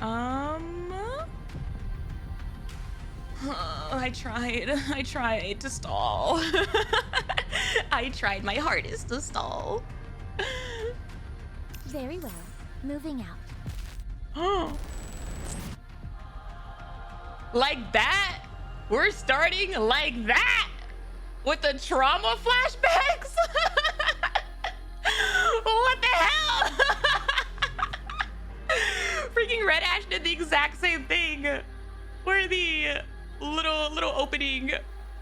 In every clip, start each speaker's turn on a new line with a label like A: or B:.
A: I tried to stall. I tried my hardest to stall.
B: Very well. Moving out.
A: Oh. Like that? We're starting like that? With the trauma flashbacks? What the hell? Freaking Red Ash did the exact same thing. Where the little opening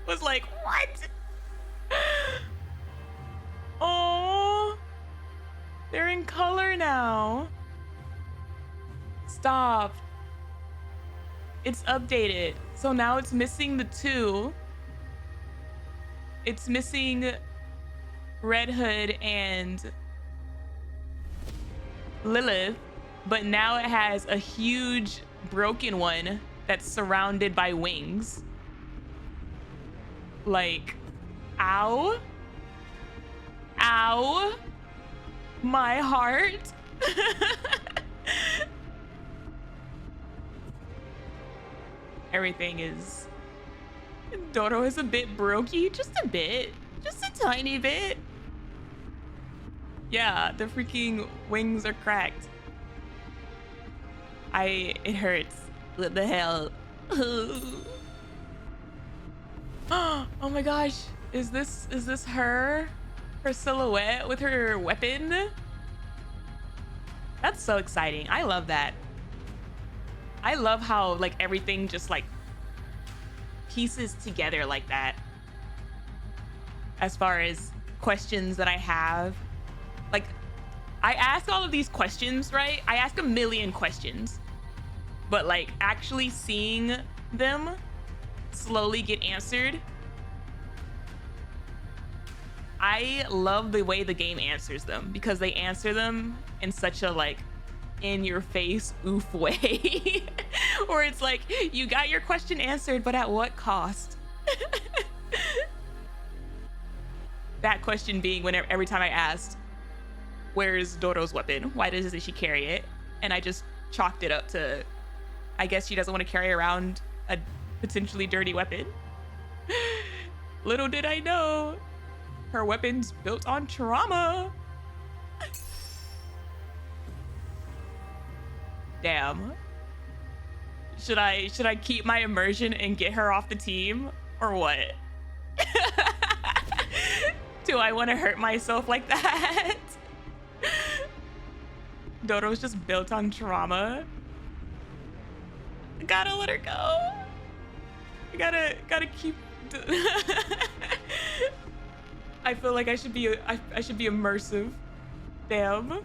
A: was like, what? Oh, they're in color now. Stop. It's updated. So now it's missing the 2. It's missing Red Hood and Lilith, but now it has a huge broken one that's surrounded by wings. Like, ow. Ow. My heart. Everything is... Doro is a bit brokey, just a bit. Just a tiny bit. Yeah, the freaking wings are cracked. It hurts. What the hell? Oh my gosh. Is this her? Her silhouette with her weapon? That's so exciting. I love that. I love how like everything just like pieces together like that. As far as questions that I have, like I ask all of these questions, right? I ask a million questions, but like actually seeing them slowly get answered, I love the way the game answers them, because they answer them in such a like in your face oof way where it's like, you got your question answered, but at what cost? That question being whenever every time I asked, where's Doro's weapon? Why doesn't she carry it? And I just chalked it up to, I guess she doesn't want to carry around a potentially dirty weapon. Little did I know, her weapon's built on trauma. Damn. Should I keep my immersion and get her off the team, or what? Do I want to hurt myself like that? Doro's just built on trauma. I gotta let her go. I gotta keep. I feel like I should be immersive. Damn.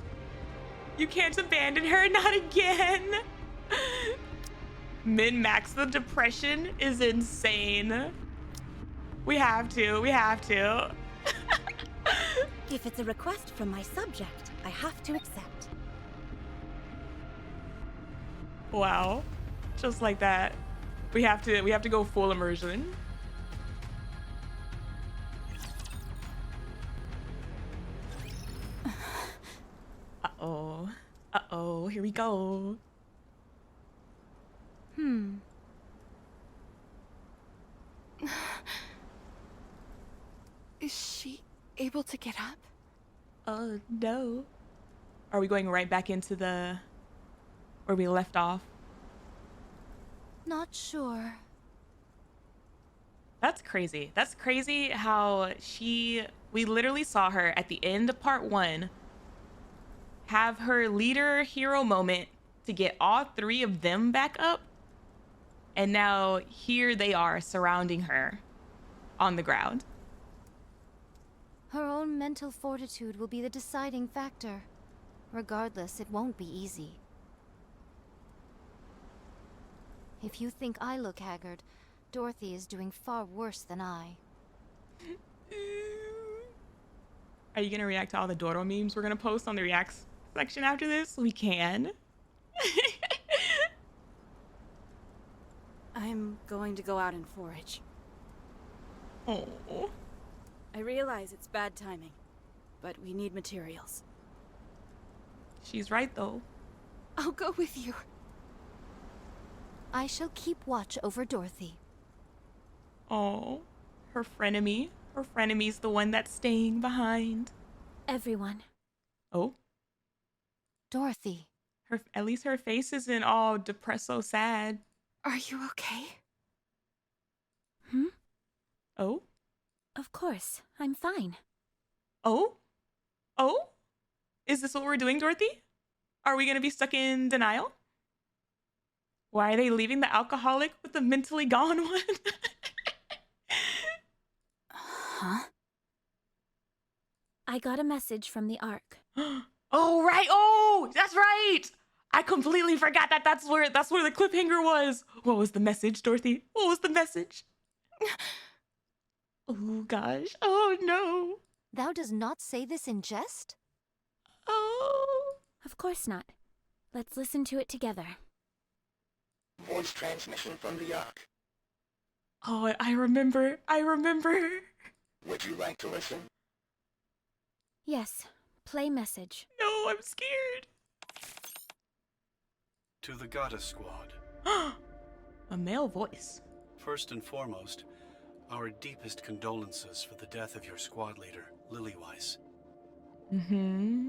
A: You can't abandon her, not again. Min-max the depression is insane. We have to.
B: If it's a request from my subject, I have to accept.
A: Wow. Just like that. We have to go full immersion. Uh-oh. Uh-oh, here we go.
C: Is she able to get up?
A: Oh, no. Are we going right back into the... where we left off?
B: Not sure.
A: That's crazy. That's crazy how we literally saw her at the end of part 1 have her leader hero moment to get all 3 of them back up. And now here they are surrounding her on the ground.
B: Her own mental fortitude will be the deciding factor. Regardless, it won't be easy. If you think I look haggard, Dorothy is doing far worse than I.
A: Are you gonna react to all the Doro memes we're gonna post on the reacts section after this? We can.
C: I'm going to go out and forage.
A: Oh.
C: I realize it's bad timing, but we need materials.
A: She's right though.
C: I'll go with you.
B: I shall keep watch over Dorothy.
A: Oh, her frenemy. Her frenemy's the one that's staying behind.
C: Everyone.
A: Oh,
B: Dorothy,
A: at least her face isn't all depresso sad.
C: Are you okay?
A: Oh,
C: Of course, I'm fine.
A: oh, oh. Is this what we're doing, Dorothy? Are we gonna be stuck in denial? Why are they leaving the alcoholic with the mentally gone one?
C: Huh? I got a message from the Ark.
A: Oh, right. Oh, that's right. I completely forgot that that's where the cliffhanger was. What was the message, Dorothy? What was the message? Oh, gosh. Oh, no.
B: thou does not say this in jest?
A: Oh.
C: Of course not. Let's listen to it together.
D: Voice transmission from the Ark.
A: Oh, I remember.
D: Would you like to listen?
C: Yes, play message.
A: No, I'm scared.
E: To the Goddess Squad.
A: A male voice.
E: First and foremost, our deepest condolences for the death of your squad leader, Lilyweiss.
A: Mm-hmm.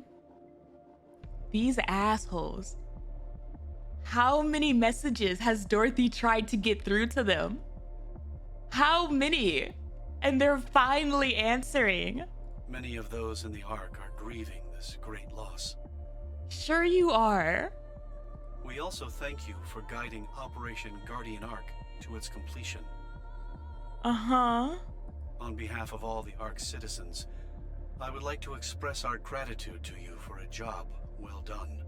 A: These assholes. How many messages has Dorothy tried to get through to them? How many? And they're finally answering.
E: Many of those in the Ark are grieving this great loss.
A: Sure you are.
E: We also thank you for guiding Operation Guardian Ark to its completion.
A: Uh-huh.
E: On behalf of all the Ark's citizens, I would like to express our gratitude to you for a job well done.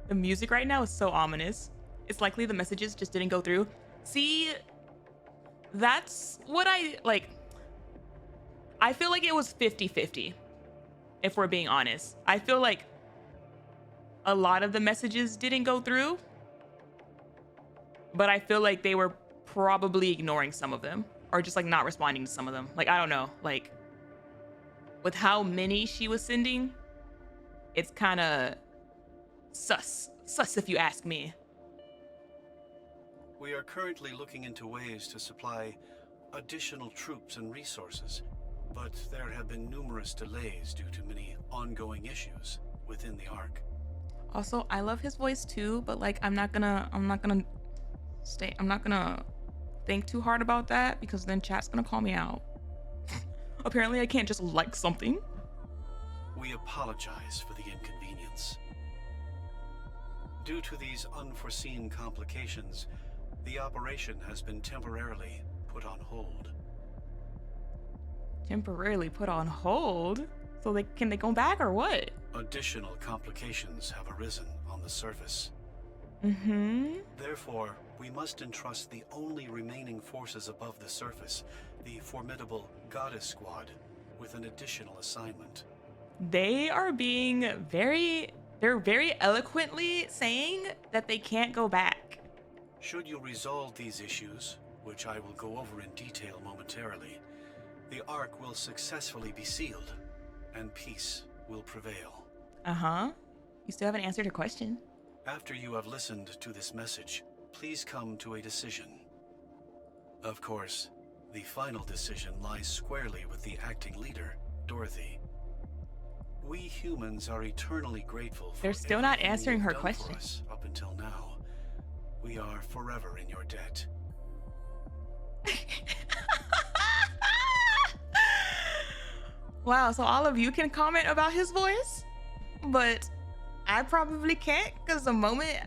A: The music right now is so ominous. It's likely the messages just didn't go through. See, that's what I feel like it was 50-50, if we're being honest. I feel like a lot of the messages didn't go through, but I feel like they were probably ignoring some of them or just like not responding to some of them. Like, I don't know, like with how many she was sending, it's kind of sus if you ask me.
E: We are currently looking into ways to supply additional troops and resources, but there have been numerous delays due to many ongoing issues within the Ark.
A: Also, I love his voice too, but like I'm not gonna think too hard about that because then chat's gonna call me out. Apparently I can't just like something.
E: We apologize for the inconvenience. Due to these unforeseen complications, the operation has been temporarily put on hold.
A: Temporarily put on hold? So can they go back or what?
E: Additional complications have arisen on the surface.
A: Mm-hmm.
E: Therefore, we must entrust the only remaining forces above the surface, the formidable Goddess Squad, with an additional assignment.
A: They are they're very eloquently saying that they can't go back.
E: Should you resolve these issues, which I will go over in detail momentarily, the Ark will successfully be sealed, and peace will prevail.
A: Uh-huh. You still haven't answered her question.
E: After you have listened to this message, please come to a decision. Of course, the final decision lies squarely with the acting leader, Dorothy. We humans are eternally grateful for
A: They're still not
E: everything
A: answering
E: you've
A: her
E: done
A: question.
E: for us up until now. We are forever in your debt.
A: Wow, so all of you can comment about his voice, but I probably can't because the moment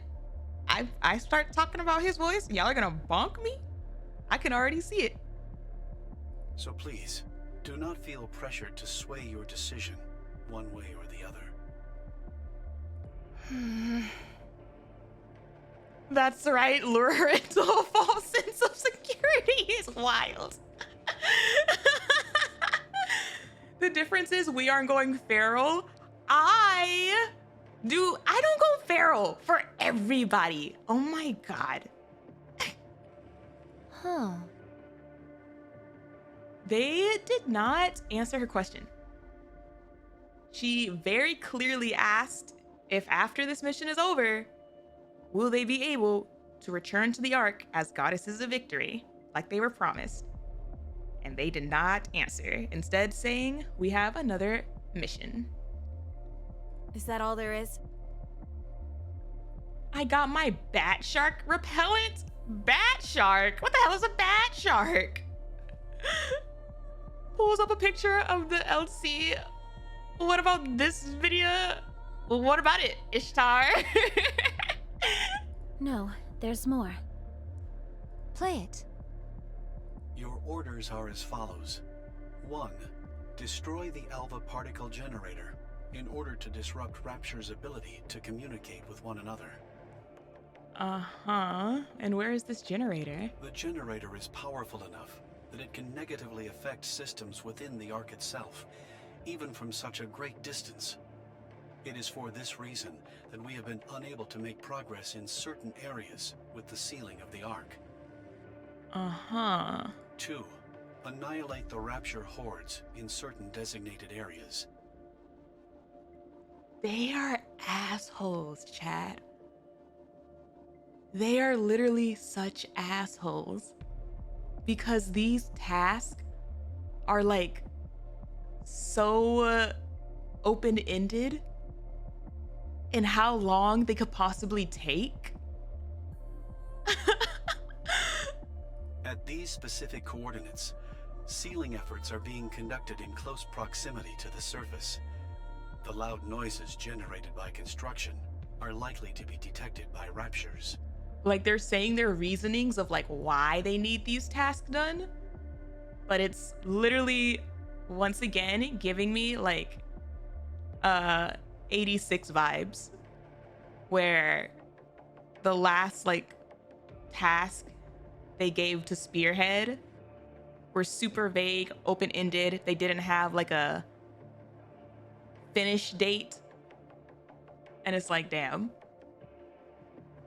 A: I start talking about his voice, y'all are gonna bonk me. I can already see it.
E: So please, do not feel pressured to sway your decision one way or the other.
A: That's right, lure her into a false sense of security is wild. The difference is we aren't going feral. I don't go feral for everybody. Oh my God.
B: Huh.
A: They did not answer her question. She very clearly asked if after this mission is over, will they be able to return to the Ark as goddesses of victory, like they were promised? And they did not answer, instead saying, we have another mission.
C: Is that all there is?
A: I got my bat shark repellent? Bat shark? What the hell is a bat shark? Pulls up a picture of the LC. What about this video? What about it, Ishtar?
B: No, there's more. Play it.
E: Your orders are as follows. 1. Destroy the Alva particle generator in order to disrupt Rapture's ability to communicate with one another.
A: Uh-huh. And where is this generator?
E: The generator is powerful enough that it can negatively affect systems within the Ark itself, even from such a great distance. It is for this reason that we have been unable to make progress in certain areas with the sealing of the Ark.
A: Uh-huh.
E: 2. Annihilate the Rapture hordes in certain designated areas.
A: They are assholes, chat. They are literally such assholes. Because these tasks are like so open-ended in how long they could possibly take.
E: At these specific coordinates, sealing efforts are being conducted in close proximity to the surface. The loud noises generated by construction are likely to be detected by Raptures.
A: Like, they're saying their reasonings of like why they need these tasks done, but it's literally, once again, giving me like 86 vibes, where the last like task they gave to Spearhead were super vague, open-ended. They didn't have like a finish date, and it's like, damn.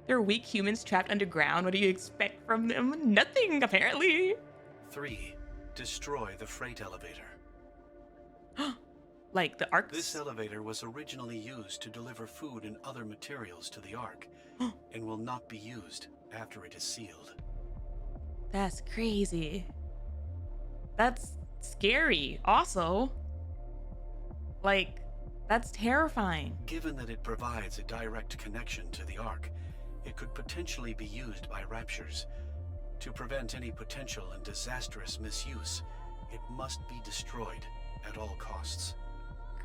A: They're weak humans trapped underground. What do you expect from them? Nothing, apparently.
E: 3. Destroy the freight elevator.
A: Like the Ark.
E: This elevator was originally used to deliver food and other materials to the Ark, and will not be used after it is sealed.
A: That's crazy. That's scary. Also, like, that's terrifying.
E: Given that it provides a direct connection to the Ark, it could potentially be used by Raptures. To prevent any potential and disastrous misuse, it must be destroyed at all costs.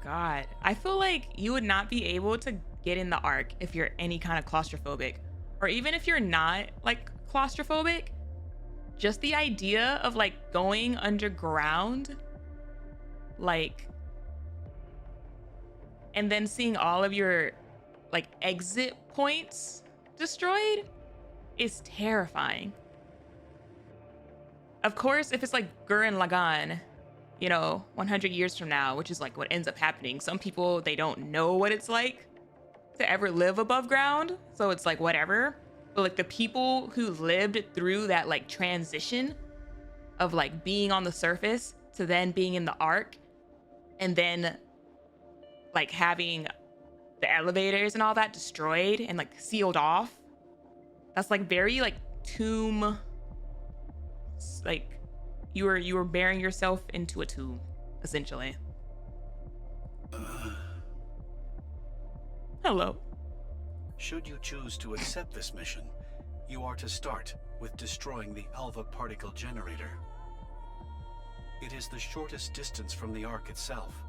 A: God, I feel like you would not be able to get in the Ark if you're any kind of claustrophobic. Or even if you're not like claustrophobic, just the idea of like going underground, like, and then seeing all of your like exit points destroyed is terrifying. Of course, if it's like Gurren Lagann, you know, 100 years from now, which is like what ends up happening, some people, they don't know what it's like to ever live above ground, so it's like whatever. But like the people who lived through that like transition of like being on the surface to then being in the Ark, and then like having the elevators and all that destroyed and like sealed off, that's like very like tomb, like you were bearing yourself into a tomb, essentially. Hello.
E: Should you choose to accept this mission, you are to start with destroying the Alva particle generator. It is the shortest distance from the Ark itself.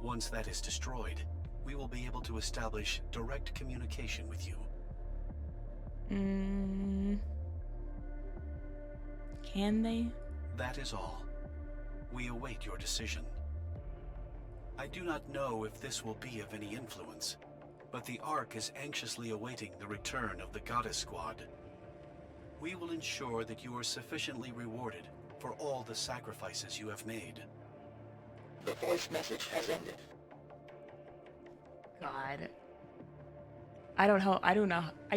E: Once that is destroyed, we will be able to establish direct communication with you.
A: Can they?
E: That is all. We await your decision. I do not know if this will be of any influence, but the Ark is anxiously awaiting the return of the Goddess Squad. We will ensure that you are sufficiently rewarded for all the sacrifices you have made.
D: The voice message has ended.
A: God. I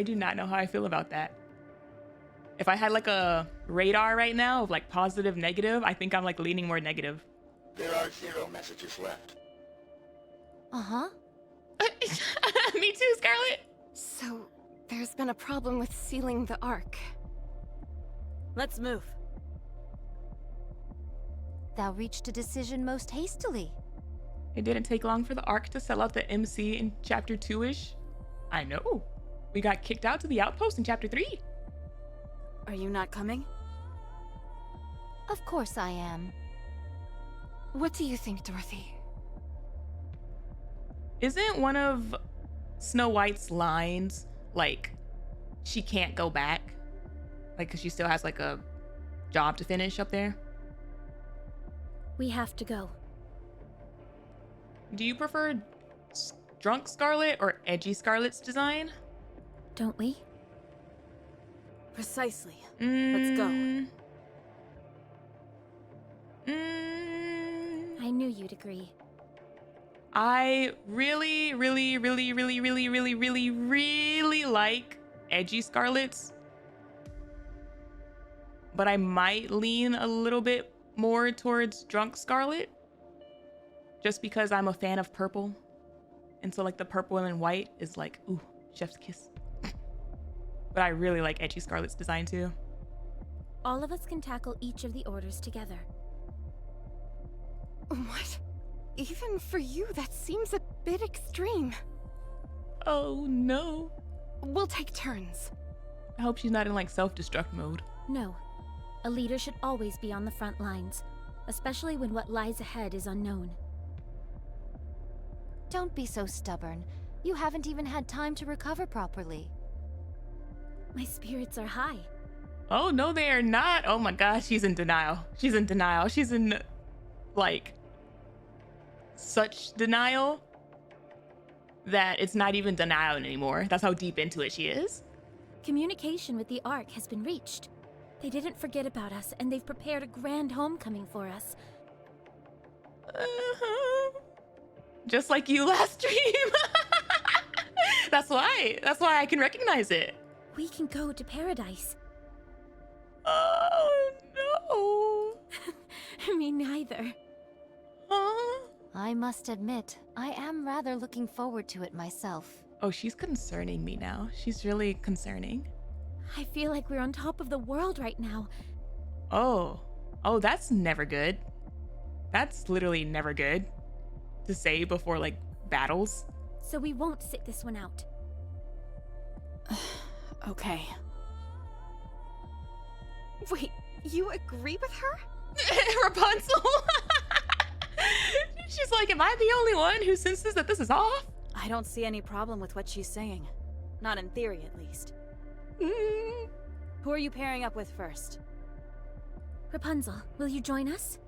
A: do not know how I feel about that. If I had like a radar right now of like positive, negative, I think I'm like leaning more negative.
D: There are 0 messages left.
B: Uh-huh.
A: Me too, Scarlet.
F: So, there's been a problem with sealing the Ark.
C: Let's move.
B: Thou reached a decision most hastily.
A: It didn't take long for the Ark to sell out the MC in chapter 2-ish. I know. We got kicked out to the outpost in chapter 3.
C: Are you not coming?
B: Of course I am.
F: What do you think, Dorothy?
A: Isn't one of Snow White's lines like she can't go back? Like, because she still has like a job to finish up there?
G: We have to go.
A: Do you prefer drunk Scarlet or edgy Scarlet's design?
G: Don't we?
C: Precisely. Let's go.
G: I knew you'd agree.
A: I really like edgy Scarlets. But I might lean a little bit more towards drunk Scarlet. Just because I'm a fan of purple. And so like the purple and white is like, ooh, chef's kiss. But I really like edgy Scarlet's design too.
G: All of us can tackle each of the orders together.
F: What? Even for you, that seems a bit extreme.
A: Oh no.
F: We'll take turns.
A: I hope she's not in like self-destruct mode.
G: No. A leader should always be on the front lines, especially when what lies ahead is unknown.
B: Don't be so stubborn. You haven't even had time to recover properly.
G: My spirits are high.
A: Oh no, they are not. Oh my gosh, she's in denial. She's in denial. She's in like such denial that it's not even denial anymore. That's how deep into it she is.
G: Communication with the Ark has been reached. They didn't forget about us, and they've prepared a grand homecoming for us.
A: Just like you last stream. That's why I can recognize it.
G: We can go to paradise.
A: Oh no.
G: Me neither.
A: Huh?
B: I must admit, I am rather looking forward to it myself.
A: Oh, she's concerning me now. She's really concerning.
G: I feel like we're on top of the world right now.
A: Oh, that's never good. That's literally never good to say before like battles.
G: So we won't sit this one out.
C: Okay.
F: Wait, you agree with her?
A: Rapunzel. She's like, am I the only one who senses that this is off?
C: I don't see any problem with what she's saying. Not in theory, at least. Who are you pairing up with first?
G: Rapunzel, will you join us?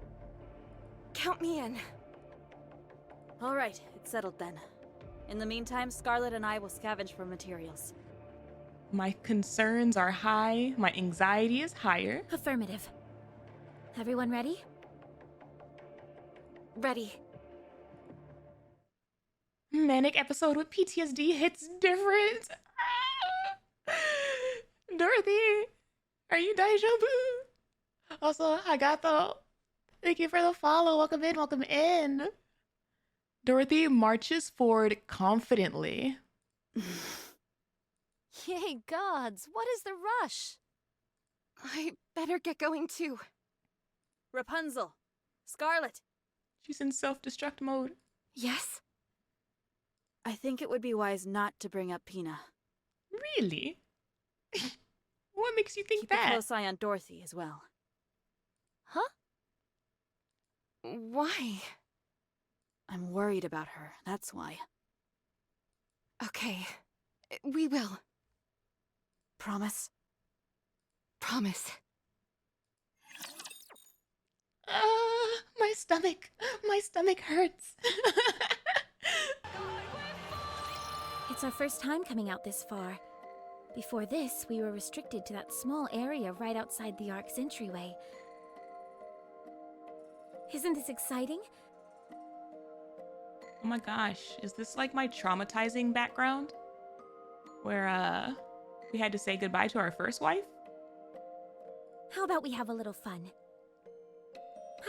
F: Count me in.
C: All right, it's settled then. In the meantime, Scarlet and I will scavenge for materials.
A: My concerns are high. My anxiety is higher.
G: Affirmative. Everyone ready?
F: Ready.
A: Manic episode with PTSD hits different. Dorothy, are you deja vu? Also, Hagato, thank you for the follow. Welcome in, welcome in. Dorothy marches forward confidently.
B: Yay gods, what is the rush?
F: I better get going too.
C: Rapunzel! Scarlet!
A: She's in self-destruct mode.
F: Yes?
C: I think it would be wise not to bring up Pinne.
A: Really? What makes you think
C: Keep a
A: that?
C: close eye on Dorothy as well.
B: Huh?
F: Why?
C: I'm worried about her, that's why.
F: Okay, we will.
C: Promise?
F: Promise.
A: My stomach hurts.
G: It's our first time coming out this far. Before this, we were restricted to that small area right outside the Ark's entryway. Isn't this exciting?
A: Oh my gosh, is this like my traumatizing background? Where, we had to say goodbye to our first wife?
G: How about we have a little fun?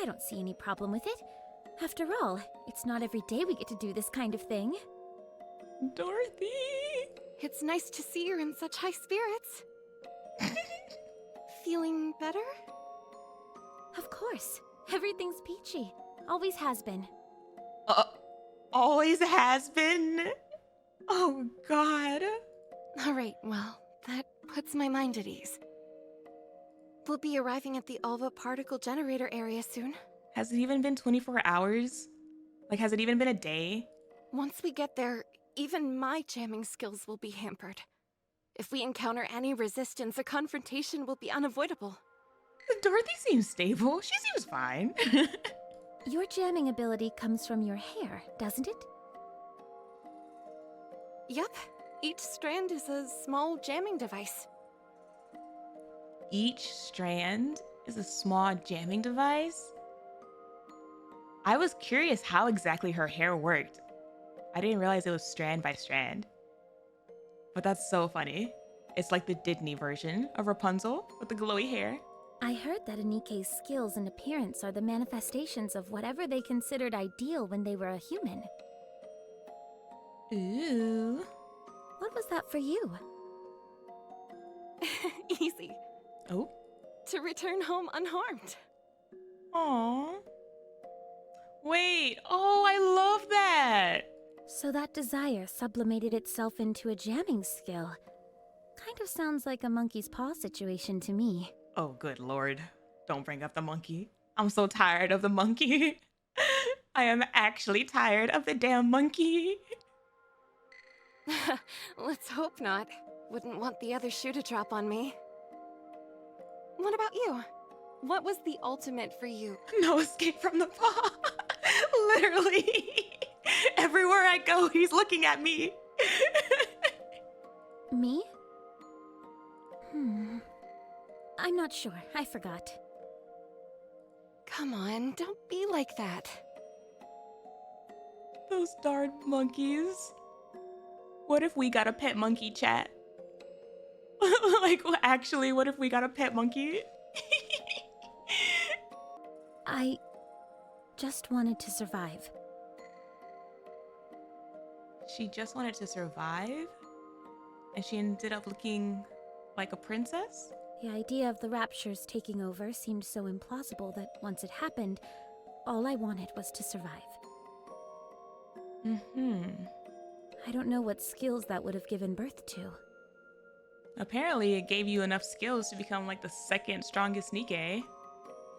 G: I don't see any problem with it. After all, it's not every day we get to do this kind of thing.
A: Dorothy!
F: It's nice to see you're in such high spirits. Feeling better?
G: Of course. Everything's peachy. Always has been.
A: Always has been. Oh, God.
F: Alright, well, that puts my mind at ease. We'll be arriving at the Alva particle generator area soon.
A: Has it even been 24 hours? Like, has it even been a day?
F: Once we get there, even my jamming skills will be hampered. If we encounter any resistance, a confrontation will be unavoidable.
A: Dorothy seems stable. She seems fine.
G: Your jamming ability comes from your hair, doesn't it?
F: Yup. Each strand is a small jamming device.
A: Each strand is a small jamming device? I was curious how exactly her hair worked. I didn't realize it was strand by strand. But that's so funny. It's like the Disney version of Rapunzel with the glowy hair.
G: I heard that Nikke's skills and appearance are the manifestations of whatever they considered ideal when they were a human.
A: Ooh.
G: What was that for you?
F: Easy.
A: Oh.
F: To return home unharmed.
A: Aww. Wait. Oh, I love that.
G: So that desire sublimated itself into a jamming skill. Kind of sounds like a monkey's paw situation to me.
A: Oh, good lord. Don't bring up the monkey. I'm so tired of the monkey. I am actually tired of the damn monkey.
F: Let's hope not. Wouldn't want the other shoe to drop on me. What about you? What was the ultimate for you?
A: No escape from the paw. Literally. Everywhere I go, he's looking at me.
G: Me? I'm not sure. I forgot.
F: Come on, don't be like that.
A: Those darn monkeys. What if we got a pet monkey, chat? Like, well, actually, what if we got a pet monkey?
G: I just wanted to survive.
A: She just wanted to survive? And she ended up looking like a princess?
G: The idea of the raptures taking over seemed so implausible that once it happened, all I wanted was to survive. I don't know what skills that would have given birth to.
A: Apparently, it gave you enough skills to become like the second strongest Nikke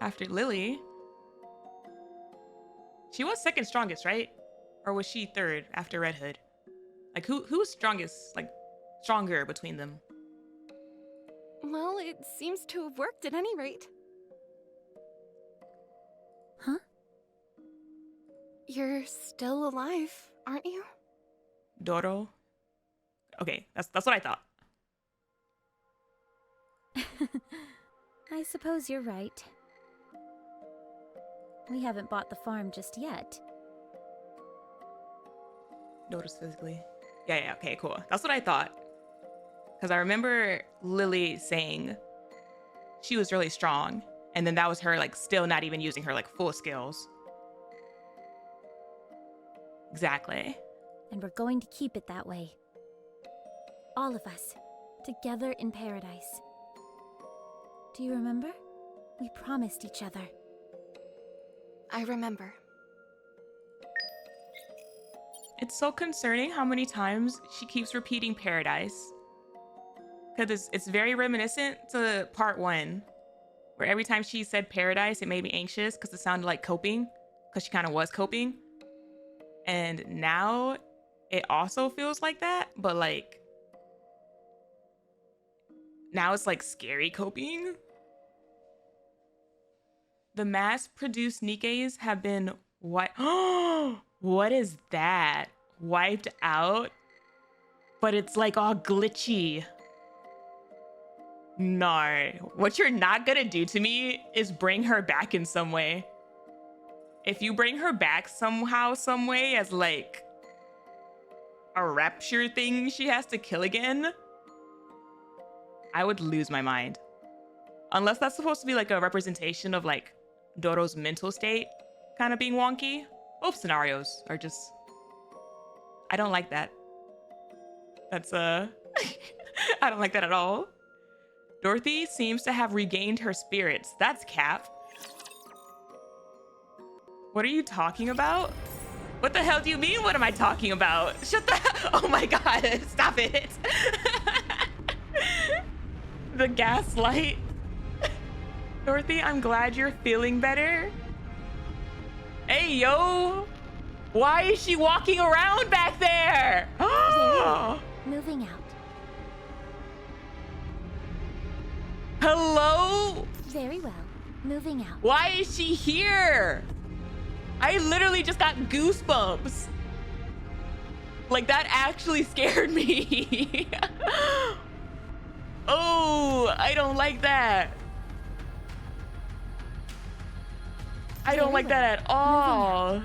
A: after Lily. She was second strongest, right? Or was she third after Red Hood? Like, who's strongest, like, stronger between them?
F: Well, it seems to have worked at any rate.
G: Huh?
F: You're still alive, aren't you?
A: Doro? Okay, that's what I thought.
G: I suppose you're right. We haven't bought the farm just yet.
A: Doro's physically. Yeah, okay, cool. That's what I thought. Because I remember Lily saying she was really strong. And then that was her, like, still not even using her, like, full skills. Exactly.
G: And we're going to keep it that way. All of us, together in paradise. Do you remember? We promised each other.
F: I remember.
A: It's so concerning how many times she keeps repeating paradise. Because it's very reminiscent to part 1. Where every time she said paradise, it made me anxious because it sounded like coping. Because she kind of was coping. And now it also feels like that. But like, now it's like scary coping. The mass-produced Nikkes have been what is that? Wiped out? But it's like all glitchy. No. What you're not gonna do to me is bring her back in some way. If you bring her back somehow, some way, as like a rapture thing she has to kill again, I would lose my mind. Unless that's supposed to be like a representation of like Doro's mental state kind of being wonky. Both scenarios are just, I don't like that. That's I don't like that at all. Dorothy seems to have regained her spirits. That's cap. What are you talking about? What the hell do you mean? What am I talking about? Shut the oh my god, stop it. The gaslight. Dorothy, I'm glad you're feeling better. Hey, yo. Why is she walking around back there?
G: Moving out.
A: Hello?
G: Very well. Moving out.
A: Why is she here? I literally just got goosebumps. Like, that actually scared me. Oh, I don't like that. I don't like that at all.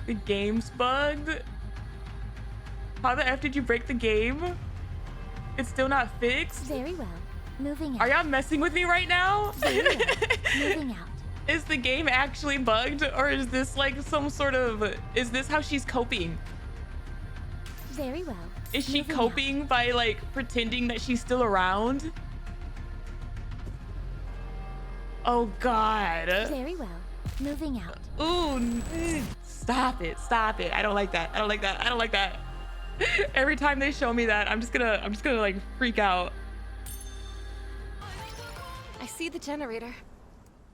A: The game's bugged. How the F did you break the game? It's still not fixed?
G: Very well. Moving out.
A: Are y'all messing with me right now?
G: Very well. Moving out.
A: Is the game actually bugged, or is this like some sort of, is this how she's coping?
G: Very well.
A: Is she
G: Moving
A: coping by like pretending that she's still around? Oh God.
G: Very well. Moving out.
A: Ooh, stop it, stop it. I don't like that. I don't like that. I don't like that. Every time they show me that, I'm just gonna like freak out.
F: I see the generator.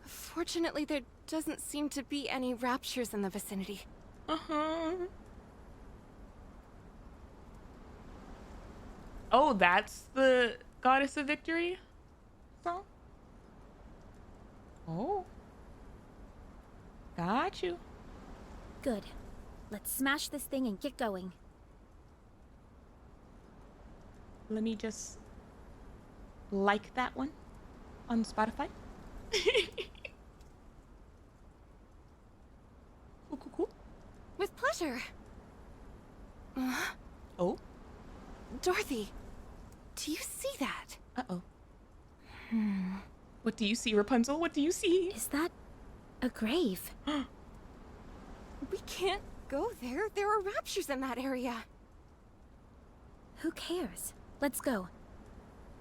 F: Fortunately, there doesn't seem to be any raptures in the vicinity.
A: Uh-huh. Oh, that's the Goddess of Victory song? Oh. Got you.
G: Good. Let's smash this thing and get going.
A: Let me just like that one on Spotify. Cool, cool, cool.
F: With pleasure.
A: Oh.
F: Dorothy, do you see that?
A: Uh-oh. What do you see, Rapunzel? What do you see?
G: Is that a grave?
F: We can't go there. There are raptures in that area.
G: Who cares? Let's go.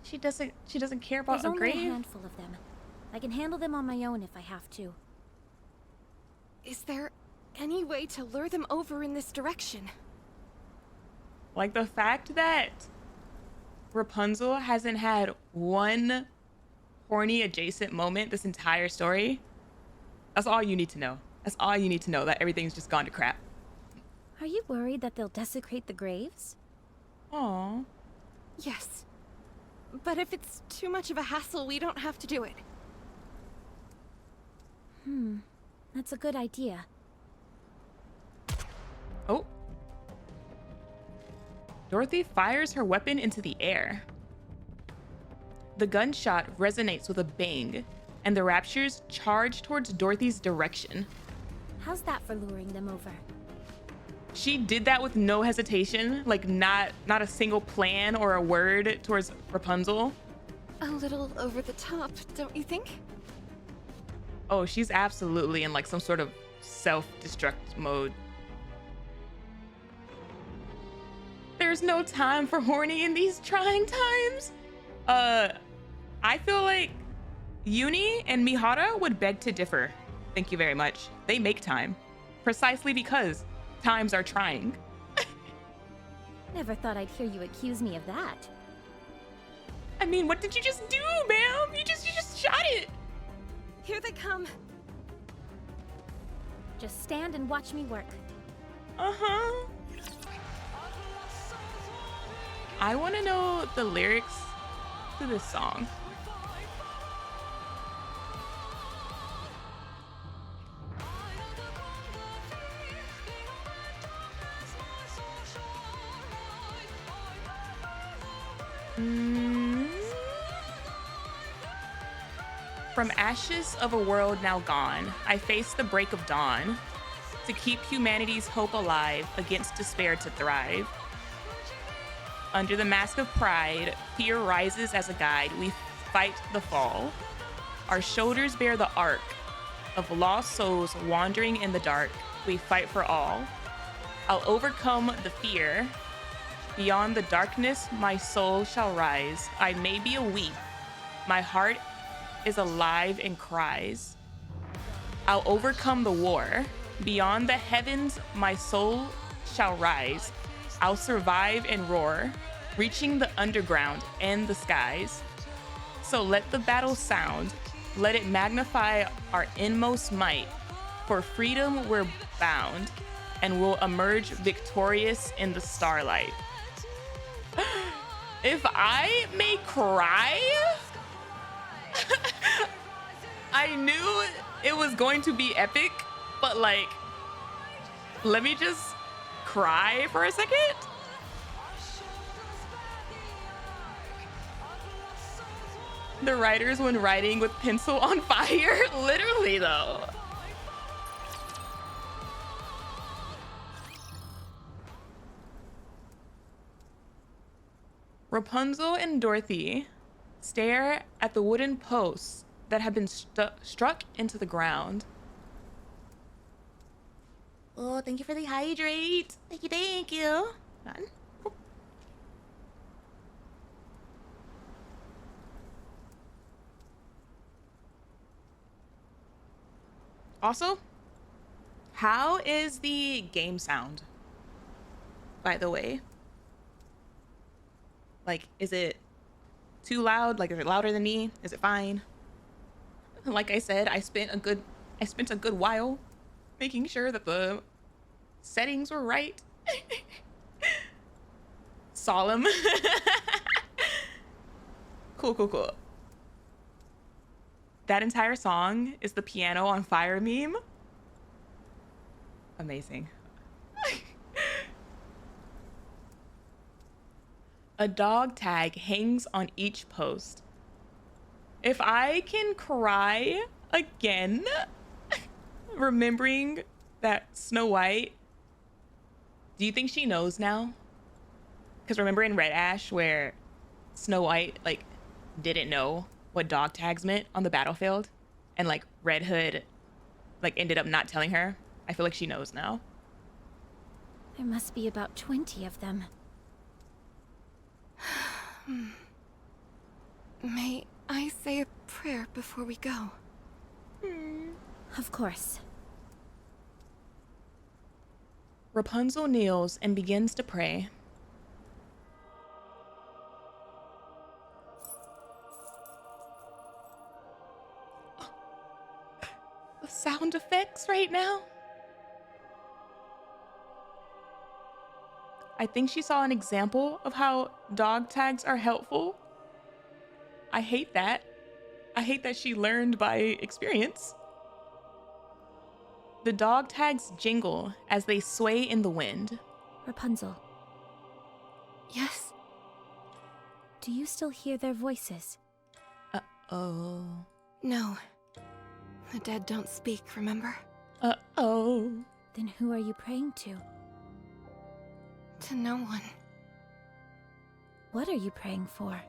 A: She doesn't care about
G: There's
A: a
G: only
A: grave.
G: a handful of them. I can handle them on my own if I have to.
F: Is there any way to lure them over in this direction?
A: Like the fact that Rapunzel hasn't had one horny adjacent moment this entire story. That's all you need to know. That's all you need to know, that everything's just gone to crap.
G: Are you worried that they'll desecrate the graves?
A: Aww.
F: Yes. But if it's too much of a hassle, we don't have to do it.
G: That's a good idea.
A: Oh. Dorothy fires her weapon into the air. The gunshot resonates with a bang, and the raptures charge towards Dorothy's direction.
G: How's that for luring them over?
A: She did that with no hesitation, like not a single plan or a word towards Rapunzel.
F: A little over the top, don't you think?
A: Oh, she's absolutely in like some sort of self-destruct mode. There's no time for horny in these trying times. I feel like Uni and Mihara would beg to differ. Thank you very much. They make time. Precisely because times are trying.
G: Never thought I'd hear you accuse me of that.
A: I mean, what did you just do, ma'am? You just shot it.
F: Here they come.
G: Just stand and watch me work.
A: Uh-huh. I want to know the lyrics to this song. From ashes of a world now gone, I face the break of dawn to keep humanity's hope alive against despair to thrive. Under the mask of pride, fear rises as a guide. We fight the fall. Our shoulders bear the arc. of lost souls wandering in the dark, we fight for all. I'll overcome the fear. Beyond the darkness, my soul shall rise. I may be a weak. My heart is alive and cries. I'll overcome the war. Beyond the heavens, my soul shall rise. I'll survive and roar, reaching the underground and the skies. So let the battle sound. Let it magnify our inmost might. For freedom we're bound, and we'll emerge victorious in the starlight. If I may cry, I knew it was going to be epic, but like, let me just cry for a second. The writers when writing with pencil on fire, literally though. Rapunzel and Dorothy stare at the wooden posts that have been struck into the ground. Oh, thank you for the hydrate. Thank you, thank you. Done. Also, how is the game sound, by the way? Like, is it too loud? Like, is it louder than me? Is it fine? Like I said, I spent a good while making sure that the settings were right. Solemn. Cool. That entire song is the piano on fire meme. Amazing. A dog tag hangs on each post. If I can cry again, remembering that Snow White, do you think she knows now? Because remember in Red Ash where Snow White like didn't know what dog tags meant on the battlefield, and like Red Hood like ended up not telling her? I feel like she knows now.
G: There must be about 20 of them.
F: May I say a prayer before we go?
G: Of course.
A: Rapunzel kneels and begins to pray. The sound effects right now. I think she saw an example of how dog tags are helpful. I hate that. I hate that she learned by experience. The dog tags jingle as they sway in the wind.
G: Rapunzel,
F: Yes?
G: do you still hear their voices?
A: Uh-oh.
F: No. The dead don't speak, remember?
A: Uh-oh.
G: Then who are you praying to?
F: To no one.
G: What are you praying for?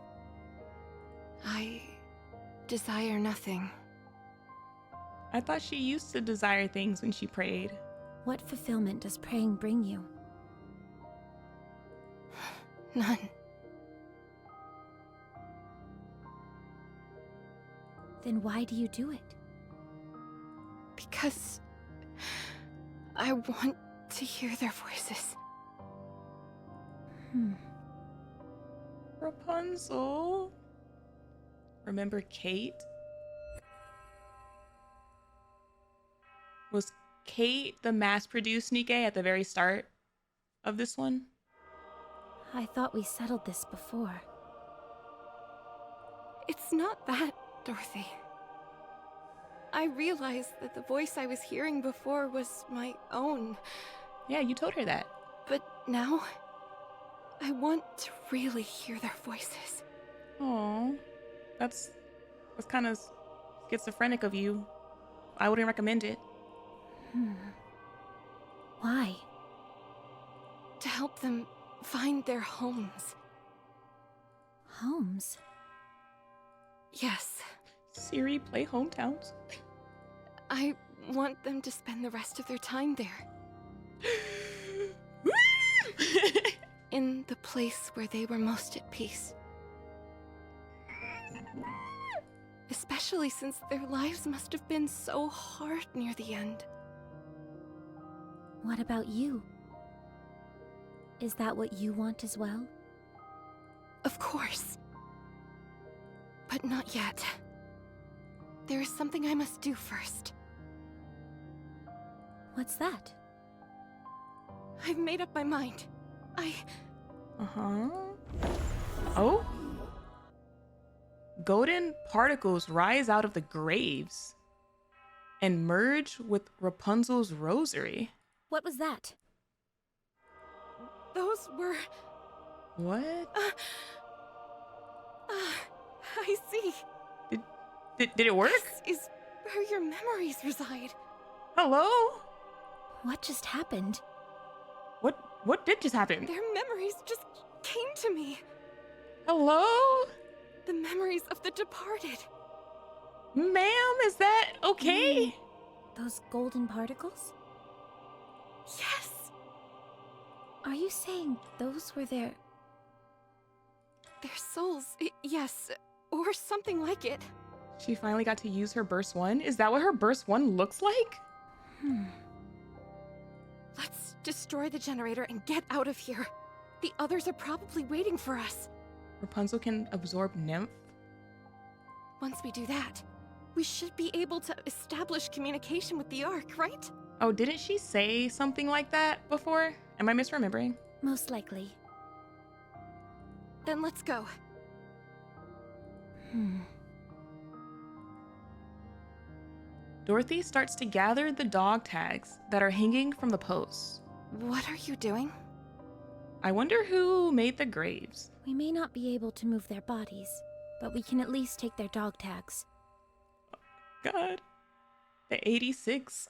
F: I desire nothing.
A: I thought she used to desire things when she prayed.
G: What fulfillment does praying bring you?
F: None.
G: Then why do you do it?
F: Because I want to hear their voices.
A: Rapunzel. Remember Kate? Was Kate the mass-produced Nikke at the very start of this one?
G: I thought we settled this before.
F: It's not that, Dorothy. I realized that the voice I was hearing before was my own.
A: Yeah, you told her that.
F: But now, I want to really hear their voices.
A: Aw, that's kind of schizophrenic of you. I wouldn't recommend it.
G: Why?
F: To help them find their homes.
G: Homes?
F: Yes.
A: Siri, play Hometowns.
F: I want them to spend the rest of their time there. In the place where they were most at peace. Especially since their lives must have been so hard near the end.
G: What about you? Is that what you want as well?
F: Of course. But not yet. There is something I must do first.
G: What's that?
F: I've made up my mind.
A: Uh-huh. Oh? Golden particles rise out of the graves and merge with Rapunzel's rosary.
G: What was that?
F: Those were...
A: What?
F: I see.
A: Did it work?
F: This is where your memories reside.
A: Hello?
G: What just happened?
A: What did just happen?
F: Their memories just came to me.
A: Hello?
F: The memories of the departed.
A: Ma'am, is that okay?
G: Those golden particles?
F: Yes.
G: Are you saying those were their...
F: Their souls, yes, or something like it.
A: She finally got to use her burst 1? Is that what her burst 1 looks like?
F: Let's destroy the generator and get out of here. The others are probably waiting for us.
A: Rapunzel can absorb nymph?
F: Once we do that, we should be able to establish communication with the Ark, right?
A: Oh, didn't she say something like that before? Am I misremembering?
G: Most likely.
F: Then let's go.
A: Dorothy starts to gather the dog tags that are hanging from the posts.
F: What are you doing?
A: I wonder who made the graves.
G: We may not be able to move their bodies, but we can at least take their dog tags.
A: God. The 86.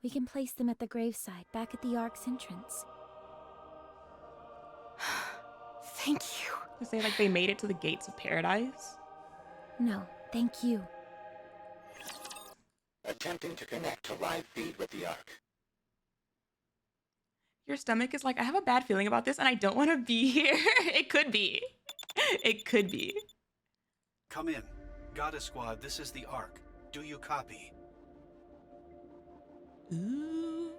G: We can place them at the graveside, back at the Ark's entrance.
F: Thank you.
A: To say like they made it to the gates of paradise.
G: No, thank you.
D: Attempting to connect to live feed with the Ark.
A: Your stomach is like, I have a bad feeling about this and I don't want to be here. It could be. It could be.
E: Come in. Goddess Squad, this is the Ark. Do you copy?
A: Ooh.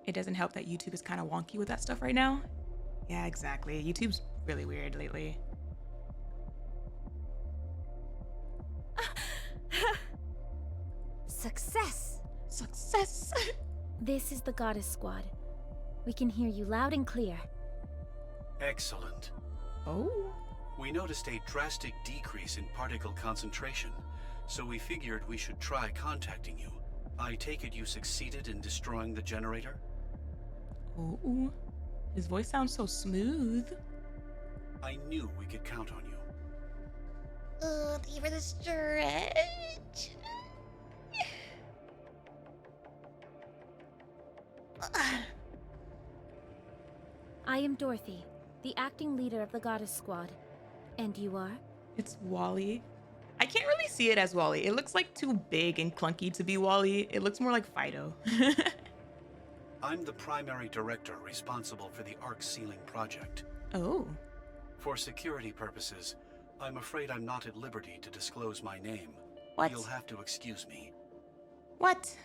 A: It doesn't help that YouTube is kind of wonky with that stuff right now. Yeah, exactly. YouTube's really weird lately.
B: Success!
A: Success!
G: This is the Goddess Squad. We can hear you loud and clear.
E: Excellent.
A: Oh?
E: We noticed a drastic decrease in particle concentration, so we figured we should try contacting you. I take it you succeeded in destroying the generator?
A: Oh, his voice sounds so smooth.
E: I knew we could count on you.
B: Oh, thank you for the stretch.
G: I am Dorothy, the acting leader of the Goddess Squad. And you are?
A: It's Wally. I can't really see it as Wally. It looks like too big and clunky to be Wally. It looks more like Fido.
E: I'm the primary director responsible for the Ark Sealing project.
A: Oh.
E: For security purposes, I'm afraid I'm not at liberty to disclose my name.
A: What?
E: You'll have to excuse me.
A: What?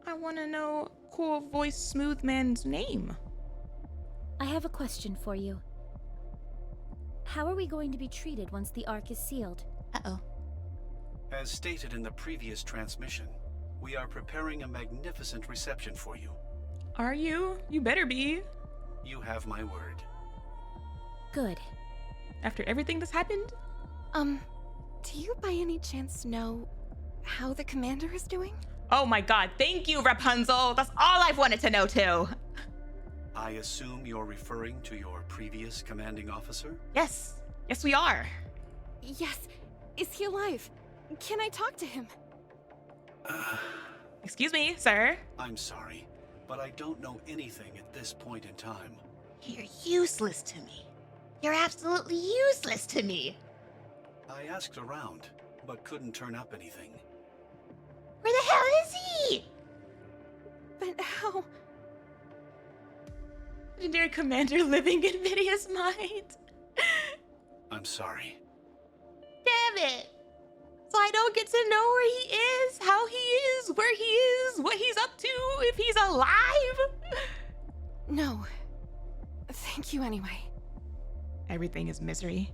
A: I want to know cool voice smooth man's name.
G: I have a question for you. How are we going to be treated once the Ark is sealed?
A: Uh-oh.
E: As stated in the previous transmission, we are preparing a magnificent reception for you.
A: Are you? You better be.
E: You have my word.
G: Good.
A: After everything that's happened?
F: Do you by any chance know how the commander is doing?
A: Oh my god, thank you, Rapunzel. That's all I've wanted to know too.
E: I assume you're referring to your previous commanding officer?
A: Yes. Yes, we are.
F: Yes. Is he alive? Can I talk to him?
A: Excuse me, sir.
E: I'm sorry, but I don't know anything at this point in time.
B: You're useless to me. You're absolutely useless to me.
E: I asked around, but couldn't turn up anything.
A: Where the hell is he?
F: But how?
A: Legendary Commander living in Vidia's mind.
E: I'm sorry.
A: Damn it. So I don't get to know where he is, how he is, where he is, what he's up to, if he's alive.
F: No. Thank you anyway.
A: Everything is misery.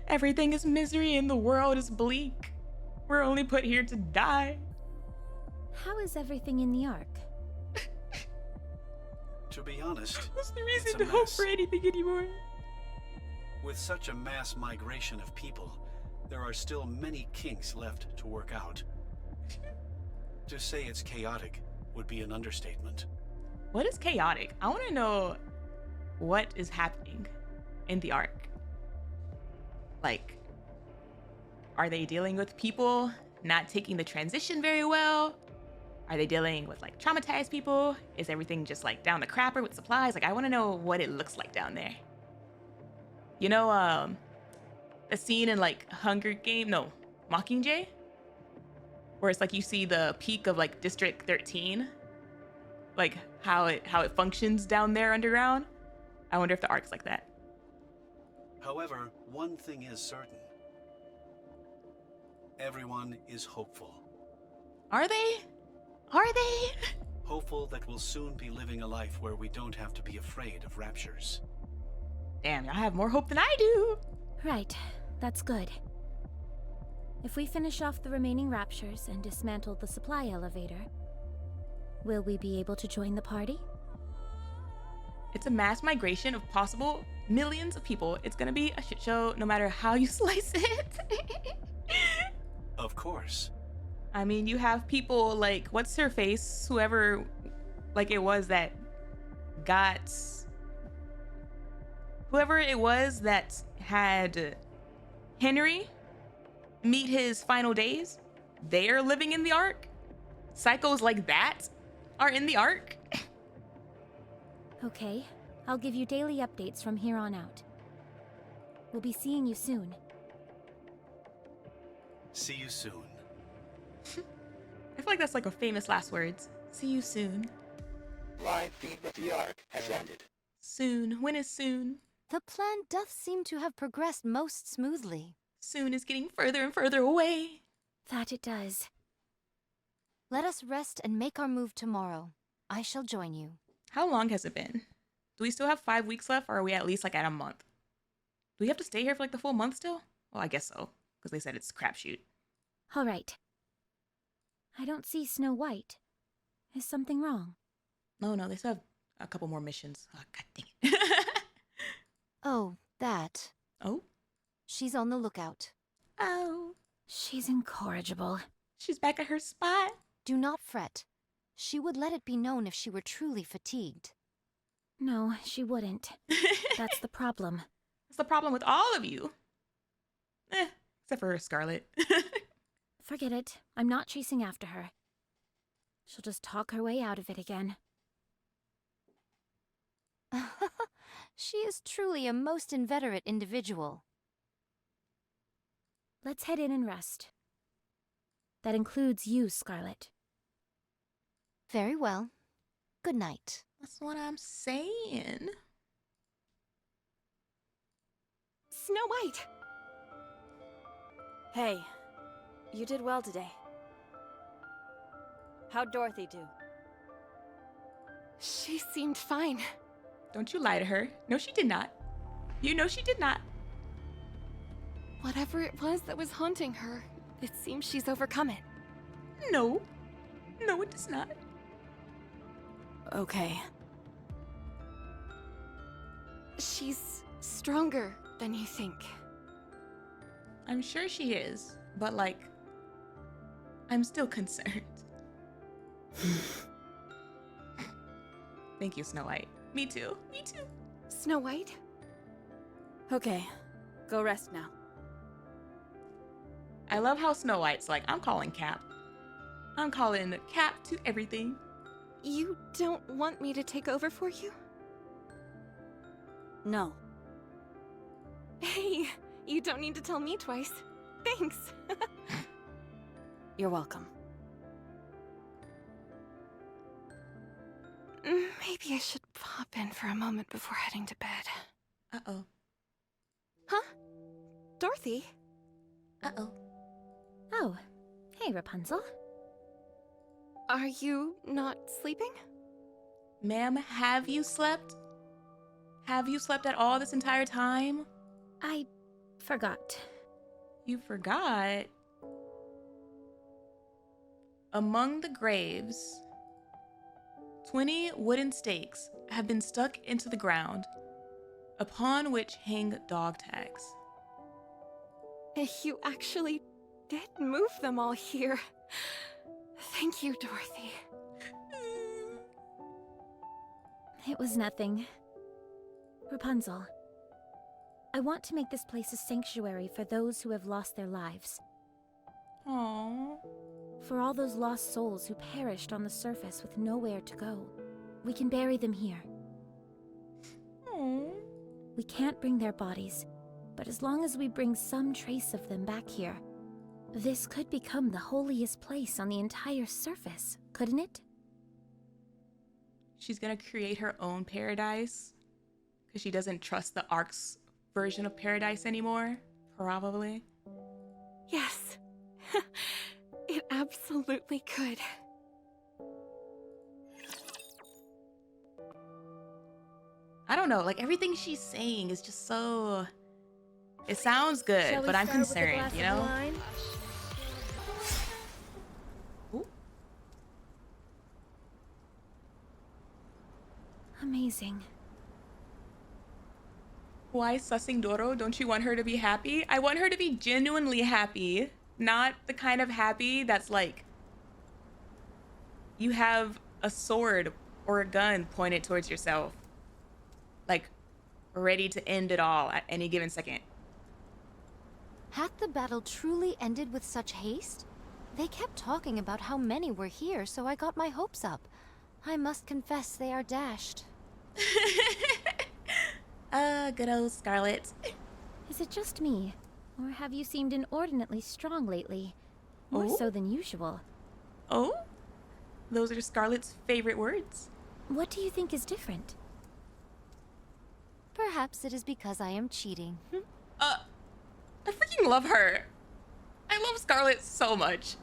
A: Everything is misery and the world is bleak. We're only put here to die.
G: How is everything in the Ark?
E: To be honest,
A: What's the
E: it's
A: reason
E: a
A: to hope
E: mess.
A: for anything anymore?
E: With such a mass migration of people, there are still many kinks left to work out. To say it's chaotic would be an understatement.
A: What is chaotic? I want to know what is happening in the Ark. Like, are they dealing with people not taking the transition very well? Are they dealing with like traumatized people? Is everything just like down the crapper with supplies? Like, I want to know what it looks like down there. You know, the scene in like Mockingjay, where it's like you see the peak of like District 13, like how it functions down there underground. I wonder if the Ark's like that.
E: However, one thing is certain. Everyone is hopeful.
A: Are they? Are they?
E: Hopeful that we'll soon be living a life where we don't have to be afraid of raptures.
A: Damn, y'all have more hope than I do.
G: Right, that's good. If we finish off the remaining raptures and dismantle the supply elevator, will we be able to join the party?
A: It's a mass migration of possible millions of people. It's gonna be a shit show no matter how you slice it.
E: Of course.
A: I mean, you have people like, what's her face? Whoever, like it was that got... Whoever it was that had Henry meet his final days, they're living in the Ark. Psychos like that are in the Ark.
G: Okay, I'll give you daily updates from here on out. We'll be seeing you soon.
E: See you soon.
A: I feel like that's like a famous last words. See you soon.
D: Live feed with the Ark has ended.
A: Soon. When is soon?
B: The plan doth seem to have progressed most smoothly.
A: Soon is getting further and further away.
G: That it does.
B: Let us rest and make our move tomorrow. I shall join you.
A: How long has it been? Do we still have 5 weeks left, or are we at least like at a month? Do we have to stay here for like the full month still? Well, I guess so, because they said it's crapshoot.
G: All right. I don't see Snow White. Is something wrong?
A: No, they still have a couple more missions. Oh, God dang it.
B: Oh, that.
A: Oh?
B: She's on the lookout.
A: Oh.
G: She's incorrigible.
A: She's back at her spot.
B: Do not fret. She would let it be known if she were truly fatigued.
G: No, she wouldn't. That's the problem.
A: That's the problem with all of you. Except for Scarlet.
G: Forget it. I'm not chasing after her. She'll just talk her way out of it again.
B: She is truly a most inveterate individual.
G: Let's head in and rest. That includes you, Scarlet.
B: Very well. Good night.
A: That's what I'm saying.
F: Snow White!
C: Hey, you did well today. How'd Dorothy do?
F: She seemed fine.
A: Don't you lie to her. No, she did not. You know she did not.
F: Whatever it was that was haunting her, it seems she's overcome it.
A: No. No, it does not.
C: Okay.
F: She's stronger than you think.
A: I'm sure she is, but like, I'm still concerned. Thank you, Snow White. Me too. Me too.
F: Snow White?
C: Okay, go rest now.
A: I love how Snow White's like, I'm calling Cap. I'm calling Cap to everything.
F: You don't want me to take over for you?
C: No.
F: Hey, you don't need to tell me twice. Thanks.
C: You're welcome.
F: Maybe I should pop in for a moment before heading to bed.
A: Uh-oh.
F: Huh? Dorothy?
A: Uh-oh.
G: Oh, hey, Rapunzel.
F: Are you not sleeping?
A: Ma'am, have you slept? Have you slept at all this entire time?
G: I forgot.
A: You forgot. Among the graves, 20 wooden stakes have been stuck into the ground, upon which hang dog tags.
F: You actually did move them all here. Thank you, Dorothy.
G: It was nothing. Rapunzel, I want to make this place a sanctuary for those who have lost their lives.
A: Aww.
G: For all those lost souls who perished on the surface with nowhere to go. We can bury them here.
A: Aww.
G: We can't bring their bodies, but as long as we bring some trace of them back here, this could become the holiest place on the entire surface, couldn't it?
A: She's gonna create her own paradise because she doesn't trust the Ark's version of paradise anymore, probably.
F: Yes. It absolutely could.
A: I don't know, like everything she's saying is just so... It sounds good, but I'm concerned, you know? Ooh.
G: Amazing.
A: Why sussing Doro? Don't you want her to be happy? I want her to be genuinely happy. Not the kind of happy that's like... You have a sword or a gun pointed towards yourself. Like, ready to end it all at any given second.
B: Had the battle truly ended with such haste? They kept talking about how many were here, so I got my hopes up. I must confess they are dashed.
A: Good old Scarlet.
G: Is it just me? Or have you seemed inordinately strong lately? More
A: Oh?
G: so than usual.
A: Oh? Those are Scarlet's favorite words.
G: What do you think is different?
B: Perhaps it is because I am cheating.
A: I freaking love her. I love Scarlet so much.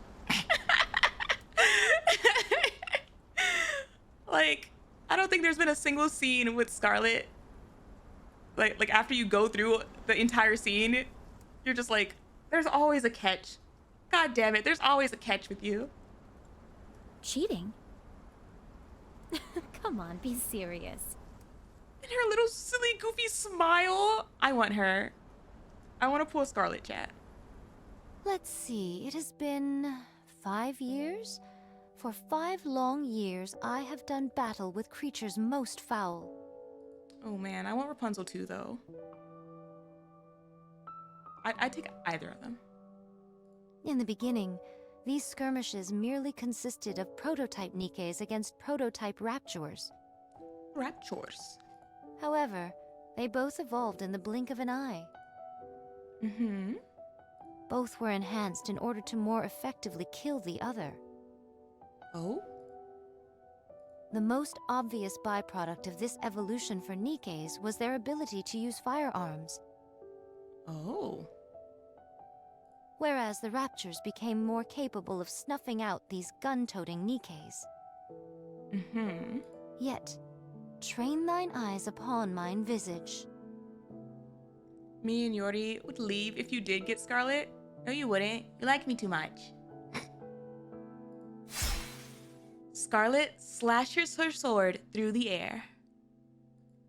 A: Like, I don't think there's been a single scene with Scarlet. Like after you go through the entire scene, you're just like, there's always a catch. God damn it, there's always a catch with you.
G: Cheating? Come on, be serious.
A: And her little silly goofy smile. I want her. I want to pull Scarlet, chat.
B: Let's see, it has been 5 years? For 5 long years, I have done battle with creatures most foul.
A: Oh man, I want Rapunzel too, though. I'd take either of them.
B: In the beginning, these skirmishes merely consisted of prototype Nikkes against prototype Raptures.
A: Raptures.
B: However, they both evolved in the blink of an eye.
A: Mm-hmm.
B: Both were enhanced in order to more effectively kill the other.
A: Oh?
B: The most obvious byproduct of this evolution for Nikkes was their ability to use firearms,
A: Oh.
B: whereas the Raptures became more capable of snuffing out these gun-toting Nikkes.
A: Mm-hmm.
B: Yet, train thine eyes upon mine visage.
A: Me and Yori would leave if you did get Scarlet. No, you wouldn't. You like me too much. Scarlet slashes her sword through the air.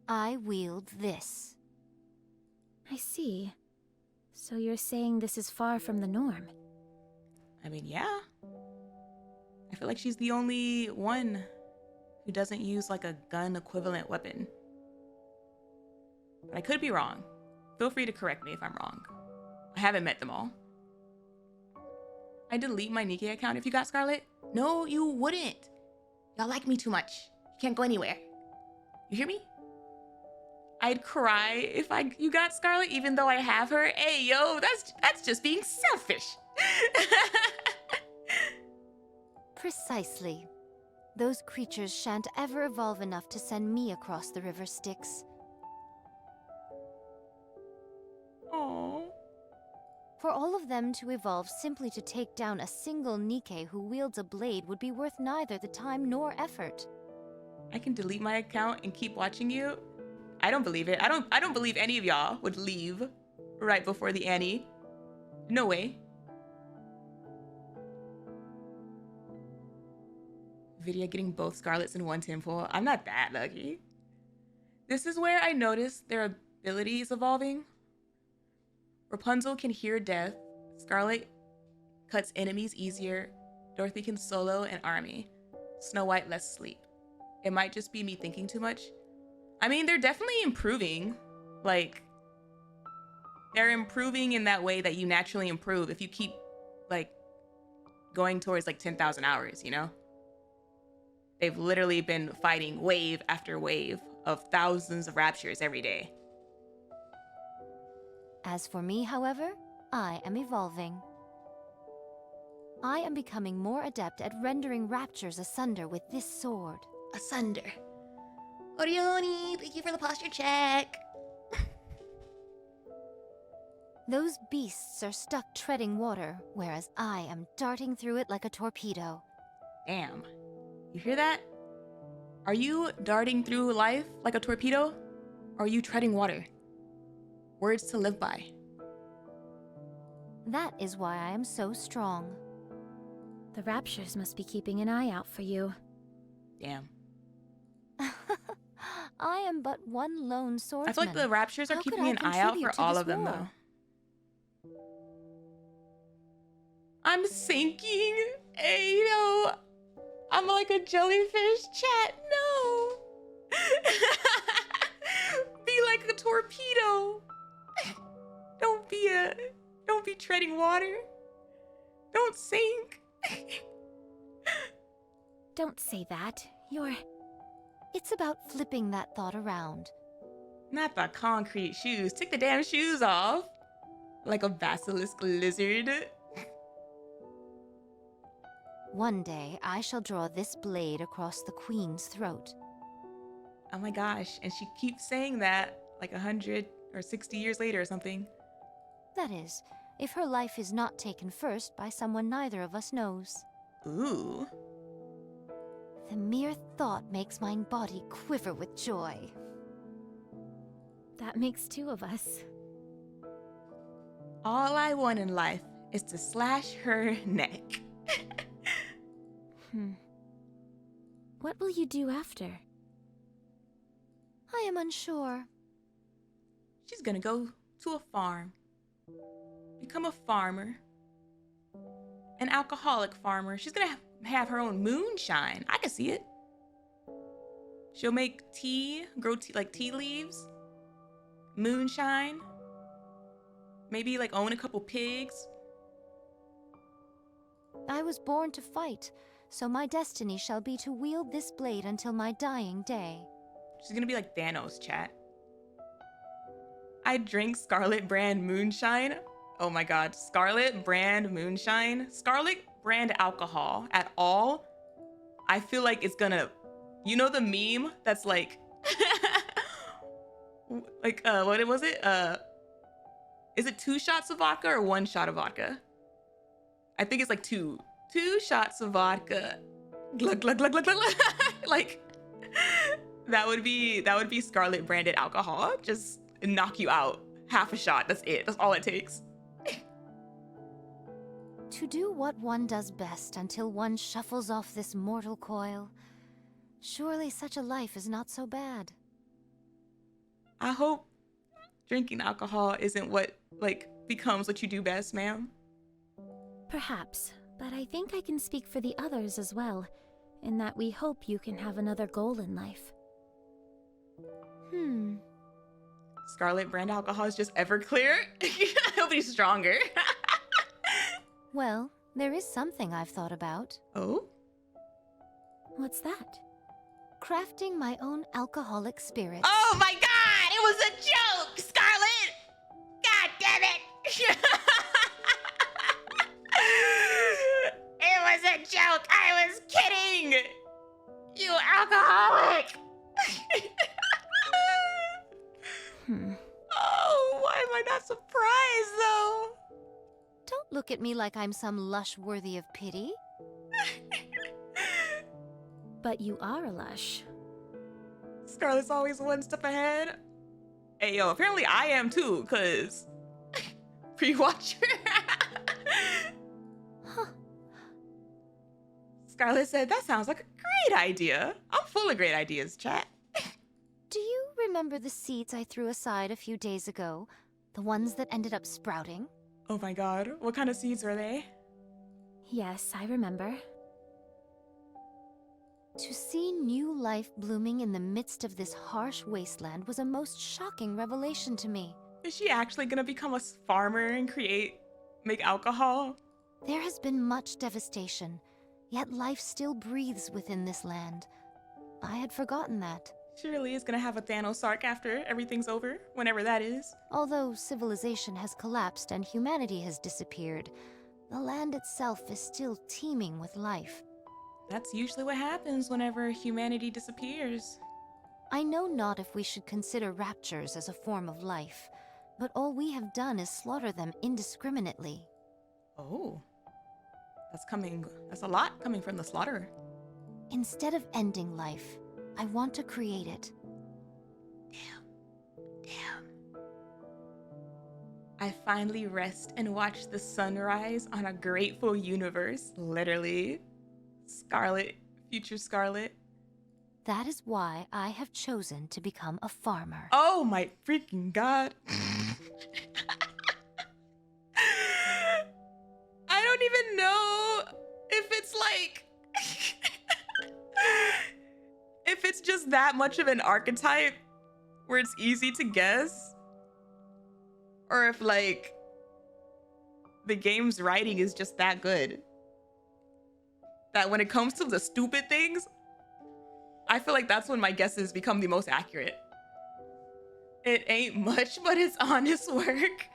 B: I wield this.
G: I see. So you're saying this is far from the norm?
A: I mean, yeah. I feel like she's the only one who doesn't use like a gun equivalent weapon. But I could be wrong. Feel free to correct me if I'm wrong. I haven't met them all. I delete my Nikke account if you got Scarlet? No, you wouldn't. Y'all like me too much. You can't go anywhere. You hear me? I'd cry if you got Scarlet, even though I have her. Hey, yo, that's just being selfish.
B: Precisely. Those creatures shan't ever evolve enough to send me across the river Styx.
A: Aww.
B: For all of them to evolve simply to take down a single Nikke who wields a blade would be worth neither the time nor effort.
A: I can delete my account and keep watching you. I don't believe it. I don't believe any of y'all would leave right before the Annie. No way. Vidya getting both Scarlets in one temple. I'm not that lucky. This is where I noticed their abilities evolving. Rapunzel can hear death. Scarlet cuts enemies easier. Dorothy can solo an army. Snow White less sleep. It might just be me thinking too much. I mean, they're definitely improving. Like, they're improving in that way that you naturally improve if you keep, like, going towards, like, 10,000 hours, you know? They've literally been fighting wave after wave of thousands of raptures every day.
B: As for me, however, I am evolving. I am becoming more adept at rendering raptures asunder with this sword.
A: Asunder. Orioni, thank you for the posture check.
B: Those beasts are stuck treading water, whereas I am darting through it like a torpedo.
A: Damn. You hear that? Are you darting through life like a torpedo? Or are you treading water? Words to live by.
B: That is why I am so strong.
G: The Raptures must be keeping an eye out for you.
A: Damn.
B: I am but one lone swordsman.
A: I feel like the Raptures are
B: How could
A: keeping
B: I
A: an eye out
B: contribute
A: for
B: to
A: all
B: this
A: of them,
B: war?
A: though. I'm sinking. Hey, yo. I'm like a jellyfish, chat. No. Be like a torpedo. Don't be treading water. Don't sink.
G: Don't say that. You're...
B: It's about flipping that thought around.
A: Not the concrete shoes. Take the damn shoes off. Like a basilisk lizard.
B: One day, I shall draw this blade across the Queen's throat.
A: Oh my gosh. And she keeps saying that like 100 or 60 years later or something.
B: That is, if her life is not taken first by someone neither of us knows.
A: Ooh.
B: The mere thought makes my body quiver with joy.
G: That makes two of us.
A: All I want in life is to slash her neck.
G: What will you do after?
B: I am unsure.
A: She's gonna go to a farm. Become a farmer. An alcoholic farmer. She's gonna have her own moonshine. I can see it. She'll make tea, grow tea, like tea leaves. Moonshine. Maybe like own a couple pigs.
B: I was born to fight, so my destiny shall be to wield this blade until my dying day.
A: She's gonna be like Thanos, chat. I drink Scarlet brand moonshine. Oh my god, Scarlet brand moonshine. Scarlet brand alcohol at all. I feel like it's gonna, you know the meme that's like, like, what was it? Is it 2 shots of vodka or 1 shot of vodka? I think it's like 2 shots of vodka. Glug, glug, glug, glug, glug. Like, that would be Scarlet branded alcohol. Just knock you out. Half a shot, that's it. That's all it takes.
B: To do what one does best until one shuffles off this mortal coil. Surely such a life is not so bad.
A: I hope drinking alcohol isn't what, like, becomes what you do best, ma'am.
G: Perhaps, but I think I can speak for the others as well, in that we hope you can have another goal in life.
A: Scarlet brand alcohol is just Everclear. I hope he's stronger.
B: Well, there is something I've thought about.
A: Oh?
G: What's that?
B: Crafting my own alcoholic spirit.
A: Oh my god! It was a joke, Scarlet! God damn it! It was a joke! I was kidding! You alcoholic! Oh, why am I not surprised, though?
B: Don't look at me like I'm some lush worthy of pity.
G: But you are a lush.
A: Scarlet's always one step ahead. Hey, yo, apparently I am too, cause pre-watcher.
B: Huh.
A: Scarlet said, that sounds like a great idea. I'm full of great ideas, chat.
B: Do you remember the seeds I threw aside a few days ago? The ones that ended up sprouting?
A: Oh my god, what kind of seeds were they?
G: Yes, I remember.
B: To see new life blooming in the midst of this harsh wasteland was a most shocking revelation to me.
A: Is she actually gonna become a farmer and make alcohol?
B: There has been much devastation, yet life still breathes within this land. I had forgotten that.
A: Surely is gonna have a Thanos arc after everything's over, whenever that is.
B: Although civilization has collapsed and humanity has disappeared, the land itself is still teeming with life.
A: That's usually what happens whenever humanity disappears.
B: I know not if we should consider raptures as a form of life, but all we have done is slaughter them indiscriminately.
A: Oh. That's a lot coming from the slaughterer.
B: Instead of ending life, I want to create it.
A: Damn. I finally rest and watch the sunrise on a grateful universe, literally. Scarlet, future Scarlet.
B: That is why I have chosen to become a farmer.
A: Oh my freaking god. I don't even know if it's like... if it's just that much of an archetype where it's easy to guess. Or if like the game's writing is just that good. That when it comes to the stupid things, I feel like that's when my guesses become the most accurate. It ain't much, but it's honest work.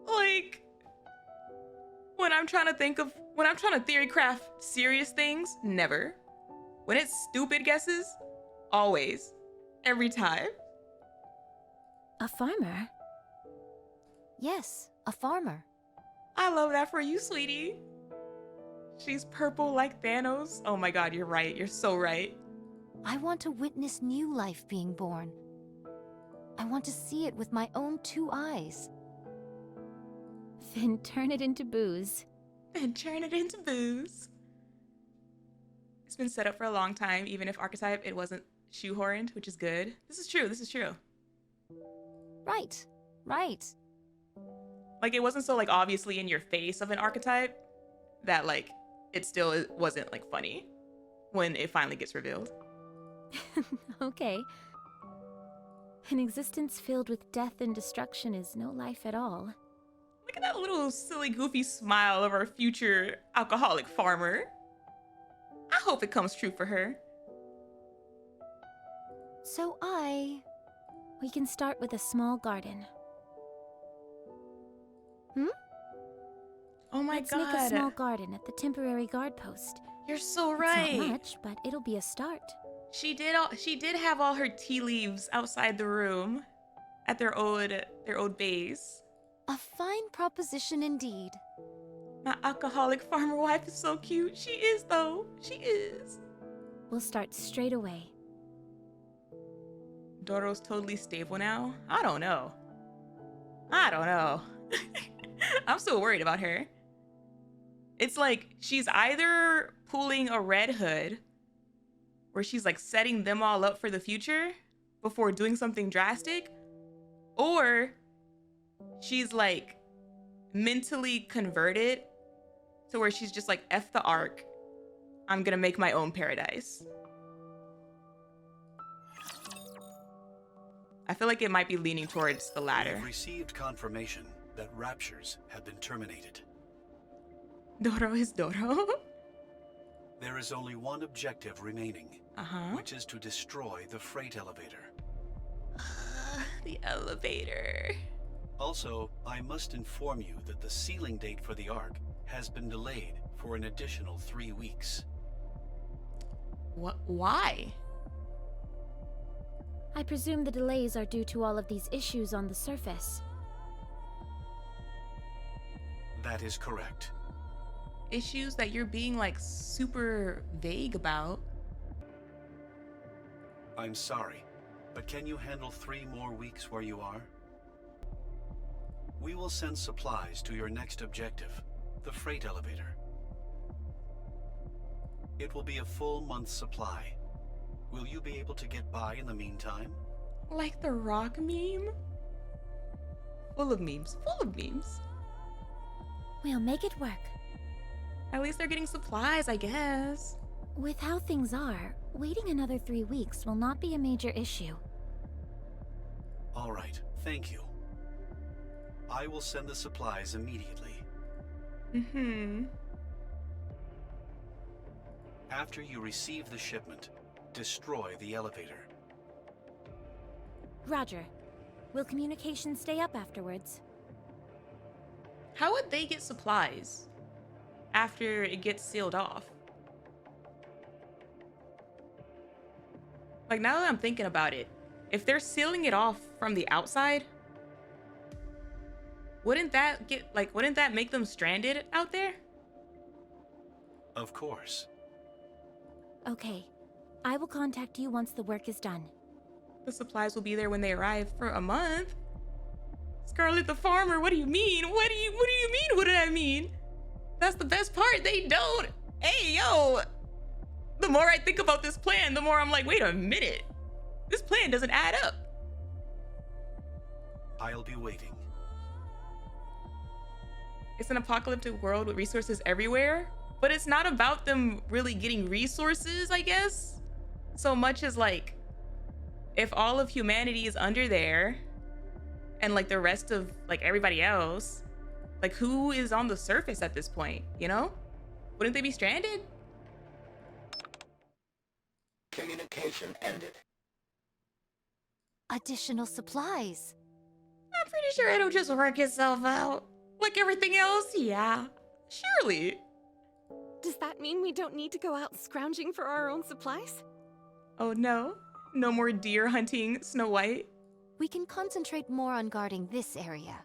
A: Like, when I'm trying to theory craft serious things, never. When it's stupid guesses, always. Every time.
G: A farmer?
B: Yes, a farmer.
A: I love that for you, sweetie. She's purple like Thanos. Oh my god, you're right. You're so right.
B: I want to witness new life being born. I want to see it with my own 2 eyes.
G: Then turn it into booze.
A: And turn it into booze. It's been set up for a long time, even if archetype it wasn't shoehorned, which is good. This is true. This is true.
B: Right.
A: Like, it wasn't so like obviously in your face of an archetype that like it still wasn't like funny when it finally gets revealed.
G: Okay. An existence filled with death and destruction is no life at all.
A: Look at that little silly goofy smile of our future alcoholic farmer. I hope it comes true for her.
B: So
G: We can start with a small garden.
A: Oh my
G: Let's
A: god.
G: make a small garden at the temporary guard post.
A: You're so
G: It's
A: right.
G: not much, but it'll be a start.
A: She did have all her tea leaves outside the room at their old base.
B: a fine proposition indeed.
A: My alcoholic farmer wife is so cute. She is though. She is.
G: We'll start straight away.
A: Doro's totally stable now? I don't know. I'm still worried about her. It's like she's either pulling a Red Hood where she's like setting them all up for the future before doing something drastic, or she's like mentally converted to where she's just like, F the arc, I'm gonna make my own paradise. I feel like it might be leaning towards the
E: We
A: latter.
E: have received confirmation that raptures have been terminated.
A: Doro is Doro.
E: There is only one objective remaining,
A: Uh-huh.
E: which is to destroy the freight elevator.
A: The elevator.
E: Also, I must inform you that the sealing date for the Ark has been delayed for an additional 3 weeks.
A: What? Why?
G: I presume the delays are due to all of these issues on the surface.
E: That is correct.
A: Issues that you're being like super vague about.
E: I'm sorry, but can you handle 3 more weeks where you are? We will send supplies to your next objective, the freight elevator. It will be a full month's supply. Will you be able to get by in the meantime?
A: Like the rock meme? Full of memes. Full of memes.
G: We'll make it work.
A: At least they're getting supplies, I guess.
G: With how things are, waiting another 3 weeks will not be a major issue.
E: All right, thank you. I will send the supplies immediately.
A: Mm-hmm.
E: After you receive the shipment, destroy the elevator.
G: Roger. Will communication stay up afterwards?
A: How would they get supplies after it gets sealed off? Like, now that I'm thinking about it, if they're sealing it off from the outside, wouldn't that make them stranded out there?
E: Of course.
G: Okay. I will contact you once the work is done.
A: The supplies will be there when they arrive for a month. Scarlet the farmer, what do you mean? What do you mean? What did I mean? That's the best part. They don't. Hey, yo. The more I think about this plan, the more I'm like, wait a minute. This plan doesn't add up.
E: I'll be waiting.
A: It's an apocalyptic world with resources everywhere, but it's not about them really getting resources, I guess. So much as like, if all of humanity is under there and like the rest of like everybody else, like who is on the surface at this point, you know? Wouldn't they be stranded?
D: Communication ended.
B: Additional supplies.
A: I'm pretty sure it'll just work itself out. Like everything else, yeah. Surely.
F: Does that mean we don't need to go out scrounging for our own supplies?
A: Oh no. No more deer hunting, Snow White.
B: We can concentrate more on guarding this area.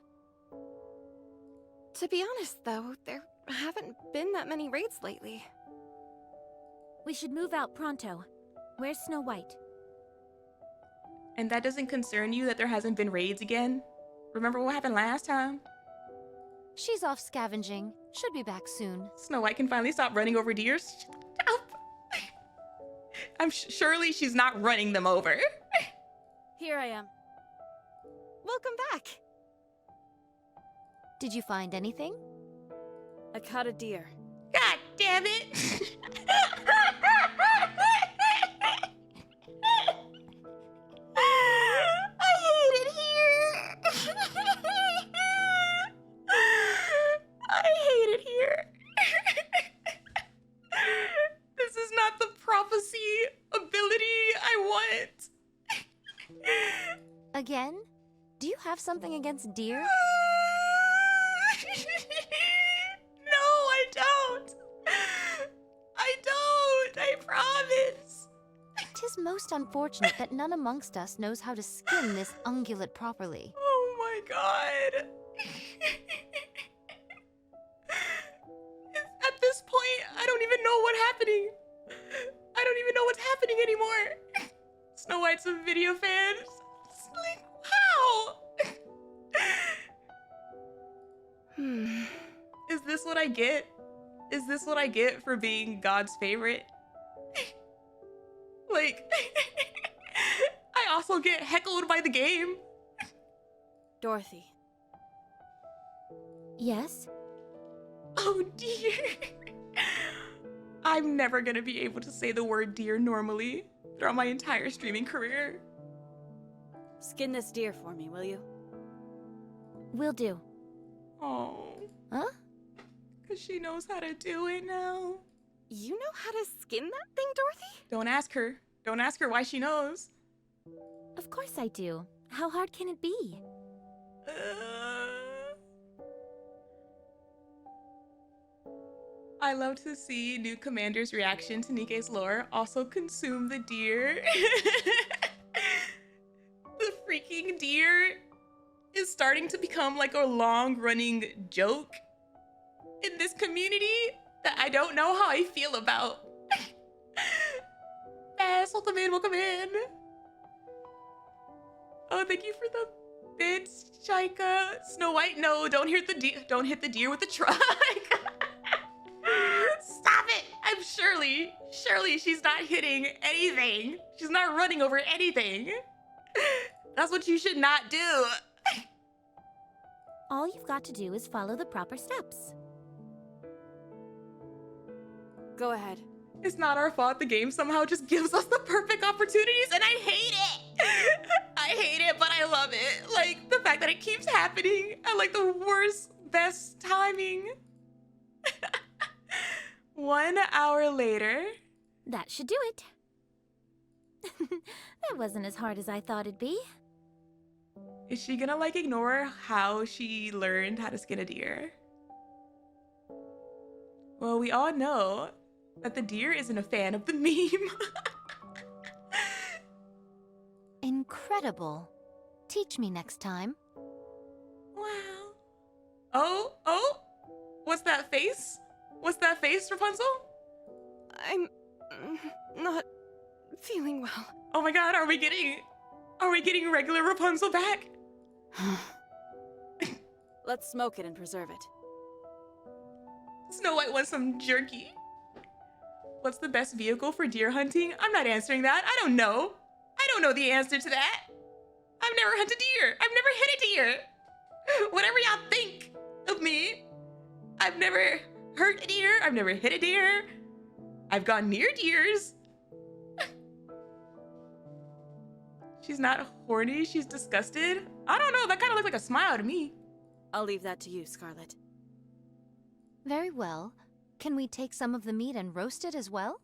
F: To be honest, though, there haven't been that many raids lately.
G: We should move out pronto. Where's Snow White?
A: And that doesn't concern you that there hasn't been raids again? Remember what happened last time?
B: She's off scavenging. Should be back soon.
A: Snow White can finally stop running over deer. Stop. Surely she's not running them over.
C: Here I am.
F: Welcome back!
B: Did you find anything?
C: I caught a deer.
A: God damn it! I hate it here. I hate it here. This is not the prophecy ability I want.
B: Again? Do you have something against deer?
A: No, I don't. I don't. I promise.
B: 'Tis most unfortunate that none amongst us knows how to skin this ungulate properly.
A: Oh my god. At this point, I don't even know what's happening. I don't even know what's happening anymore. Snow White's a video fan. Like, how? Is this what I get? Is this what I get for being God's favorite? Like, I also get heckled by the game.
C: Dorothy.
G: Yes?
A: Oh dear. I'm never gonna be able to say the word deer normally throughout my entire streaming career.
C: Skin this deer for me, will you?
G: Will do.
A: Oh.
B: Huh?
A: Because she knows how to do it now.
F: You know how to skin that thing, Dorothy?
A: Don't ask her. Don't ask her why she knows.
G: Of course I do. How hard can it be?
A: I love to see new commander's reaction to Nikke's lore. Also consume the deer. The freaking deer is starting to become like a long-running joke in this community that I don't know how I feel about. Yes, welcome in, welcome in. Oh, thank you for the bits, Shaika. Snow White, no, don't hit the deer with the truck. Stop it! I'm surely she's not hitting anything. She's not running over anything. That's what you should not do.
G: All you've got to do is follow the proper steps.
C: Go ahead.
A: It's not our fault. The game somehow just gives us the perfect opportunities, and I hate it. I hate it, but I love it. Like, the fact that it keeps happening at like the worst, best timing. 1 hour later.
G: That should do it. That wasn't as hard as I thought it'd be.
A: Is she gonna like ignore how she learned how to skin a deer? Well, we all know that the deer isn't a fan of the meme.
B: Incredible. Teach me next time.
A: Wow. Oh, what's that face? What's that face, Rapunzel?
F: I'm not feeling well.
A: Oh my god, are we getting regular Rapunzel back?
C: Let's smoke it and preserve it.
A: Snow White wants some jerky. What's the best vehicle for deer hunting? I'm not answering that. I don't know. I don't know the answer to that. I've never hunted deer. I've never hit a deer. Whatever y'all think of me, I've never hurt a deer. I've never hit a deer. I've gone near deers. She's not horny. She's disgusted. I don't know. That kind of looked like a smile to me.
C: I'll leave that to you, Scarlet.
B: Very well. Can we take some of the meat and roast it as well?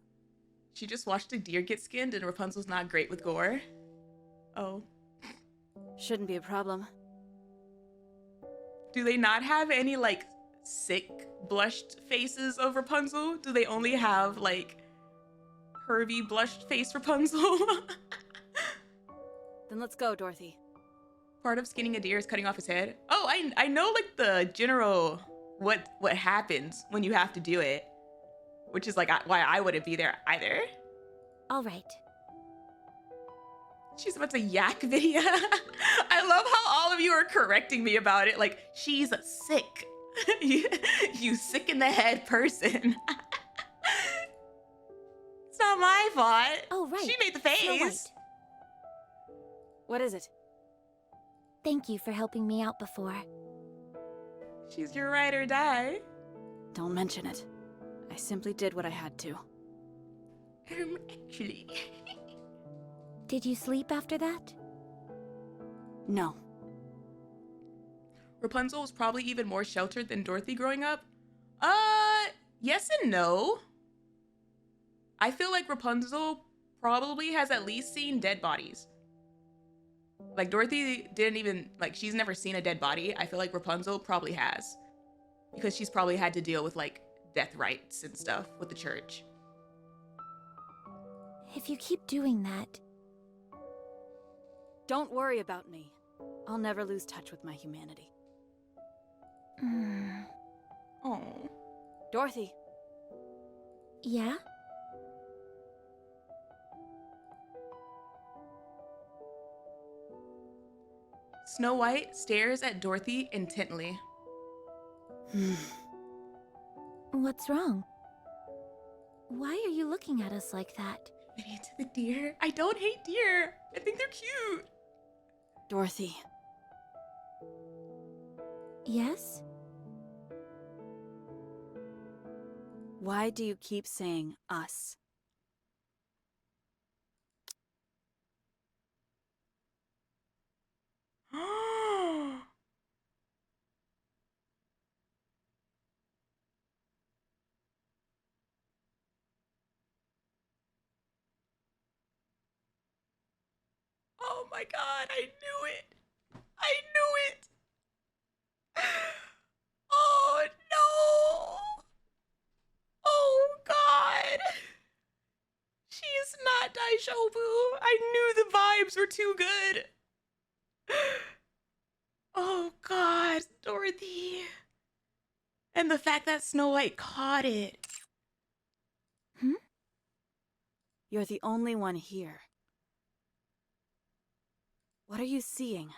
A: She just watched a deer get skinned and Rapunzel's not great with gore. Oh.
C: Shouldn't be a problem.
A: Do they not have any, like, sick, blushed faces of Rapunzel? Do they only have, like, pervy, blushed face Rapunzel?
C: Then let's go, Dorothy.
A: Part of skinning a deer is cutting off his head. Oh, I know, like, the general what happens when you have to do it, which is, like, why I wouldn't be there either.
G: All right.
A: She's about to yak video. I love how all of you are correcting me about it. Like, she's sick. You sick in the head person. It's not my fault.
G: Oh, right.
A: She made the
G: Snow White.
A: face.
C: What is it?
G: Thank you for helping me out before.
A: She's your ride or die.
C: Don't mention it. I simply did what I had to.
A: Actually.
G: Did you sleep after that?
C: No.
A: Rapunzel was probably even more sheltered than Dorothy growing up. Yes and no. I feel like Rapunzel probably has at least seen dead bodies. Like, Dorothy didn't even, like, she's never seen a dead body. I feel like Rapunzel probably has. Because she's probably had to deal with, like, death rites and stuff with the church.
G: If you keep doing that...
C: Don't worry about me. I'll never lose touch with my humanity.
A: Oh.
C: Dorothy.
G: Yeah?
A: Snow White stares at Dorothy intently.
G: What's wrong? Why are you looking at us like that?
A: Idiot to the deer. I don't hate deer. I think they're cute.
C: Dorothy.
G: Yes?
C: Why do you keep saying us?
A: Oh Oh my god, I knew it. I knew it. Oh no. Oh god. She's not Daishobu. I knew the vibes were too good. Oh god, Dorothy. And the fact that Snow White caught it.
C: You're the only one here. What are you seeing?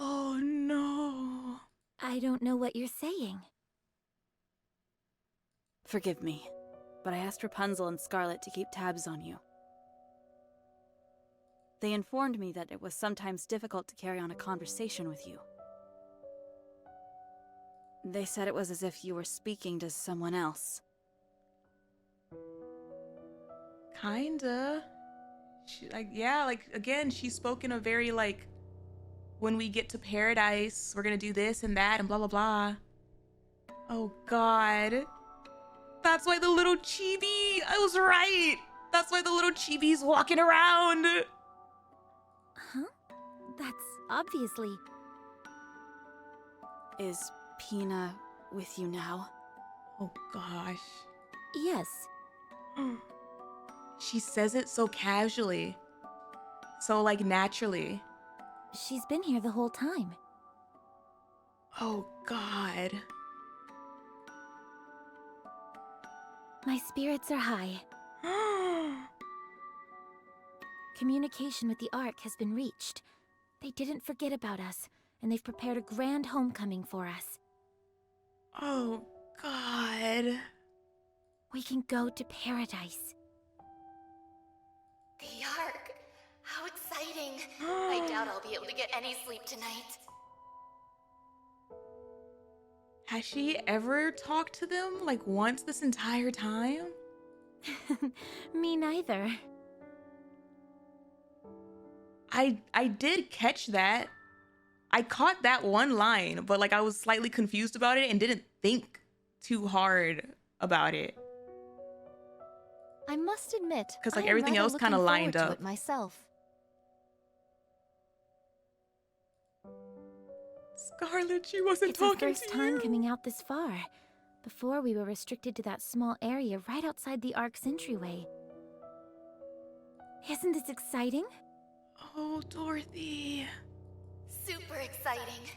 A: Oh no.
G: I don't know what you're saying.
C: Forgive me, but I asked Rapunzel and Scarlet to keep tabs on you. They informed me that it was sometimes difficult to carry on a conversation with you. They said it was as if you were speaking to someone else.
A: Kinda. Again, she spoke in a very, like, when we get to paradise, we're gonna do this and that and blah, blah, blah. Oh, God. That's why the little chibi, I was right. That's why the little chibi's walking around.
G: Huh? That's obviously...
C: Is Pinne with you now?
A: Oh, gosh.
G: Yes.
A: She says it so casually. So, like, naturally.
G: She's been here the whole time.
A: Oh, God.
G: My spirits are high. Communication with the Ark has been reached. They didn't forget about us, and they've prepared a grand homecoming for us.
A: Oh, God.
G: We can go to paradise.
B: The Ark! How exciting! I doubt I'll be able to get any sleep tonight.
A: Has she ever talked to them, like, once this entire time?
G: Me neither.
A: I did catch that. I caught that one line, but, like, I was slightly confused about it and didn't think too hard about it.
B: I must admit,
A: 'Cause, like,
B: I am
A: everything
B: rather
A: else kinda
B: looking
A: lined
B: forward to
A: up.
B: it myself.
A: Scarlet, she wasn't
G: It's our
A: talking
G: first
A: to
G: time
A: you.
G: coming out this far. Before, we were restricted to that small area right outside the Ark's entryway. Isn't this exciting?
A: Oh, Dorothy.
B: Super exciting.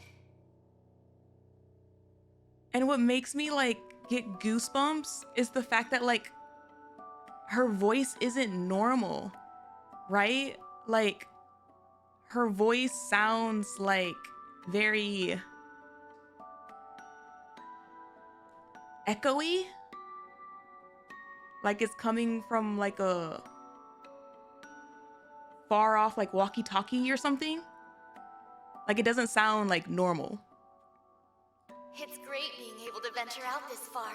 A: And what makes me, like, get goosebumps is the fact that, like, her voice isn't normal, right? Like, her voice sounds, like, very echoey. Like it's coming from, like, a far off, like, walkie-talkie or something. Like, it doesn't sound, like, normal.
B: It's great being able to venture out this far.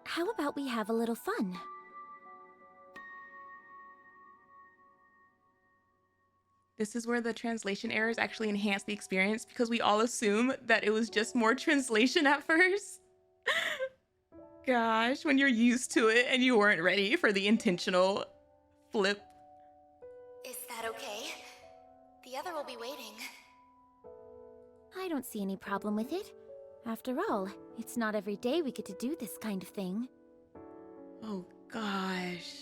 G: How about we have a little fun?
A: This is where the translation errors actually enhance the experience because we all assume that it was just more translation at first. Gosh, when you're used to it and you weren't ready for the intentional flip.
B: Is that okay? The other will be waiting.
G: I don't see any problem with it. After all, it's not every day we get to do this kind of thing.
A: Oh gosh.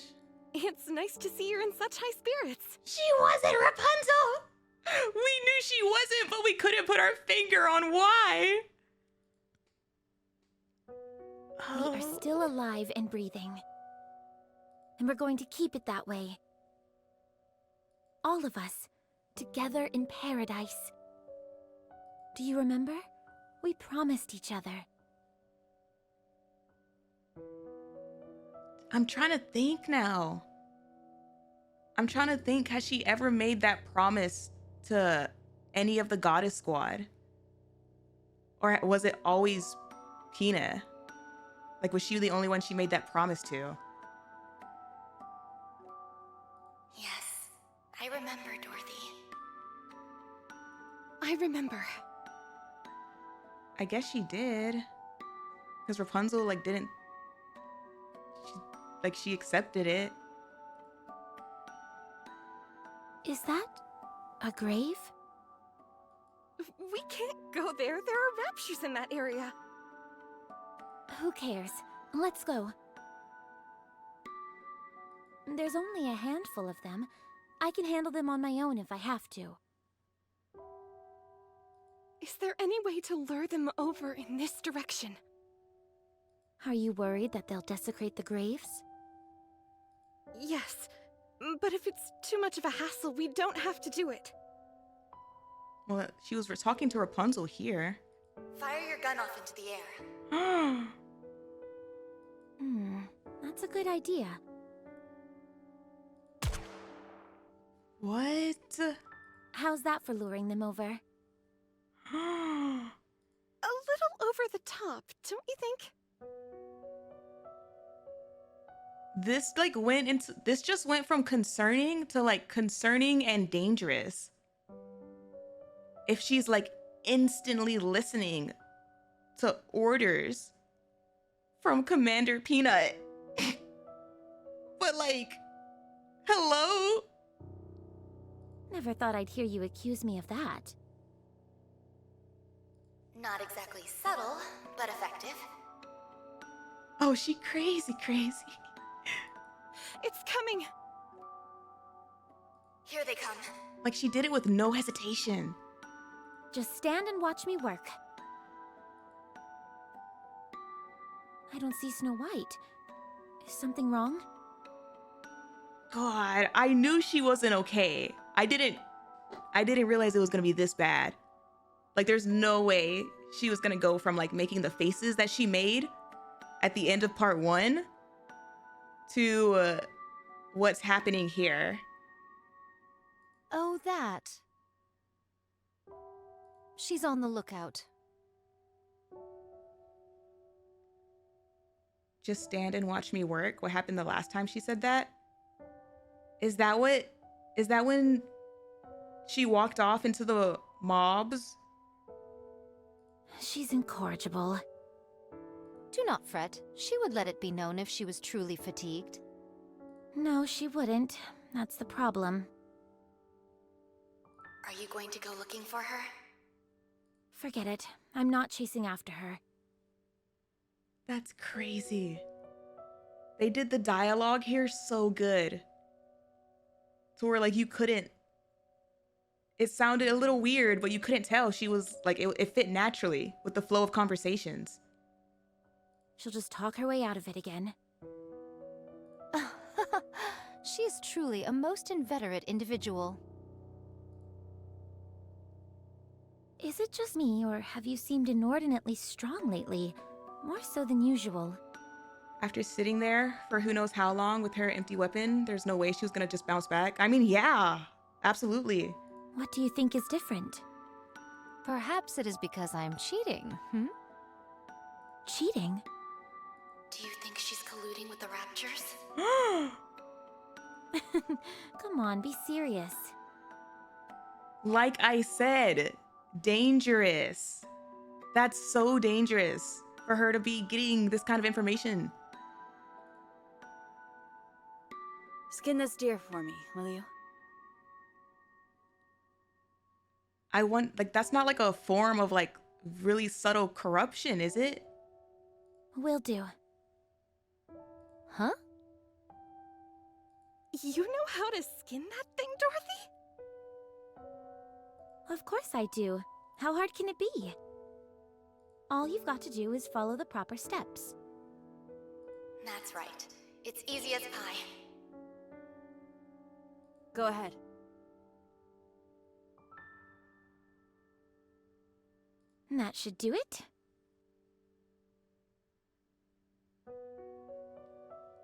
F: It's nice to see you're in such high spirits.
A: She wasn't Rapunzel! We knew she wasn't, but we couldn't put our finger on why.
G: We are still alive and breathing. And we're going to keep it that way. All of us, together in paradise. Do you remember? We promised each other.
A: I'm trying to think now. I'm trying to think, has she ever made that promise to any of the Goddess Squad? Or was it always Pinne? Like, was she the only one she made that promise to?
B: Yes, I remember, Dorothy.
F: I remember.
A: I guess she did. Because Rapunzel, like, didn't... She accepted it.
G: Is that a grave?
F: We can't go there. There are raptures in that area.
G: Who cares? Let's go. There's only a handful of them. I can handle them on my own if I have to.
F: Is there any way to lure them over in this direction?
G: Are you worried that they'll desecrate the graves?
F: Yes, but if it's too much of a hassle, we don't have to do it.
A: Well, she was talking to Rapunzel here.
H: Fire your gun off into the air.
G: That's a good idea.
A: What?
G: How's that for luring them over?
F: A little over the top, don't you think?
A: This like went into this just went from concerning to like concerning and dangerous. If she's like instantly listening to orders from Commander Peanut. But like, hello?
G: Never thought I'd hear you accuse me of that.
H: Not exactly subtle, but effective.
A: Oh, she crazy.
F: It's coming!
H: Here they come.
A: Like she did it with no hesitation.
G: Just stand and watch me work. I don't see Snow White. Is something wrong?
A: God, I knew she wasn't okay. I didn't realize it was gonna be this bad. Like there's no way she was gonna go from like making the faces that she made at the end of part 1 to what's happening here.
B: Oh, that. She's on the lookout.
A: Just stand and watch me work. What happened the last time she said that? Is that when she walked off into the mobs?
G: She's incorrigible.
B: Do not fret. She would let it be known if she was truly fatigued.
G: No, she wouldn't. That's the problem.
H: Are you going to go looking for her?
G: Forget it. I'm not chasing after her.
A: That's crazy. They did the dialogue here so good. To where like you couldn't, it sounded a little weird, but you couldn't tell. She was like, it fit naturally with the flow of conversations.
G: She'll just talk her way out of it again.
B: She is truly a most inveterate individual.
G: Is it just me, or have you seemed inordinately strong lately? More so than usual.
A: After sitting there for who knows how long with her empty weapon, there's no way she was gonna just bounce back. I mean, yeah, absolutely.
G: What do you think is different?
B: Perhaps it is because I'm cheating,
G: Cheating?
H: Do you think she's colluding with the raptures?
G: Come on, be serious.
A: Like I said, dangerous. That's so dangerous for her to be getting this kind of information.
C: Skin this deer for me, will you?
A: I want, like, that's not like a form of like really subtle corruption, is it?
G: Will do.
B: Huh?
F: You know how to skin that thing, Dorothy?
G: Of course I do. How hard can it be? All you've got to do is follow the proper steps.
H: That's right. It's easy as pie.
C: Go ahead.
G: That should do it.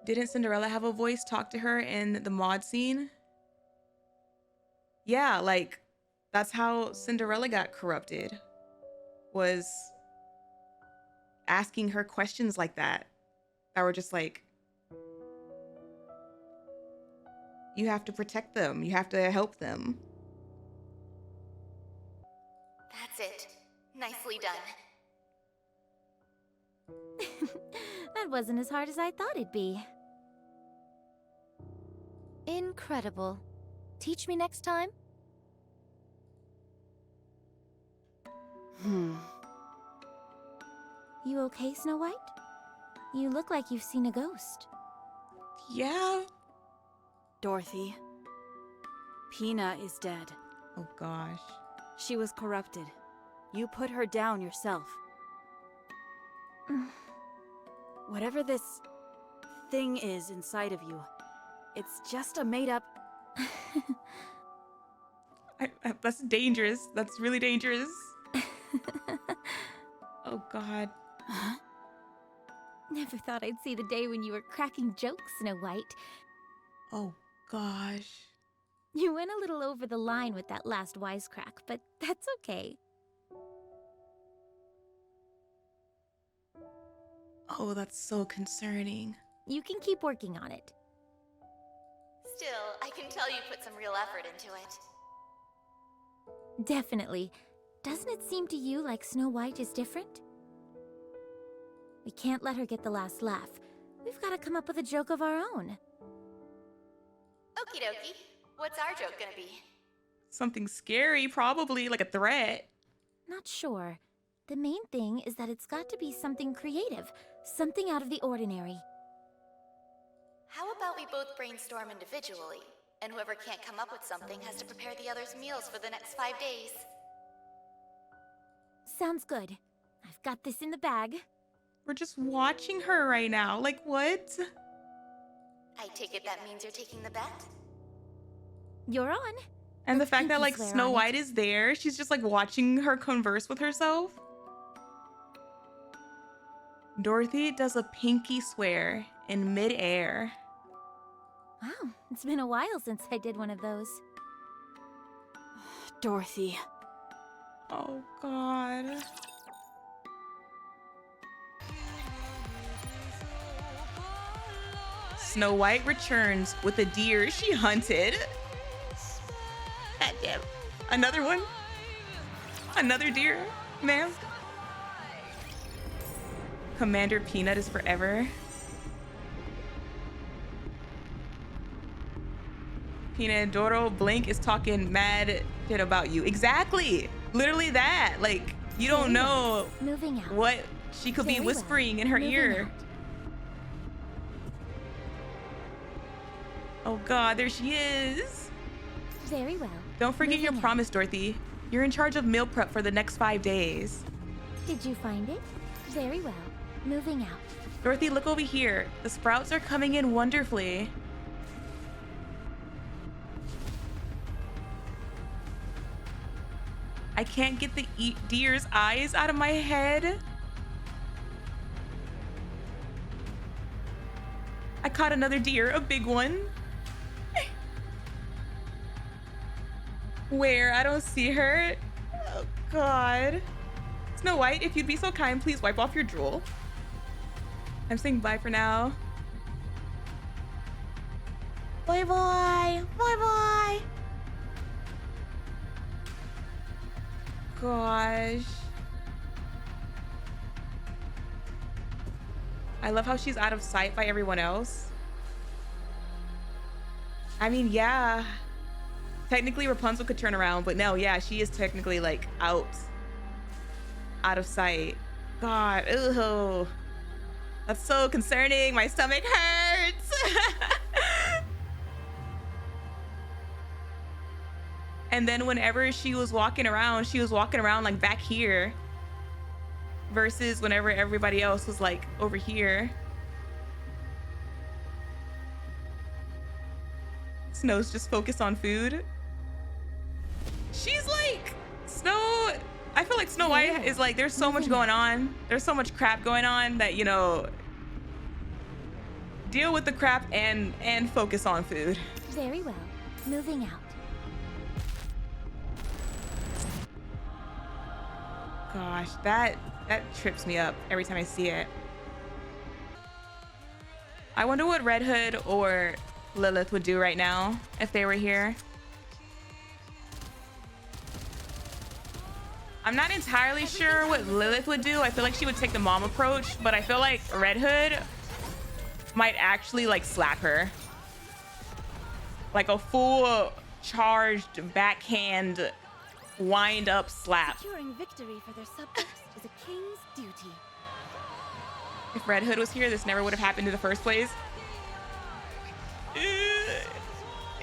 A: Didn't Cinderella have a voice talk to her in the mod scene? Yeah, like, that's how Cinderella got corrupted. Was asking her questions like that. That were just like, you have to protect them. You have to help them.
H: That's it. Nicely done.
G: That wasn't as hard as I thought it'd be.
B: Incredible. Teach me next time?
G: You okay, Snow White? You look like you've seen a ghost.
A: Yeah.
C: Dorothy, Pinne is dead.
A: Oh gosh.
C: She was corrupted. You put her down yourself. Whatever this thing is inside of you, it's just a made-up...
A: That's dangerous. That's really dangerous. Oh god.
C: Huh?
G: Never thought I'd see the day when you were cracking jokes, Snow White.
A: Oh gosh.
G: You went a little over the line with that last wisecrack, but that's okay.
A: Oh, that's so concerning.
G: You can keep working on it.
H: Still, I can tell you put some real effort into it.
G: Definitely. Doesn't it seem to you like Snow White is different? We can't let her get the last laugh. We've got to come up with a joke of our own.
H: Okie dokie. What's our joke gonna be?
A: Something scary, probably, like a threat.
G: Not sure. The main thing is that it's got to be something creative, something out of the ordinary.
H: How about we both brainstorm individually, and whoever can't come up with something has to prepare the other's meals for the next 5 days?
G: Sounds good. I've got this in the bag.
A: We're just watching her right now. Like, what?
H: I take it that means you're taking the bet?
G: You're on.
A: And the
G: Let's
A: fact that,
G: pinky
A: like,
G: swear
A: Snow
G: on it.
A: White is there. She's just, like, watching her converse with herself. Dorothy does a pinky swear in midair.
G: Wow, it's been a while since I did one of those.
C: Dorothy.
A: Oh, God. Snow White returns with a deer she hunted. God damn. Another one? Another deer, ma'am? Commander Peanut is forever. Pinne, Doro, Blink is talking mad shit about you. Exactly. Literally that. Like, you don't know
G: Moving out.
A: what she could be
G: Very well.
A: whispering in her
G: Moving
A: ear.
G: out.
A: Oh God, there she is.
G: Very well.
A: Don't forget your
G: Moving out.
A: promise, Dorothy. You're in charge of meal prep for the next 5 days.
G: Did you find it? Very well. Moving out.
A: Dorothy, look over here. The sprouts are coming in wonderfully. I can't get the deer's eyes out of my head. I caught another deer, a big one. Where? I don't see her. Oh, God. Snow White, if you'd be so kind, please wipe off your drool. I'm saying bye for now. Bye bye. Bye bye. Gosh. I love how she's out of sight by everyone else. I mean, yeah. Technically, Rapunzel could turn around, but no, yeah, she is technically like out of sight. God, ew. That's so concerning. My stomach hurts. And then whenever she was walking around like back here versus whenever everybody else was like over here. Snow's just focused on food. She's like, I feel like Snow White is like, there's so much going on. There's so much crap going on that, you know, deal with the crap and focus on food.
G: Very well. Moving out.
A: Gosh, that trips me up every time I see it. I wonder what Red Hood or Lilith would do right now if they were here. I'm not entirely sure what Lilith would do. I feel like she would take the mom approach, but I feel like Red Hood might actually like slap her. Like a full charged backhand wind up slap.
C: Securing victory for their subjects is a king's duty.
A: If Red Hood was here, this never would have happened in the first place.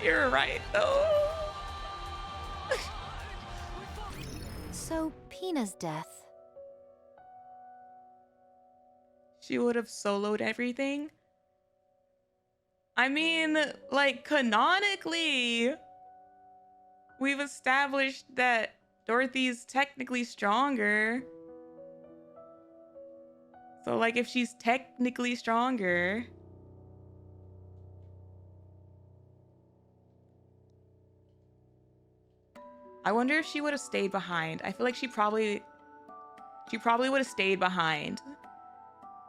A: You're right, though.
B: So, Pinne's death.
A: She would have soloed everything. I mean, like, canonically, we've established that Dorothy's technically stronger. So, like, if she's technically stronger... I wonder if she would have stayed behind. I feel like she probably would have stayed behind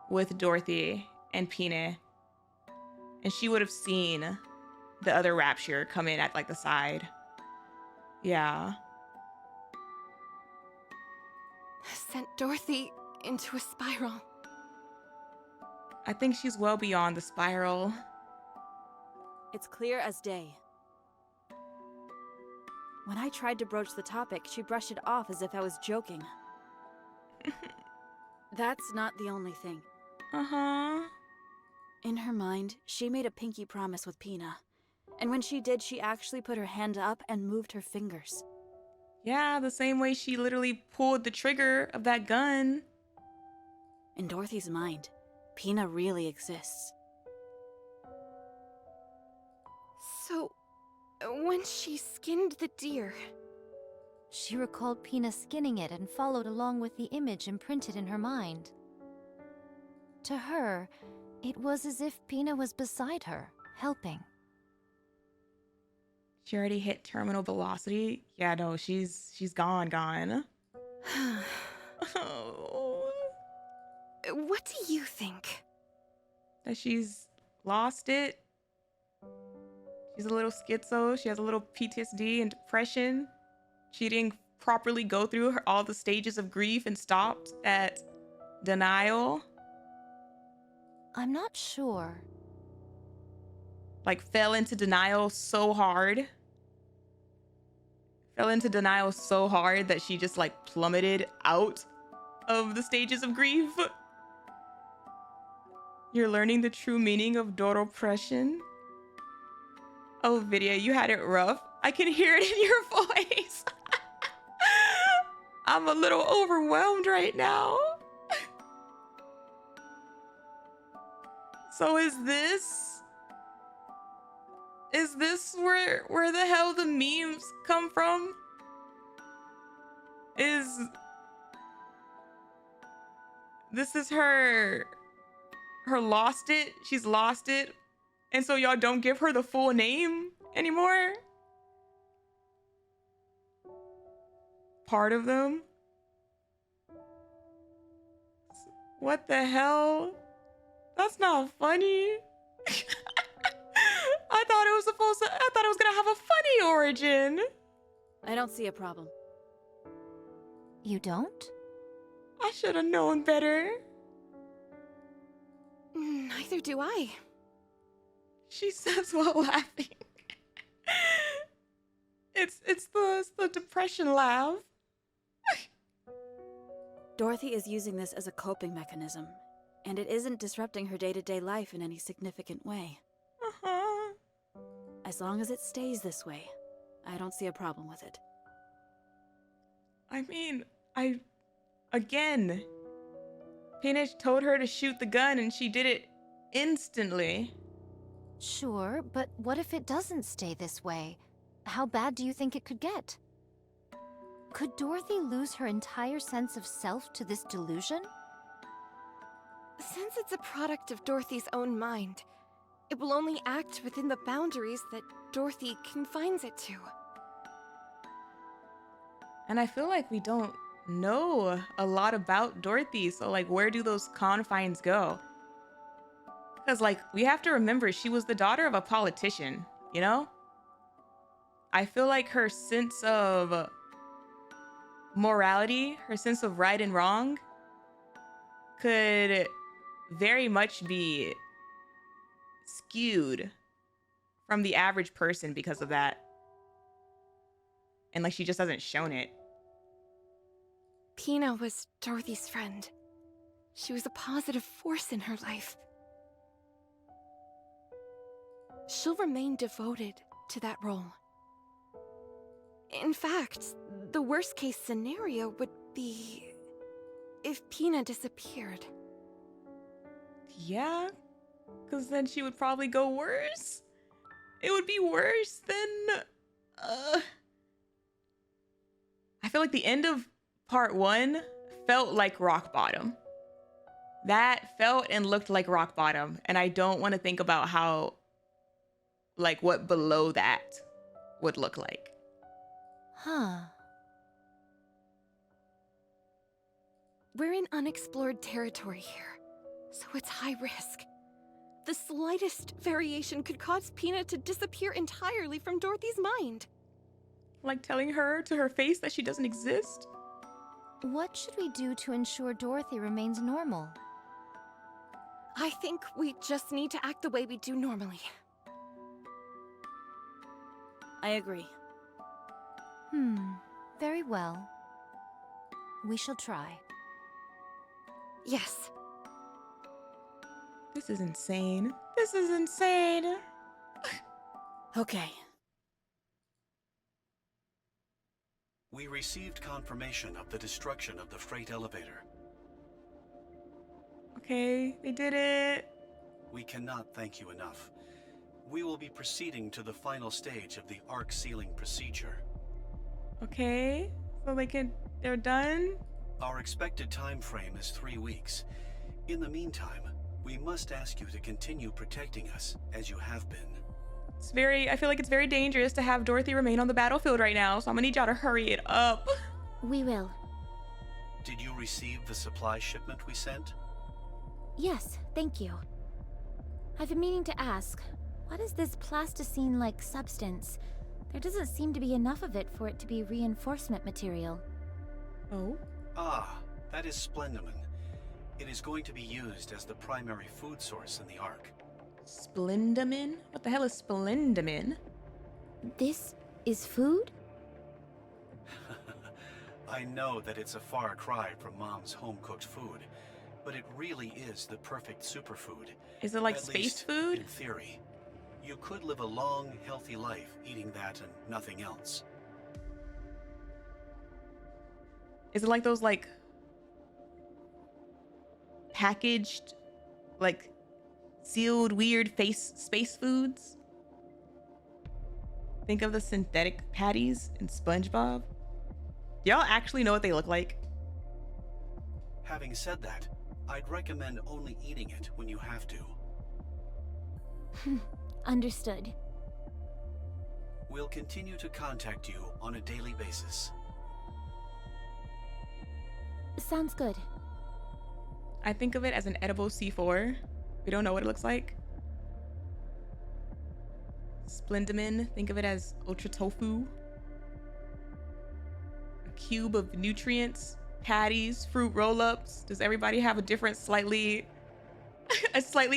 A: with Dorothy and Pinne. And she would have seen the other Rapture come in at, like, the side. Yeah.
F: Sent Dorothy into a spiral.
A: I think she's well beyond the spiral.
C: It's clear as day. When I tried to broach the topic, she brushed it off as if I was joking. That's not the only thing.
A: Uh-huh.
C: In her mind, she made a pinky promise with Pinne. And when she did, she actually put her hand up and moved her fingers.
A: Yeah, the same way she literally pulled the trigger of that gun.
C: In Dorothy's mind, Pinne really exists.
F: So, when she skinned the deer...
B: She recalled Pinne skinning it and followed along with the image imprinted in her mind. To her, it was as if Pinne was beside her, helping.
A: She already hit terminal velocity. Yeah, no, she's gone. Oh.
F: What do you think?
A: That she's lost it. She's a little schizo. She has a little PTSD and depression. She didn't properly go through all the stages of grief and stopped at denial.
B: I'm not sure.
A: Like, fell into denial so hard. Fell into denial so hard that she just, like, plummeted out of the stages of grief. You're learning the true meaning of Doro-pression. Oh, Vidya, you had it rough. I can hear it in your voice. I'm a little overwhelmed right now. So is this where the hell the memes come from? This is her lost it? She's lost it. And so y'all don't give her the full name anymore? Part of them? What the hell? That's not funny. I thought it was gonna have a funny origin.
C: I don't see a problem.
B: You don't?
A: I should have known better.
F: Neither do I.
A: She says while laughing. It's the depression laugh.
C: Dorothy is using this as a coping mechanism, and it isn't disrupting her day-to-day life in any significant way.
A: Uh-huh.
C: As long as it stays this way, I don't see a problem with it.
A: I mean, again, Pinne told her to shoot the gun and she did it instantly.
B: Sure, but what if it doesn't stay this way? How bad do you think it could get? Could Dorothy lose her entire sense of self to this delusion?
F: Since it's a product of Dorothy's own mind, it will only act within the boundaries that Dorothy confines it to.
A: And I feel like we don't know a lot about Dorothy, so like where do those confines go? Because like we have to remember she was the daughter of a politician, you know? I feel like her sense of morality, her sense of right and wrong could very much be skewed from the average person because of that. and like she just hasn't shown it.
F: Pinne was Dorothy's friend. She was a positive force in her life. She'll remain devoted to that role. In fact, the worst case scenario would be if Pinne disappeared.
A: Yeah, because then she would probably go worse. It would be worse than... I feel like the end of part 1 felt like rock bottom. That felt and looked like rock bottom. And I don't want to think about how, like, what below that would look like.
B: Huh.
F: We're in unexplored territory here, so it's high risk. The slightest variation could cause Pinne to disappear entirely from Dorothy's mind.
A: Like telling her to her face that she doesn't exist?
B: What should we do to ensure Dorothy remains normal?
F: I think we just need to act the way we do normally.
C: I agree.
B: Very well. We shall try.
F: Yes.
A: This is insane. This is insane.
C: Okay.
E: We received confirmation of the destruction of the freight elevator.
A: Okay, they did it.
E: We cannot thank you enough. We will be proceeding to the final stage of the arc sealing procedure.
A: Okay, so they're done?
E: Our expected time frame is 3 weeks. In the meantime, we must ask you to continue protecting us as you have been.
A: I feel like it's very dangerous to have Dorothy remain on the battlefield right now, so I'm gonna need y'all to hurry it up.
G: We will.
E: Did you receive the supply shipment we sent?
G: Yes, thank you. I've been meaning to ask, what is this plasticine-like substance? There doesn't seem to be enough of it for it to be reinforcement material.
A: Oh?
E: Ah, that is Splendamin. It is going to be used as the primary food source in the Ark.
A: Splendamin? What the hell is Splendamin?
G: This is food?
E: I know that it's a far cry from Mom's home-cooked food, but it really is the perfect superfood.
A: Is it like
E: At
A: space
E: least
A: food?
E: In theory. You could live a long, healthy life eating that and nothing else.
A: Is it like those like packaged, like sealed weird space foods? Think of the synthetic patties in SpongeBob. Do y'all actually know what they look like?
E: Having said that, I'd recommend only eating it when you have to.
G: Understood.
E: We'll continue to contact you on a daily basis.
G: Sounds good.
A: I think of it as an edible C4. We don't know what it looks like. Splendamin, think of it as ultra tofu. A cube of nutrients, patties, fruit roll-ups. Does everybody have a different slightly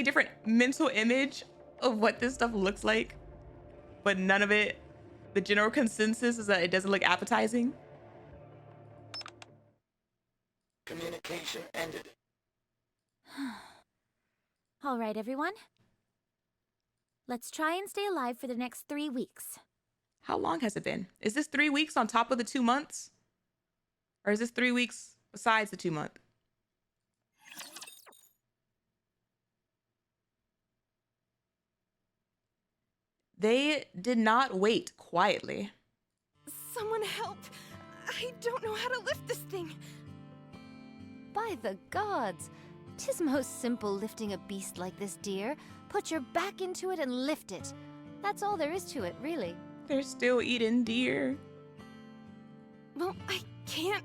A: different mental image of what this stuff looks like? But none of it, the general consensus is that it doesn't look appetizing.
D: Communication ended.
G: All right, everyone. Let's try and stay alive for the next 3 weeks.
A: How long has it been? Is this 3 weeks on top of the 2 months? Or is this 3 weeks besides the 2 month? They did not wait quietly.
F: Someone help! I don't know how to lift this thing.
B: By the gods! 'Tis most simple lifting a beast like this, dear. Put your back into it and lift it. That's all there is to it, really.
A: They're still eating deer.
F: Well, I can't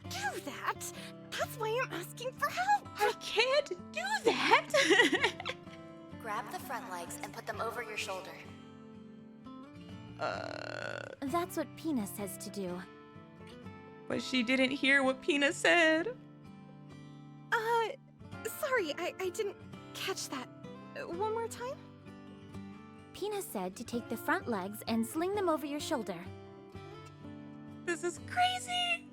F: do that. That's why I'm asking for help.
A: I can't do that.
H: Grab the front legs and put them over your shoulder.
G: That's what Pinne says to do.
A: But she didn't hear what Pinne said.
F: Sorry, I didn't catch that. One more time?
G: Pinne said to take the front legs and sling them over your shoulder.
A: This is crazy.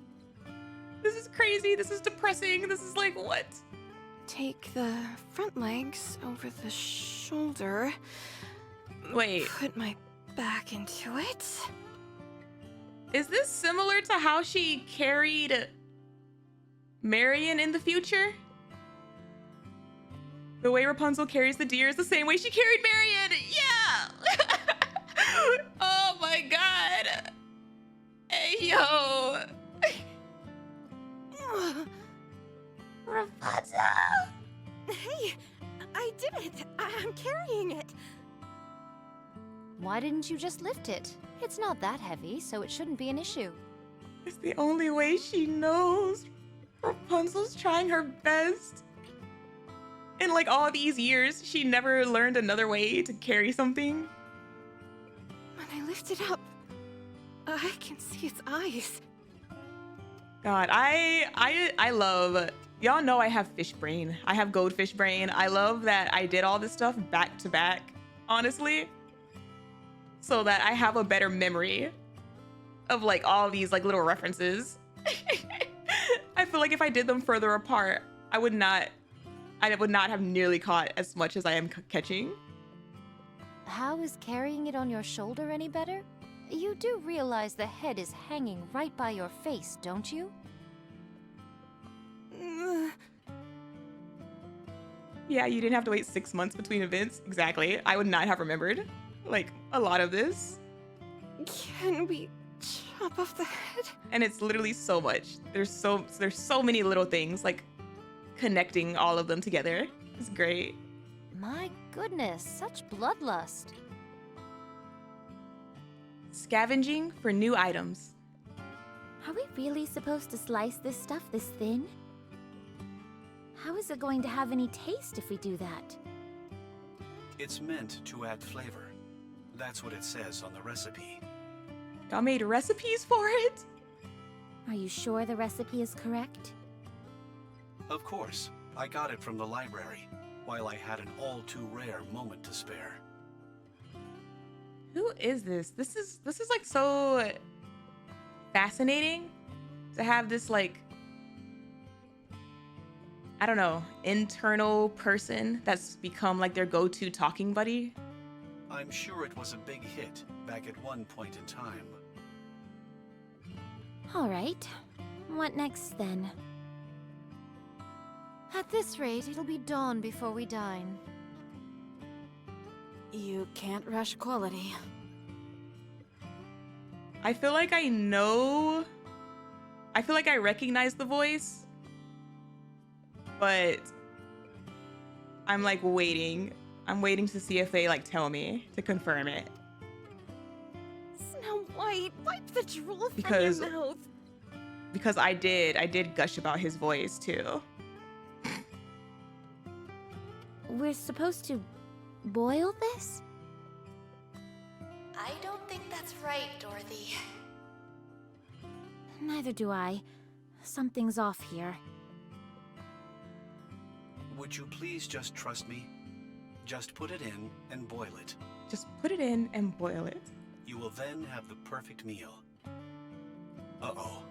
A: This is crazy. This is depressing. This is like, what?
F: Take the front legs over the shoulder.
A: Wait.
F: Put my back into it.
A: Is this similar to how she carried Marion in the future? The way Rapunzel carries the deer is the same way she carried Marion. Yeah. Oh my god. Hey, yo. Rapunzel.
F: Hey, I did it. I'm carrying it.
B: Why didn't you just lift it? It's not that heavy, so it shouldn't be an issue.
A: It's the only way she knows. Rapunzel's trying her best. In like all these years, she never learned another way to carry something.
F: When I lift it up, I can see its eyes.
A: God, I love, y'all know I have fish brain. I have goldfish brain. I love that I did all this stuff back to back, honestly, so that I have a better memory of like all these like little references. I feel like if I did them further apart, I would not have nearly caught as much as I am catching.
B: How is carrying it on your shoulder any better? You do realize the head is hanging right by your face, don't you?
A: Yeah, you didn't have to wait 6 months between events. Exactly. I would not have remembered like a lot of this.
F: Can we chop off the head?
A: And it's literally so much. There's so many little things like connecting all of them together. It's great.
B: My goodness, such bloodlust.
A: Scavenging for new items.
G: Are we really supposed to slice this stuff this thin? How is it going to have any taste if we do that?
E: It's meant to add flavor. That's what it says on the recipe.
A: Y'all made recipes for it?
G: Are you sure the recipe is correct?
E: Of course, I got it from the library, while I had an all-too-rare moment to spare.
A: Who is this? This is like so fascinating to have this like, I don't know, internal person that's become like their go-to talking buddy.
E: I'm sure it was a big hit back at one point in time.
G: All right. What next then?
B: At this rate, it'll be dawn before we dine.
C: You can't rush quality.
A: I feel like I know. I feel like I recognize the voice, but I'm like waiting. I'm waiting to see if they like tell me to confirm it.
F: Snow White, wipe the drool
A: Because-
F: from your mouth.
A: Because I did gush about his voice too.
G: We're supposed to boil this?
H: I don't think that's right, Dorothy.
G: Neither do I. Something's off here.
E: Would you please just trust me? Just put it in and boil it.
A: Just put it in and boil it.
E: You will then have the perfect meal. Uh-oh.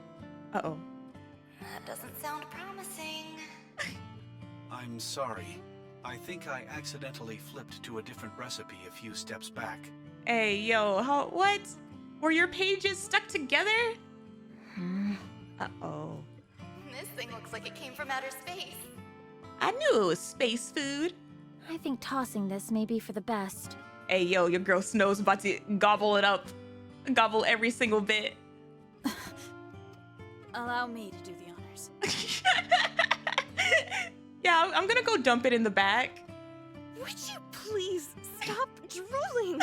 A: Uh-oh.
H: That doesn't sound promising.
E: I'm sorry. I think I accidentally flipped to a different recipe a few steps back.
A: Hey, yo, what? Were your pages stuck together? Uh-oh.
H: This thing looks like it came from outer space.
A: I knew it was space food.
G: I think tossing this may be for the best.
A: Hey, yo, your girl Snow's about to gobble it up. Gobble every single bit.
C: Allow me to do the honors.
A: Yeah, I'm gonna go dump it in the back.
F: Would you please stop drooling?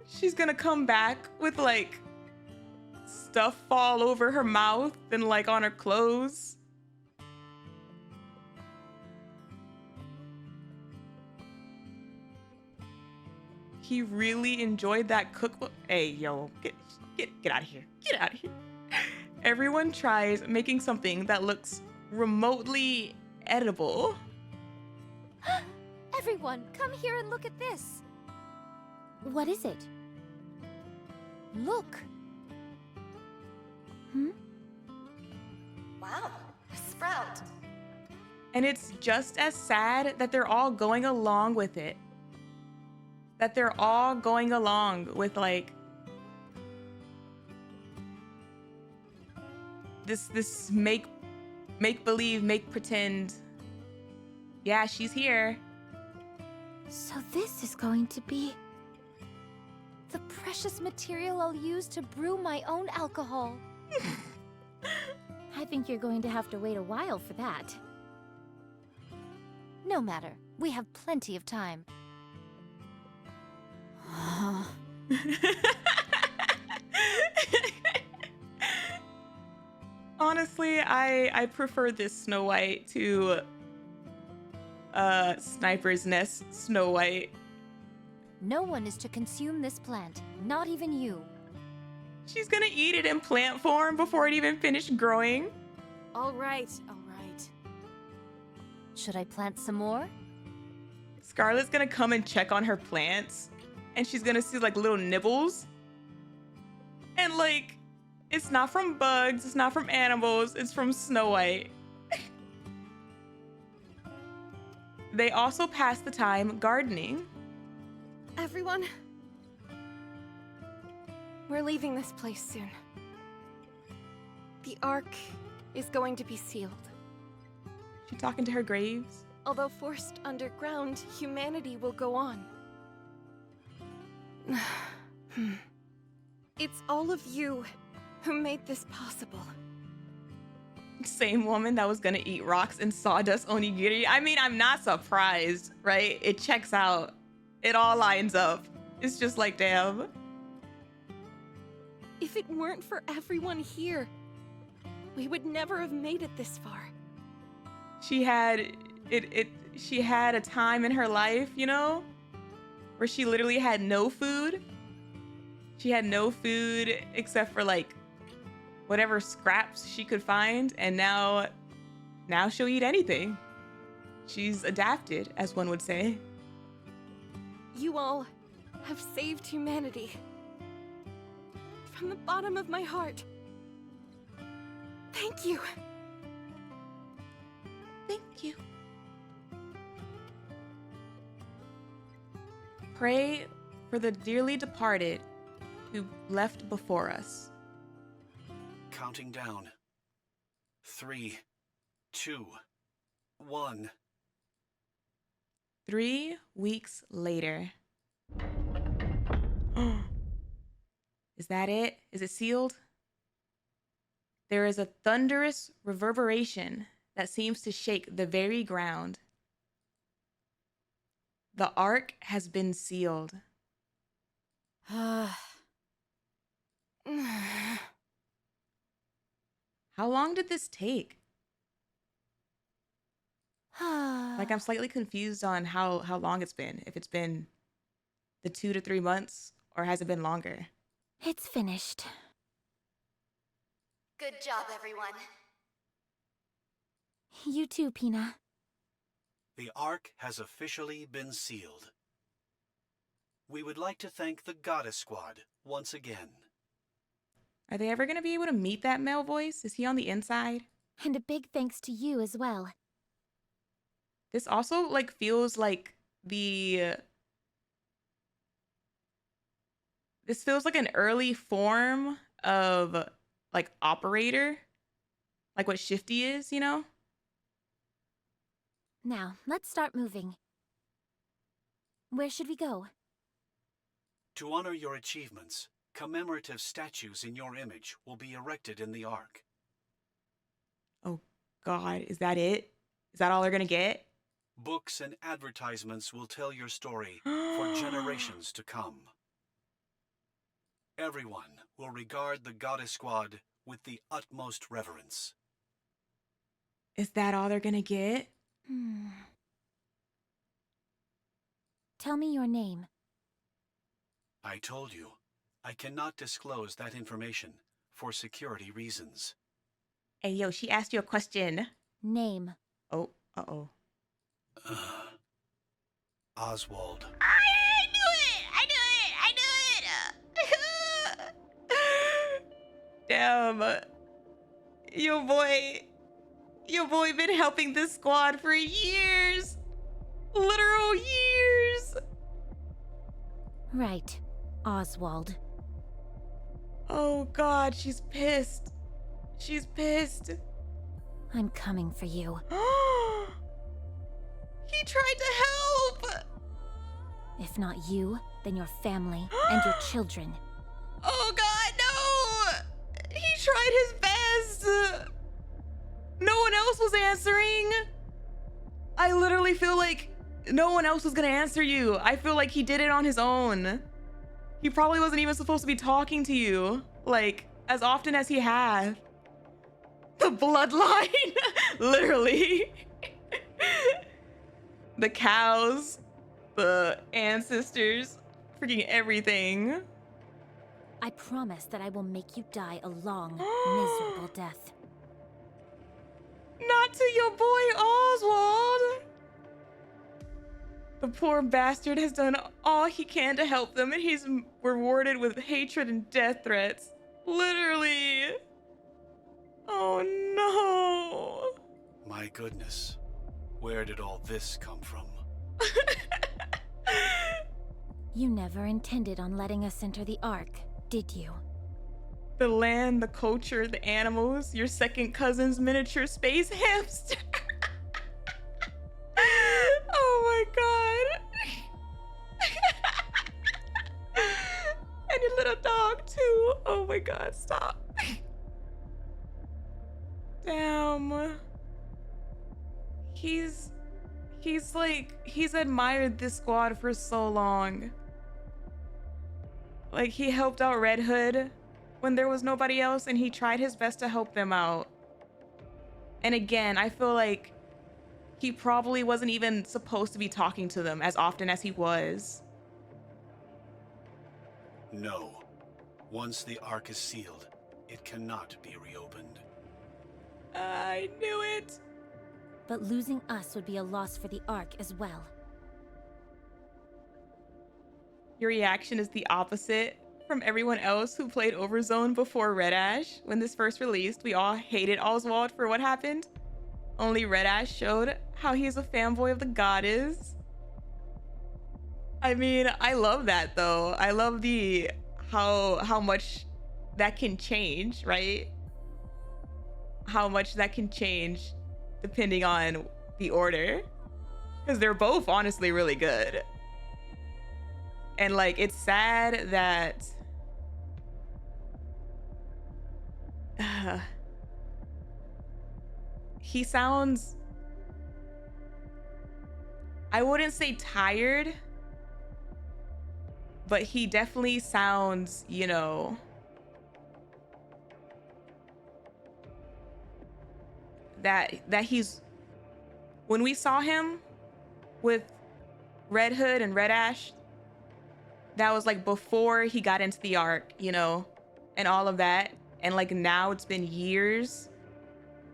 A: She's gonna come back with like stuff fall over her mouth and like on her clothes. He really enjoyed that cookbook. Hey, yo, get out of here. Get out of here. Everyone tries making something that looks remotely edible.
B: Everyone, come here and look at this.
G: What is it?
B: Look!
H: Wow, a sprout.
A: And it's just as sad that they're all going along with it. That they're all going along with like this make believe, make pretend. Yeah, she's here.
G: So this is going to be...
B: The precious material I'll use to brew my own alcohol.
G: I think you're going to have to wait a while for that.
B: No matter. We have plenty of time.
A: Honestly, I prefer this Snow White to Sniper's Nest Snow White.
B: No one is to consume this plant, not even you.
A: She's gonna eat it in plant form before it even finished growing.
C: All right, all right.
B: Should I plant some more?
A: Scarlet's gonna come and check on her plants, and she's gonna see like little nibbles. And like, it's not from bugs, it's not from animals, it's from Snow White. They also pass the time gardening.
F: Everyone, we're leaving this place soon. The Ark is going to be sealed.
A: She talking to her graves?
F: Although forced underground, humanity will go on. It's all of you who made this possible.
A: Same woman that was gonna eat rocks and sawdust onigiri. I mean, I'm not surprised, right? It checks out. It all lines up. It's just like, damn.
F: If it weren't for everyone here, we would never have made it this far.
A: She had she had a time in her life, you know, where she literally had no food. She had no food except for like whatever scraps she could find, and now she'll eat anything. She's adapted, as one would say.
F: You all have saved humanity. From the bottom of my heart. Thank you.
A: Thank you. Pray for the dearly departed who left before us.
E: Counting down. 3, 2, 1.
A: 3 weeks later. Is that it? Is it sealed? There is a thunderous reverberation that seems to shake the very ground. The Ark has been sealed. How long did this take? Like, I'm slightly confused on how long it's been. If it's been the 2 to 3 months, or has it been longer?
G: It's finished.
H: Good job, everyone.
G: You too, Pinne.
E: The Ark has officially been sealed. We would like to thank the Goddess Squad once again.
A: Are they ever going to be able to meet that male voice? Is he on the inside?
G: And a big thanks to you as well.
A: This also, like, feels like this feels like an early form of, like, operator. Like what Shifty is, you know?
G: Now, let's start moving. Where should we go?
E: To honor your achievements, commemorative statues in your image will be erected in the Ark.
A: Oh, God. Is that it? Is that all they're going to get?
E: Books and advertisements will tell your story for generations to come. Everyone will regard the Goddess Squad with the utmost reverence.
A: Is that all they're going to get?
G: Tell me your name.
E: I told you, I cannot disclose that information for security reasons.
A: Hey, yo, she asked you a question.
G: Name.
A: Oh, uh-oh.
E: Oswald.
A: I knew it! Damn. Your boy been helping this squad for years. Literal years.
G: Right, Oswald.
A: Oh God, she's pissed. She's pissed.
G: I'm coming for you.
A: He tried to help.
G: If not you, then your family and your children.
A: Oh God, no! He tried his best. No one else was answering. I literally feel like no one else was gonna answer you. I feel like he did it on his own. He probably wasn't even supposed to be talking to you, like, as often as he had. The bloodline, literally. The cows, the ancestors, freaking everything.
G: I promise that I will make you die a long, miserable death.
A: Not to your boy Oswald. The poor bastard has done all he can to help them, and he's rewarded with hatred and death threats. Literally. Oh no.
E: My goodness. Where did all this come from?
G: You never intended on letting us enter the Ark, did you?
A: The land, the culture, the animals, your second cousin's miniature space hamster. Oh my God. And your little dog too. Oh my God, stop. Damn. He's admired this squad for so long. Like, he helped out Red Hood when there was nobody else, and he tried his best to help them out. And again, I feel like he probably wasn't even supposed to be talking to them as often as he was.
E: No. Once the Ark is sealed, it cannot be reopened.
A: I knew it.
G: But losing us would be a loss for the Ark as well.
A: Your reaction is the opposite from everyone else who played Overzone before Red Ash. When this first released, we all hated Oswald for what happened. Only Red Ash showed how he's a fanboy of the goddess. I mean, I love that though. I love the how much that can change, right? How much that can change depending on the order. Because they're both honestly really good. And like, it's sad that he sounds, I wouldn't say tired, but he definitely sounds, you know, that he's, when we saw him with Red Hood and Red Ash, that was like before he got into the Ark, you know, and all of that. And like now it's been years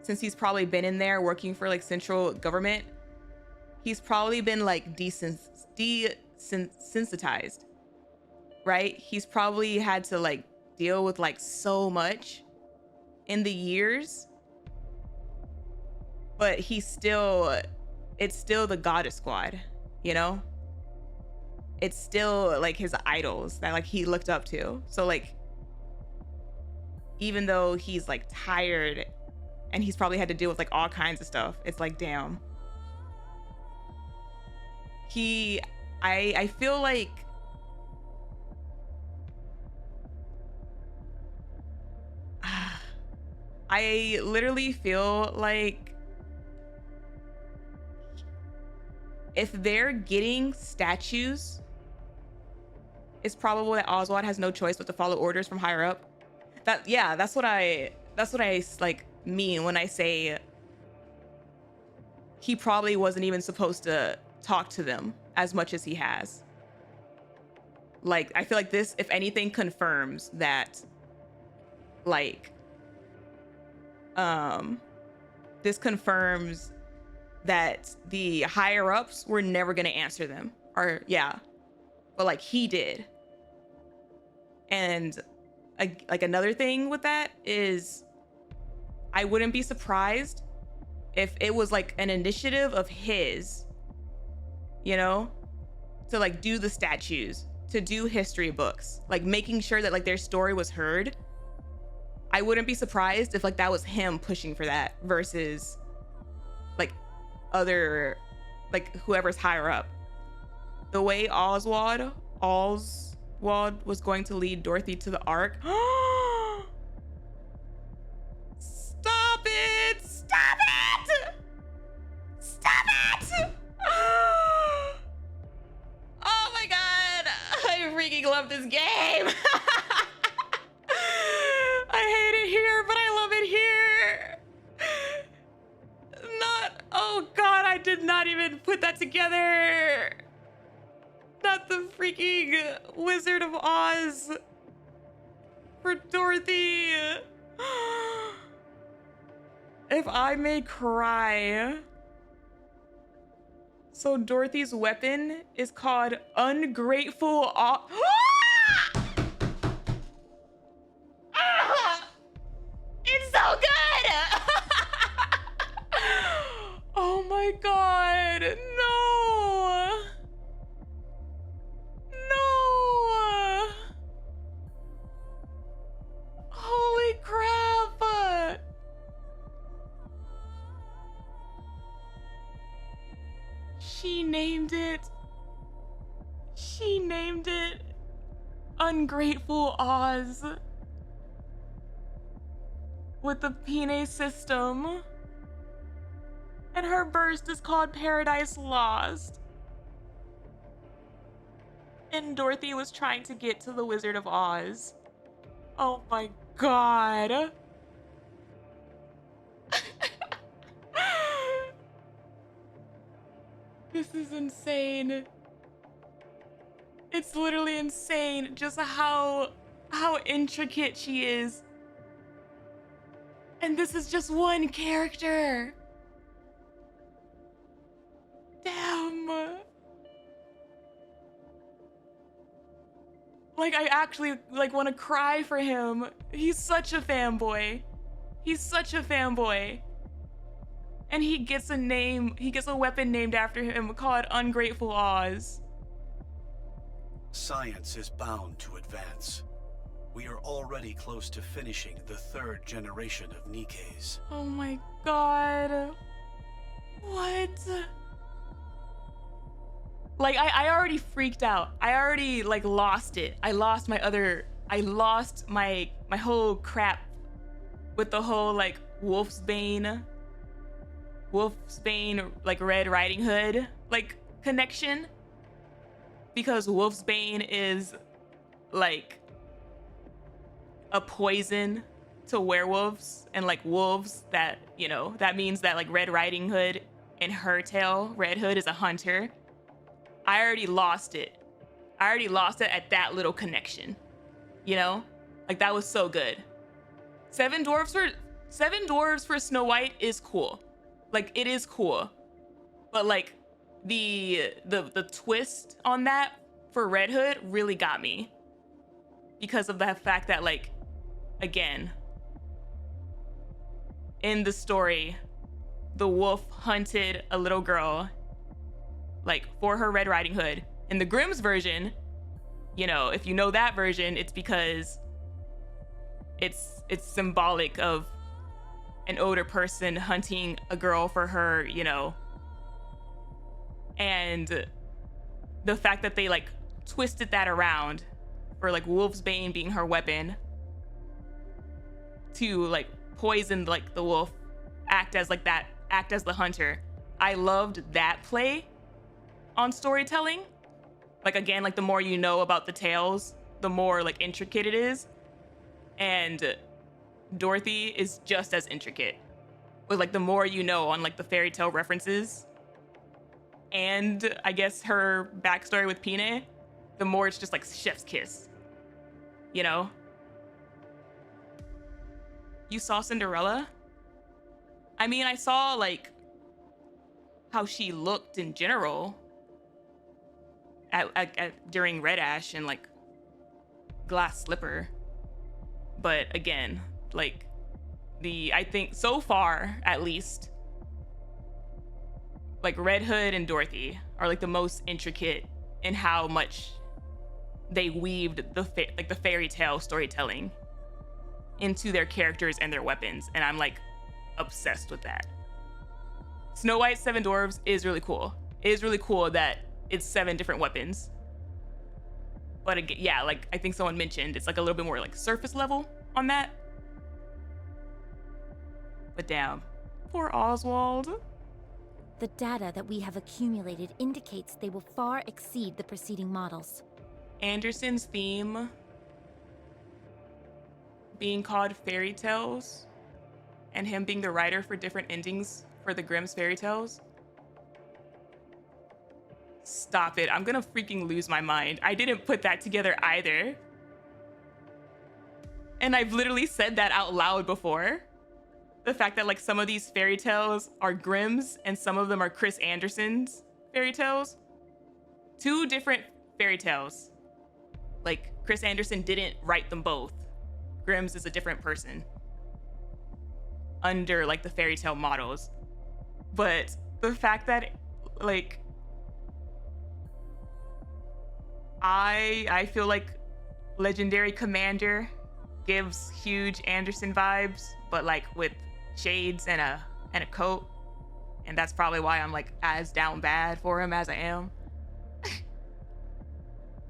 A: since he's probably been in there working for like central government. He's probably been like desensitized, right? He's probably had to like deal with like so much in the years, but it's still the Goddess Squad, you know? It's still like his idols that like he looked up to. So like, even though he's like tired and he's probably had to deal with like all kinds of stuff, it's like, damn. I feel like I literally feel like if they're getting statues, it's probable that Oswald has no choice but to follow orders from higher up. That's what I like mean when I say he probably wasn't even supposed to talk to them as much as he has. Like, I feel like this, if anything, confirms that, like, this confirms that the higher ups were never gonna answer them, or yeah, but like he did. And like another thing with that is I wouldn't be surprised if it was like an initiative of his, you know, to like do the statues, to do history books, like making sure that like their story was heard. I wouldn't be surprised if like that was him pushing for that versus like other, like whoever's higher up. The way Oswald was going to lead Dorothy to the Ark. Stop it! Stop it! Stop it! Oh my god! I freaking love this game! I hate it here, but I love it here! Oh god, I did not even put that together! Not the freaking Wizard of Oz for Dorothy. If I may cry. So Dorothy's weapon is called Ungrateful Oz. It's so good. Oh my god, no. No! Holy crap! She named it Ungrateful Oz with the Pinne system. And her burst is called Paradise Lost. And Dorothy was trying to get to the Wizard of Oz. Oh my god. This is insane. It's literally insane just how intricate she is. And this is just one character. Damn. Like, I actually, like, want to cry for him. He's such a fanboy. He's such a fanboy. And he gets a weapon named after him called Ungrateful Oz.
E: Science is bound to advance. We are already close to finishing the 3rd generation of Nikkes.
A: Oh my god. What? Like, I already freaked out. I already, like, lost it. I lost my whole crap with the whole, like, Wolfsbane, like, Red Riding Hood, like, connection. Because Wolfsbane is, like, a poison to werewolves and, like, wolves that, you know, that means that, like, Red Riding Hood in her tale, Red Hood is a hunter. I already lost it. I already lost it at that little connection. You know? Like, that was so good. Seven dwarves for Snow White is cool. Like, it is cool. But, like, the twist on that for Red Hood really got me. Because of the fact that, like, again, in the story, the wolf hunted a little girl, like, for her Red Riding Hood. In the Grimm's version, you know, if you know that version, it's because it's symbolic of an older person hunting a girl for her, you know. And the fact that they, like, twisted that around for, like, Wolfsbane being her weapon to, like, poison, like, the wolf, act as the hunter. I loved that play on storytelling. Like, again, like, the more you know about the tales, the more, like, intricate it is. And Dorothy is just as intricate. With, like, the more you know on, like, the fairy tale references and I guess her backstory with Pinne, the more it's just like chef's kiss. You know? You saw Cinderella? I mean, I saw, like, how she looked in general during Red Ash and, like, Glass Slipper. But again, like I think so far at least, like Red Hood and Dorothy are like the most intricate in how much they weaved the fairy tale storytelling into their characters and their weapons, and I'm like obsessed with that. Snow White's 7 Dwarves is really cool. It is really cool that it's 7 different weapons. But again, yeah, like I think someone mentioned, it's like a little bit more like surface level on that. But damn, poor Oswald.
G: The data that we have accumulated indicates they will far exceed the preceding models.
A: Anderson's theme being called fairy tales and him being the writer for different endings for the Grimm's fairy tales. Stop it. I'm gonna freaking lose my mind. I didn't put that together either. And I've literally said that out loud before. The fact that like some of these fairy tales are Grimm's and some of them are Chris Anderson's fairy tales. 2 different fairy tales. Like Chris Anderson didn't write them both. Grimm's is a different person under like the fairy tale models. But the fact that like I feel like Legendary Commander gives huge Anderson vibes, but like with shades and a coat, and that's probably why I'm like as down bad for him as I am.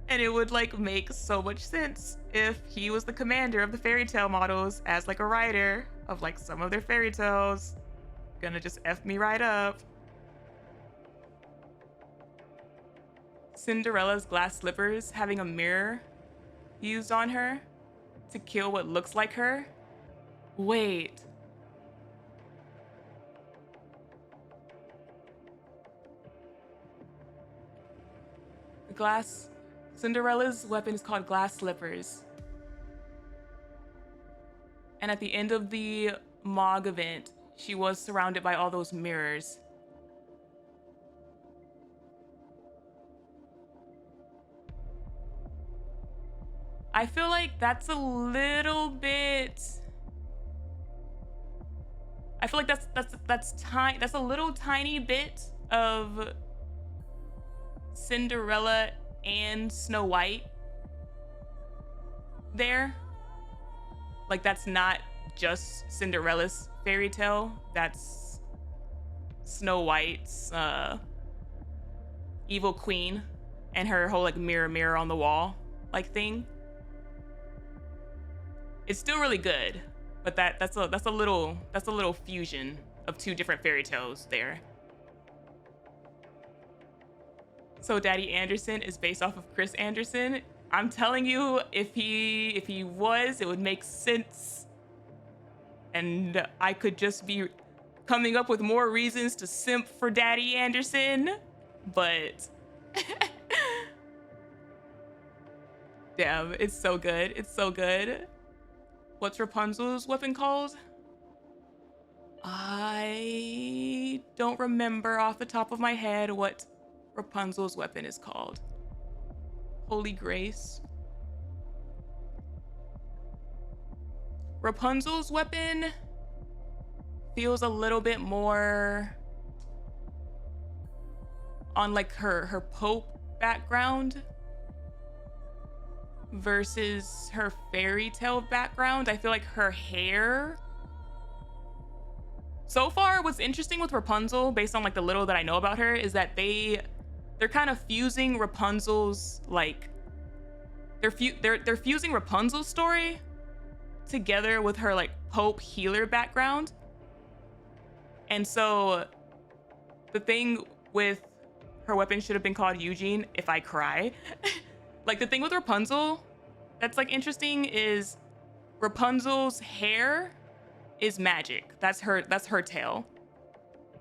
A: And it would like make so much sense if he was the commander of the fairy tale models as like a writer of like some of their fairy tales. Gonna just F me right up. Cinderella's glass slippers having a mirror used on her to kill what looks like her. Wait. Cinderella's weapon is called glass slippers. And at the end of the Mog event, she was surrounded by all those mirrors. I feel like that's a little bit. I feel like that's a little tiny bit of Cinderella and Snow White there. Like that's not just Cinderella's fairy tale. That's Snow White's evil queen and her whole like mirror on the wall like thing. It's still really good, but that's a little fusion of 2 different fairy tales there. So Daddy Anderson is based off of Chris Anderson. I'm telling you, if he was, it would make sense. And I could just be coming up with more reasons to simp for Daddy Anderson, but damn, it's so good. It's so good. What's Rapunzel's weapon called? I don't remember off the top of my head what Rapunzel's weapon is called. Holy Grace. Rapunzel's weapon feels a little bit more on like her Pope background versus her fairy tale background. I feel like her hair. So far, what's interesting with Rapunzel, based on like the little that I know about her, is that they're kind of fusing Rapunzel's like they're fusing Rapunzel's story together with her like Pope healer background. And so the thing with her weapon should have been called Eugene if I cry. Like the thing with Rapunzel that's like interesting is Rapunzel's hair is magic. That's her tail.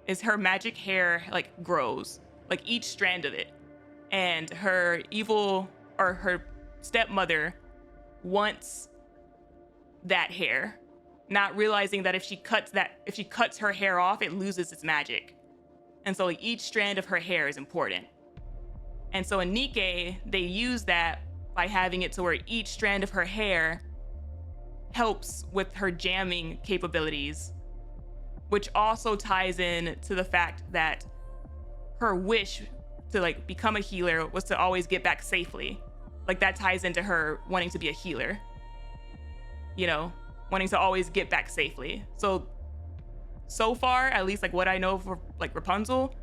A: Is her magic hair like grows, like each strand of it. And her evil or her stepmother wants that hair, not realizing that if she cuts her hair off, it loses its magic. And so like each strand of her hair is important. And so in Nikke, they use that by having it to where each strand of her hair helps with her jamming capabilities, which also ties in to the fact that her wish to like become a healer was to always get back safely. Like that ties into her wanting to be a healer, you know, wanting to always get back safely. So far, at least like what I know for like Rapunzel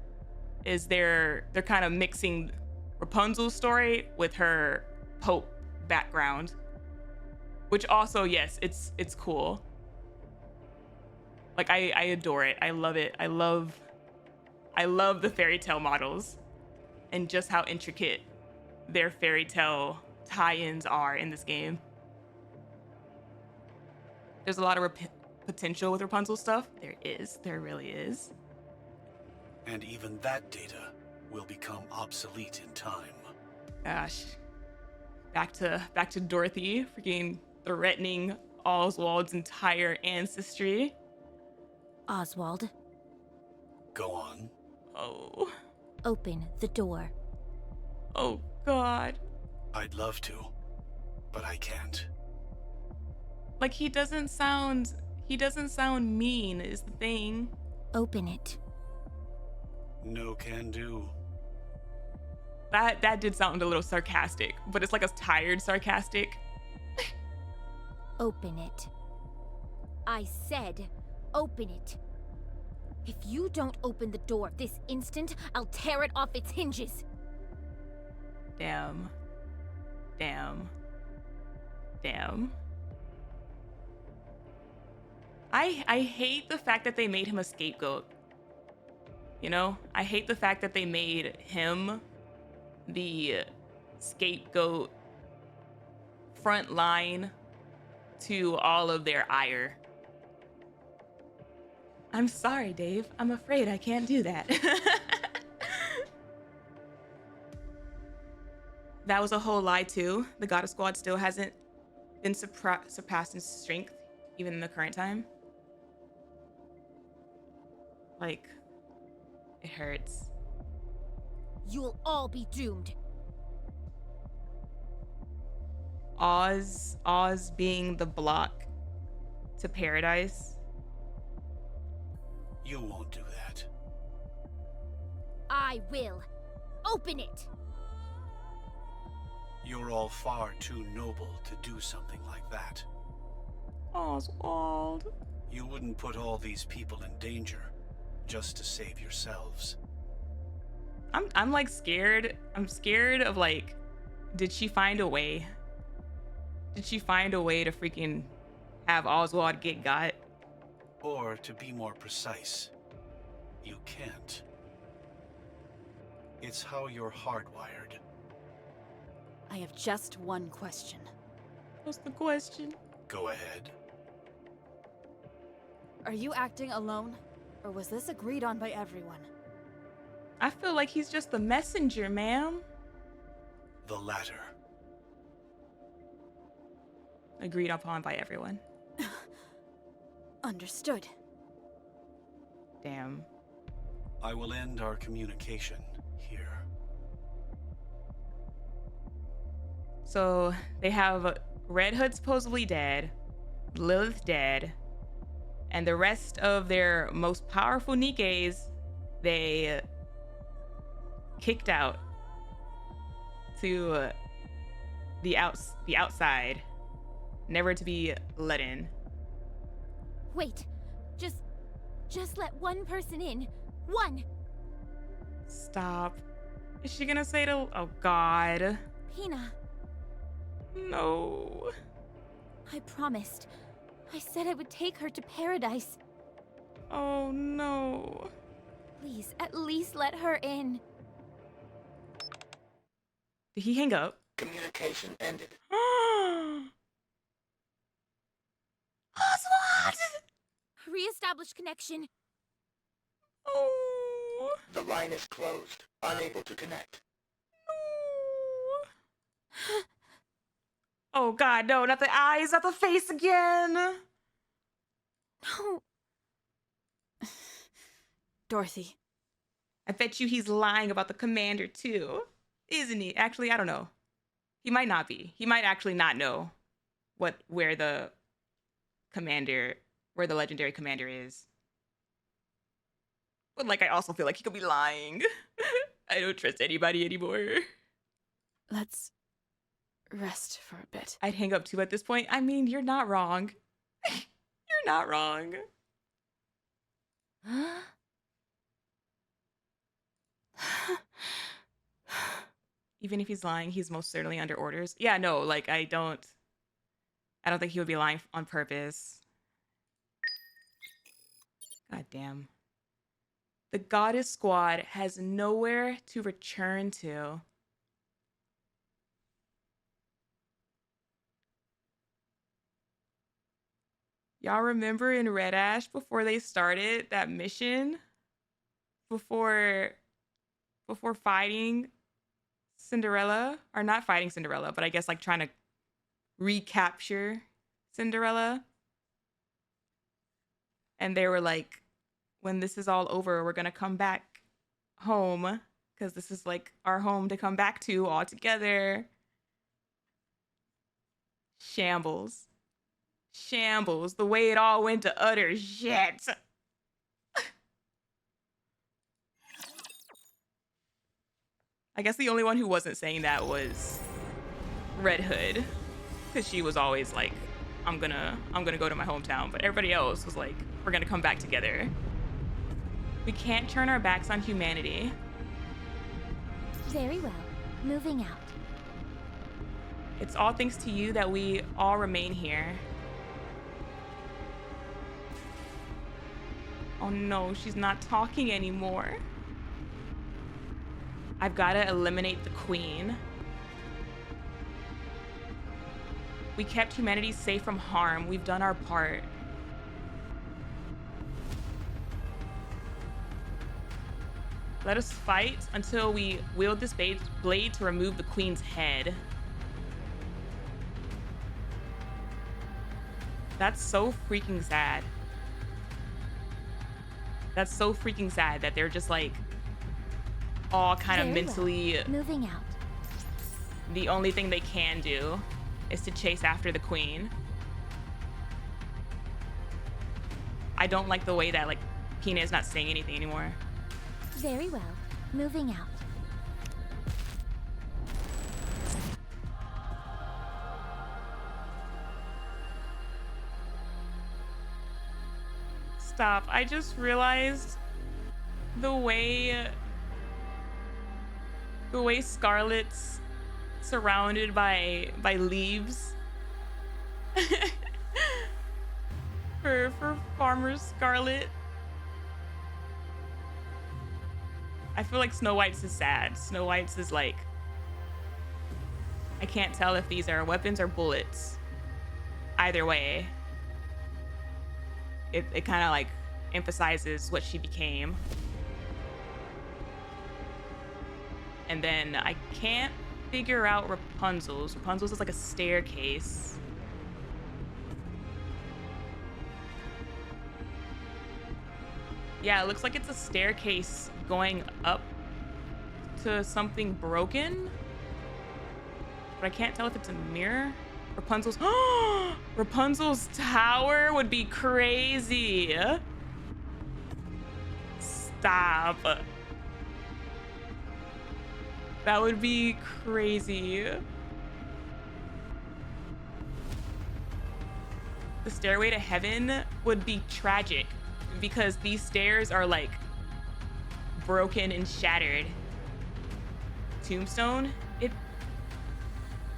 A: is they're kind of mixing Rapunzel's story with her Pope background, which also, yes, it's cool. Like I adore it. I love it. I love the fairy tale models and just how intricate their fairy tale tie-ins are in this game. There's a lot of potential with Rapunzel stuff. There really is.
E: And even that data will become obsolete in time.
A: Gosh. Back to Dorothy freaking threatening Oswald's entire ancestry.
G: Oswald,
E: Go on.
A: Oh.
G: open the door.
A: Oh God.
E: I'd love to, but I can't.
A: Like he doesn't sound mean is the thing.
G: Open it.
E: No can do.
A: That did sound a little sarcastic, but it's like a tired sarcastic.
G: Open it. I said, open it. If you don't open the door this instant, I'll tear it off its hinges.
A: Damn. I hate the fact that they made him a scapegoat. You know? I hate the fact that they made him the scapegoat front line to all of their ire. I'm sorry, Dave. I'm afraid I can't do that. That was a whole lie too. The God of Squad still hasn't been surpassed in strength, even in the current time. Like, it hurts.
G: You'll all be doomed.
A: Oz being the block to paradise.
E: You won't do that.
G: I will. Open it!
E: You're all far too noble to do something like that.
A: Oswald.
E: You wouldn't put all these people in danger just to save yourselves.
A: I'm like scared. I'm scared of like, did she find a way? Did she find a way to freaking have Oswald get got?
E: Or to be more precise, you can't. It's how you're hardwired.
C: I have just one question.
A: What's the question?
E: Go ahead.
C: Are you acting alone? Or was this agreed on by everyone?
A: I feel like he's just the messenger, ma'am.
E: The latter.
A: Agreed upon by everyone.
C: Understood.
A: Damn.
E: I will end our communication here.
A: So they have Red Hood supposedly dead, Lilith dead, and the rest of their most powerful Nikkes, they kicked out to the outside, never to be let in.
G: Wait. Just let one person in. One!
A: Stop. Is she gonna say to... Oh, God.
G: Pinne,
A: No.
G: I promised. I said I would take her to paradise.
A: Oh, no.
G: Please, at least let her in.
A: Did he hang up?
D: Communication ended.
A: Oswald!
G: Re-establish connection.
A: Oh.
D: The line is closed. Unable to connect.
A: Oh God, no, not the eyes, not the face again.
G: No.
C: Dorothy.
A: I bet you he's lying about the commander too, isn't he? Actually, I don't know. He might not be. He might actually not know where the commander, where the legendary commander is. But like, I also feel like he could be lying. I don't trust anybody anymore.
C: Let's rest for a bit.
A: I'd hang up too at this point. I mean, you're not wrong. You're not wrong. Even if he's lying, he's most certainly under orders. Yeah, no, like I don't think he would be lying on purpose. God damn. The goddess squad has nowhere to return to. Y'all remember in Red Ash before they started that mission? Before fighting Cinderella? Or not fighting Cinderella, but I guess like trying to recapture Cinderella. And they were like, when this is all over, we're gonna come back home because this is like our home to come back to all together. Shambles. Shambles. The way it all went to utter shit. I guess the only one who wasn't saying that was Red Hood, because she was always like, I'm gonna go to my hometown, but everybody else was like, we're gonna come back together. We can't turn our backs on humanity.
G: Very well. Moving out.
A: It's all thanks to you that we all remain here. Oh no, she's not talking anymore. I've got to eliminate the queen. We kept humanity safe from harm. We've done our part. Let us fight until we wield this blade to remove the queen's head. That's so freaking sad. That's so freaking sad that they're just like all kind of mentally
G: moving out.
A: The only thing they can do is to chase after the queen. I don't like the way that like Pinne is not saying anything anymore.
G: Very well. Moving out.
A: Stop. I just realized the way Scarlet's surrounded by leaves for Farmer Scarlet. I feel like Snow White's is sad. Snow White's is like, I can't tell if these are weapons or bullets. Either way, it kind of like emphasizes what she became. And then I can't figure out Rapunzel's. Rapunzel's is like a staircase. Yeah, it looks like it's a staircase going up to something broken. But I can't tell if it's a mirror. Rapunzel's Rapunzel's tower would be crazy. Stop. That would be crazy. The stairway to heaven would be tragic because these stairs are like broken and shattered. Tombstone? It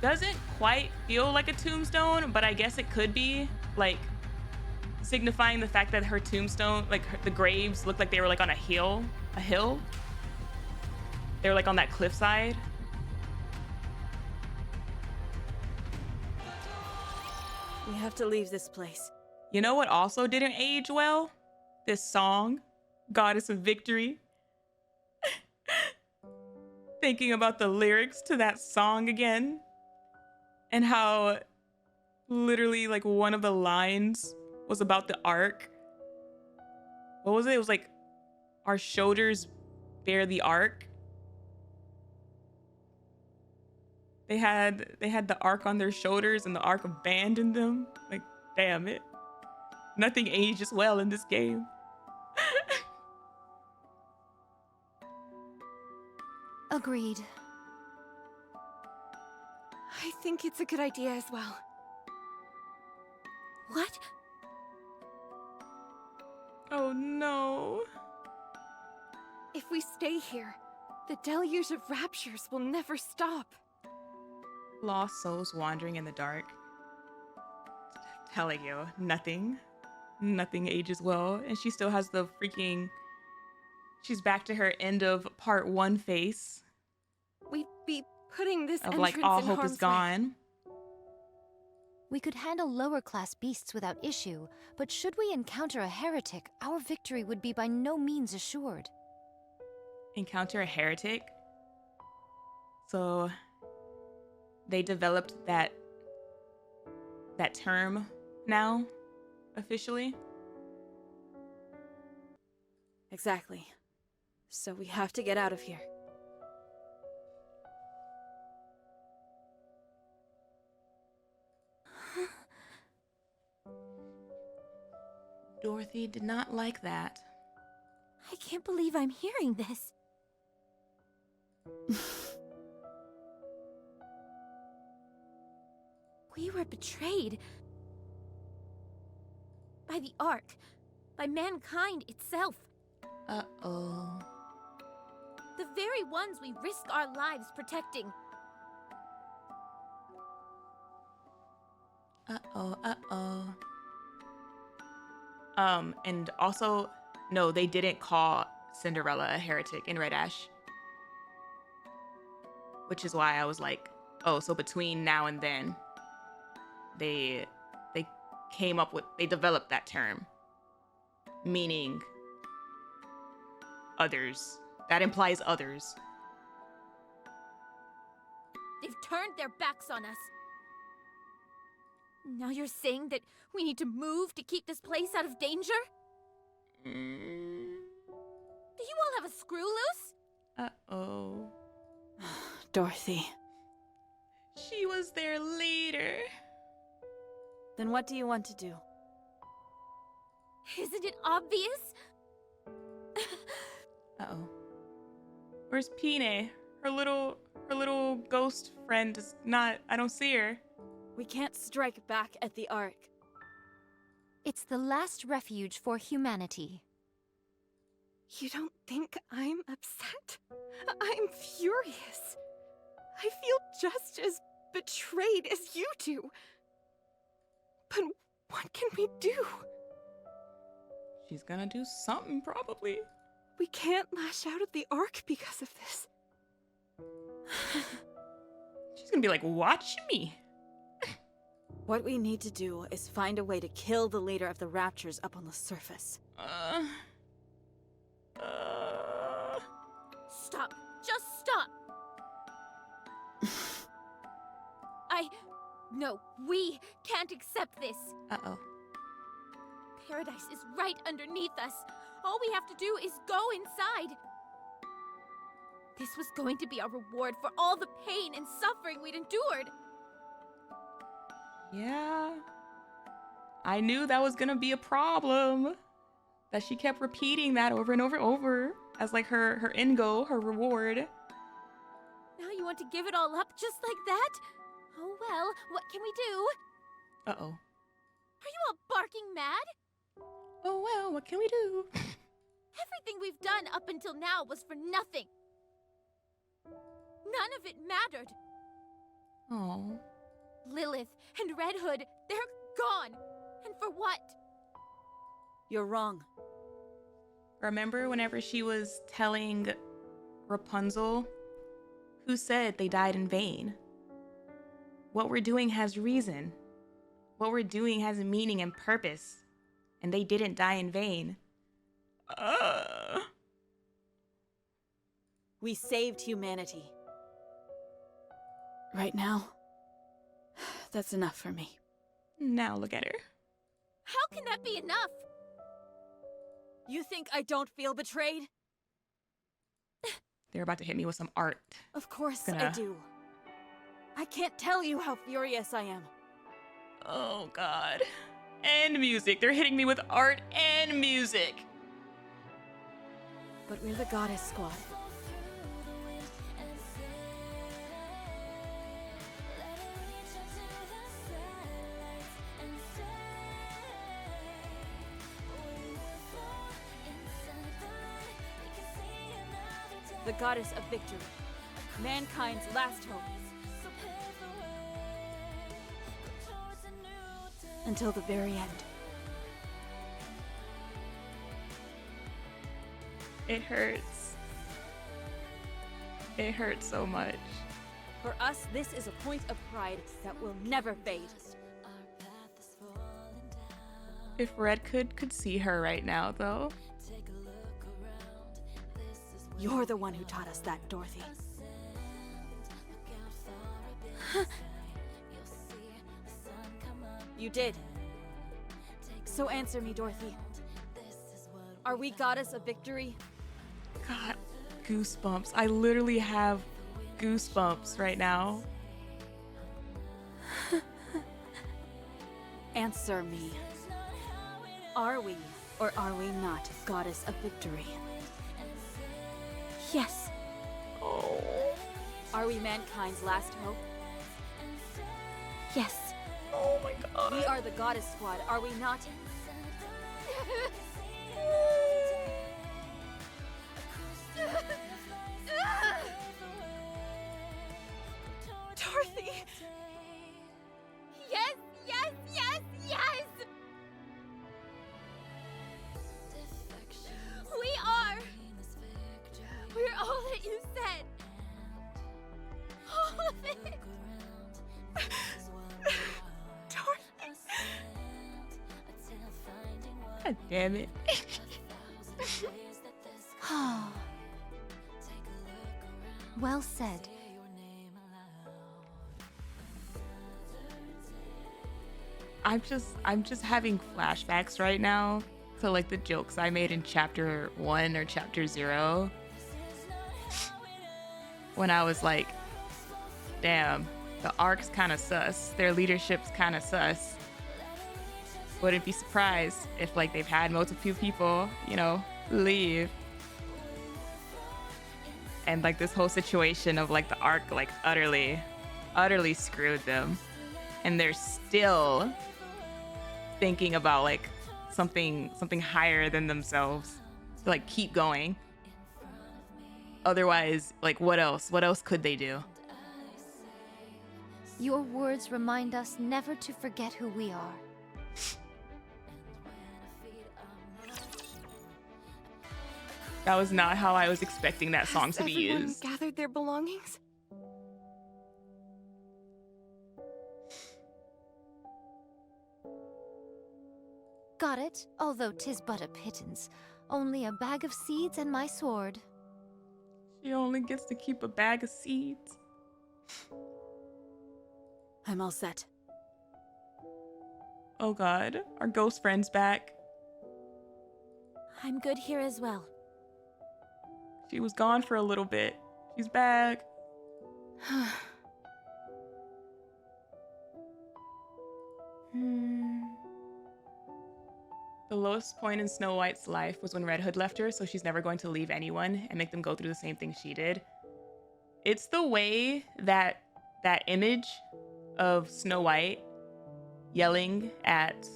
A: doesn't quite feel like a tombstone, but I guess it could be, like, signifying the fact that her tombstone, like the graves look like they were like on a hill. They were like on that cliffside.
C: We have to leave this place.
A: You know what also didn't age well? This song, Goddess of Victory. Thinking about the lyrics to that song again. And how literally like one of the lines was about the ark. What was it? It was like, our shoulders bear the ark. They had the ark on their shoulders and the ark abandoned them. Like, damn it. Nothing ages well in this game.
B: Agreed.
F: I think it's a good idea as well.
G: What?
A: Oh no.
F: If we stay here, the deluge of raptures will never stop.
A: Lost souls wandering in the dark. Telling you, nothing ages well. And she still has the freaking... She's back to her end of part 1 face.
F: We'd be putting this
A: Of
F: entrance
A: like, all
F: in
A: hope
F: harm's
A: is
F: way.
A: gone.
B: We could handle lower class beasts without issue, but should we encounter a heretic, our victory would be by no means assured.
A: Encounter a heretic? So... they developed that term now, officially.
C: Exactly. So we have to get out of here.
A: Dorothy did not like that.
G: I can't believe I'm hearing this. We were betrayed. By the Ark. By mankind itself.
A: Uh-oh.
G: The very ones we risk our lives protecting.
A: Uh-oh, uh-oh. And also, no, they didn't call Cinderella a heretic in Red Ash. Which is why I was like, oh, so between now and then, they came up with, they developed that term. Meaning others. That implies others.
G: They've turned their backs on us. Now you're saying that we need to move to keep this place out of danger? Do you all have a screw loose?
A: Uh-oh.
C: Dorothy.
A: She was their leader.
C: Then what do you want to do?
G: Isn't it obvious?
A: Uh-oh. Where's Pinne? Her little ghost friend is not, I don't see her.
C: We can't strike back at the Ark.
B: It's the last refuge for humanity.
F: You don't think I'm upset? I'm furious. I feel just as betrayed as you do. But what can we do?
A: She's gonna do something, probably.
F: We can't lash out at the Ark because of this.
A: She's gonna be like, watch me.
C: What we need to do is find a way to kill the leader of the Raptures up on the surface.
G: Stop. Just stop. No, we can't accept this.
A: Uh-oh.
G: Paradise is right underneath us. All we have to do is go inside. This was going to be our reward for all the pain and suffering we'd endured.
A: Yeah. I knew that was gonna be a problem. That she kept repeating that over and over and over as like her end goal, her reward.
G: Now you want to give it all up just like that? Oh well, what can we do?
A: Uh-oh.
G: Are you all barking mad?
A: Oh well, what can we do?
G: Everything we've done up until now was for nothing. None of it mattered.
A: Oh.
G: Lilith and Red Hood, they're gone. And for what?
C: You're wrong.
A: Remember whenever she was telling Rapunzel, who said they died in vain? What we're doing has reason. What we're doing has a meaning and purpose. And they didn't die in vain.
C: We saved humanity. Right now, that's enough for me.
A: Now look at her.
G: How can that be enough?
C: You think I don't feel betrayed?
A: They're about to hit me with some art.
C: Of course
A: Gonna-
C: I do. I can't tell you how furious I am.
A: Oh God. and music. They're hitting me with art and music.
C: But we're the Goddess Squad. The Goddess of Victory. Mankind's last hope. Until the very end.
A: It hurts. It hurts so much.
C: For us, this is a point of pride that will never fade.
A: If Red could see her right now, though.
C: You're the one who taught us that, Dorothy. You did. So answer me, Dorothy. Are we Goddess of Victory?
A: God, goosebumps. I literally have goosebumps right now.
C: Answer me. Are we, or are we not, Goddess of Victory?
F: Yes.
A: Oh.
C: Are we mankind's last hope?
F: Yes.
A: Oh my god.
C: We are the Goddess Squad, are we not?
F: Dorothy!
G: Yes, yes, yes, yes! We are! We're all that you said! All of it!
F: Dorothy!
A: God damn it.
B: Well said.
A: I'm just having flashbacks right now to like the jokes I made in chapter 1 or chapter 0. When I was like, damn, the arc's kind of sus. Their leadership's kind of sus. Wouldn't be surprised if like they've had multiple people, you know, leave. And like this whole situation of like the arc like utterly screwed them. And they're still thinking about like something higher than themselves to like keep going. Otherwise, like what else could they do?
B: Your words remind us never to forget who we are.
A: That was not how I was expecting that song to be
F: Everyone
A: used.
F: gathered their belongings?
B: Got it, although 'tis but a pittance. Only a bag of seeds and my sword.
A: She only gets to keep a bag of seeds.
C: I'm all set.
A: Oh god, our ghost friend's back.
G: I'm good here as well.
A: She was gone for a little bit. She's back. The lowest point in Snow White's life was when Red Hood left her, so she's never going to leave anyone and make them go through the same thing she did. It's the way that that image of Snow White yelling at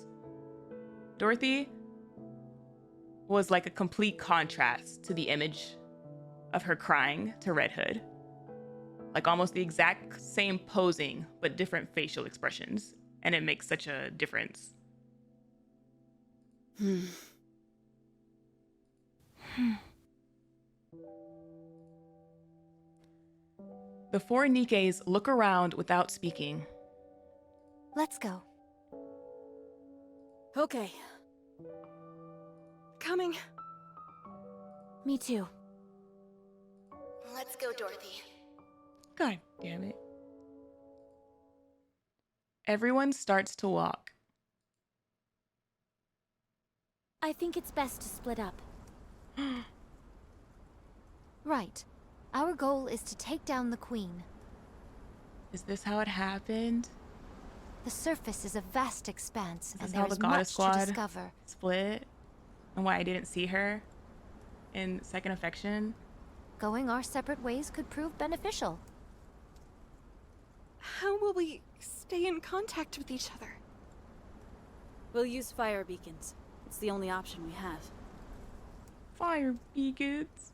A: Dorothy was like a complete contrast to the image of her crying to Red Hood. Like almost the exact same posing, but different facial expressions. And it makes such a difference. The four Nikkes look around without speaking.
B: Let's go.
C: Okay.
F: Coming.
G: Me too.
H: Let's go, Dorothy.
A: God damn it. Everyone starts to walk.
G: I think it's best to split up.
B: Right. Our goal is to take down the Queen.
A: Is this how it happened?
B: The surface is a vast expanse, and
A: This is
B: there
A: how the
B: is
A: Goddess
B: much to
A: Squad
B: discover.
A: split, and why I didn't see her in Second Affection.
B: Going our separate ways could prove beneficial.
F: How will we stay in contact with each other?
C: We'll use fire beacons. It's the only option we have.
A: Fire beacons.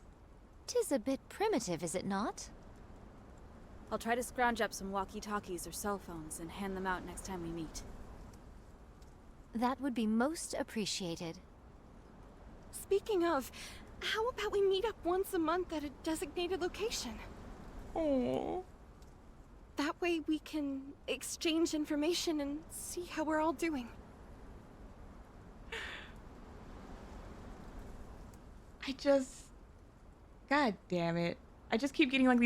B: 'Tis a bit primitive, is it not?
C: I'll try to scrounge up some walkie-talkies or cell phones and hand them out next time we meet.
B: That would be most appreciated.
F: Speaking of, how about we meet up once a month at a designated location?
A: Oh.
F: That way we can exchange information and see how we're all doing.
A: God damn it. I just keep getting like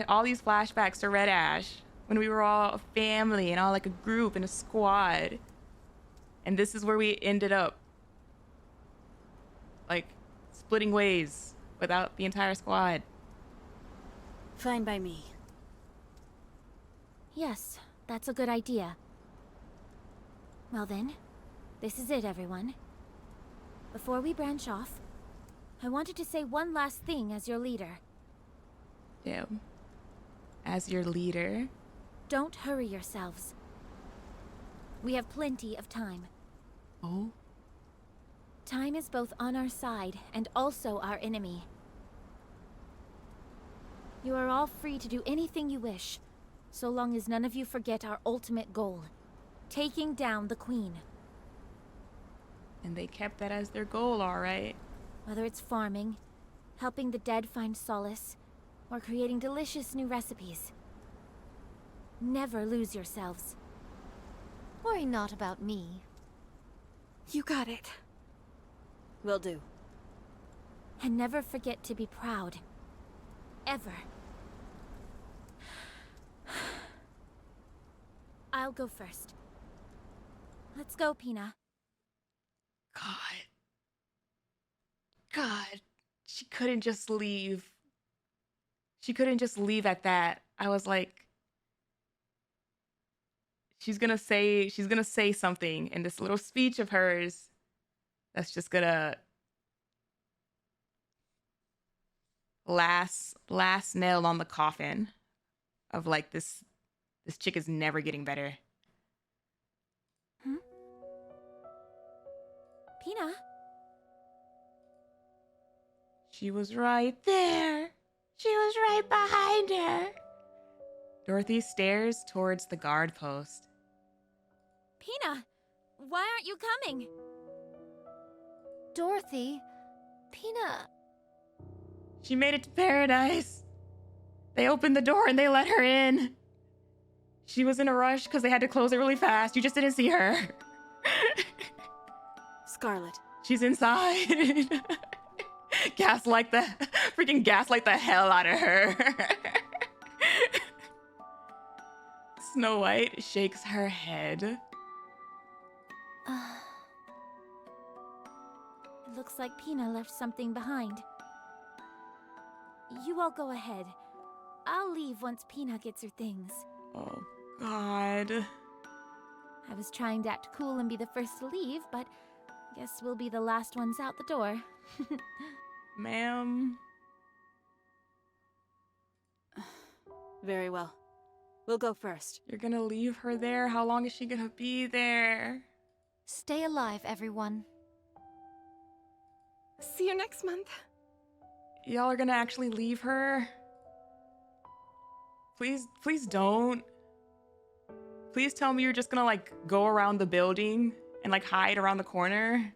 A: all these flashbacks to Red Ash when we were all a family and all like a group and a squad. And this is where we ended up. Like splitting ways without the entire squad.
C: Fine by me.
G: Yes, that's a good idea. Well then, this is it, everyone. Before we branch off, I wanted to say one last thing as your leader.
A: Damn. As your leader.
G: Don't hurry yourselves. We have plenty of time.
A: Oh?
G: Time is both on our side and also our enemy. You are all free to do anything you wish, so long as none of you forget our ultimate goal, taking down the Queen.
A: And they kept that as their goal, alright.
G: Whether it's farming, helping the dead find solace, or creating delicious new recipes. Never lose yourselves.
B: Worry not about me.
F: You got it.
C: Will do.
G: And never forget to be proud. Ever. I'll go first. Let's go, Pinne.
A: God. She couldn't just leave. She couldn't just leave at that. I was like, she's gonna say something in this little speech of hers that's just gonna last nail on the coffin of like this chick is never getting better.
G: Pinne?
A: She was right there. She was right behind her. Dorothy stares towards the guard post.
G: Pinne! Why aren't you coming?
B: Dorothy, Pinne.
A: She made it to paradise. They opened the door and they let her in. She was in a rush because they had to close it really fast. You just didn't see her.
C: Scarlet.
A: She's inside. Gaslight the hell out of her. Snow White shakes her head.
G: It looks like Pinne left something behind. You all go ahead. I'll leave once Pinne gets her things.
A: Oh, God.
G: I was trying to act cool and be the first to leave, but guess we'll be the last ones out the door.
A: Ma'am.
C: Very well. We'll go first.
A: You're gonna leave her there? How long is she gonna be there?
B: Stay alive, everyone.
F: See you next month.
A: Y'all are gonna actually leave her? Please don't. Please tell me you're just gonna like go around the building and like hide around the corner.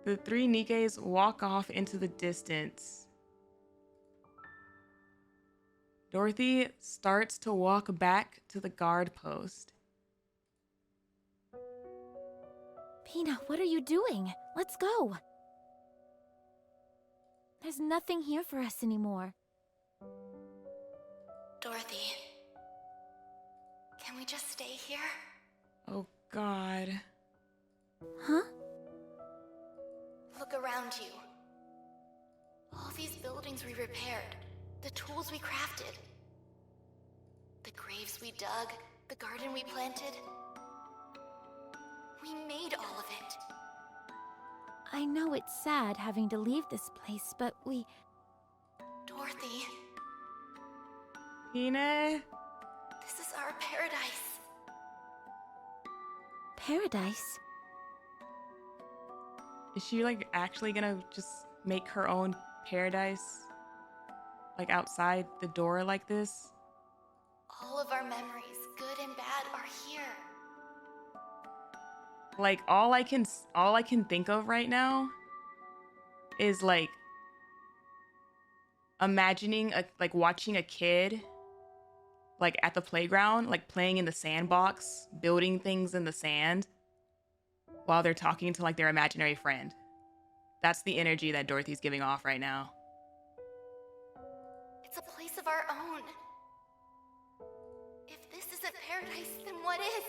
A: The three Nikkes walk off into the distance. Dorothy starts to walk back to the guard post.
G: Pinne, what are you doing? Let's go. There's nothing here for us anymore.
H: Dorothy, can we just stay here?
A: Oh, God.
G: Huh?
H: Look around you. All these buildings we repaired, the tools we crafted, the graves we dug, The garden we planted. We made all of it.
G: I know it's sad having to leave this place, but we...
H: Dorothy,
A: Pinne?
H: this is our paradise.
G: Paradise?
A: Is she like actually gonna just make her own paradise? Like outside the door like this?
H: All of our memories, good and bad, are here.
A: Like all I can think of right now is like imagining like watching a kid like at the playground, like playing in the sandbox, building things in the sand while they're talking to like their imaginary friend. That's the energy that Dorothy's giving off right now.
H: It's a place of our own. If this isn't paradise, then what is?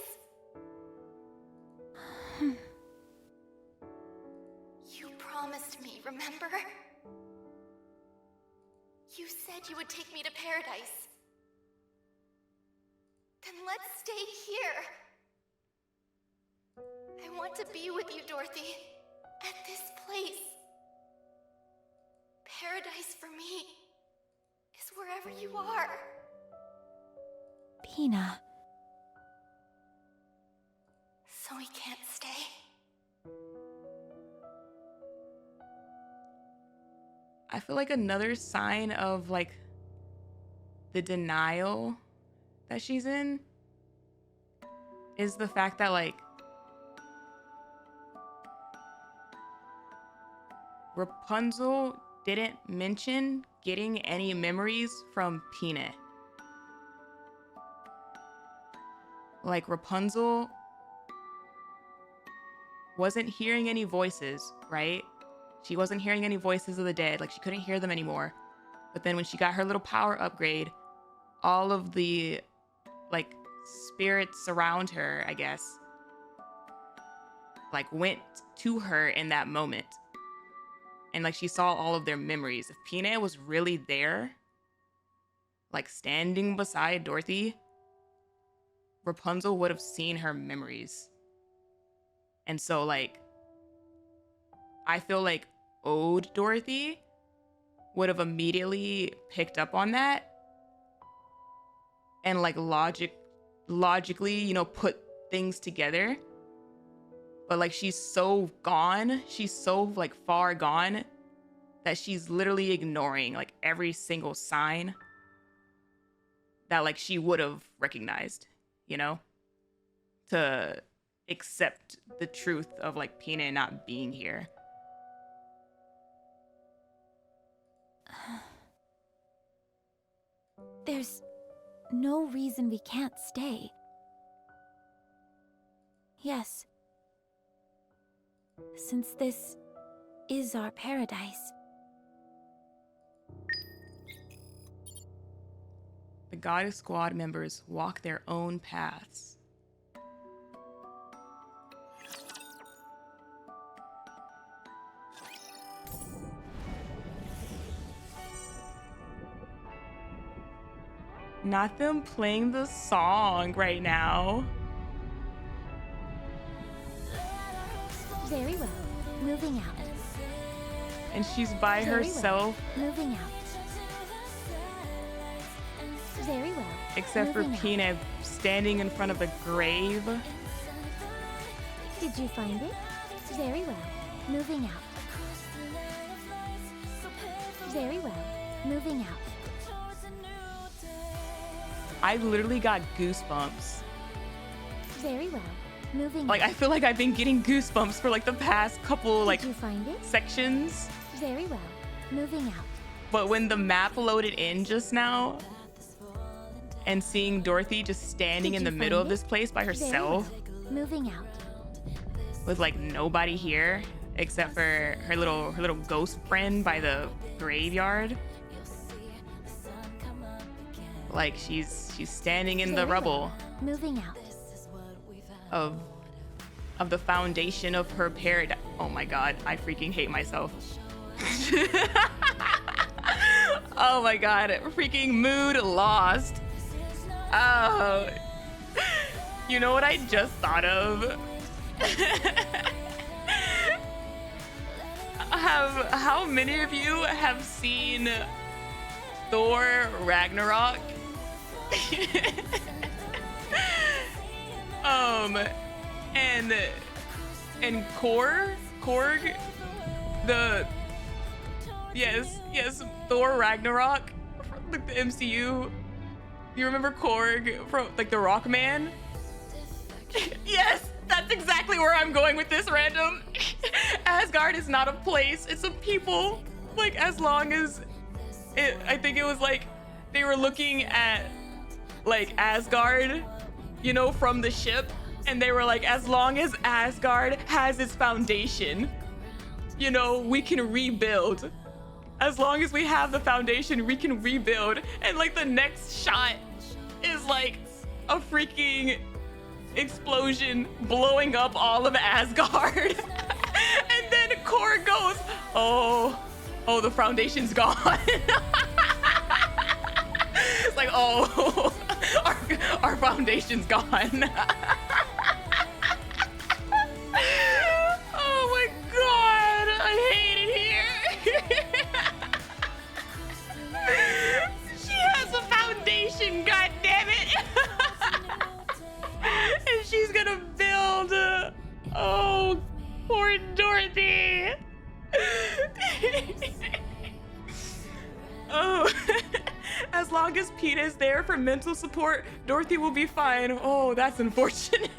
H: You promised me, remember? You said you would take me to paradise. Then let's stay here. I want to be with you, Dorothy. At this place. Paradise for me is wherever you are.
G: Pinne.
H: So we can't stay?
A: I feel like another sign of like the denial that she's in is the fact that like Rapunzel didn't mention getting any memories from Pinne. Like Rapunzel wasn't hearing any voices, right? She wasn't hearing any voices of the dead. Like she couldn't hear them anymore. But then when she got her little power upgrade, all of the like spirits around her, I guess, like went to her in that moment. And like she saw all of their memories. If Pinne was really there, like standing beside Dorothy, Rapunzel would have seen her memories. And so like, I feel like old Dorothy would have immediately picked up on that and like logically, you know, put things together. But like she's so gone, she's so like far gone that she's literally ignoring like every single sign that like she would have recognized, you know, to accept the truth of like Pinne not being here.
G: There's no reason we can't stay. Yes. Since this is our paradise.
A: The Goddess Squad members walk their own paths. Not them playing the song right now.
G: Very well. Moving out.
A: And she's by
G: Very
A: herself.
G: Well. Moving out. Very well.
A: Except
G: Moving
A: for Pinne standing in front of a grave.
G: Did you find it? Very well. Moving out. Very well. Moving out.
A: I literally got goosebumps.
G: Very well. Moving
A: Like,
G: out.
A: I feel like I've been getting goosebumps for like the past couple like
G: Did you find it?
A: sections.
G: Very well. Moving out.
A: But when the map loaded in just now and seeing Dorothy just standing
G: Did
A: in the
G: you
A: middle
G: find
A: of this
G: it?
A: place by
G: Very
A: herself
G: well. Moving out.
A: with like nobody here except for her little ghost friend by the graveyard. Like she's standing in the
G: Very
A: rubble
G: well. Moving out.
A: of the foundation of her paradise. Oh my god, I freaking hate myself. Oh my god, freaking mood lost. Oh, You know what I just thought of? How many of you have seen Thor Ragnarok? And Korg, yes, Thor Ragnarok from like the MCU. You remember Korg from like the Rock Man? Yes, that's exactly where I'm going with this, random. Asgard is not a place, it's a people. Like, as long as it, I think it was like they were looking at like Asgard, you know, from the ship, and they were like, as long as Asgard has its foundation, you know, we can rebuild. As long as we have the foundation, we can rebuild. And like the next shot is like a freaking explosion blowing up all of Asgard. And then Korg goes, oh, the foundation's gone. It's like, oh, our foundation's gone. Oh my God, I hate it here. She has a foundation, God damn it. And she's gonna build, oh, poor Dorothy. Oh, as long as Pinne is there for mental support, Dorothy will be fine. Oh, that's unfortunate.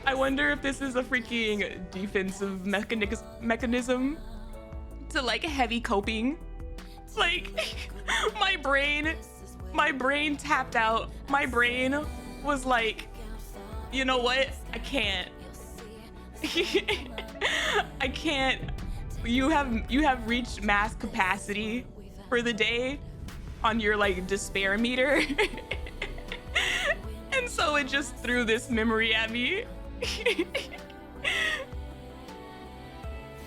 A: I wonder if this is a freaking defensive mechanism to like heavy coping. Like my brain tapped out. My brain was like, you know what? I can't. I can't. You have reached max capacity for the day on your like despair meter. And so it just threw this memory at me.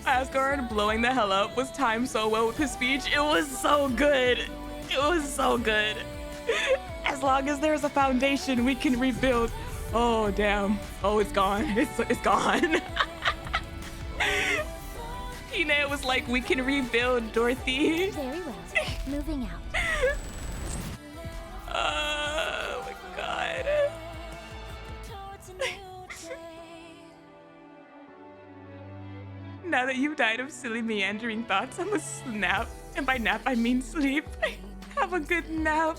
A: Asgard blowing the hell up was timed so well with his speech. It was so good. It was so good. As long as there's a foundation, we can rebuild. Oh, damn. Oh, it's gone. It's gone. Pinne was like, we can rebuild, Dorothy.
B: Very well. Moving out.
A: Oh my God. Now that you've died of silly meandering thoughts, I'm a snap. And by nap, I mean sleep. Have a good nap.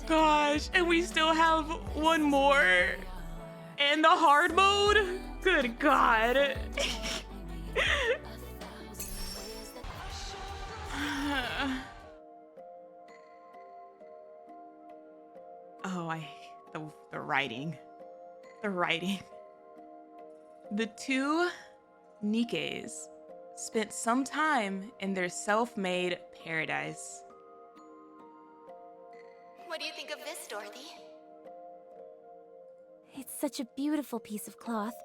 A: Gosh, and we still have one more. And the hard mode? Good God. Oh, the writing. The writing. The two Nikkes spent some time in their self-made paradise.
H: What do you think of this, Dorothy?
B: It's such a beautiful piece of cloth.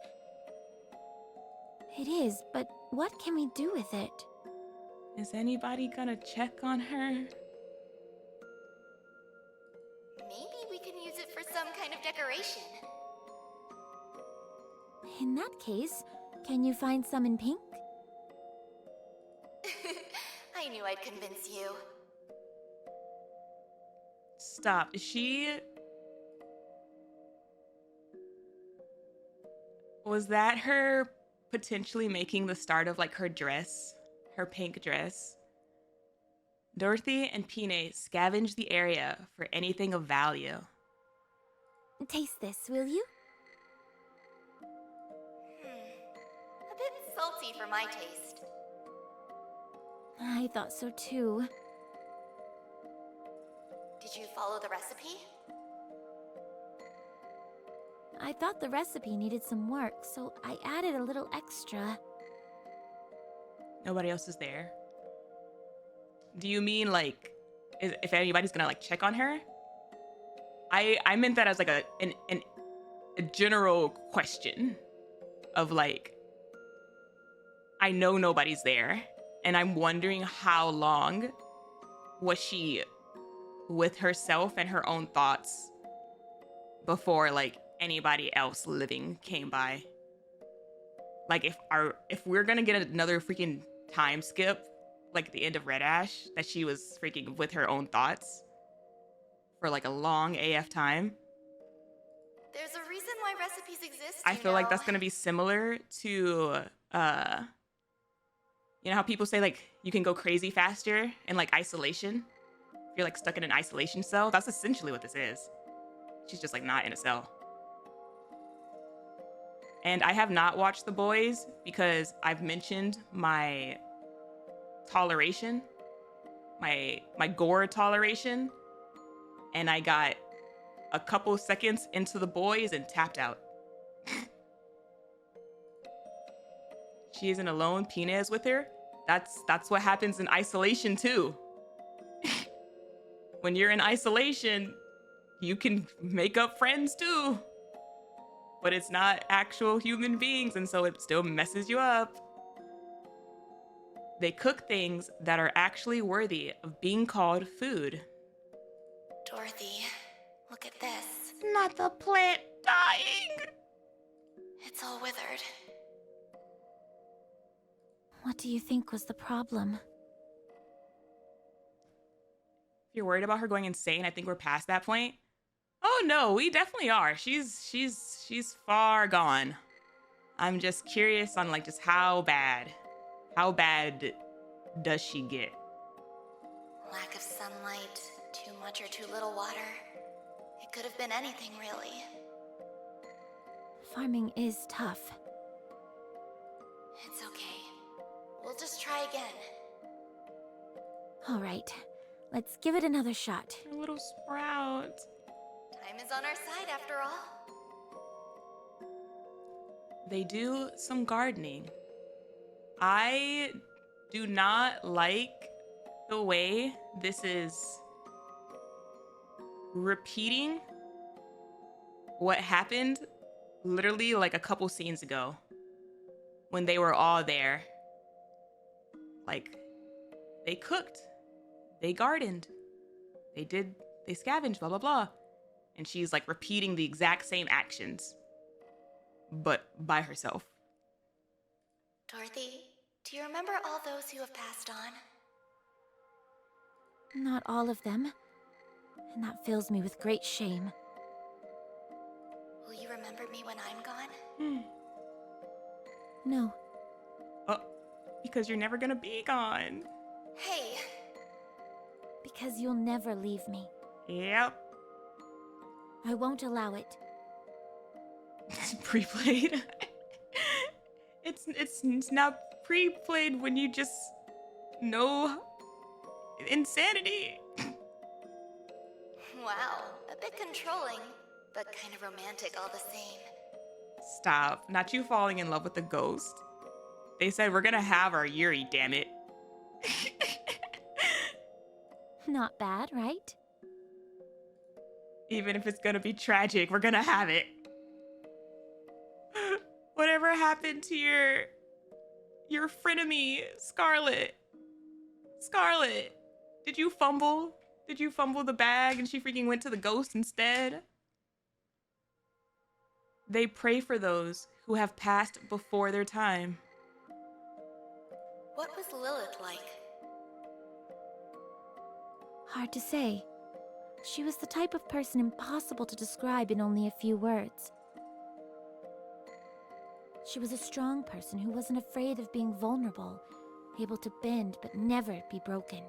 B: It is, but what can we do with it?
A: Is anybody gonna check on her?
H: Maybe we can use it for some kind of decoration.
B: In that case, can you find some in pink?
H: I knew I'd convince you.
A: Stop. Is she... Was that her potentially making the start of like her dress? Her pink dress? Dorothy and Pinne scavenge the area for anything of value.
B: Taste this, will you?
H: salty for my taste.
G: I thought so too.
H: Did you follow the recipe?
G: I thought the recipe needed some work, so I added a little extra.
A: Nobody else is there. Do you mean like if anybody's gonna like check on her? I meant that as like a general question of like, I know nobody's there, and I'm wondering how long was she with herself and her own thoughts before like anybody else living came by. Like if we're gonna get another freaking time skip, like at the end of Red Ash, that she was freaking with her own thoughts for like a long AF time.
H: There's a reason why recipes exist.
A: I feel like that's gonna be similar to you know how people say like you can go crazy faster in like isolation? If you're like stuck in an isolation cell, that's essentially what this is. She's just like not in a cell. And I have not watched The Boys because I've mentioned my toleration, my gore toleration, and I got a couple seconds into The Boys and tapped out. She isn't alone. Pinne is with her. That's what happens in isolation too. When you're in isolation, you can make up friends too. But it's not actual human beings, and so it still messes you up. They cook things that are actually worthy of being called food.
H: Dorothy, look at this.
A: Not the plant dying.
H: It's all withered.
G: What do you think was the problem?
A: If you're worried about her going insane, I think we're past that point. Oh no, we definitely are. She's far gone. I'm just curious on like just how bad does she get?
H: Lack of sunlight, too much or too little water. It could have been anything, really.
G: Farming is tough.
H: It's okay. We'll just try again.
G: All right, let's give it another shot.
A: Her little sprout.
H: Time is on our side, after all.
A: They do some gardening. I do not like the way this is repeating what happened literally like a couple scenes ago when they were all there. Like, they cooked, they gardened, they scavenged, blah, blah, blah. And she's like repeating the exact same actions, but by herself.
H: Dorothy, do you remember all those who have passed on?
G: Not all of them, and that fills me with great shame.
H: Will you remember me when I'm gone?
G: No.
A: Oh, because you're never gonna be gone.
H: Hey!
G: Because you'll never leave me.
A: Yep.
G: I won't allow it.
A: Pre-played. It's not pre-played when you just know insanity.
H: Wow, a bit controlling, but kind of romantic all the same.
A: Stop. Not you falling in love with the ghost. They said we're gonna have our Yuri, damn it.
G: Not bad, right?
A: Even if it's gonna be tragic, we're gonna have it. Whatever happened to your frenemy, Scarlet? Scarlet, did you fumble? Did you fumble the bag and she freaking went to the ghost instead? They pray for those who have passed before their time.
H: What was Lilith like?
G: Hard to say. She was the type of person impossible to describe in only a few words. She was a strong person who wasn't afraid of being vulnerable, able to bend but never be broken.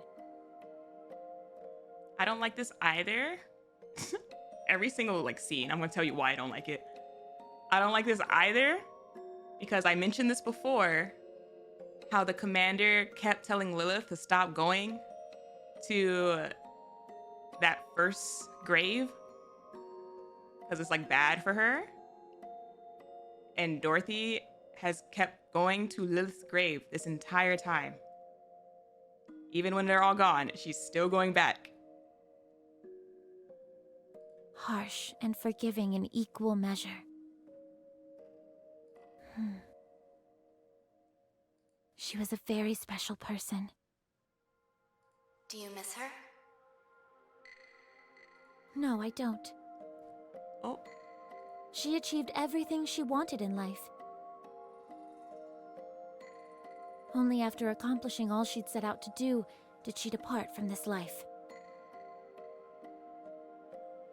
A: I don't like this either. Every single like scene, I'm gonna tell you why I don't like it. I don't like this either because I mentioned this before. how the commander kept telling Lilith to stop going to that first grave because it's like bad for her. And Dorothy has kept going to Lilith's grave this entire time. Even when they're all gone, she's still going back.
B: Harsh and forgiving in equal measure. She was a very special person.
H: Do you miss her?
B: No, I don't.
A: Oh,
B: She achieved everything she wanted in life. Only after accomplishing all she'd set out to do did she depart from this life.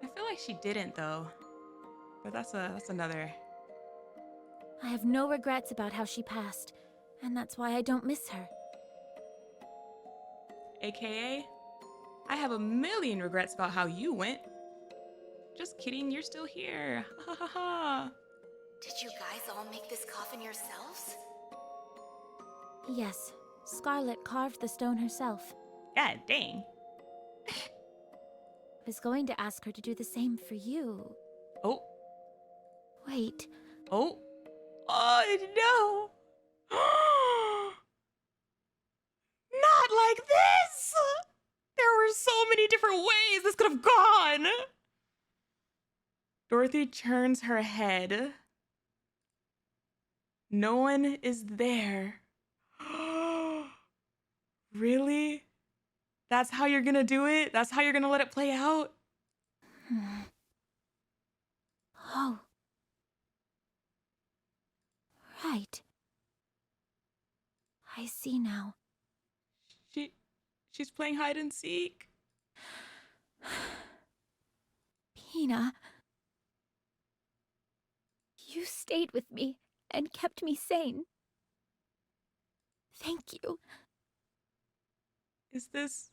A: I feel like she didn't though. But that's another.
B: I have no regrets about how she passed, and that's why I don't miss her.
A: AKA, I have a million regrets about how you went. Just kidding, you're still here. Ha ha ha.
H: Did you guys all make this coffin yourselves?
B: Yes, Scarlet carved the stone herself.
A: God dang.
B: I was going to ask her to do the same for you.
A: Oh.
B: Wait,
A: Oh. Oh no. Not like this. There were so many different ways this could have gone. Dorothy turns her head. No one is there. Really? That's how you're gonna do it? That's how you're gonna let it play out?
B: oh. Right. I see now.
A: She's playing hide and seek.
B: Pinne. You stayed with me and kept me sane. Thank you.
A: Is this...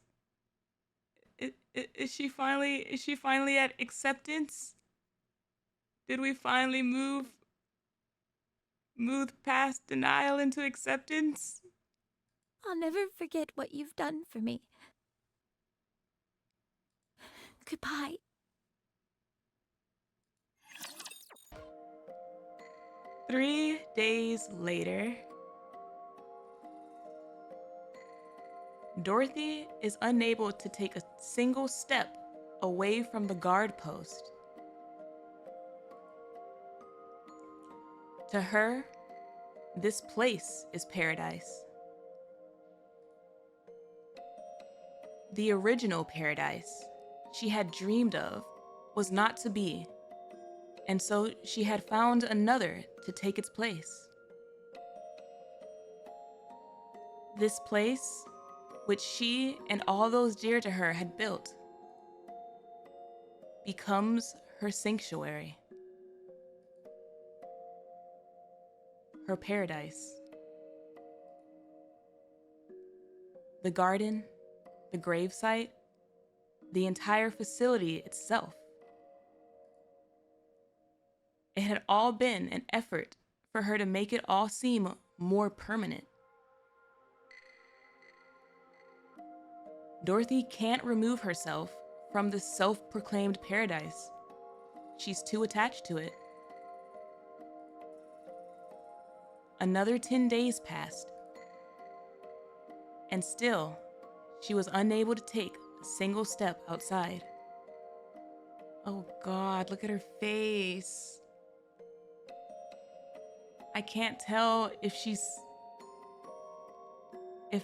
A: Is she finally at acceptance? Did we finally move past denial into acceptance?
B: I'll never forget what you've done for me. Goodbye.
A: Three days later, Dorothy is unable to take a single step away from the guard post. To her, this place is paradise. The original paradise she had dreamed of was not to be, and so she had found another to take its place. This place, which she and all those dear to her had built, becomes her sanctuary, her paradise. The garden, the gravesite, the entire facility itself. It had all been an effort for her to make it all seem more permanent. Dorothy can't remove herself from this self-proclaimed paradise. She's too attached to it. Another 10 days passed, and still, she was unable to take a single step outside. Oh God, look at her face. I can't tell if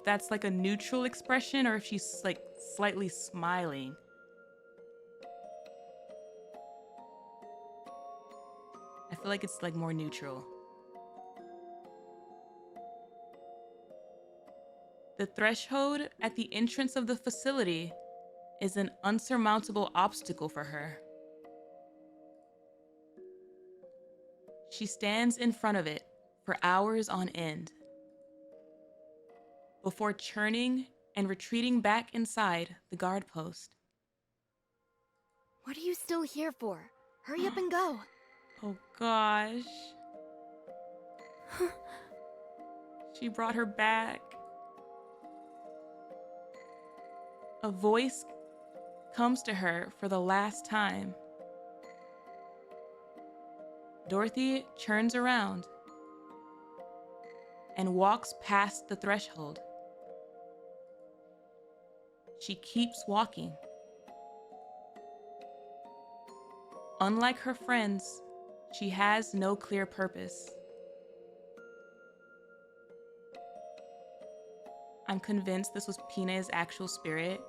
A: that's like a neutral expression or if she's like slightly smiling. I feel like it's like more neutral. The threshold at the entrance of the facility is an unsurmountable obstacle for her. She stands in front of it for hours on end, before churning and retreating back inside the guard post.
F: What are you still here for? Hurry up and go.
A: Oh gosh. She brought her back. A voice comes to her for the last time. Dorothy turns around and walks past the threshold. She keeps walking. Unlike her friends, she has no clear purpose. I'm convinced this was Pinne's actual spirit.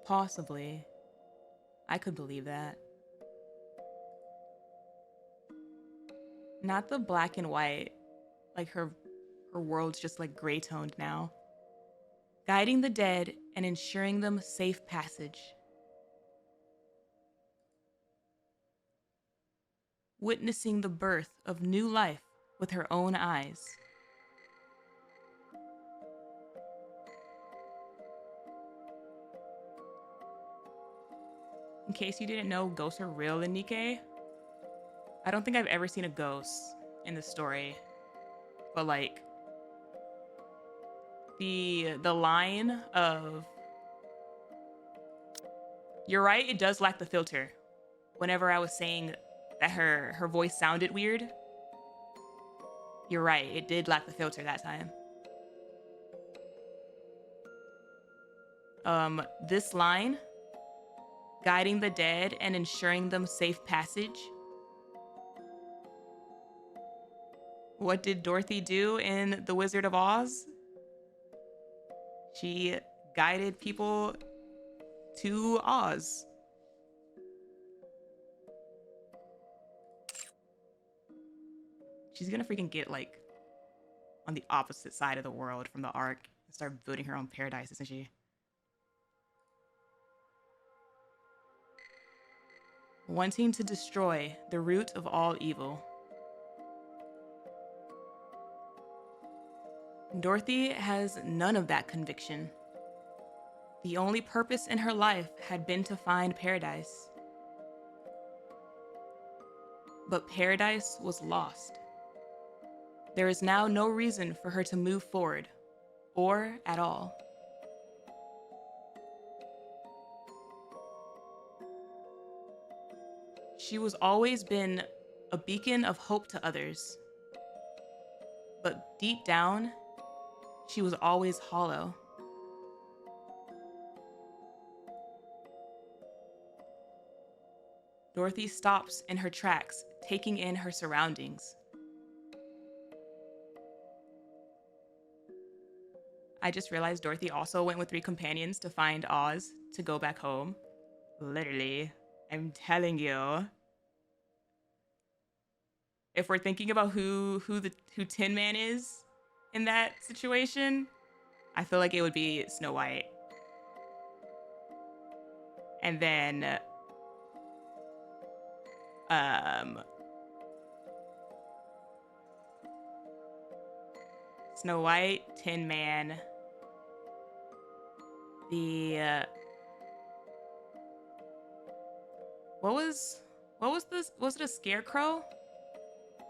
A: Possibly. I could believe that. Not the black and white, like her world's just like gray toned now. Guiding the dead and ensuring them safe passage. Witnessing the birth of new life with her own eyes. In case you didn't know, ghosts are real in Nikke. I don't think I've ever seen a ghost in the story, but like the line of, you're right, it does lack the filter. Whenever I was saying that her voice sounded weird, you're right, it did lack the filter that time. This line, guiding the dead and ensuring them safe passage. What did Dorothy do in The Wizard of Oz? She guided people to Oz. She's gonna freaking get like on the opposite side of the world from the arc and start building her own paradise, isn't she? Wanting to destroy the root of all evil. Dorothy has none of that conviction. The only purpose in her life had been to find paradise. But paradise was lost. There is now no reason for her to move forward, or at all. She was always been a beacon of hope to others. But deep down, she was always hollow. Dorothy stops in her tracks, taking in her surroundings. I just realized Dorothy also went with 3 companions to find Oz to go back home. Literally, I'm telling you. If we're thinking about who Tin Man is in that situation, I feel like it would be Snow White. And then Snow White, Tin Man, was it a scarecrow?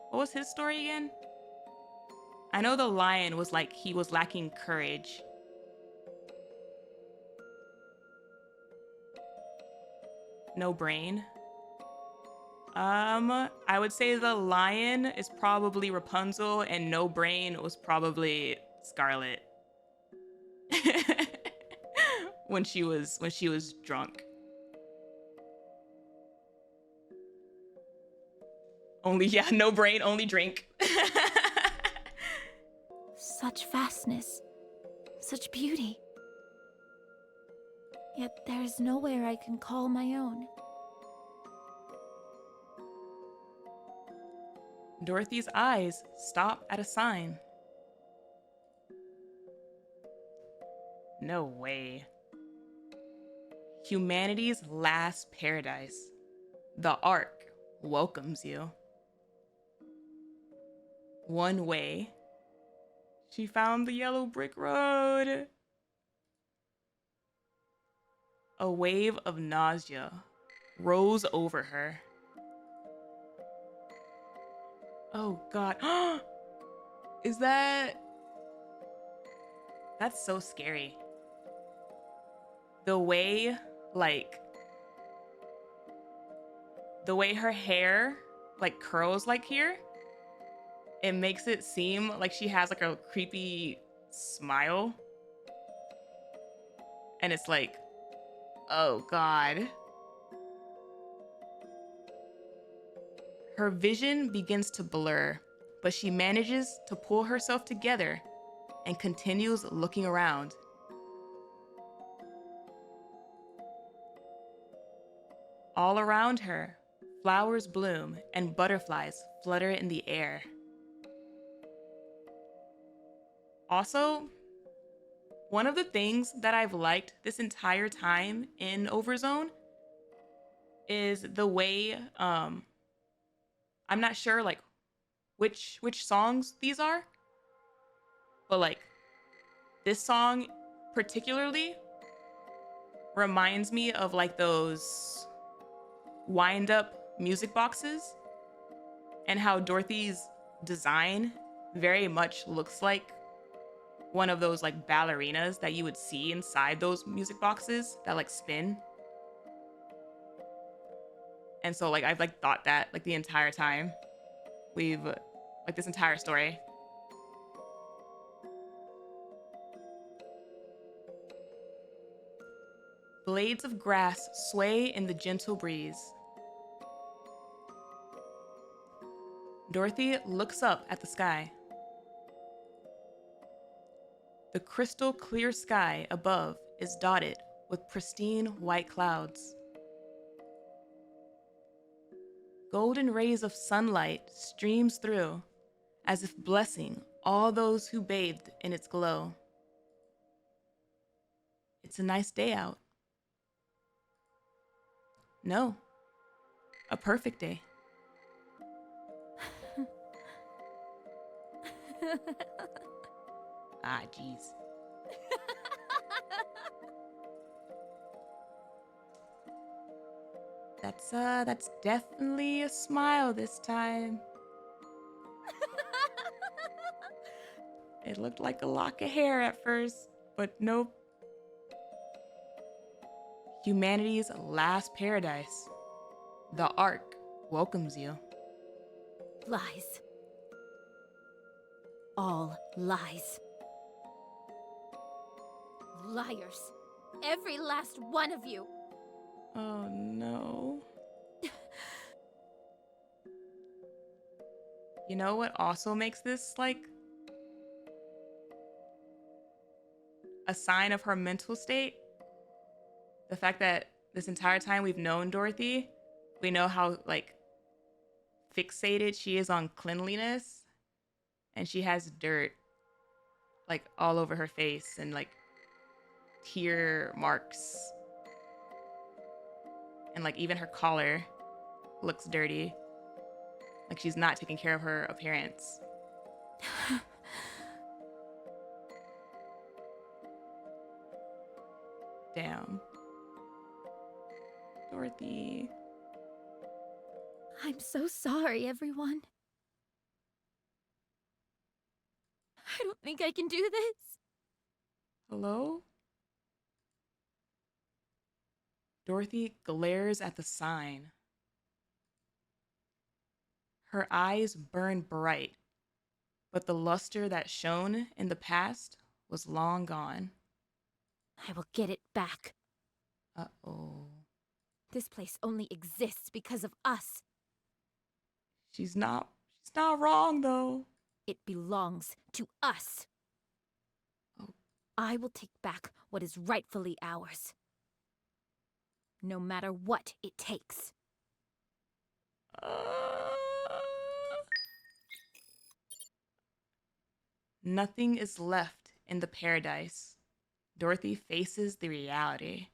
A: What was his story again? I know the lion was like, he was lacking courage. No brain. I would say the lion is probably Rapunzel and no brain was probably Scarlet. when she was drunk. Only, yeah, no brain, only drink.
G: Such vastness, such beauty. Yet there is nowhere I can call my own.
A: Dorothy's eyes stop at a sign. No way. Humanity's last paradise. The Ark welcomes you. One way. She found the yellow brick road. A wave of nausea rose over her. Oh God. Is that... That's so scary. The way, like... The way her hair, like, curls, like, here, it makes it seem like she has, like, a creepy smile. And it's like, oh God. Her vision begins to blur, but she manages to pull herself together and continues looking around. All around her, flowers bloom and butterflies flutter in the air. Also, one of the things that I've liked this entire time in Overzone is the way, I'm not sure like which songs these are, but like this song particularly reminds me of like those wind up music boxes, and how Dorothy's design very much looks like one of those like ballerinas that you would see inside those music boxes that like spin. And so like I've like thought that like the entire time we've like this entire story. Blades of grass sway in the gentle breeze. Dorothy looks up at the sky. The crystal clear sky above is dotted with pristine white clouds. Golden rays of sunlight streams through, as if blessing all those who bathed in its glow. It's a nice day out. No, a perfect day. Ah, jeez. That's definitely a smile this time. It looked like a lock of hair at first, but nope. Humanity's last paradise. The Ark welcomes you.
G: Lies. All lies. Liars. Every last one of you.
A: Oh no. You know what also makes this like a sign of her mental state? The fact that this entire time we've known Dorothy, we know how like fixated she is on cleanliness, and she has dirt like all over her face and like tear marks, and like even her collar looks dirty, like she's not taking care of her appearance. Damn. Dorothy.
G: I'm so sorry, everyone. I don't think I can do this.
A: Hello? Dorothy glares at the sign. Her eyes burn bright, but the luster that shone in the past was long gone.
G: I will get it back.
A: Uh-oh.
G: This place only exists because of us.
A: She's not wrong, though.
G: It belongs to us.
A: Oh.
G: I will take back what is rightfully ours. No matter what it takes.
A: Nothing is left in the paradise. Dorothy faces the reality.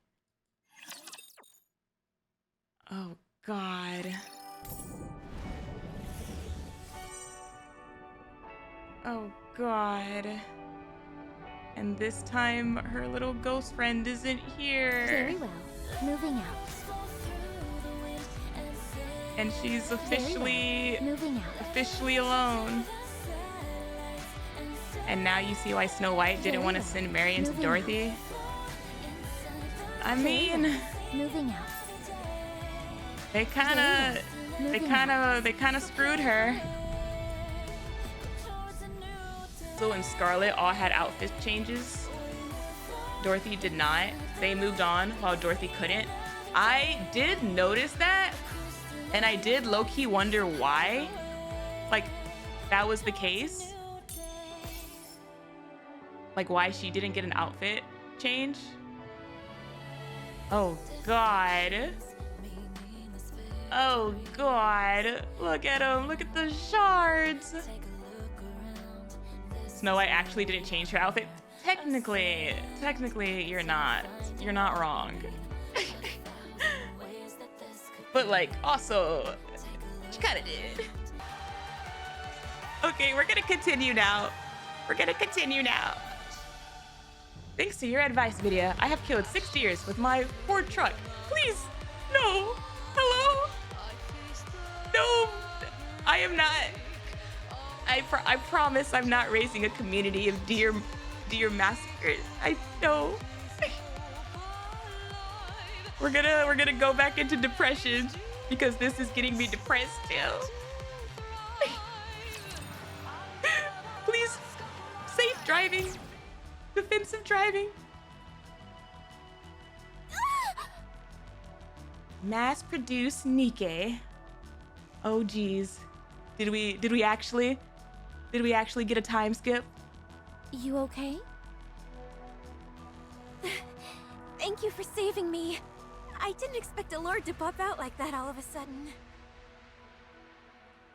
A: Oh, God. Oh, God. And this time, her little ghost friend isn't here.
B: Very well. Moving out.
A: And she's officially
B: Moving out.
A: officially alone. And now you see why Snow White didn't want to send Marion to
B: Moving
A: Dorothy. I mean,
B: Moving out.
A: they kind of screwed her. Hazel and Scarlet all had outfit changes. Dorothy did not. They moved on while Dorothy couldn't. I did notice that, and I did low-key wonder why, like, that was the case. Like, why she didn't get an outfit change. Oh, God. Oh, God. Look at him. Look at the shards. Snow White actually didn't change her outfit. Technically, you're not wrong. But, like, also, she kind of did. Okay, we're gonna continue now. Thanks to your advice, Vidya, I have killed 6 deers with my Ford truck. Please, no. Hello? No, I am not. I promise I'm not raising a community of deer massacres. I know. We're gonna go back into depression because this is getting me depressed too. Please, safe driving, defensive driving. Mass-produced Nikke. Oh geez, did we actually get a time skip?
B: You okay?
G: Thank you for saving me. I didn't expect a lord to pop out like that all of a sudden.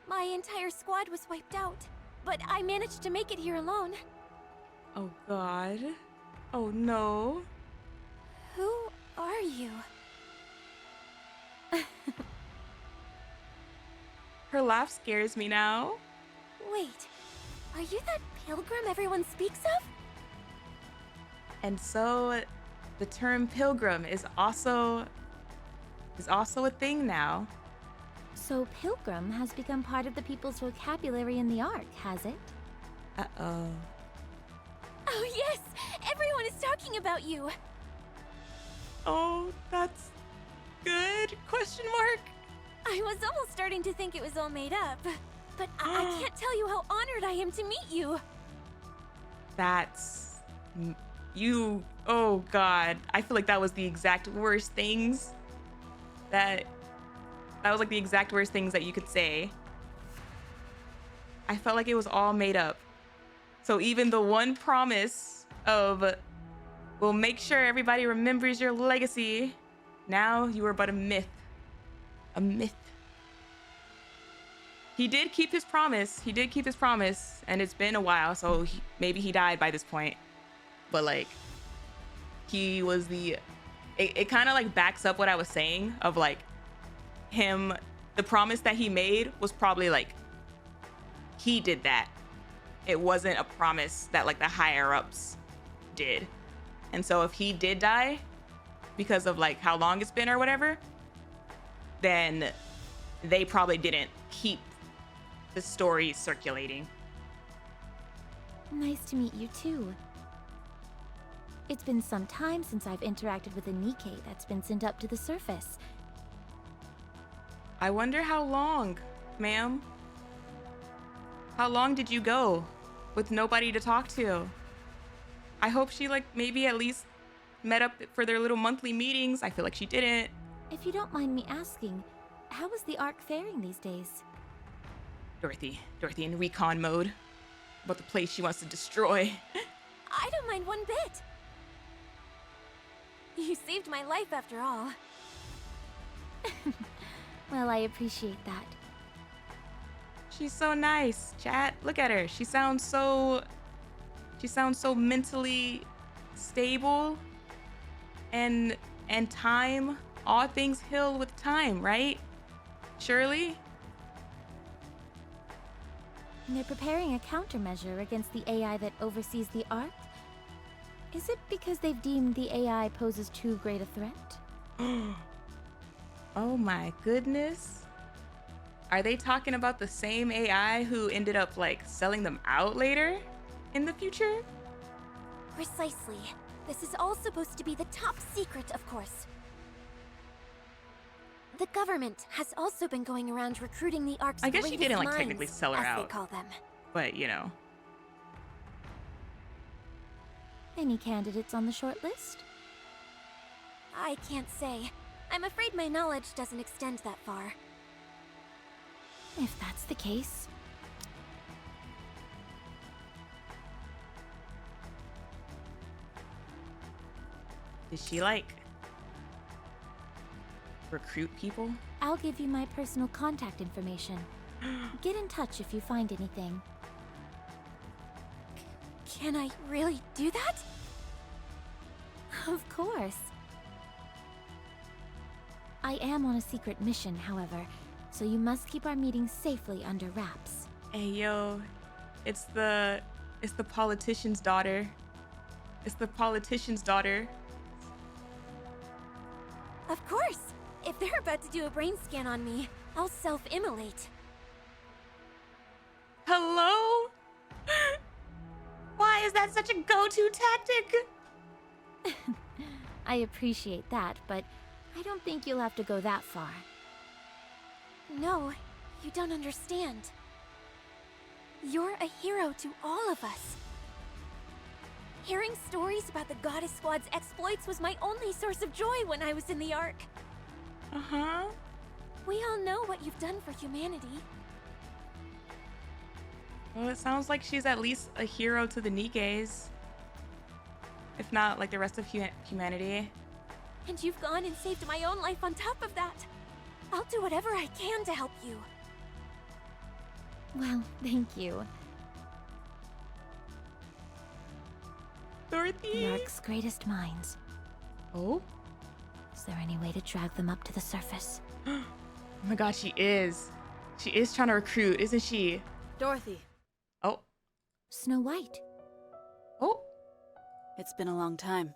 G: My entire squad was wiped out, but I managed to make it here alone.
A: Oh God. Oh no.
G: Who are you?
A: Her laugh scares me now.
G: Wait, are you that pilgrim everyone speaks of?
A: And so the term pilgrim is also a thing now.
B: So pilgrim has become part of the people's vocabulary in the Ark, has it?
A: Uh-oh.
G: Oh yes, everyone is talking about you.
A: Oh, that's good? Question mark?
G: I was almost starting to think it was all made up, but I can't tell you how honored I am to meet you.
A: That's you. Oh God, I feel like that was the exact worst things that was like the exact worst things that you could say. I felt like it was all made up. So even the one promise of, we'll make sure everybody remembers your legacy, now you are but a myth. A myth. He did keep his promise. And it's been a while, so maybe he died by this point. But like, he was it kind of like backs up what I was saying of like him, the promise that he made was probably like, he did that. It wasn't a promise that like the higher ups did. And so if he did die because of like how long it's been or whatever, then they probably didn't keep the story circulating.
B: Nice to meet you too. It's been some time since I've interacted with a Nikke that's been sent up to the surface.
A: I wonder how long, ma'am? How long did you go with nobody to talk to? I hope she like maybe at least met up for their little monthly meetings. I feel like she didn't.
B: If you don't mind me asking, how is the Ark faring these days?
A: Dorothy in recon mode about the place she wants to destroy.
G: I don't mind one bit. You saved my life after all.
B: Well, I appreciate that.
A: She's so nice, chat. Look at her. She sounds so mentally stable and time. All things heal with time, right? Surely?
B: They're preparing a countermeasure against the AI that oversees the Ark? Is it because they've deemed the AI poses too great a threat?
A: Oh my goodness. Are they talking about the same AI who ended up like selling them out later in the future?
G: Precisely. This is all supposed to be the top secret, of course. The government has also been going around recruiting the Ark's
A: I guess she
G: greatest
A: didn't like
G: minds,
A: technically sell her
G: as
A: out.
G: they call them.
A: But you know.
B: Any candidates on the short list?
G: I can't say. I'm afraid my knowledge doesn't extend that far.
B: If that's the case.
A: Did she like recruit people?
B: I'll give you my personal contact information. Get in touch if you find anything.
G: Can I really do that?
B: Of course. I am on a secret mission, however, so you must keep our meeting safely under wraps.
A: Hey yo, it's the politician's daughter. It's the politician's daughter.
G: Of course! If they're about to do a brain scan on me, I'll self-immolate.
A: Hello? Why is that such a go-to tactic?
B: I appreciate that, but I don't think you'll have to go that far.
G: No, you don't understand. You're a hero to all of us. Hearing stories about the Goddess Squad's exploits was my only source of joy when I was in the Ark.
A: Uh-huh.
G: We all know what you've done for humanity.
A: Well, it sounds like she's at least a hero to the Nikkes. If not, like the rest of humanity.
G: And you've gone and saved my own life on top of that. I'll do whatever I can to help you.
B: Well, thank you.
A: Dorothy?
B: The Ark's greatest minds.
A: Oh?
B: Is there any way to drag them up to the surface?
A: Oh my god, she is. She is trying to recruit, isn't she?
C: Dorothy,
A: Oh.
B: Snow White.
A: Oh.
C: it's been a long time.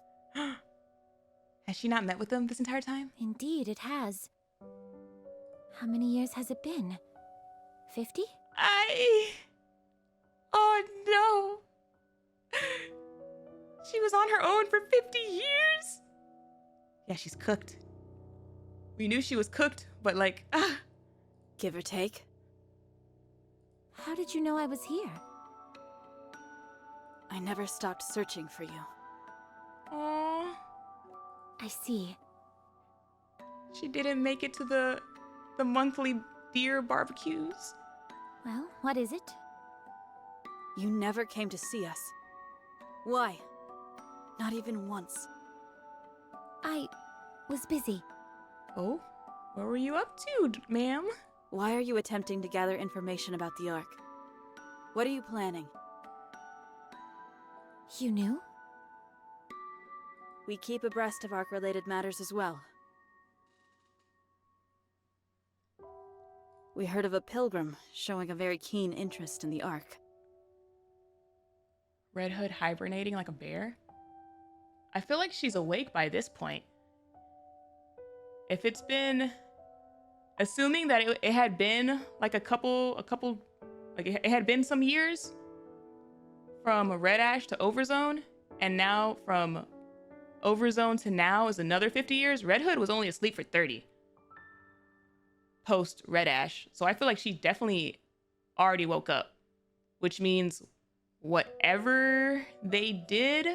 A: Has she not met with them this entire time?
B: Indeed, it has. How many years has it been? 50?
A: Oh no. She was on her own for 50 years? Yeah, she's cooked. We knew she was cooked, but like,
C: Give or take.
B: How did you know I was here?
C: I never stopped searching for you.
A: Aww.
B: I see.
A: She didn't make it to the monthly deer barbecues.
B: Well, what is it?
C: You never came to see us. Why? Not even once.
B: I was busy.
A: Oh? What were you up to, ma'am?
C: Why are you attempting to gather information about the Ark? What are you planning?
B: You knew?
C: We keep abreast of Ark-related matters as well. We heard of a pilgrim showing a very keen interest in the Ark.
A: Red Hood hibernating like a bear? I feel like she's awake by this point. If it's been... Assuming that it had been like a couple, like it had been some years from Red Ash to Overzone, and now from Overzone to now is another 50 years. Red Hood was only asleep for 30 post Red Ash. So I feel like she definitely already woke up, which means whatever they did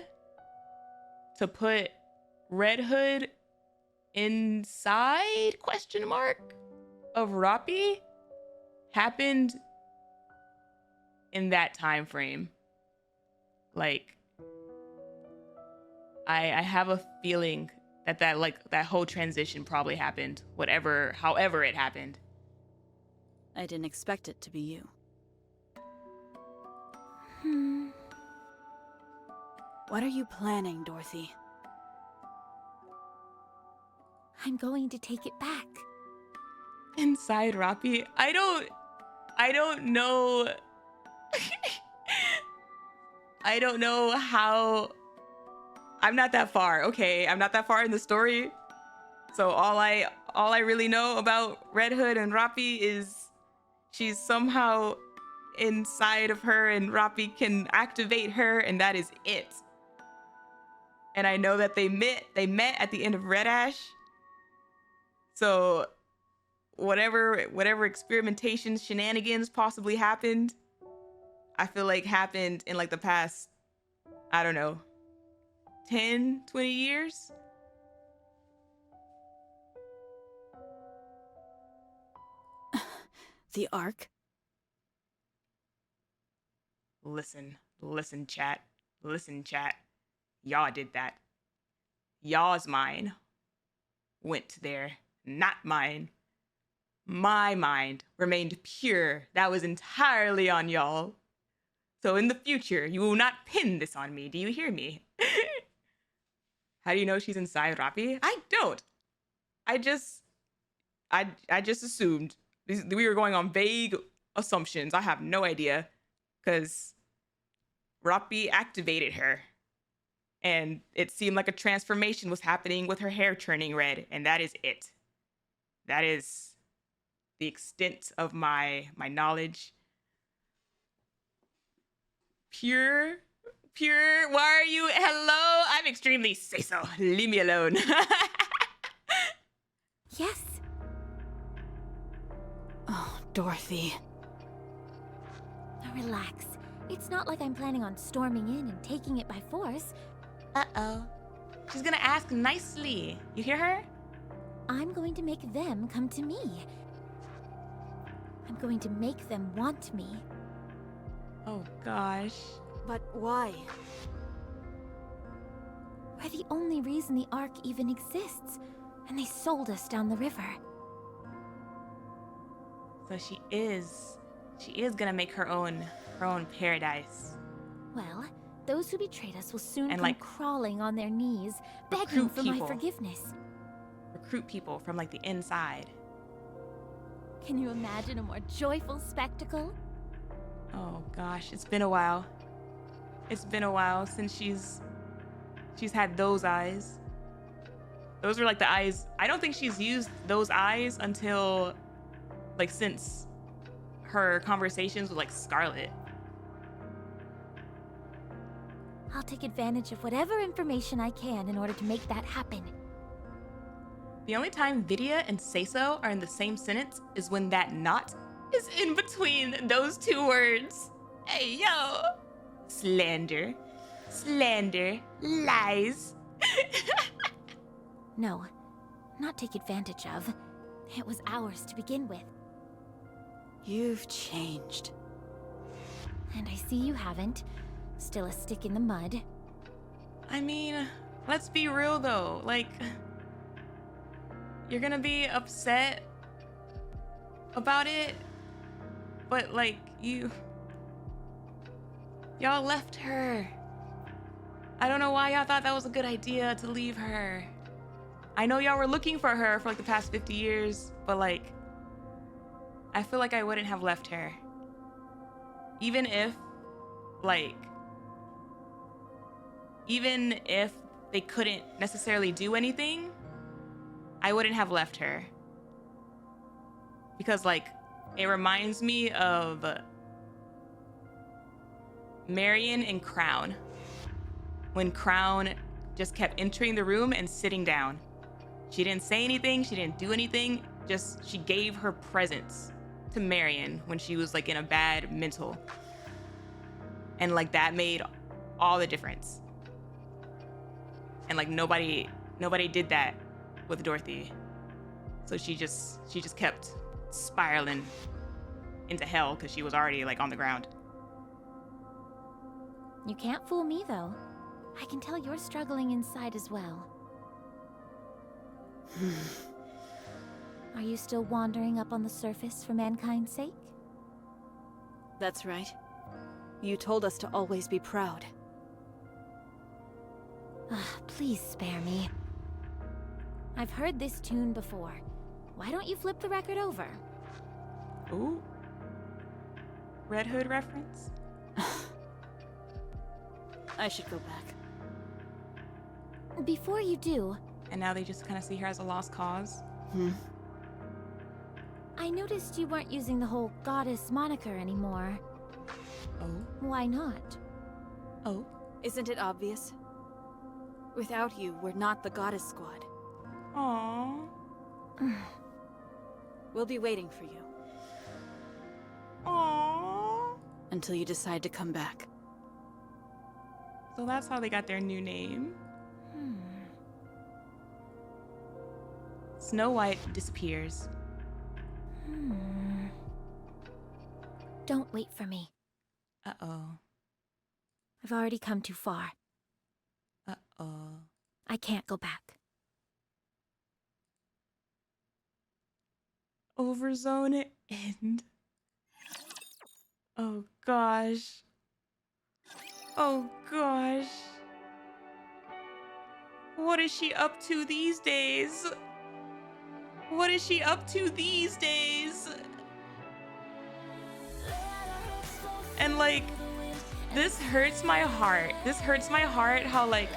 A: to put Red Hood inside question mark of Roppy happened in that time frame. Like, I have a feeling that whole transition probably happened, however it happened.
C: I didn't expect it to be you. What are you planning, Dorothy?
B: I'm going to take it back.
A: Inside Roppy, I don't know. I don't know how. I'm not that far. Okay, I'm not that far in the story. So all I really know about Red Hood and Roppy is she's somehow inside of her and Rappi can activate her, and that is it. And I know that they met at the end of Red Ash. So whatever experimentation shenanigans possibly happened, I feel like happened in like the past, I don't know, 10, 20 years.
C: The Ark?
A: Listen, chat. Y'all did that. Y'all's mind went there, not mine. My mind remained pure. That was entirely on y'all. So in the future, you will not pin this on me. Do you hear me? How do you know she's inside Rappi? I don't. I just assumed. We were going on vague assumptions. I have no idea. Because Rappi activated her. And it seemed like a transformation was happening with her hair turning red. And that is it. That is the extent of my knowledge. Pure. Why are you? Hello? I'm extremely say-so. Leave me alone.
F: Yes.
C: Oh, Dorothy.
G: Now relax. It's not like I'm planning on storming in and taking it by force.
A: Uh-oh. She's gonna ask nicely. You hear her?
G: I'm going to make them come to me. I'm going to make them want me.
A: Oh, gosh.
C: But why?
G: We're the only reason the Ark even exists, and they sold us down the river.
A: So she is gonna make her own paradise.
G: Well, those who betrayed us will soon
A: And,
G: come
A: like,
G: crawling on their knees, begging
A: recruit
G: for my
A: people.
G: forgiveness.
A: Recruit people from like the inside.
G: Can you imagine a more joyful spectacle?
A: Oh gosh, it's been a while. It's been a while since she's had those eyes. Those are like the eyes. I don't think she's used those eyes until like since her conversations with like Scarlet.
G: I'll take advantage of whatever information I can in order to make that happen.
A: The only time Vidya and Seiso are in the same sentence is when that not is in between those two words. Hey, yo! Slander. Lies.
G: No, not take advantage of. It was ours to begin with.
C: You've changed.
G: And I see you haven't. Still a stick in the mud.
A: I mean, let's be real though. Like, you're gonna be upset about it, but like, y'all left her. I don't know why y'all thought that was a good idea to leave her. I know y'all were looking for her for like the past 50 years, but like, I feel like I wouldn't have left her. Even if they couldn't necessarily do anything, I wouldn't have left her. Because like, it reminds me of Marion in Crown. When Crown just kept entering the room and sitting down. She didn't say anything, she didn't do anything, just she gave her presence to Marion when she was like in a bad mental. And like that made all the difference. And like nobody did that with Dorothy. So she just kept spiraling into hell because she was already like on the ground.
G: You can't fool me though. I can tell you're struggling inside as well. Are you still wandering up on the surface for mankind's sake?
C: That's right. You told us to always be proud.
G: Please spare me. I've heard this tune before. Why don't you flip the record over?
A: Ooh. Red Hood reference?
C: I should go back.
G: Before you do...
A: And now they just kind of see her as a lost cause?
G: I
B: I noticed you weren't using the whole goddess moniker anymore.
A: Oh.
B: Why not?
A: Oh.
C: Isn't it obvious? Without you, we're not the Goddess Squad.
A: Aww.
C: We'll be waiting for you.
A: Aww.
C: Until you decide to come back.
A: So that's how they got their new name. Snow White disappears.
B: Don't wait for me.
A: Uh-oh.
B: I've already come too far.
A: Uh-oh.
B: I can't go back.
A: Overzone end. Oh gosh. Oh gosh. What is she up to these days? What is she up to these days? And like, this hurts my heart. This hurts my heart how like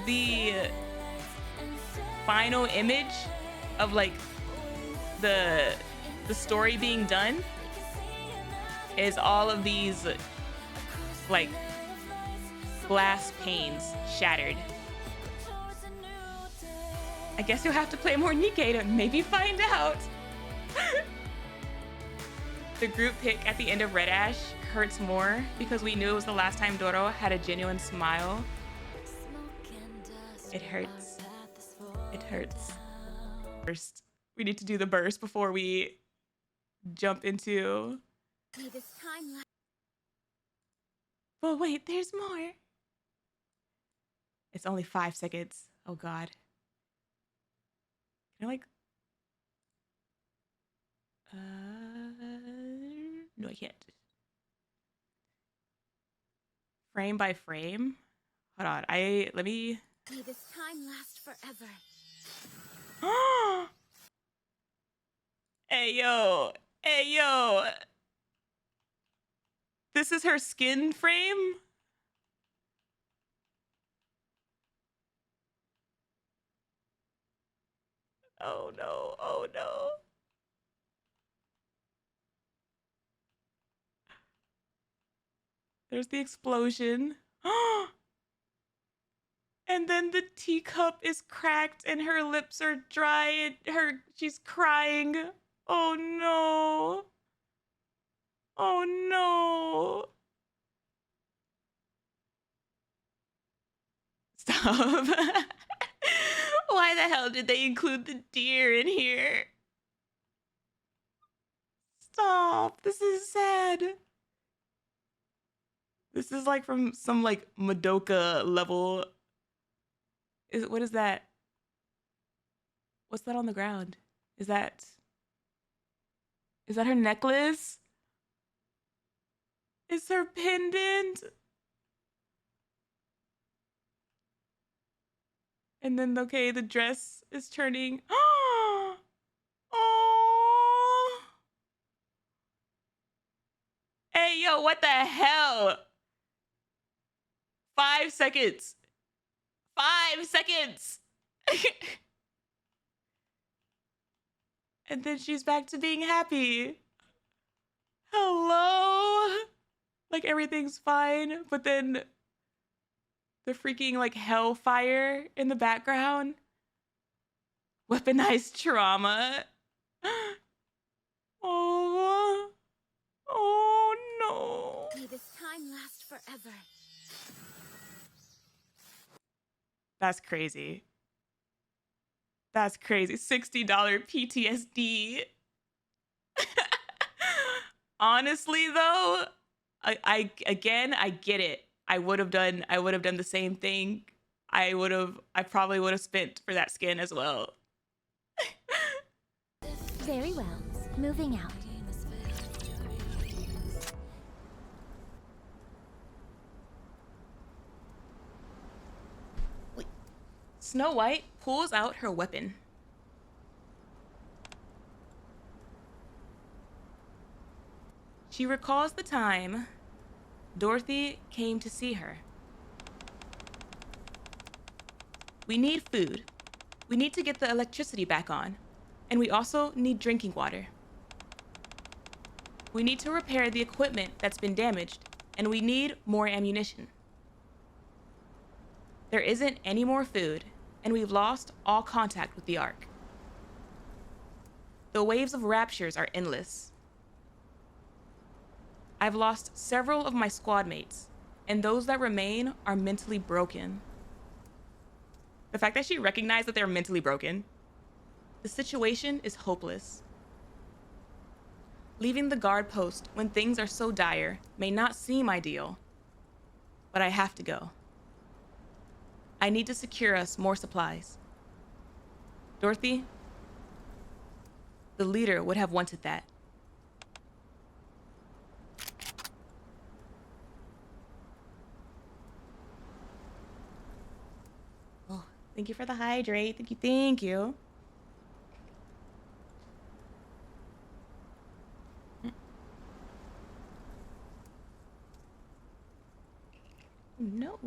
A: the final image of like the story being done is all of these like glass panes shattered. I guess you'll have to play more Nikke to maybe find out. The group pic at the end of Red Ash hurts more because we knew it was the last time Doro had a genuine smile. It hurts. It hurts. First, we need to do the burst before we jump into... But wait, there's more. It's only 5 seconds. Oh God. Can I like... No, I can't. Frame by frame? Hold on, let me...
G: May this time last forever.
A: Hey, yo. Hey, yo. This is her skin frame? Oh, no. Oh, no. There's the explosion. And then the teacup is cracked and her lips are dry and she's crying. Oh no. Oh no. Stop. Why the hell did they include the deer in here? Stop. This is sad. This is like from some like Madoka level. What is that? What's that on the ground? Is that her necklace? Is her pendant? And then, okay, the dress is turning. Oh! Hey, yo, what the hell? 5 seconds. 5 seconds. And then she's back to being happy. Hello? Like everything's fine, but then the freaking like hellfire in the background. Weaponized trauma. Oh. Oh no.
G: May this time last forever.
A: That's crazy. That's crazy. $60 PTSD. Honestly though, I get it. I would have done the same thing. I probably would have spent for that skin as well.
B: Very well. Moving out.
A: Snow White pulls out her weapon. She recalls the time Dorothy came to see her. We need food. We need to get the electricity back on. And we also need drinking water. We need to repair the equipment that's been damaged, and we need more ammunition. There isn't any more food, and we've lost all contact with the Ark. The waves of raptures are endless. I've lost several of my squad mates, and those that remain are mentally broken. The fact that she recognized that they're mentally broken. The situation is hopeless. Leaving the guard post when things are so dire may not seem ideal, but I have to go. I need to secure us more supplies. Dorothy, the leader would have wanted that. Oh, thank you for the hydrate. Thank you, thank you. No.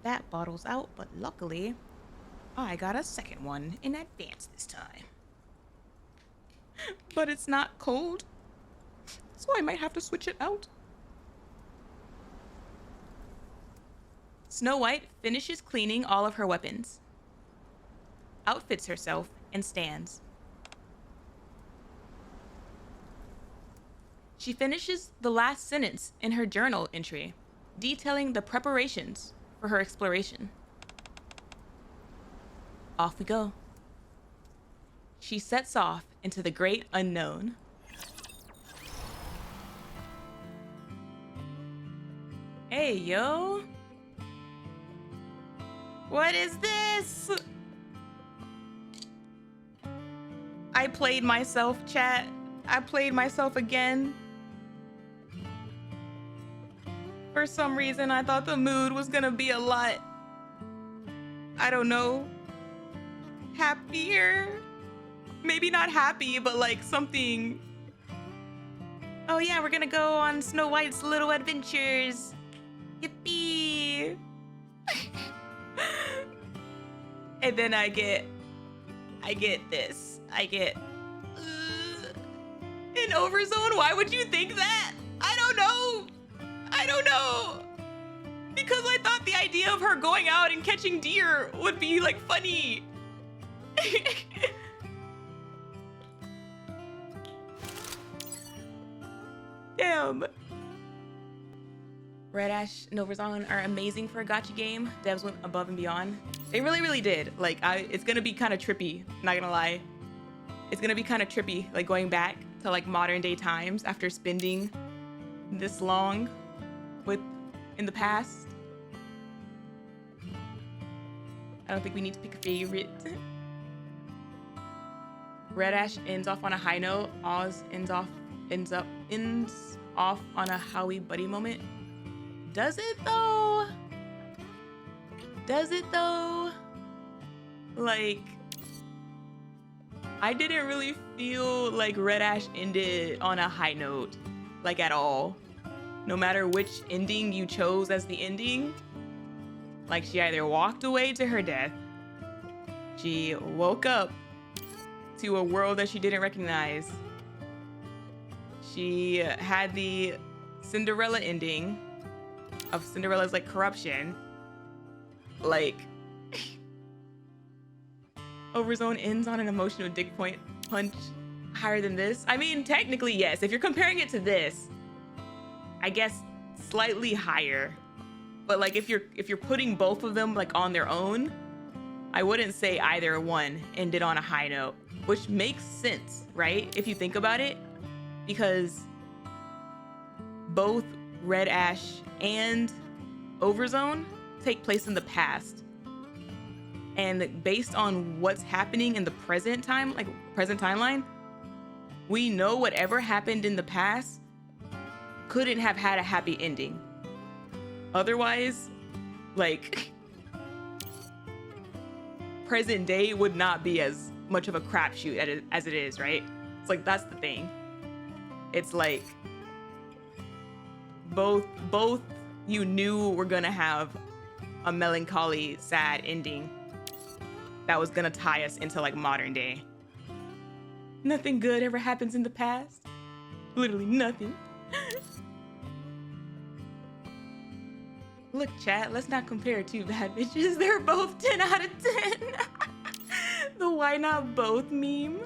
A: That bottle's out, but luckily, I got a second one in advance this time. But it's not cold, so I might have to switch it out. Snow White finishes cleaning all of her weapons, outfits herself, and stands. She finishes the last sentence in her journal entry, detailing the preparations for her exploration. Off we go. She sets off into the great unknown. Hey, yo. What is this? I played myself, chat. I played myself again. For some reason, I thought the mood was gonna be a lot, I don't know, happier? Maybe not happy, but like something. Oh yeah, we're gonna go on Snow White's little adventures. Yippee! And then I get this. I get an overzone. Why would you think that? I don't know. I don't know. Because I thought the idea of her going out and catching deer would be like funny. Damn. Red Ash and Overzone are amazing for a gacha game. Devs went above and beyond. They really, really did. Like, it's gonna be kind of trippy, not gonna lie. It's gonna be kind of trippy, like going back to like modern day times after spending this long in the past. I don't think we need to pick a favorite. Red Ash ends off on a high note. Oz ends off on a Howie buddy moment. Does it though? Does it though? Like, I didn't really feel like Red Ash ended on a high note, like at all. No matter which ending you chose as the ending, like she either walked away to her death, she woke up to a world that she didn't recognize, she had the Cinderella ending of Cinderella's like corruption, like Overzone ends on an emotional dick point punch higher than this. I mean, technically yes, if you're comparing it to this, I guess slightly higher, but like if you're putting both of them like on their own, I wouldn't say either one ended on a high note, which makes sense, right? If you think about it, because both Red Ash and Overzone take place in the past, and based on what's happening in the present time, like present timeline, we know whatever happened in the past couldn't have had a happy ending. Otherwise, like, present day would not be as much of a crapshoot as it is, right? It's like, that's the thing. It's like, both you knew were gonna have a melancholy, sad ending that was gonna tie us into like modern day. Nothing good ever happens in the past. Literally nothing. Look, chat, let's not compare two bad bitches. They're both 10 out of 10. The why not both meme.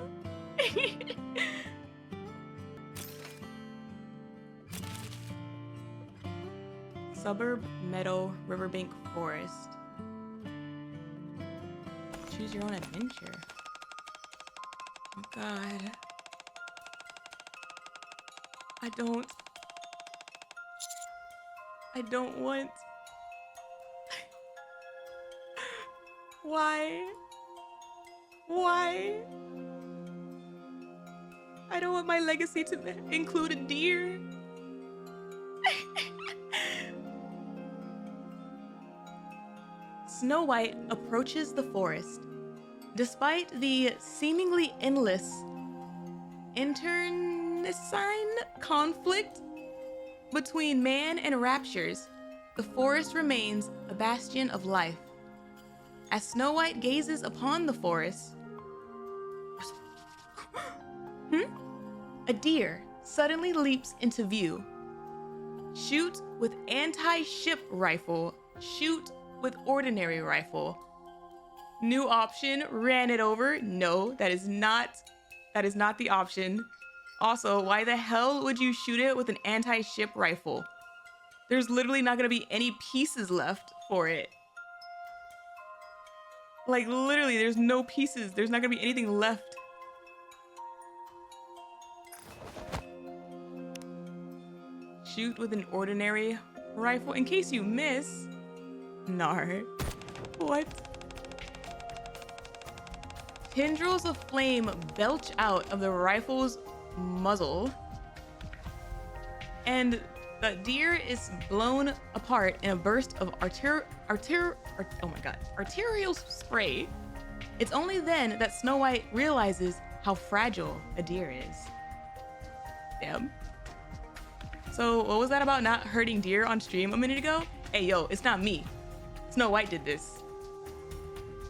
A: Suburb, meadow, riverbank, forest. Choose your own adventure. Oh god. I don't want. Why? Why? I don't want my legacy to include a deer. Snow White approaches the forest. Despite the seemingly endless internecine conflict between man and raptures, the forest remains a bastion of life. As Snow White gazes upon the forest, a deer suddenly leaps into view. Shoot with anti-ship rifle. Shoot with ordinary rifle. New option, ran it over. No, that is not the option. Also, why the hell would you shoot it with an anti-ship rifle? There's literally not gonna be any pieces left for it. Like literally, there's no pieces. There's not gonna be anything left. Shoot with an ordinary rifle in case you miss. Nar. What? Tendrils of flame belch out of the rifle's muzzle, and the deer is blown apart in a burst of arterial spray. It's only then that Snow White realizes how fragile a deer is. Damn. So what was that about not hurting deer on stream a minute ago? Hey yo, it's not me. Snow White did this.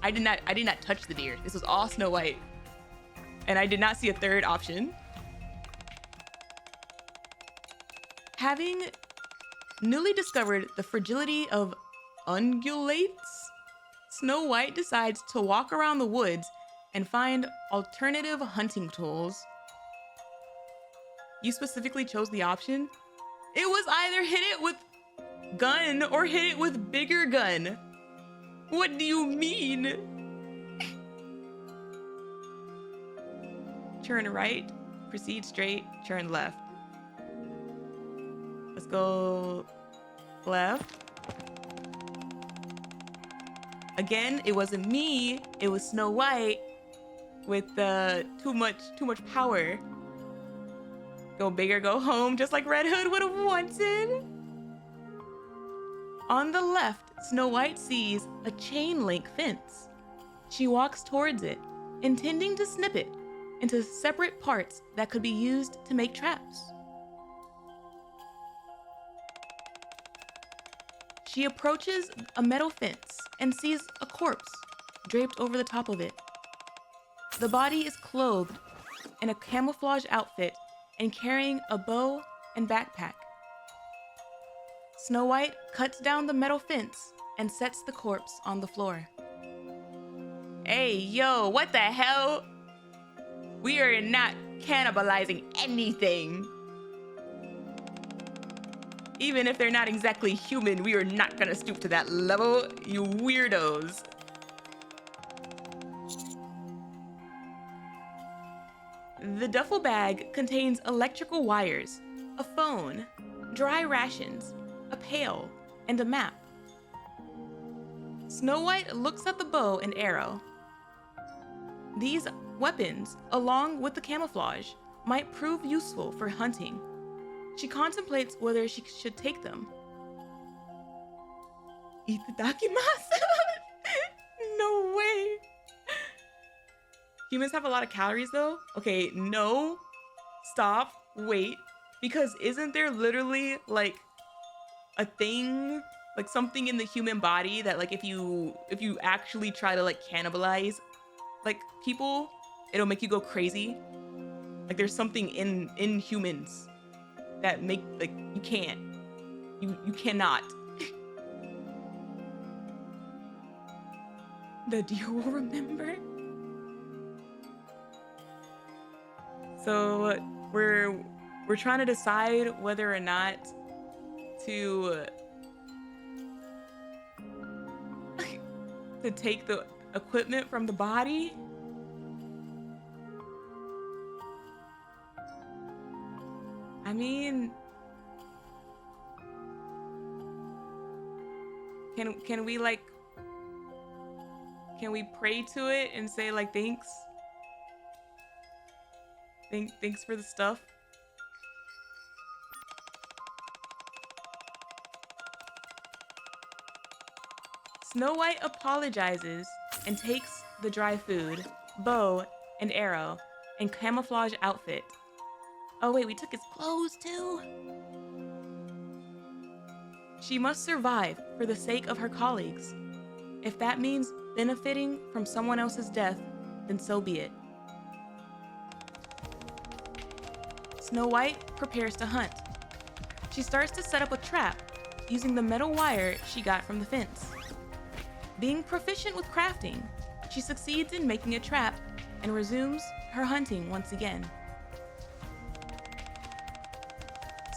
A: I did not touch the deer. This was all Snow White. And I did not see a third option. Having newly discovered the fragility of ungulates, Snow White decides to walk around the woods and find alternative hunting tools. You specifically chose the option? It was either hit it with gun or hit it with bigger gun. What do you mean? Turn right, proceed straight, turn left. Let's go left. Again, it wasn't me, it was Snow White with too much power. Go bigger, go home, just like Red Hood would have wanted. On the left, Snow White sees a chain link fence. She walks towards it, intending to snip it into separate parts that could be used to make traps. She approaches a metal fence and sees a corpse draped over the top of it. The body is clothed in a camouflage outfit and carrying a bow and backpack. Snow White cuts down the metal fence and sets the corpse on the floor. Hey, yo, what the hell? We are not cannibalizing anything. Even if they're not exactly human, we are not gonna stoop to that level, you weirdos. The duffel bag contains electrical wires, a phone, dry rations, a pail, and a map. Snow White looks at the bow and arrow. These weapons, along with the camouflage, might prove useful for hunting. She contemplates whether she should take them. Itadakimasu? No way. Humans have a lot of calories though? Okay, no, stop, wait, because isn't there literally like a thing like something in the human body that like if you actually try to like cannibalize like people, it'll make you go crazy. Like there's something in humans that make like you cannot. The deer will remember. So we're trying to decide whether or not to take the equipment from the body. I mean, can we like, can we pray to it and say like thanks? Thanks for the stuff. Snow White apologizes and takes the dry food, bow and arrow, and camouflage outfit. Oh wait, we took his clothes too? She must survive for the sake of her colleagues. If that means benefiting from someone else's death, then so be it. Snow White prepares to hunt. She starts to set up a trap using the metal wire she got from the fence. Being proficient with crafting, she succeeds in making a trap and resumes her hunting once again.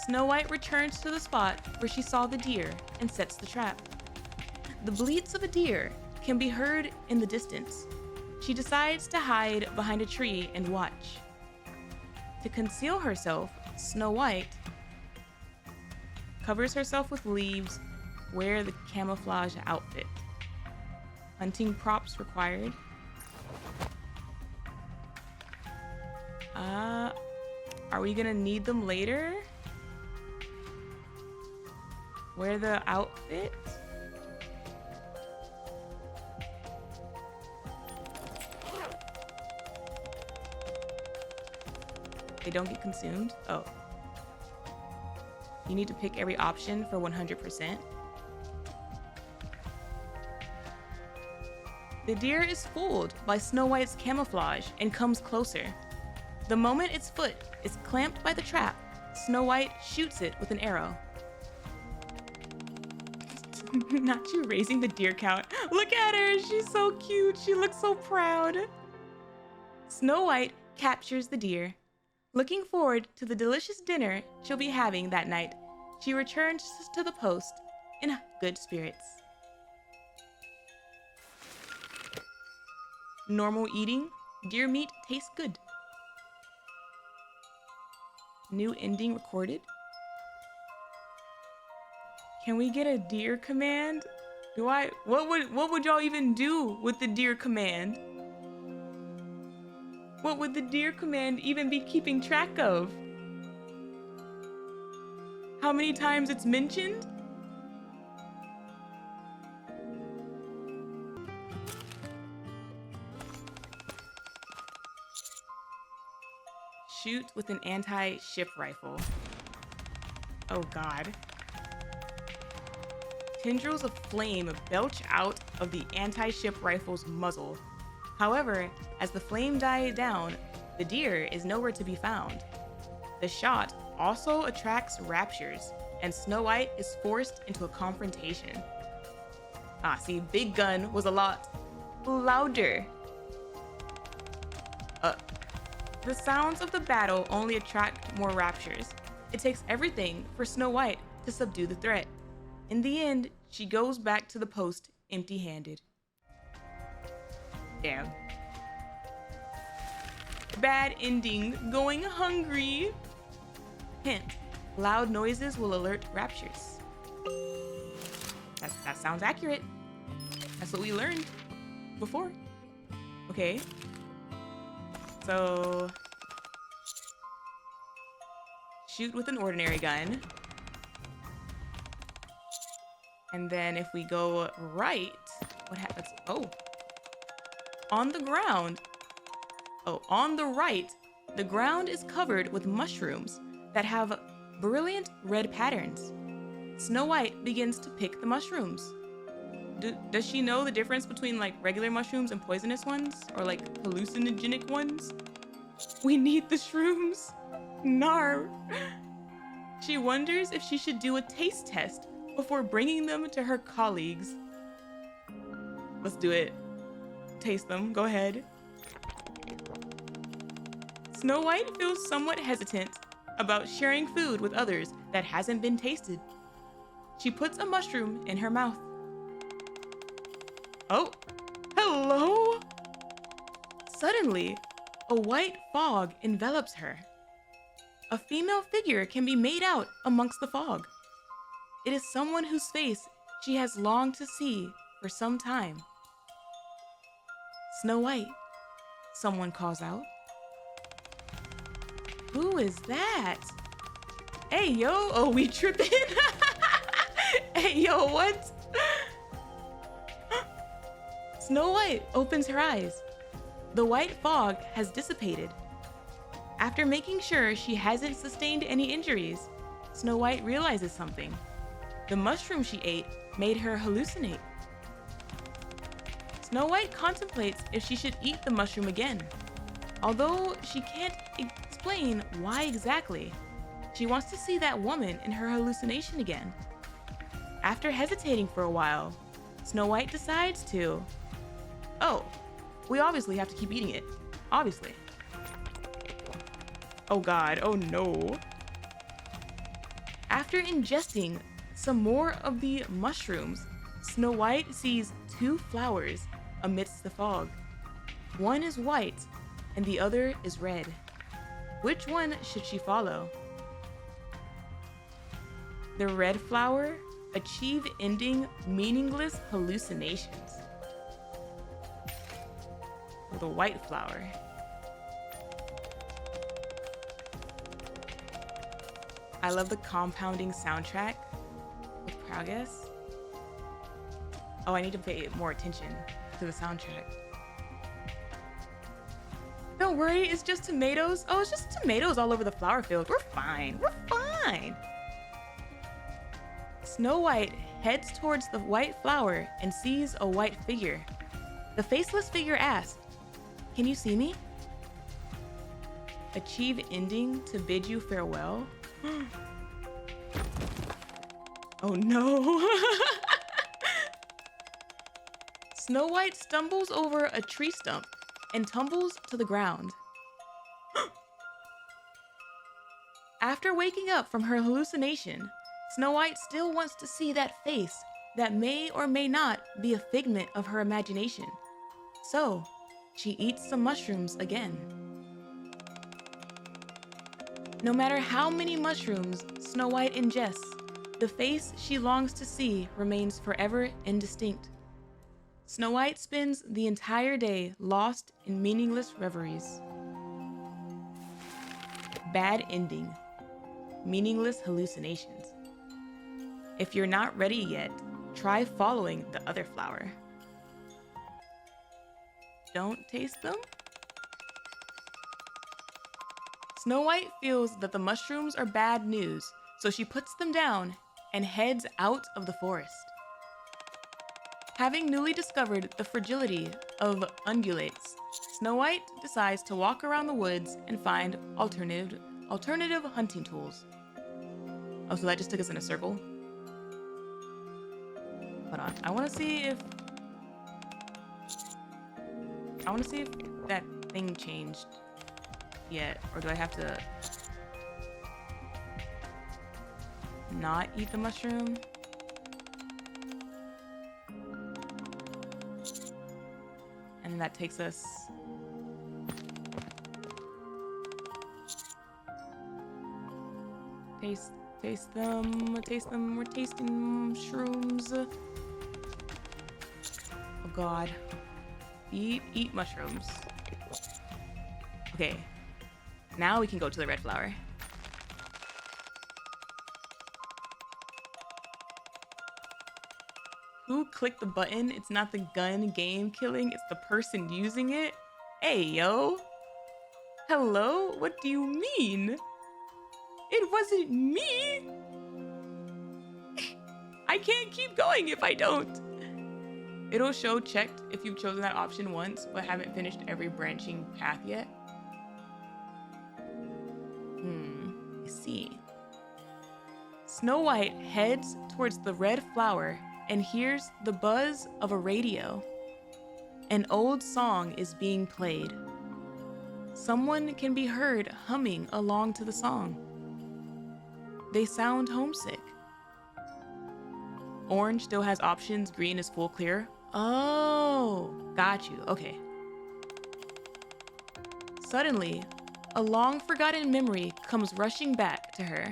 A: Snow White returns to the spot where she saw the deer and sets the trap. The bleats of a deer can be heard in the distance. She decides to hide behind a tree and watch. To conceal herself, Snow White covers herself with leaves, wear the camouflage outfit. Hunting props required. Are we gonna need them later? Wear the outfit? They don't get consumed? Oh. You need to pick every option for 100%. The deer is fooled by Snow White's camouflage and comes closer. The moment its foot is clamped by the trap, Snow White shoots it with an arrow. Not you raising the deer count. Look at her, she's so cute. She looks so proud. Snow White captures the deer. Looking forward to the delicious dinner she'll be having that night, she returns to the post in good spirits. Normal eating, deer meat tastes good. New ending recorded. Can we get a deer command? What would y'all even do with the deer command? What would the deer command even be keeping track of? How many times it's mentioned? Shoot with an anti-ship rifle. Oh god. Tendrils of flame belch out of the anti-ship rifle's muzzle. However, as the flame dies down, the deer is nowhere to be found. The shot also attracts raptures, and Snow White is forced into a confrontation. See, Big Gun was a lot louder. The sounds of the battle only attract more raptures. It takes everything for Snow White to subdue the threat. In the end, she goes back to the post empty-handed. Damn. Bad ending, going hungry. Hint, loud noises will alert raptures. That sounds accurate. That's what we learned before. Okay. So, shoot with an ordinary gun. And then if we go right, what happens? Oh. On the ground. Oh, on the right, the ground is covered with mushrooms that have brilliant red patterns. Snow White begins to pick the mushrooms. Does she know the difference between like regular mushrooms and poisonous ones? Or like hallucinogenic ones? We need the shrooms. Nar. She wonders if she should do a taste test before bringing them to her colleagues. Let's do it. Taste them. Go ahead. Snow White feels somewhat hesitant about sharing food with others that hasn't been tasted. She puts a mushroom in her mouth. Oh, hello! Suddenly, a white fog envelops her. A female figure can be made out amongst the fog. It is someone whose face she has longed to see for some time. Snow White, someone calls out. Who is that? Hey, yo. Oh, we tripping. Hey, yo, what? Snow White opens her eyes. The white fog has dissipated. After making sure she hasn't sustained any injuries, Snow White realizes something. The mushroom she ate made her hallucinate. Snow White contemplates if she should eat the mushroom again. Although she can't explain why exactly, she wants to see that woman in her hallucination again. After hesitating for a while, Snow White decides to... Oh, we obviously have to keep eating it. Obviously. Oh god, oh no. After ingesting some more of the mushrooms, Snow White sees 2 flowers amidst the fog. One is white and the other is red. Which one should she follow? The red flower achieve ending meaningless hallucinations. The white flower. I love the compounding soundtrack with progress. Oh, I need to pay more attention to the soundtrack. Don't worry, it's just tomatoes. Oh, it's just tomatoes all over the flower field. We're fine. We're fine. Snow White heads towards the white flower and sees a white figure. The faceless figure asks, "Can you see me?" Achieve ending to bid you farewell. Oh no. Snow White stumbles over a tree stump and tumbles to the ground. After waking up from her hallucination, Snow White still wants to see that face that may or may not be a figment of her imagination. So, she eats some mushrooms again. No matter how many mushrooms Snow White ingests, the face she longs to see remains forever indistinct. Snow White spends the entire day lost in meaningless reveries. Bad ending. Meaningless hallucinations. If you're not ready yet, try following the other flower. Don't taste them? Snow White feels that the mushrooms are bad news, so she puts them down and heads out of the forest. Having newly discovered the fragility of ungulates, Snow White decides to walk around the woods and find alternative hunting tools. Oh, so that just took us in a circle? Hold on, I want to see if that thing changed yet, or do I have to not eat the mushroom? And then that takes us... Taste them, we're tasting shrooms. Oh god. Eat mushrooms. Okay. Now we can go to the red flower. Who clicked the button? It's not the gun game killing, it's the person using it. Hey, yo. Hello? What do you mean? It wasn't me! I can't keep going if I don't. It'll show checked if you've chosen that option once, but haven't finished every branching path yet. I see. Snow White heads towards the red flower and hears the buzz of a radio. An old song is being played. Someone can be heard humming along to the song. They sound homesick. Orange still has options, green is full clear. Oh, got you, okay. Suddenly, a long forgotten memory comes rushing back to her.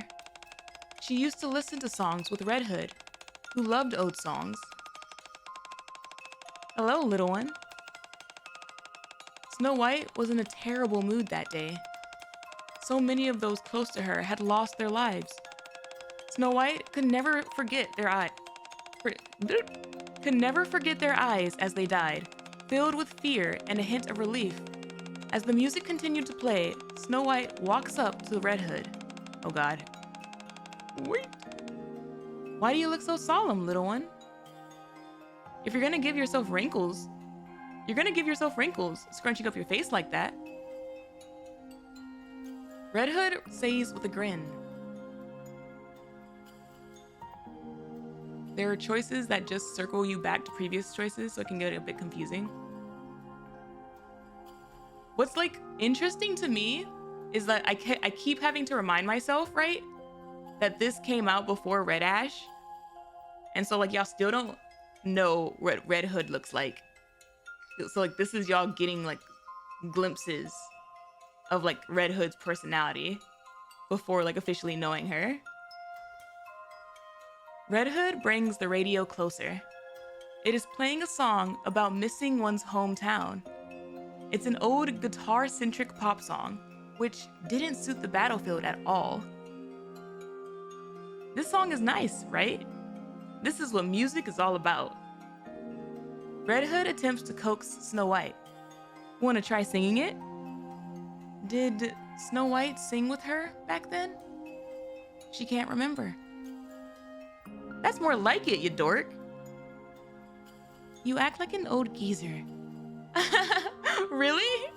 A: She used to listen to songs with Red Hood, who loved old songs. Hello, little one. Snow White was in a terrible mood that day. So many of those close to her had lost their lives. Snow White could never forget their eyes as they died, filled with fear and a hint of relief. As the music continued to play, Snow White walks up to Red Hood. Oh God. Wait. Why do you look so solemn, little one? If you're gonna give yourself wrinkles, you're gonna give yourself wrinkles, scrunching up your face like that. Red Hood says with a grin. There are choices that just circle you back to previous choices, so it can get a bit confusing. What's like interesting to me is that I keep having to remind myself, right, that this came out before Red Ash. And so like y'all still don't know what Red Hood looks like. So like this is y'all getting like glimpses of like Red Hood's personality before like officially knowing her. Red Hood brings the radio closer. It is playing a song about missing one's hometown. It's an old guitar-centric pop song, which didn't suit the battlefield at all. This song is nice, right? This is what music is all about. Red Hood attempts to coax Snow White. Want to try singing it? Did Snow White sing with her back then? She can't remember. That's more like it, you dork. You act like an old geezer. Really?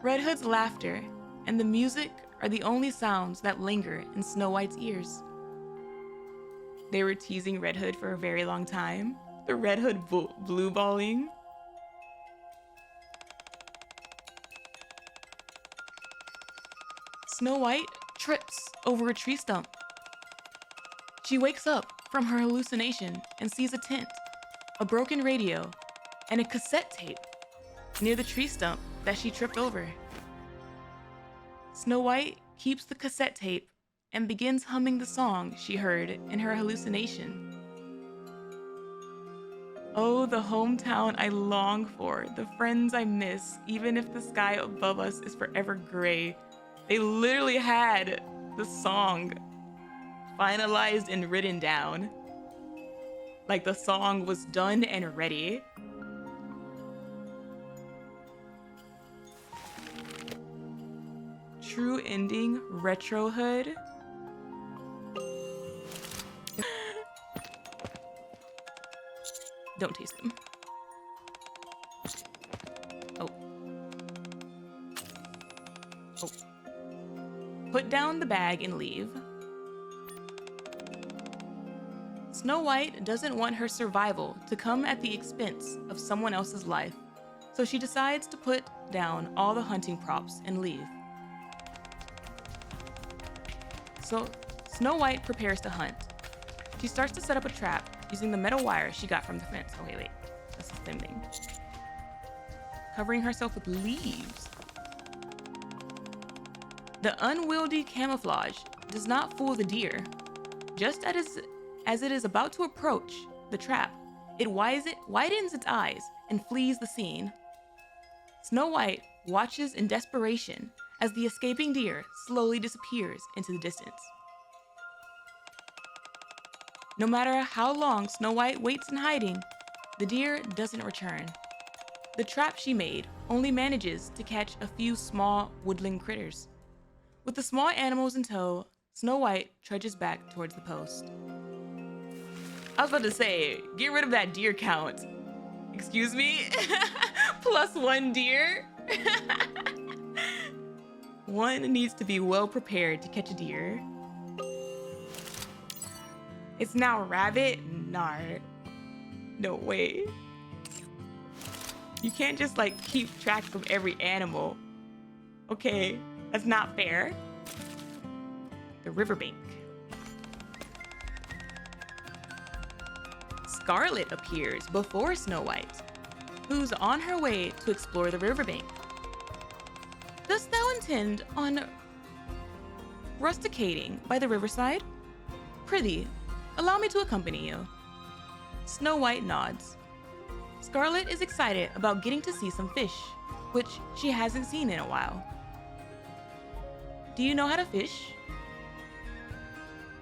A: Red Hood's laughter and the music are the only sounds that linger in Snow White's ears. They were teasing Red Hood for a very long time. The Red Hood blue balling. Snow White trips over a tree stump. She wakes up from her hallucination and sees a tent, a broken radio, and a cassette tape near the tree stump that she tripped over. Snow White keeps the cassette tape and begins humming the song she heard in her hallucination. Oh, the hometown I long for, the friends I miss, even if the sky above us is forever gray. They literally had the song finalized and written down. Like the song was done and ready. True ending, Retro Hood. Don't taste them. Oh. Oh. Put down the bag and leave. Snow White doesn't want her survival to come at the expense of someone else's life, so she decides to put down all the hunting props and leave. So Snow White prepares to hunt. She starts to set up a trap using the metal wire she got from the fence. Oh, wait, that's the same thing. Covering herself with leaves. The unwieldy camouflage does not fool the deer. Just as it is about to approach the trap, it widens its eyes and flees the scene. Snow White watches in desperation as the escaping deer slowly disappears into the distance. No matter how long Snow White waits in hiding, the deer doesn't return. The trap she made only manages to catch a few small woodland critters. With the small animals in tow, Snow White trudges back towards the post. I was about to say, get rid of that deer count. Excuse me? +1 deer? One needs to be well prepared to catch a deer. It's now a rabbit? Nar. No way. You can't just like keep track of every animal. Okay, that's not fair. The riverbank. Scarlet appears before Snow White, who's on her way to explore the riverbank. Dost thou intend on rusticating by the riverside? Prithee, allow me to accompany you. Snow White nods. Scarlet is excited about getting to see some fish, which she hasn't seen in a while. Do you know how to fish?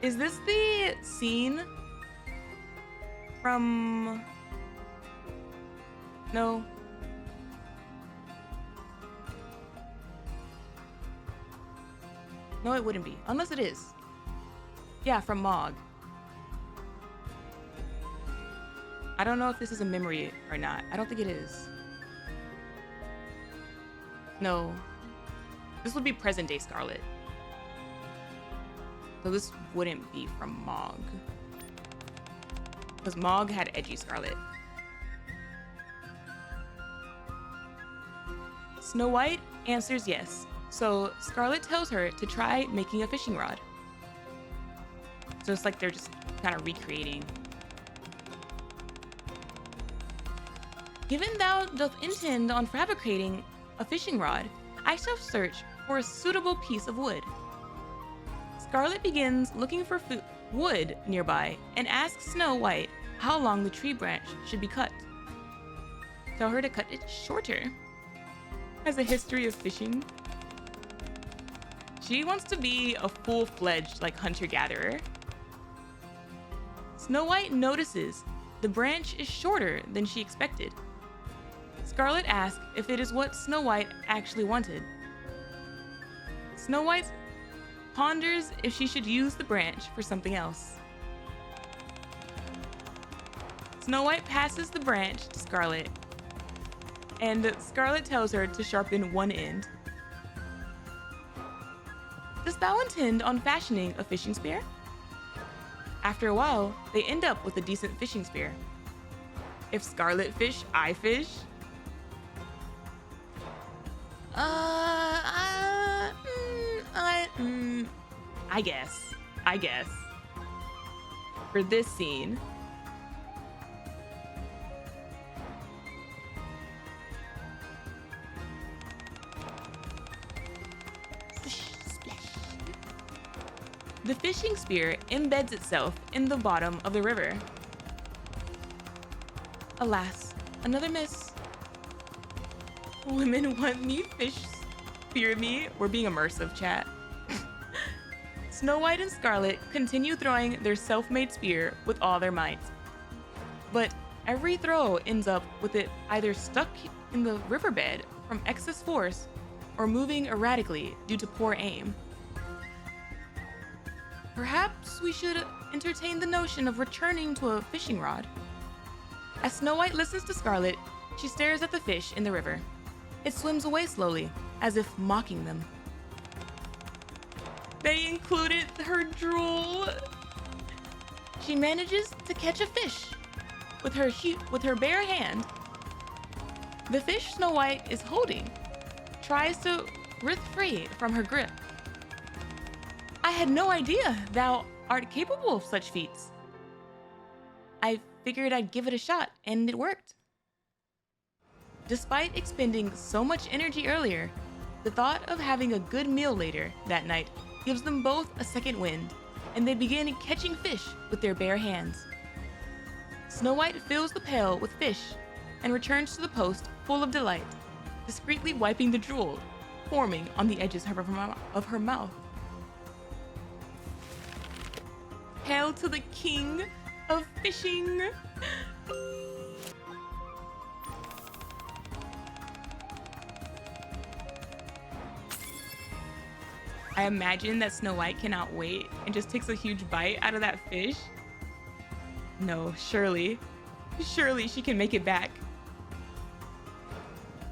A: Is this the scene from... No. No, it wouldn't be. Unless it is. Yeah, from Mog. I don't know if this is a memory or not. I don't think it is. No. This would be present day Scarlet. So this wouldn't be from Mog. Because Mog had edgy Scarlet. Snow White answers yes. So Scarlet tells her to try making a fishing rod. So it's like they're just kind of recreating. Given thou doth intend on fabricating a fishing rod, I shall search for a suitable piece of wood. Scarlet begins looking for wood nearby and asks Snow White how long the tree branch should be cut. Tell her to cut it shorter. Has a history of fishing. She wants to be a full-fledged like hunter-gatherer. Snow White notices the branch is shorter than she expected. Scarlet asks if it is what Snow White actually wanted. Snow White ponders if she should use the branch for something else. Snow White passes the branch to Scarlet, and Scarlet tells her to sharpen one end. Dost thou intend on fashioning a fishing spear? After a while, they end up with a decent fishing spear. If Scarlet fish, I fish. I guess. For this scene. The fishing spear embeds itself in the bottom of the river. Alas, another miss. Women want me, fish fear me. We're being immersive, chat. Snow White and Scarlet continue throwing their self-made spear with all their might. But every throw ends up with it either stuck in the riverbed from excess force or moving erratically due to poor aim. Perhaps we should entertain the notion of returning to a fishing rod. As Snow White listens to Scarlet, she stares at the fish in the river. It swims away slowly, as if mocking them. They included her drool. She manages to catch a fish with her bare hand. The fish Snow White is holding tries to writh free from her grip. I had no idea thou art capable of such feats. I figured I'd give it a shot, and it worked. Despite expending so much energy earlier, the thought of having a good meal later that night gives them both a second wind, and they begin catching fish with their bare hands. Snow White fills the pail with fish and returns to the post full of delight, discreetly wiping the drool forming on the edges of her mouth. Hail to the king of fishing! I imagine that Snow White cannot wait and just takes a huge bite out of that fish. No, surely. Surely she can make it back.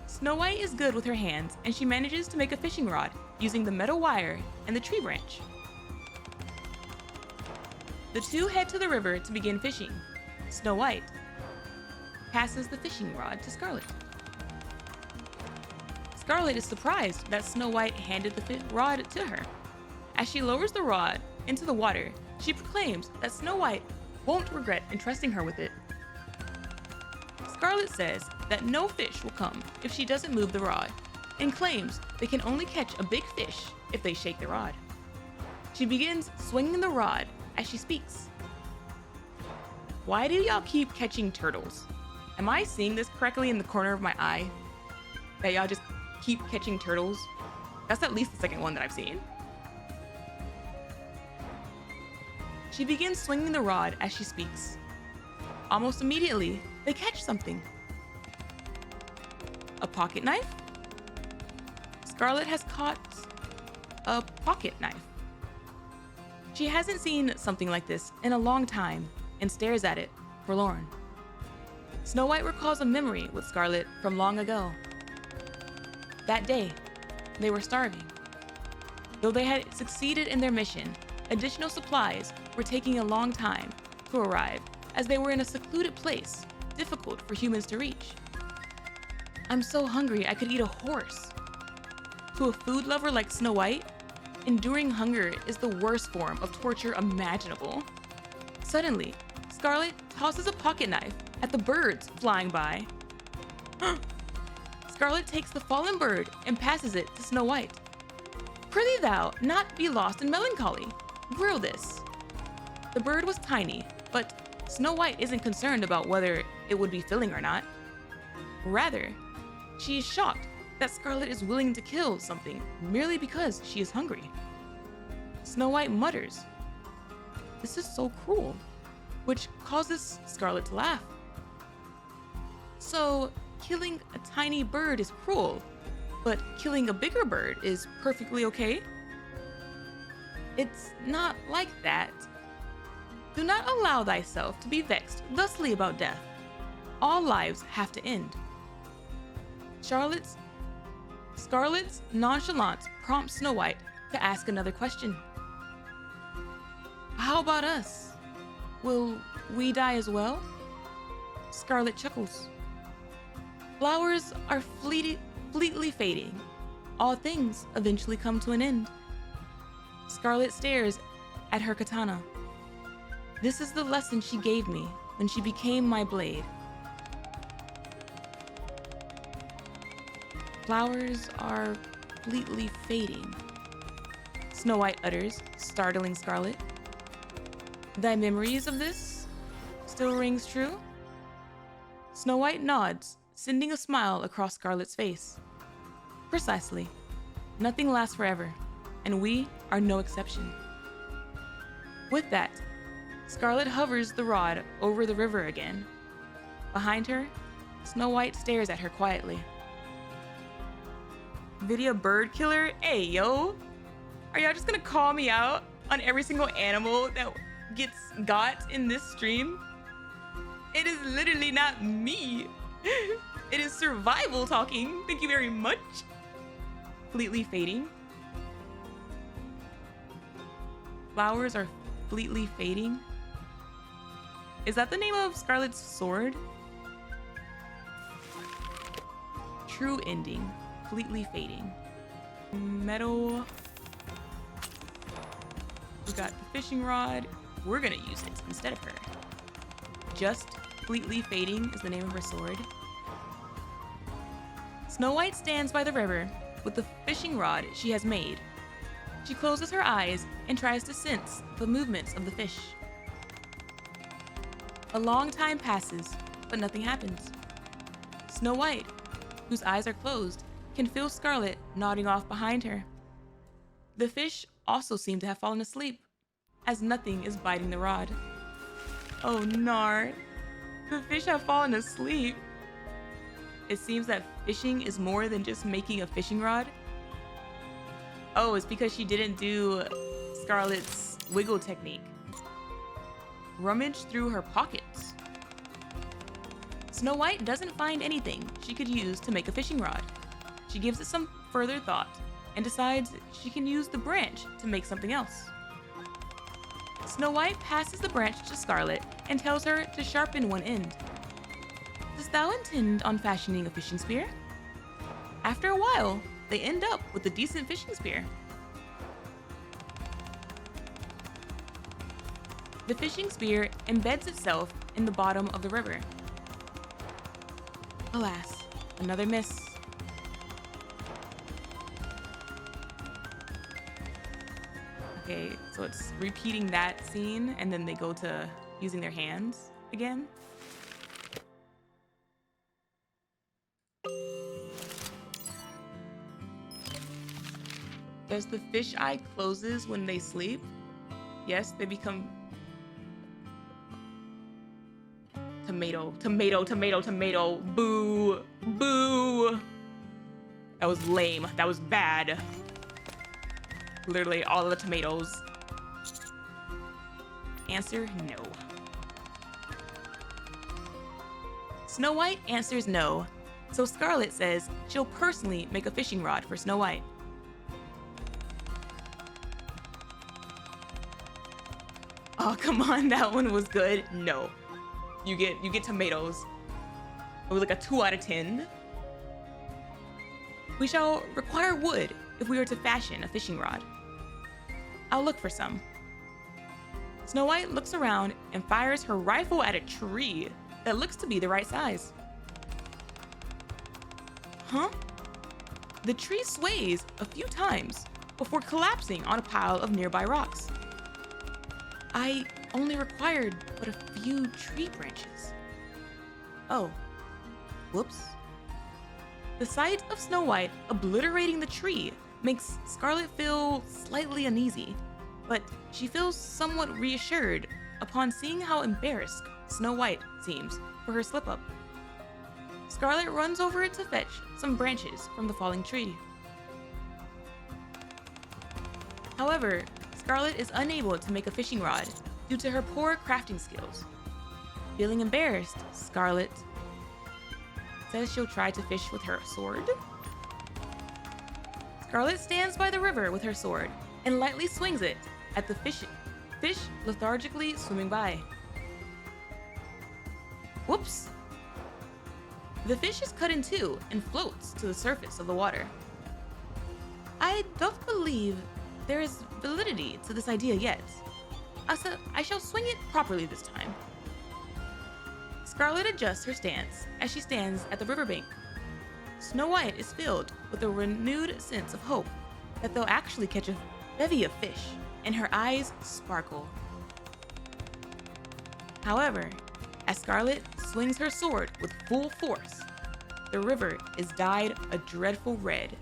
A: Snow White is good with her hands, and she manages to make a fishing rod using the metal wire and the tree branch. The two head to the river to begin fishing. Snow White passes the fishing rod to Scarlet. Scarlet is surprised that Snow White handed the rod to her. As she lowers the rod into the water, she proclaims that Snow White won't regret entrusting her with it. Scarlet says that no fish will come if she doesn't move the rod, and claims they can only catch a big fish if they shake the rod. She begins swinging the rod as she speaks. Why do y'all keep catching turtles? Am I seeing this correctly in the corner of my eye? That y'all just keep catching turtles? That's at least the second one that I've seen. She begins swinging the rod as she speaks. Almost immediately, they catch something. A pocket knife? Scarlet has caught a pocket knife. She hasn't seen something like this in a long time and stares at it, forlorn. Snow White recalls a memory with Scarlet from long ago. That day, they were starving. Though they had succeeded in their mission, additional supplies were taking a long time to arrive as they were in a secluded place, difficult for humans to reach. I'm so hungry I could eat a horse. To a food lover like Snow White, enduring hunger is the worst form of torture imaginable. Suddenly, Scarlet tosses a pocket knife at the birds flying by. Scarlet takes the fallen bird and passes it to Snow White. Prithee thou not be lost in melancholy. Grill this. The bird was tiny, but Snow White isn't concerned about whether it would be filling or not. Rather, she is shocked that Scarlet is willing to kill something merely because she is hungry. Snow White mutters, "This is so cruel," which causes Scarlet to laugh. So, killing a tiny bird is cruel, but killing a bigger bird is perfectly okay? It's not like that. Do not allow thyself to be vexed thusly about death. All lives have to end. Scarlet's nonchalance prompts Snow White to ask another question. How about us? Will we die as well? Scarlet chuckles. Flowers are fleetly fading. All things eventually come to an end. Scarlet stares at her katana. This is the lesson she gave me when she became my blade. Flowers are fleetly fading, Snow White utters, startling Scarlet. Thy memories of this still rings true? Snow White nods, sending a smile across Scarlet's face. Precisely. Nothing lasts forever, and we are no exception. With that, Scarlet hovers the rod over the river again. Behind her, Snow White stares at her quietly. Video bird killer? Hey, yo! Are y'all just gonna call me out on every single animal that gets got in this stream? It is literally not me. It is survival talking. Thank you very much. Fleetly fading. Flowers are fleetly fading. Is that the name of Scarlet's sword? True ending. Fleetly fading. Meadow. We got the fishing rod. We're gonna use it instead of her. Just fleetly fading is the name of her sword. Snow White stands by the river with the fishing rod she has made. She closes her eyes and tries to sense the movements of the fish. A long time passes, but nothing happens. Snow White, whose eyes are closed, can feel Scarlet nodding off behind her. The fish also seem to have fallen asleep, as nothing is biting the rod. Oh, Nar. The fish have fallen asleep. It seems that fishing is more than just making a fishing rod. Oh, it's because she didn't do Scarlet's wiggle technique. rummage through her pockets. Snow White doesn't find anything she could use to make a fishing rod. She gives it some further thought and decides she can use the branch to make something else. Snow White passes the branch to Scarlet and tells her to sharpen one end. Dost thou intend on fashioning a fishing spear? After a while, they end up with a decent fishing spear. The fishing spear embeds itself in the bottom of the river. Alas, another miss. Okay, so it's repeating that scene, and then they go to using their hands again. Does the fish eye closes when they sleep? Yes, they become tomato, tomato, tomato, tomato. Boo, boo. That was lame. That was bad. Literally all of the tomatoes. Answer no. Snow White answers no, so Scarlet says she'll personally make a fishing rod for Snow White. Oh, come on, that one was good. No. You get tomatoes. It was like a 2 out of 10. We shall require wood if we are to fashion a fishing rod. I'll look for some. Snow White looks around and fires her rifle at a tree that looks to be the right size. Huh? The tree sways a few times before collapsing on a pile of nearby rocks. I only required but a few tree branches. Oh, whoops. The sight of Snow White obliterating the tree makes Scarlet feel slightly uneasy, but she feels somewhat reassured upon seeing how embarrassed Snow White seems for her slip-up. Scarlet runs over it to fetch some branches from the falling tree. However, Scarlet is unable to make a fishing rod due to her poor crafting skills. Feeling embarrassed, Scarlet says she'll try to fish with her sword. Scarlet stands by the river with her sword and lightly swings it at the fish lethargically swimming by. Whoops! The fish is cut in two and floats to the surface of the water. I don't believe there is validity to this idea yet. I shall swing it properly this time. Scarlet adjusts her stance as she stands at the riverbank. Snow White is filled with a renewed sense of hope that they'll actually catch a bevy of fish, and her eyes sparkle. However, as Scarlet swings her sword with full force, the river is dyed a dreadful red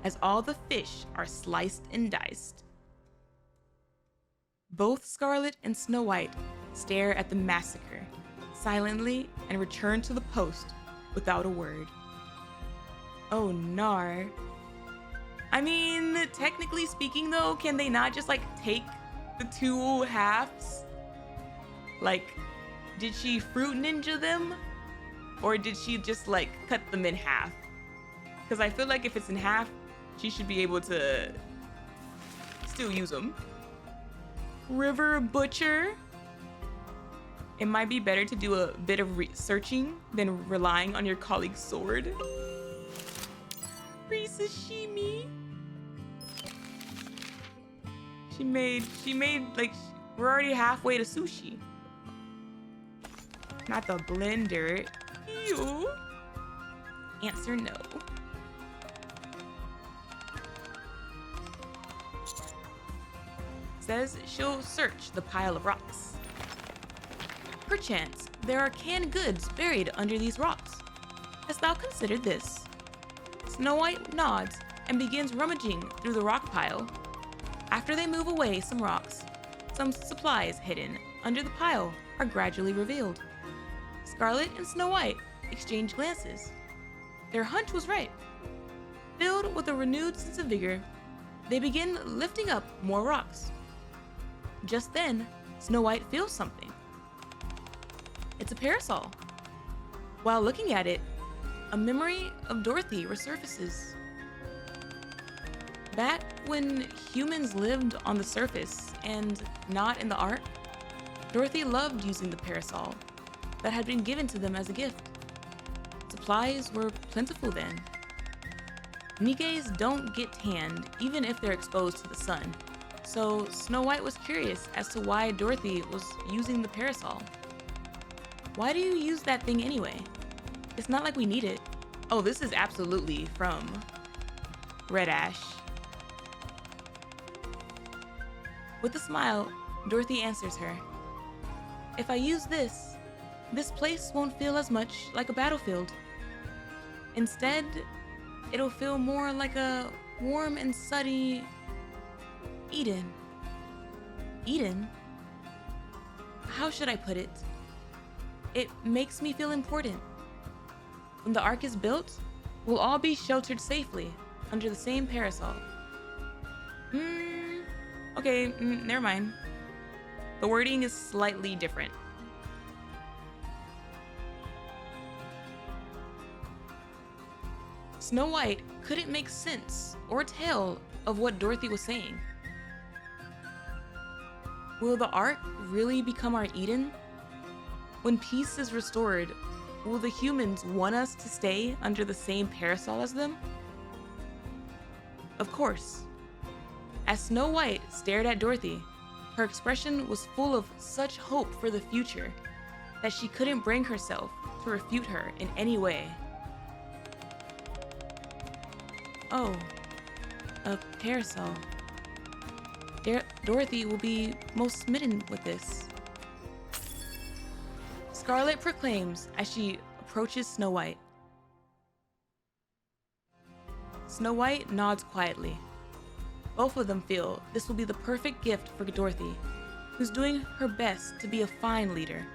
A: as all the fish are sliced and diced. Both Scarlet and Snow White stare at the massacre silently and return to the post without a word. Oh, nar. I mean, technically speaking though, can they not just like take the two halves? Like, did she fruit ninja them? Or did she just like cut them in half? Because I feel like if it's in half, she should be able to still use them. River Butcher. It might be better to do a bit of researching than relying on your colleague's sword. Free sashimi. She made like, we're already halfway to sushi. Not the blender. Ew. Answer no. Says she'll search the pile of rocks. Perchance there are canned goods buried under these rocks. Hast thou considered this? Snow White nods and begins rummaging through the rock pile. After they move away some rocks, some supplies hidden under the pile are gradually revealed. Scarlet and Snow White exchange glances. Their hunch was right. Filled with a renewed sense of vigor, they begin lifting up more rocks. Just then, Snow White feels something It's a parasol. While looking at it, a memory of Dorothy resurfaces. Back when humans lived on the surface and not in the Ark, Dorothy loved using the parasol that had been given to them as a gift. Supplies were plentiful then. Nikkes don't get tanned even if they're exposed to the sun, so Snow White was curious as to why Dorothy was using the parasol. Why do you use that thing anyway? It's not like we need it. Oh, this is absolutely from Red Ash. With a smile, Dorothy answers her. If I use this place won't feel as much like a battlefield. Instead, it'll feel more like a warm and sunny Eden. Eden? How should I put it? It makes me feel important. When the Ark is built, we'll all be sheltered safely under the same parasol. Okay, never mind. The wording is slightly different. Snow White couldn't make sense or tell of what Dorothy was saying. Will the Ark really become our Eden? When peace is restored, will the humans want us to stay under the same parasol as them? Of course. As Snow White stared at Dorothy, her expression was full of such hope for the future that she couldn't bring herself to refute her in any way. Oh, a parasol. Dorothy will be most smitten with this. Scarlet proclaims as she approaches Snow White. Snow White nods quietly. Both of them feel this will be the perfect gift for Dorothy, who's doing her best to be a fine leader.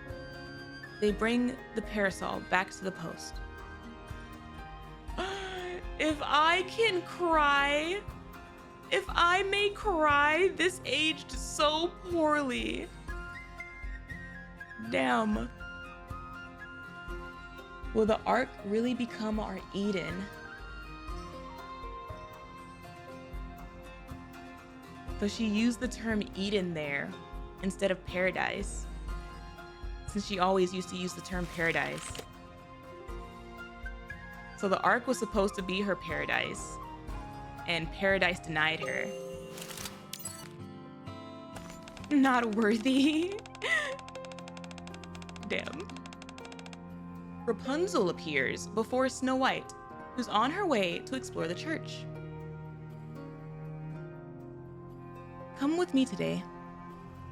A: They bring the parasol back to the post. If I can cry, if I may cry, this aged so poorly. Damn. Will the Ark really become our Eden? So she used the term Eden there instead of paradise, since she always used to use the term paradise. So the Ark was supposed to be her paradise, and paradise denied her. Not worthy. Damn. Rapunzel appears before Snow White, who's on her way to explore the church. Come with me today.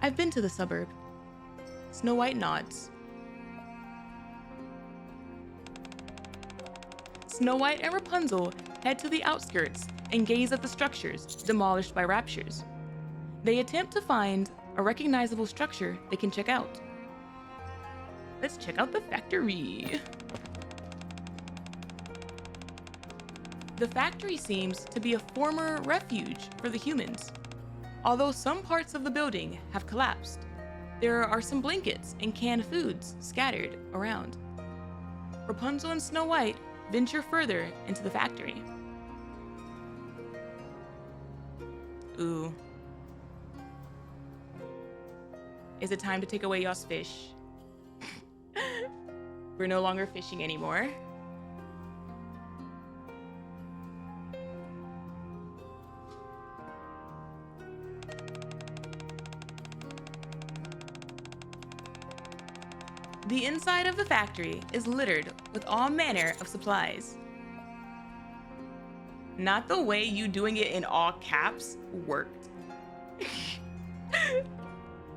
A: I've been to the suburb. Snow White nods. Snow White and Rapunzel head to the outskirts and gaze at the structures demolished by raptures. They attempt to find a recognizable structure they can check out. Let's check out the factory. The factory seems to be a former refuge for the humans. Although some parts of the building have collapsed, there are some blankets and canned foods scattered around. Rapunzel and Snow White venture further into the factory. Ooh. Is it time to take away y'all's fish? We're no longer fishing anymore. The inside of the factory is littered with all manner of supplies. Not the way you doing it in all caps worked.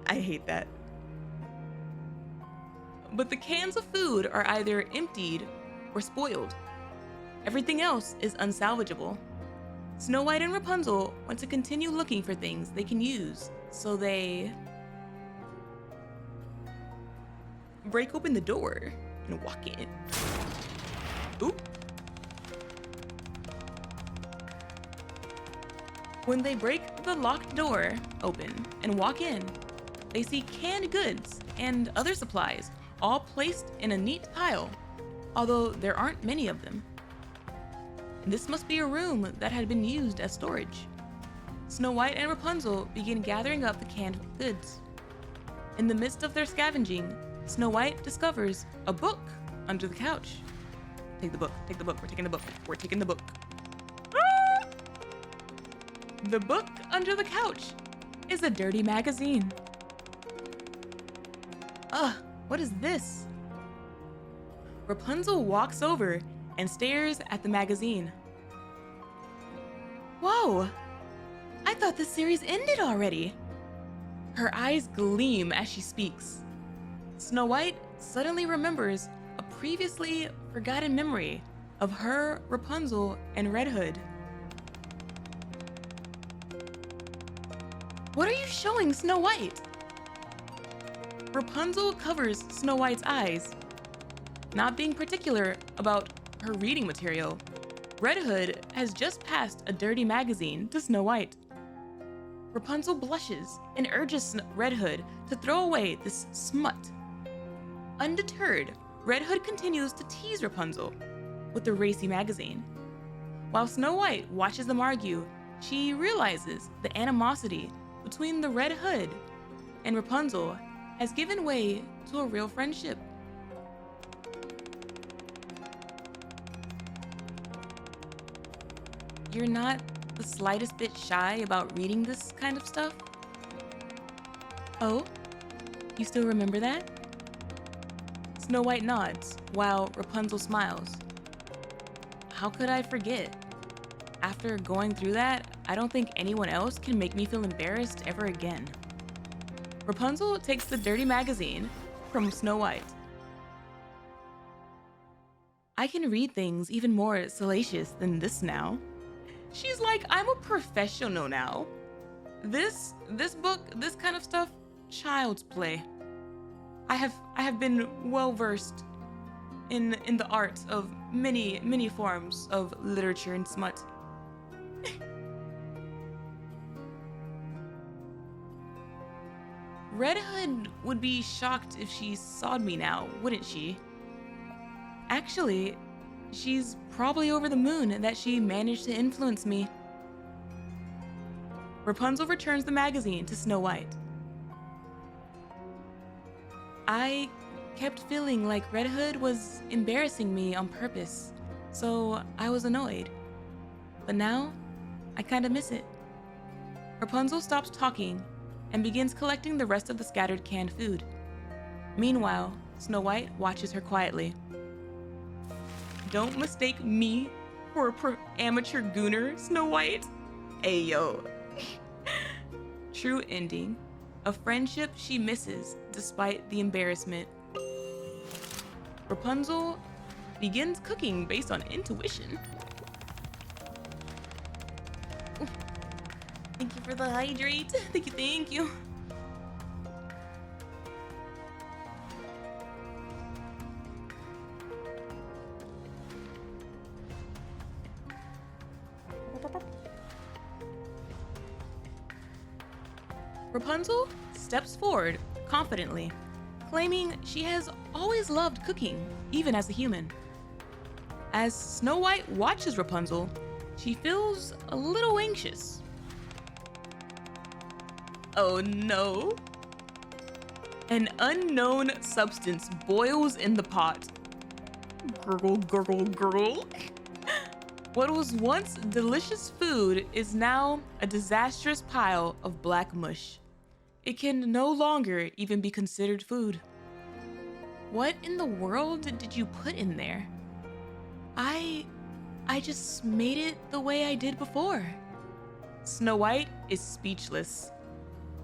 A: I hate that. But the cans of food are either emptied or spoiled. Everything else is unsalvageable. Snow White and Rapunzel want to continue looking for things they can use, so they break open the door and walk in. Oop. When they break the locked door open and walk in, they see canned goods and other supplies all placed in a neat pile, although there aren't many of them. This must be a room that had been used as storage. Snow White and Rapunzel begin gathering up the canned goods. In the midst of their scavenging, Snow White discovers a book under the couch. Take the book, we're taking the book, we're taking the book. Ah! The book under the couch is a dirty magazine. Ugh, what is this? Rapunzel walks over and stares at the magazine. Whoa, I thought this series ended already. Her eyes gleam as she speaks. Snow White suddenly remembers a previously forgotten memory of her, Rapunzel, and Red Hood. What are you showing, Snow White? Rapunzel covers Snow White's eyes. Not being particular about her reading material, Red Hood has just passed a dirty magazine to Snow White. Rapunzel blushes and urges Red Hood to throw away this smut. Undeterred, Red Hood continues to tease Rapunzel with the racy magazine. While Snow White watches them argue, she realizes the animosity between the Red Hood and Rapunzel has given way to a real friendship. You're not the slightest bit shy about reading this kind of stuff? Oh, you still remember that? Snow White nods, while Rapunzel smiles. How could I forget? After going through that, I don't think anyone else can make me feel embarrassed ever again. Rapunzel takes the dirty magazine from Snow White. I can read things even more salacious than this now. She's like, I'm a professional now. This book, this kind of stuff, child's play. I have been well versed in the art of many forms of literature and smut. Red Hood would be shocked if she saw me now, wouldn't she? Actually, she's probably over the moon that she managed to influence me. Rapunzel returns the magazine to Snow White. I kept feeling like Red Hood was embarrassing me on purpose, so I was annoyed. But now, I kinda miss it. Rapunzel stops talking and begins collecting the rest of the scattered canned food. Meanwhile, Snow White watches her quietly. Don't mistake me for a amateur gooner, Snow White. Ayo. True ending. A friendship she misses despite the embarrassment. Rapunzel begins cooking based on intuition. Ooh. Thank you for the hydrate. Thank you. Rapunzel steps forward confidently, claiming she has always loved cooking, even as a human. As Snow White watches Rapunzel, she feels a little anxious. Oh no. An unknown substance boils in the pot. Gurgle, gurgle, gurgle. What was once delicious food is now a disastrous pile of black mush. It can no longer even be considered food. What in the world did you put in there? I just made it the way I did before. Snow White is speechless.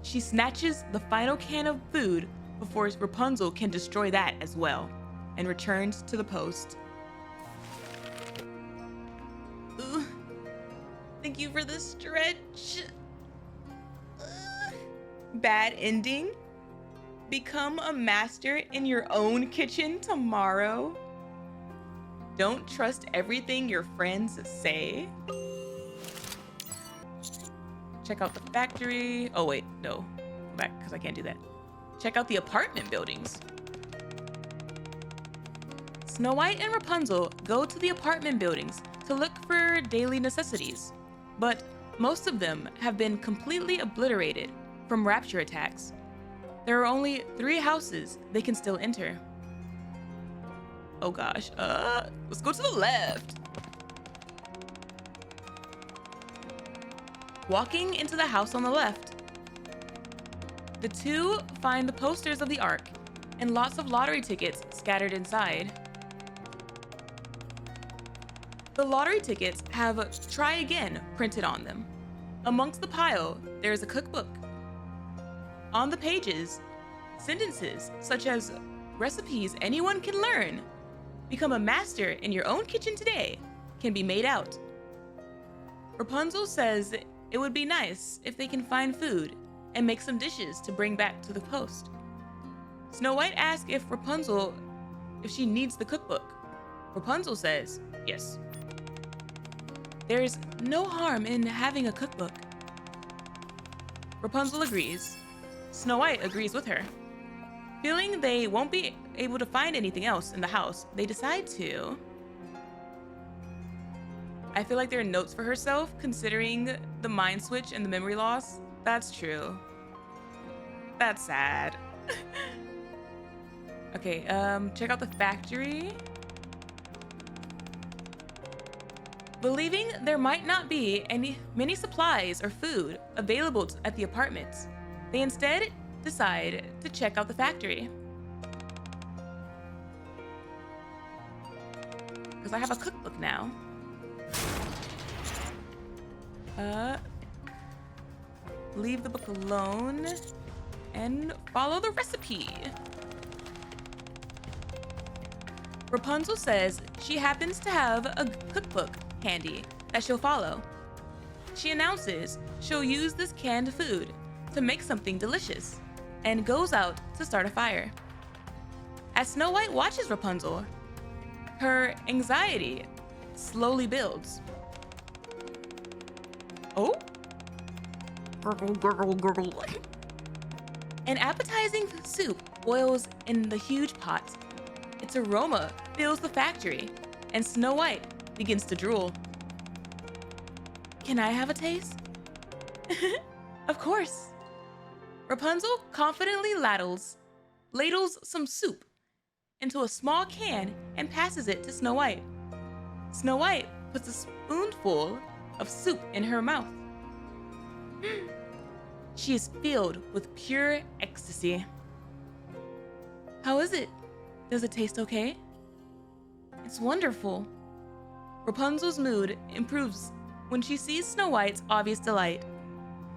A: She snatches the final can of food before Rapunzel can destroy that as well, and returns to the post. Ooh, thank you for the stretch. Bad ending? Become a master in your own kitchen tomorrow? Don't trust everything your friends say? Check out the factory. Oh wait, no. Go back, because I can't do that. Check out the apartment buildings. Snow White and Rapunzel go to the apartment buildings to look for daily necessities, but most of them have been completely obliterated from rapture attacks. There are only 3 houses they can still enter. Oh gosh, let's go to the left. Walking into the house on the left, the two find the posters of the Ark and lots of lottery tickets scattered inside. The lottery tickets have "Try Again" printed on them. Amongst the pile, there is a cookbook. On the pages, sentences such as "Recipes anyone can learn," "Become a master in your own kitchen today," can be made out. Rapunzel says it would be nice if they can find food and make some dishes to bring back to the post. Snow White asks if she needs the cookbook. Rapunzel says yes. There's no harm in having a cookbook. Rapunzel agrees. Snow White agrees with her. Feeling they won't be able to find anything else in the house, they decide to... I feel like there are notes for herself, considering the mind switch and the memory loss. That's true. That's sad. Okay, check out the factory. Believing there might not be many supplies or food available at the apartments, they instead decide to check out the factory. Because I have a cookbook now. Leave the book alone and follow the recipe. Rapunzel says she happens to have a cookbook handy that she'll follow. She announces she'll use this canned food to make something delicious and goes out to start a fire. As Snow White watches Rapunzel, her anxiety slowly builds. Oh? Gurgle, gurgle, gurgle. An appetizing soup boils in the huge pot. Its aroma fills the factory, and Snow White begins to drool. Can I have a taste? Of course. Rapunzel confidently ladles some soup into a small can and passes it to Snow White. Snow White puts a spoonful of soup in her mouth. She is filled with pure ecstasy. How is it? Does it taste okay? It's wonderful. Rapunzel's mood improves when she sees Snow White's obvious delight.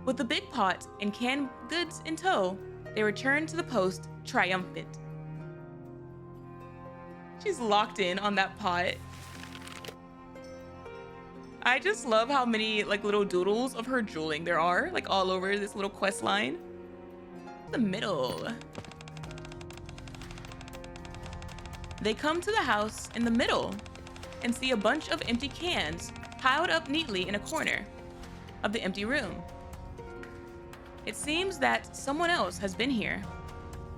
A: With the big pot and canned goods in tow, they return to the post triumphant. She's locked in on that pot. I just love how many little doodles of her drooling there are, all over this little quest line. The middle. They come to the house in the middle and see a bunch of empty cans piled up neatly in a corner of the empty room. It seems that someone else has been here.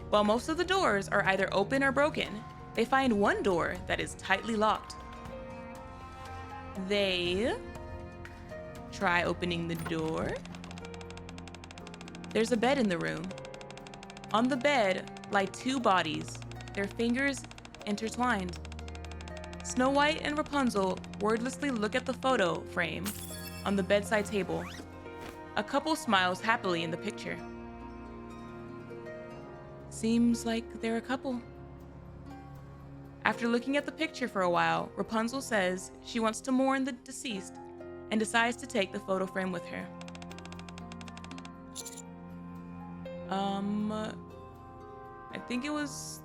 A: While most of the doors are either open or broken, they find one door that is tightly locked. They try opening the door. There's a bed in the room. On the bed lie 2 bodies, their fingers intertwined. Snow White and Rapunzel wordlessly look at the photo frame on the bedside table. A couple smiles happily in the picture. Seems like they're a couple. After looking at the picture for a while, Rapunzel says she wants to mourn the deceased and decides to take the photo frame with her. I think it was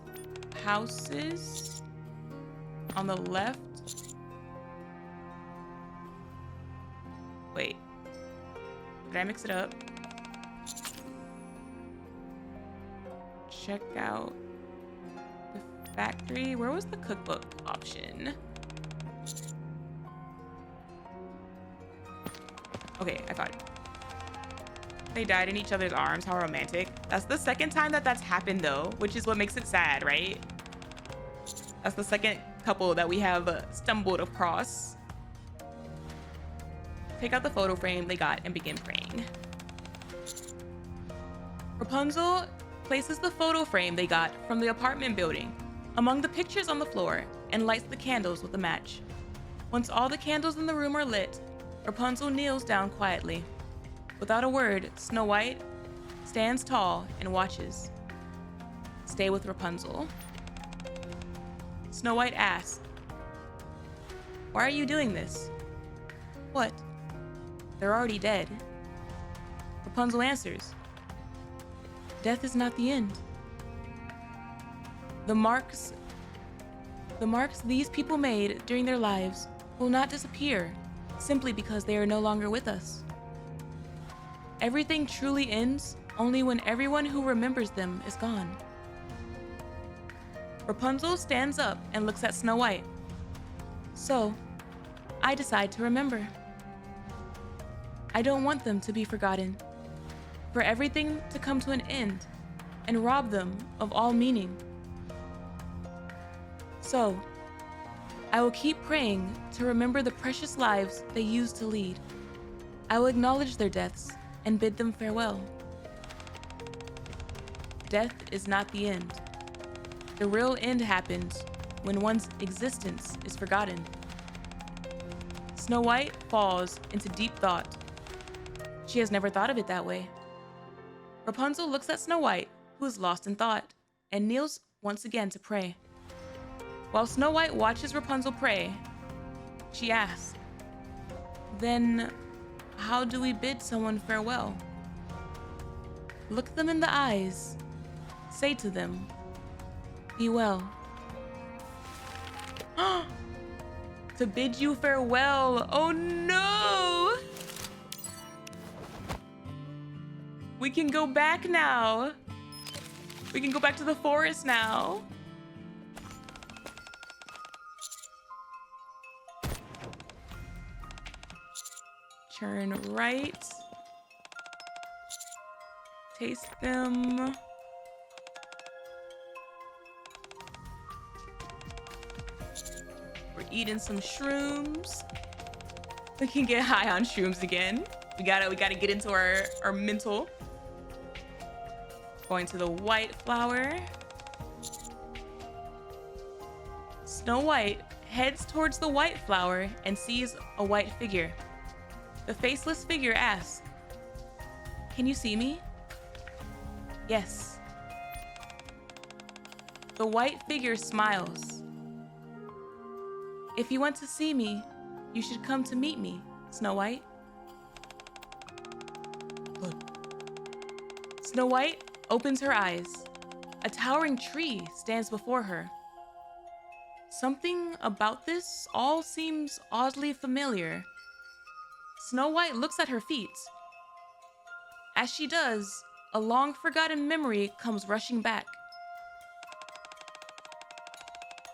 A: houses on the left. Wait, did I mix it up? Check out the factory. Where was the cookbook option? Okay, I got it. They died in each other's arms. How romantic. That's the second time that's happened though, which is what makes it sad, right? That's the second couple that we have stumbled across. Take out the photo frame they got and begin praying. Rapunzel places the photo frame they got from the apartment building among the pictures on the floor and lights the candles with a match. Once all the candles in the room are lit, Rapunzel kneels down quietly. Without a word, Snow White stands tall and watches. Stay with Rapunzel. Snow White asks, "Why are you doing this?" "What?" "They're already dead." Rapunzel answers, "Death is not the end. The marks these people made during their lives will not disappear simply because they are no longer with us. Everything truly ends only when everyone who remembers them is gone." Rapunzel stands up and looks at Snow White. "So, I decide to remember. I don't want them to be forgotten, for everything to come to an end and rob them of all meaning. So, I will keep praying to remember the precious lives they used to lead. I will acknowledge their deaths and bid them farewell. Death is not the end. The real end happens when one's existence is forgotten." Snow White falls into deep thought. She has never thought of it that way. Rapunzel looks at Snow White, who is lost in thought, and kneels once again to pray. While Snow White watches Rapunzel pray, she asks, "Then, how do we bid someone farewell?" "Look them in the eyes. Say to them, 'Be well.'" To bid you farewell. Oh no! We can go back now. We can go back to the forest now. Turn right. Taste them. We're eating some shrooms. We can get high on shrooms again. We gotta get into our mental. Going to the white flower. Snow White heads towards the white flower and sees a white figure. The faceless figure asks, "Can you see me?" "Yes." The white figure smiles. "If you want to see me, you should come to meet me, Snow White." Good. Snow White opens her eyes. A towering tree stands before her. Something about this all seems oddly familiar. Snow White looks at her feet. As she does, a long-forgotten memory comes rushing back.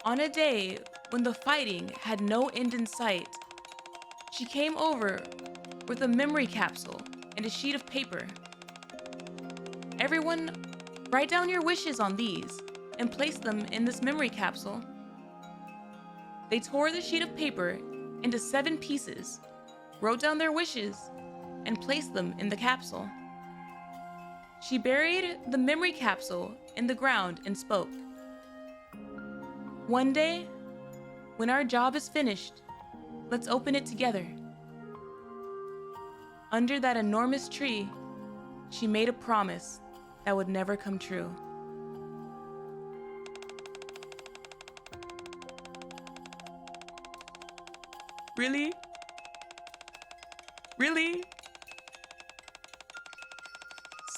A: On a day when the fighting had no end in sight, she came over with a memory capsule and a sheet of paper. "Everyone, write down your wishes on these and place them in this memory capsule." They tore the sheet of paper into 7 pieces, wrote down their wishes, and placed them in the capsule. She buried the memory capsule in the ground and spoke. "One day, when our job is finished, let's open it together." Under that enormous tree, she made a promise that would never come true. Really? Really?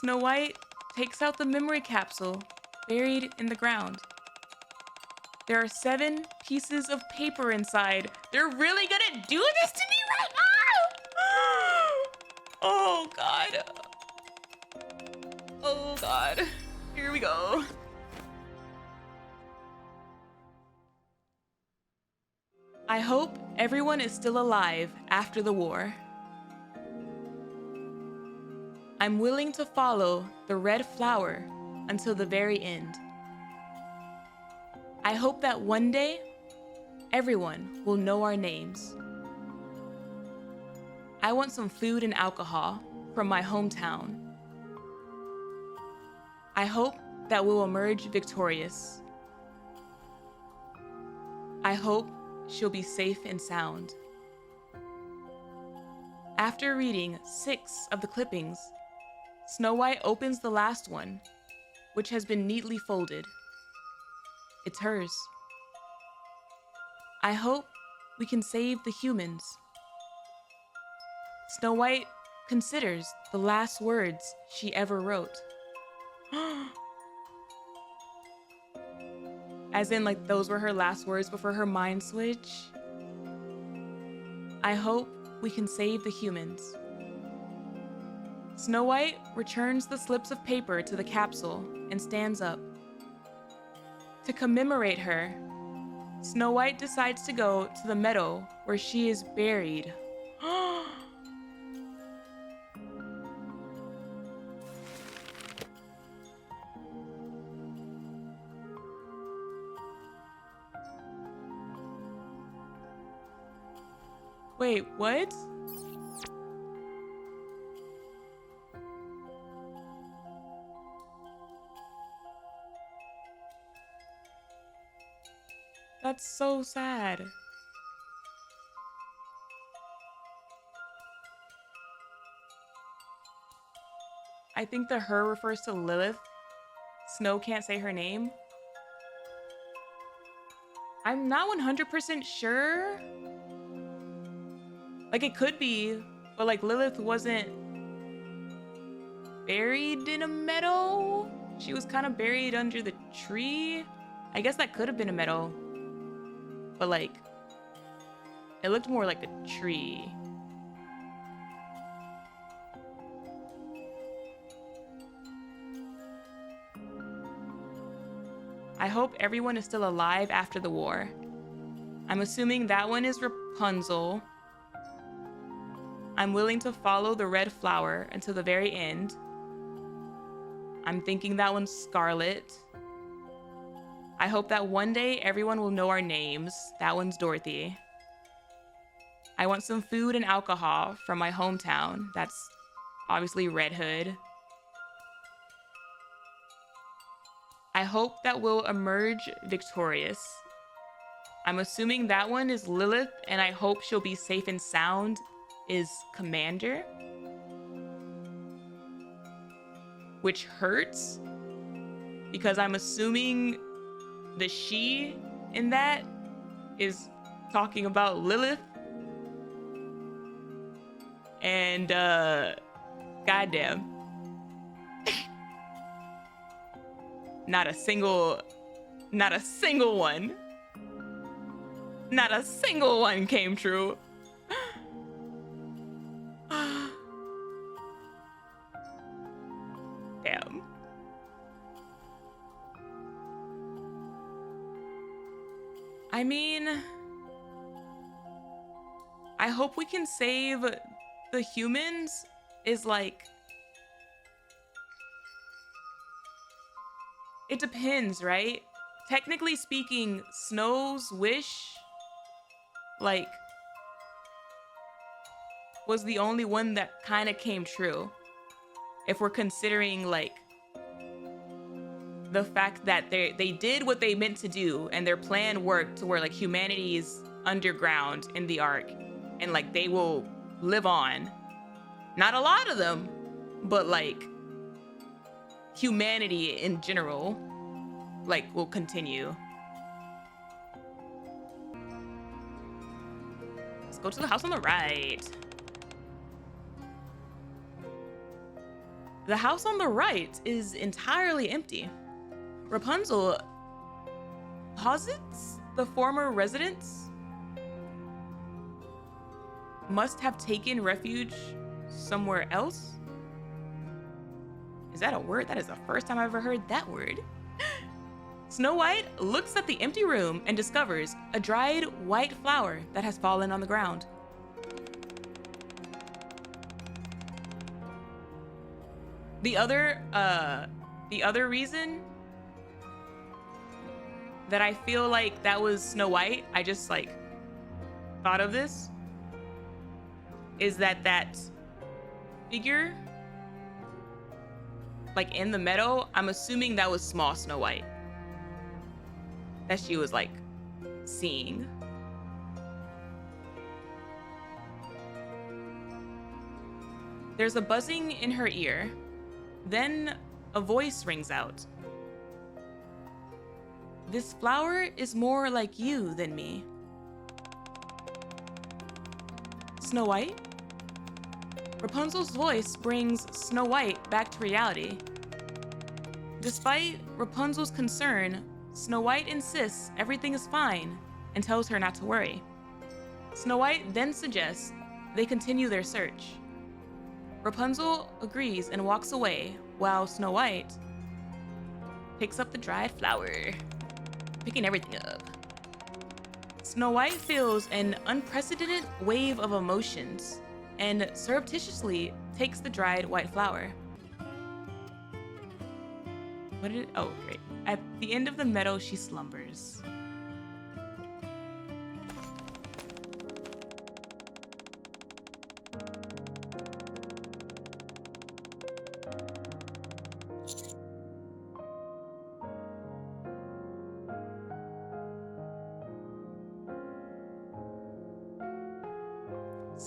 A: Snow White takes out the memory capsule buried in the ground. There are 7 pieces of paper inside. They're really gonna do this to me right now? Oh God. Oh God. Here we go. I hope everyone is still alive after the war. I'm willing to follow the red flower until the very end. I hope that one day everyone will know our names. I want some food and alcohol from my hometown. I hope that we'll emerge victorious. I hope she'll be safe and sound. After reading 6 of the clippings, Snow White opens the last one, which has been neatly folded. It's hers. I hope we can save the humans. Snow White considers the last words she ever wrote. As in, like, those were her last words before her mind switch. I hope we can save the humans. Snow White returns the slips of paper to the capsule and stands up. To commemorate her, Snow White decides to go to the meadow where she is buried. Wait, what? That's so sad. I think the her refers to Lilith. Snow can't say her name. I'm not 100% sure. Like, it could be, but like Lilith wasn't buried in a meadow. She was kind of buried under the tree. I guess that could have been a meadow, but like, it looked more like a tree. I hope everyone is still alive after the war. I'm assuming that one is Rapunzel. I'm willing to follow the red flower until the very end. I'm thinking that one's Scarlet. I hope that one day everyone will know our names. That one's Dorothy. I want some food and alcohol from my hometown. That's obviously Red Hood. I hope that we'll emerge victorious. I'm assuming that one is Lilith, and I hope she'll be safe and sound is Commander. Which hurts, because I'm assuming the she in that is talking about Lilith. And, goddamn. Not a single one. Not a single one came true. Damn. I mean, I hope we can save the humans is like, it depends, right? Technically speaking, Snow's wish, like, was the only one that kind of came true. If we're considering, like, the fact that they did what they meant to do and their plan worked to where, like, humanity is underground in the Ark and, like, they will live on. Not a lot of them, but, like, humanity in general, like, will continue. Let's go to the house on the right. The house on the right is entirely empty. Rapunzel posits the former residents must have taken refuge somewhere else. Is that a word? That is the first time I've ever heard that word. Snow White looks at the empty room and discovers a dried white flower that has fallen on the ground. The other reason that I feel like that was Snow White, I just like thought of this, is that figure like in the meadow, I'm assuming that was small Snow White that she was like seeing. There's a buzzing in her ear. Then a voice rings out. This flower is more like you than me. Snow White? Rapunzel's voice brings Snow White back to reality. Despite Rapunzel's concern, Snow White insists everything is fine and tells her not to worry. Snow White then suggests they continue their search. Rapunzel agrees and walks away while Snow White picks up the dried flower, picking everything up. Snow White feels an unprecedented wave of emotions and surreptitiously takes the dried white flower. Oh, great. At the end of the meadow, she slumbers.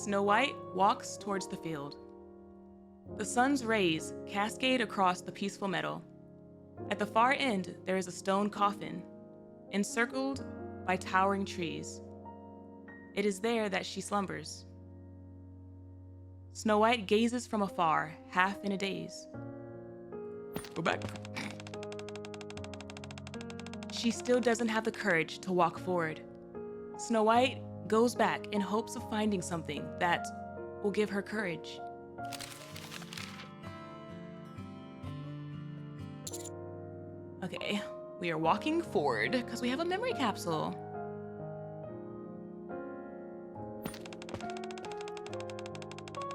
A: Snow White walks towards the field. The sun's rays cascade across the peaceful meadow. At the far end, there is a stone coffin, encircled by towering trees. It is there that she slumbers. Snow White gazes from afar, half in a daze. Go back. She still doesn't have the courage to walk forward. Snow White goes back in hopes of finding something that will give her courage. Okay, we are walking forward because we have a memory capsule.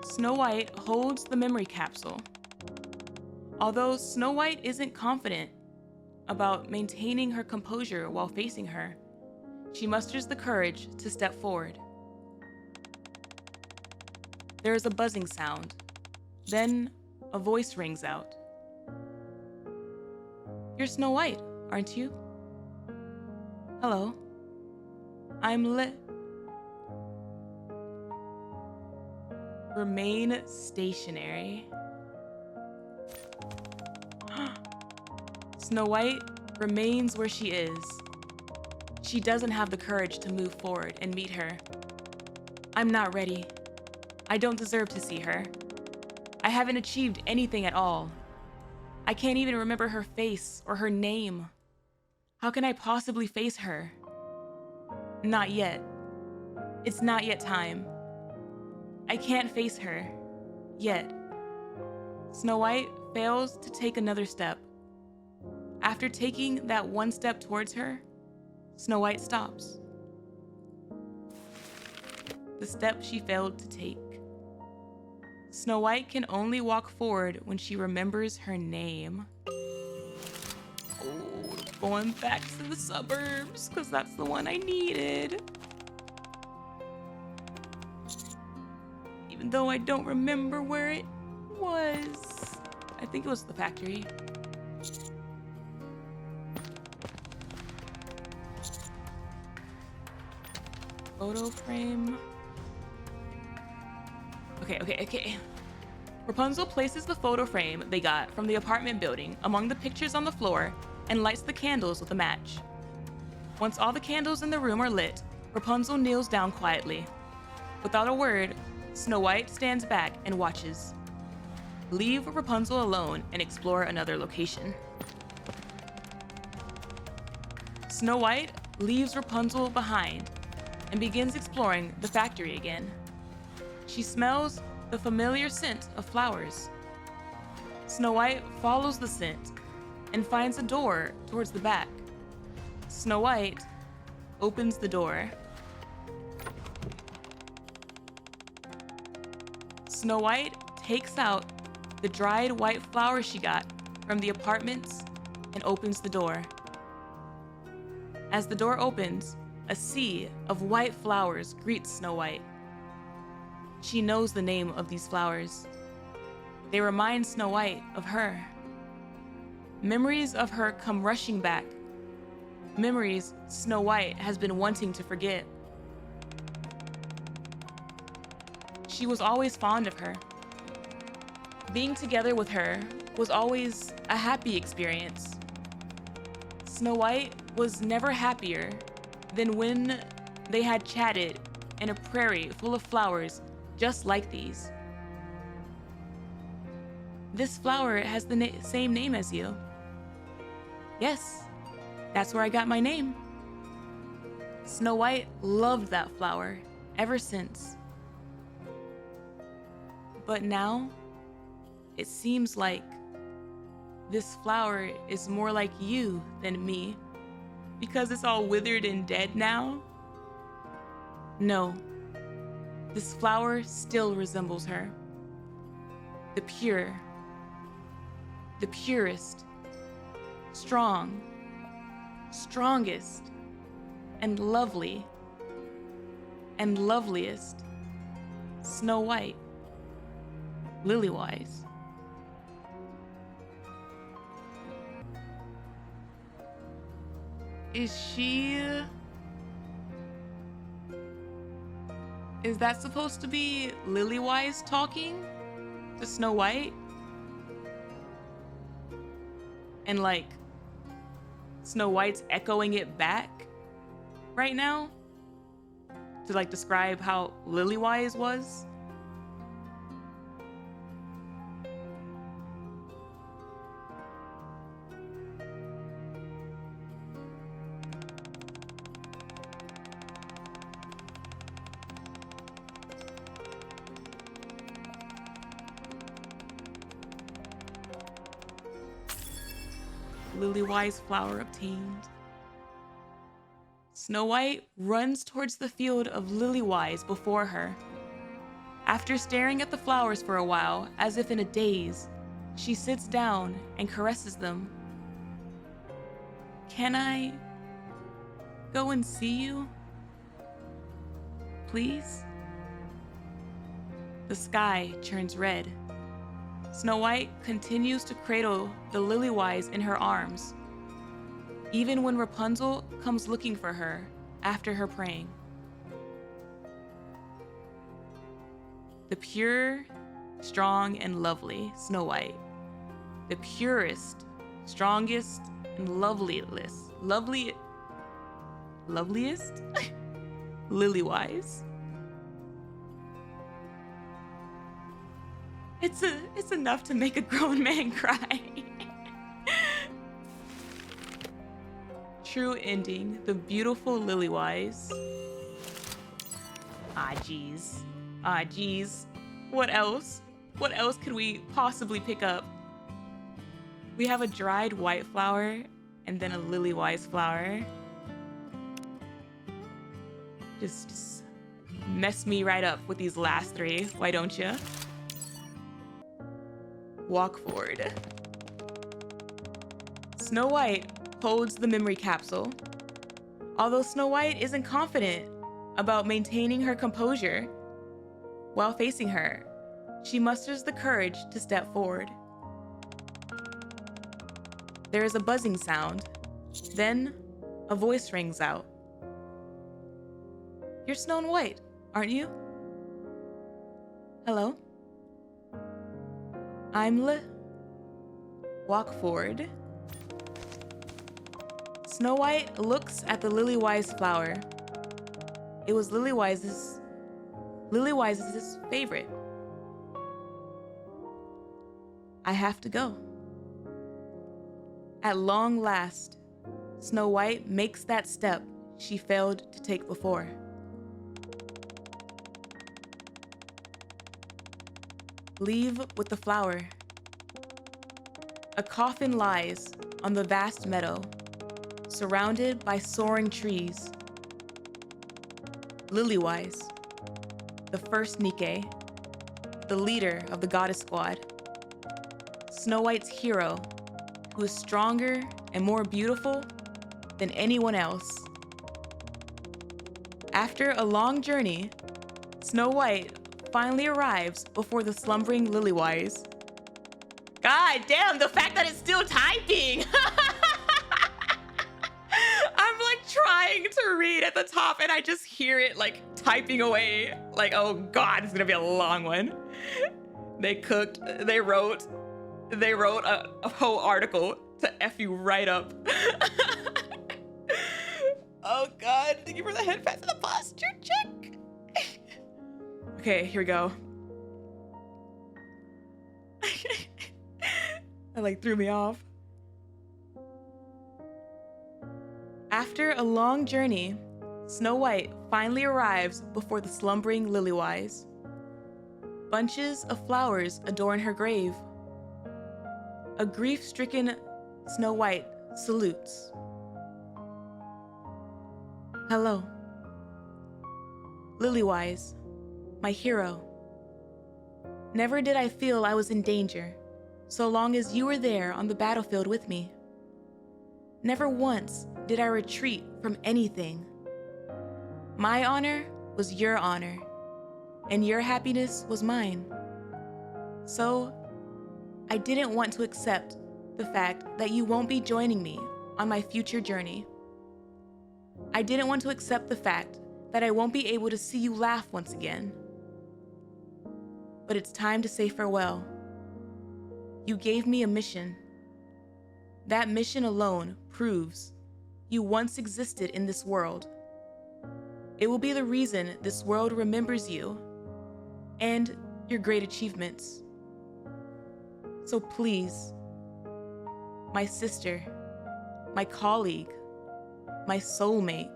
A: Snow White holds the memory capsule. Although Snow White isn't confident about maintaining her composure while facing her, she musters the courage to step forward. There is a buzzing sound. Then a voice rings out. You're Snow White, aren't you? Hello. I'm Remain stationary. Snow White remains where she is. She doesn't have the courage to move forward and meet her. I'm not ready. I don't deserve to see her. I haven't achieved anything at all. I can't even remember her face or her name. How can I possibly face her? Not yet. It's not yet time. I can't face her. Yet. Snow White fails to take another step. After taking that one step towards her, Snow White stops. The step she failed to take. Snow White can only walk forward when she remembers her name. Oh, going back to the suburbs, because that's the one I needed. Even though I don't remember where it was. I think it was the factory. Photo frame. Okay. Rapunzel places the photo frame they got from the apartment building among the pictures on the floor and lights the candles with a match. Once all the candles in the room are lit, Rapunzel kneels down quietly. Without a word, Snow White stands back and watches. Leave Rapunzel alone and explore another location. Snow White leaves Rapunzel behind and begins exploring the factory again. She smells the familiar scent of flowers. Snow White follows the scent and finds a door towards the back. Snow White opens the door. Snow White takes out the dried white flowers she got from the apartments and opens the door. As the door opens, a sea of white flowers greets Snow White. She knows the name of these flowers. They remind Snow White of her. Memories of her come rushing back. Memories Snow White has been wanting to forget. She was always fond of her. Being together with her was always a happy experience. Snow White was never happier than when they had chatted in a prairie full of flowers just like these. This flower has the same name as you. Yes, that's where I got my name. Snow White loved that flower ever since. But now, it seems like this flower is more like you than me, because it's all withered and dead now. No, this flower still resembles her. The pure, the purest, strong, strongest, and lovely, and loveliest Snow White, Lily-wise. Is that supposed to be Lily-wise talking to Snow White? And like, Snow White's echoing it back right now to like describe how Lily-wise was? Lily-wise flower obtained. Snow White runs towards the field of Lily-wise before her. After staring at the flowers for a while, as if in a daze, she sits down and caresses them. Can I go and see you? Please? The sky turns red. Snow White continues to cradle the Lily-wise in her arms, even when Rapunzel comes looking for her after her praying. The pure, strong, and lovely Snow White, the purest, strongest, and loveliest Lily-wise. It's enough to make a grown man cry. True ending, the beautiful Lily-wise. Ah, geez. What else? What else could we possibly pick up? We have a dried white flower and then a Lily-wise flower. Just mess me right up with these last three, why don't you? Walk forward. Snow White holds the memory capsule. Although Snow White isn't confident about maintaining her composure while facing her, she musters the courage to step forward. There is a buzzing sound. Then, a voice rings out. You're Snow White, aren't you? Hello? I'm Walk forward. Snow White looks at the Lily-wise flower. It was Lily-wise's favorite. I have to go. At long last, Snow White makes that step she failed to take before. Leave with the flower. A coffin lies on the vast meadow, surrounded by soaring trees. Lily-wise, the first Nikke, the leader of the goddess squad, Snow White's hero, who is stronger and more beautiful than anyone else. After a long journey, Snow White finally arrives before the slumbering Lilywise. God damn, the fact that it's still typing! I'm like trying to read at the top and I just hear it like typing away. Like, oh God, it's gonna be a long one. They cooked, they wrote a whole article to F you right up. Oh God, thank you for the head pats and the posture check. Okay, here we go. That like threw me off. After a long journey, Snow White finally arrives before the slumbering Lilywise. Bunches of flowers adorn her grave. A grief-stricken Snow White salutes. Hello. Lilywise, my hero. Never did I feel I was in danger, so long as you were there on the battlefield with me. Never once did I retreat from anything. My honor was your honor, and your happiness was mine. So, I didn't want to accept the fact that you won't be joining me on my future journey. I didn't want to accept the fact that I won't be able to see you laugh once again. But it's time to say farewell. You gave me a mission. That mission alone proves you once existed in this world. It will be the reason this world remembers you and your great achievements. So please, my sister, my colleague, my soulmate,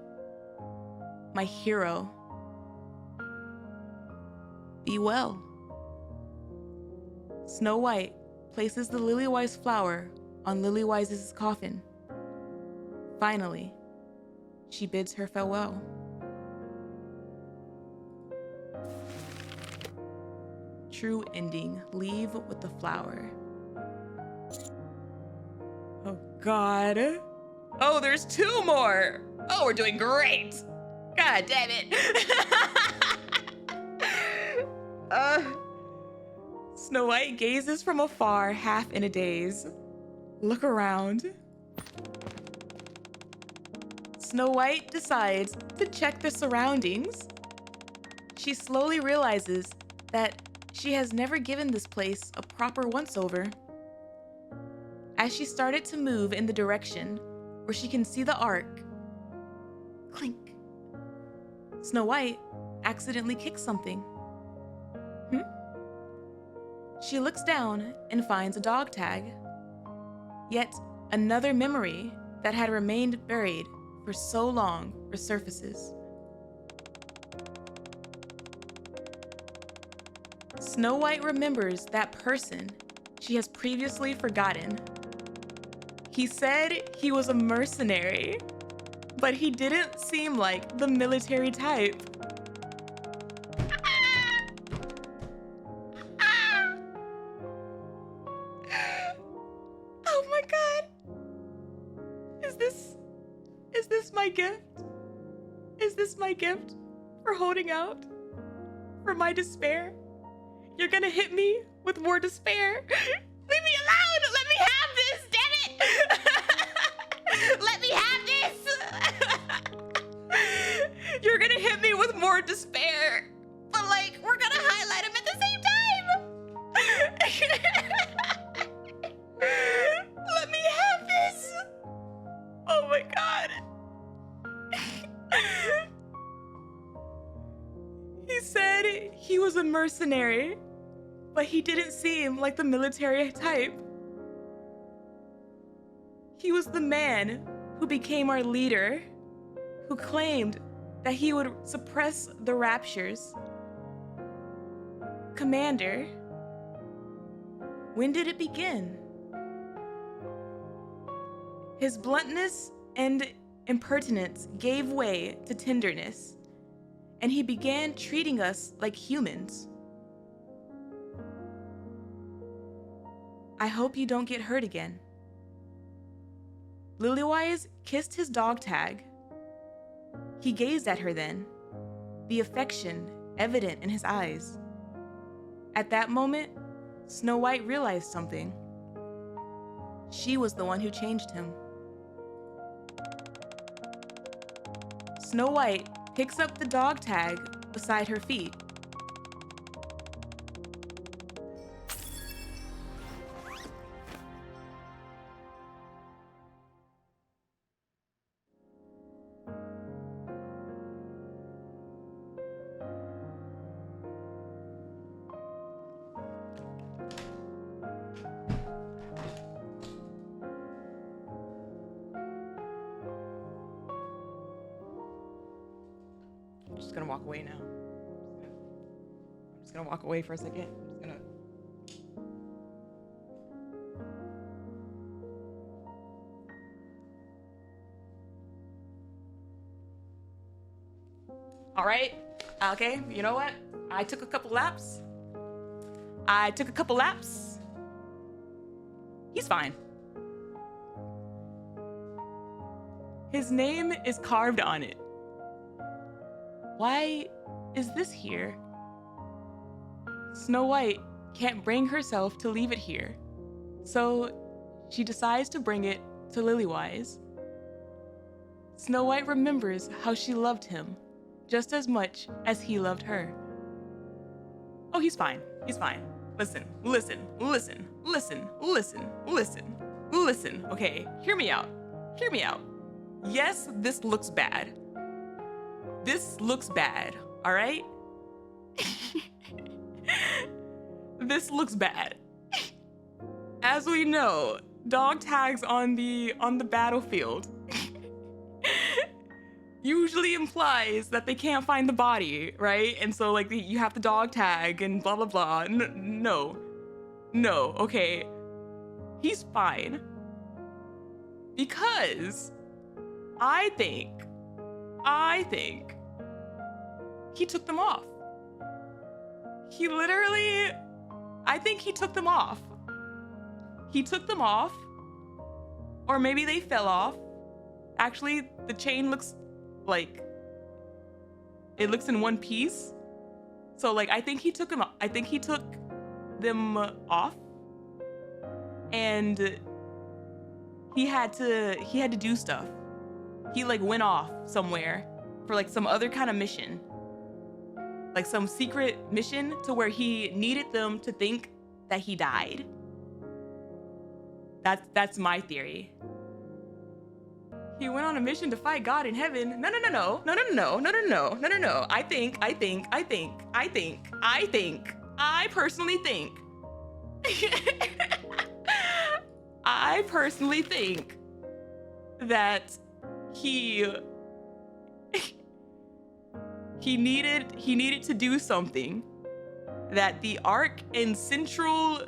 A: my hero, be well. Snow White places the Lilywise flower on Lilywise's coffin. Finally, she bids her farewell. True ending. Leave with the flower. Oh God. Oh, there's 2 more. Oh, we're doing great. God damn it. Snow White gazes from afar, half in a daze. Look around. Snow White decides to check the surroundings. She slowly realizes that she has never given this place a proper once-over. As she started to move in the direction where she can see the ark, clink, Snow White accidentally kicks something. She looks down and finds a dog tag. Yet another memory that had remained buried for so long resurfaces. Snow White remembers that person she has previously forgotten. He said he was a mercenary, but he didn't seem like the military type. Oh my God. Is this my gift? Is this my gift for holding out? For my despair? You're gonna hit me with more despair? Leave me alone! Let me have this, damn it! Let me have this! You're gonna hit me with more despair, but like, we're gonna highlight him at the same time! Let me have this! Oh my God. He said he was a mercenary, but he didn't seem like the military type. He was the man who became our leader, who claimed that he would suppress the raptures. Commander, when did it begin? His bluntness and impertinence gave way to tenderness, and he began treating us like humans. I hope you don't get hurt again. Lilywise kissed his dog tag. He gazed at her then, the affection evident in his eyes. At that moment, Snow White realized something. She was the one who changed him. Snow White picks up the dog tag beside her feet. I'm just gonna walk away now. I'm just gonna walk away for a second. I'm just gonna. All right. Okay. You know what? I took a couple laps. He's fine. His name is carved on it. Why is this here? Snow White can't bring herself to leave it here, so she decides to bring it to Lilywise. Snow White remembers how she loved him just as much as he loved her. Oh, he's fine. He's fine. Listen. Okay, hear me out. Yes, this looks bad. All right? This looks bad. As we know, dog tags on the battlefield usually implies that they can't find the body, right? And so like you have to dog tag and blah blah blah. No, okay. He's fine. Because I think he took them off. I think he took them off. He took them off, or maybe they fell off. Actually, the chain looks like it looks in one piece. So like I think he took them off, and he had to do stuff. He like went off somewhere for like some other kind of mission. Like some secret mission to where he needed them to think that he died. That's my theory. He went on a mission to fight God in heaven. No. I personally think that he needed to do something that the Arc and Central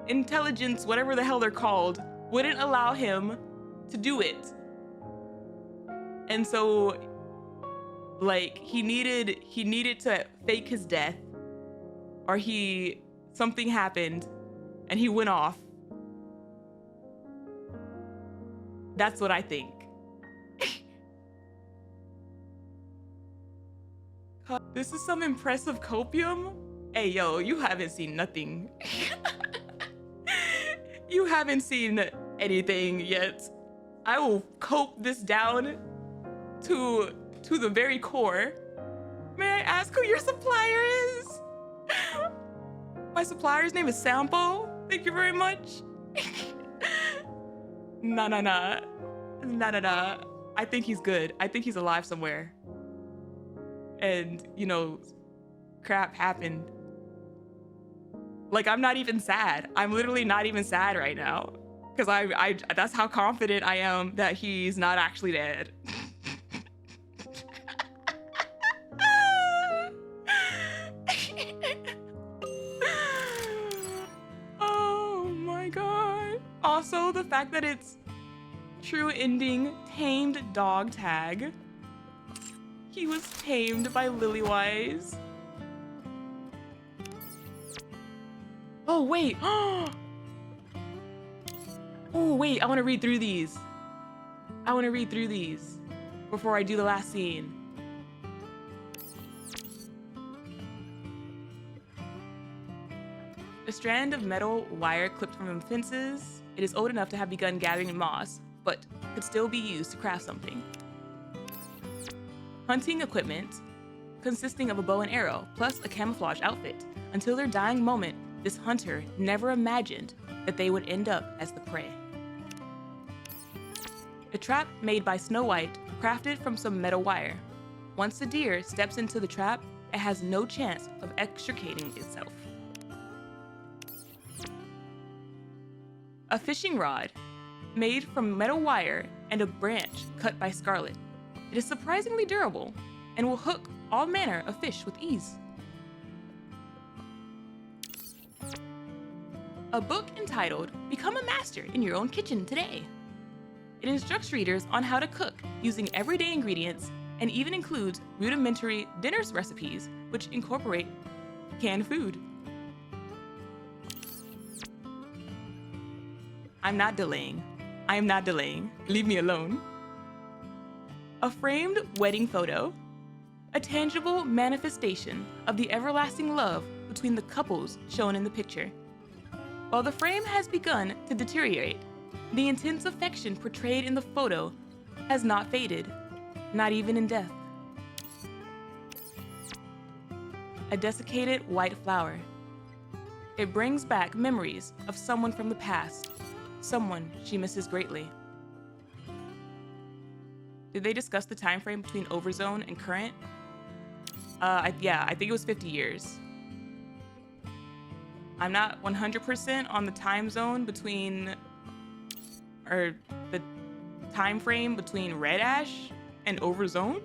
A: Intelligence, whatever the hell they're called, wouldn't allow him to do it. And so like he needed to fake his death, or something happened and he went off. That's what I think. This is some impressive copium. Hey, yo, you haven't seen nothing. You haven't seen anything yet. I will cope this down to the very core. May I ask who your supplier is? My supplier's name is Sampo. Thank you very much. Nah. I think he's good. I think he's alive somewhere. And, you know, crap happened. Like, I'm not even sad. I'm literally not even sad right now. Because I that's how confident I am that he's not actually dead. Oh my god. Also, the fact that it's true ending tamed dog tag. He was tamed by Lilywise. Oh, wait. Oh, wait, I want to read through these. I want to read through these before I do the last scene. A strand of metal wire clipped from fences. It is old enough to have begun gathering moss, but could still be used to craft something. Hunting equipment consisting of a bow and arrow, plus a camouflage outfit. Until their dying moment, this hunter never imagined that they would end up as the prey. A trap made by Snow White, crafted from some metal wire. Once the deer steps into the trap, it has no chance of extricating itself. A fishing rod, made from metal wire and a branch cut by Scarlet. It is surprisingly durable and will hook all manner of fish with ease. A book entitled Become a Master in Your Own Kitchen Today. It instructs readers on how to cook using everyday ingredients and even includes rudimentary dinner recipes which incorporate canned food. I'm not delaying. I am not delaying. Leave me alone. A framed wedding photo. A tangible manifestation of the everlasting love between the couples shown in the picture. While the frame has begun to deteriorate, the intense affection portrayed in the photo has not faded, not even in death. A desiccated white flower. It brings back memories of someone from the past. Someone she misses greatly. Did they discuss the time frame between overzone and current? Yeah, I think it was 50 years. I'm not 100% on the time zone between, or the time frame between Red Ash and overzone,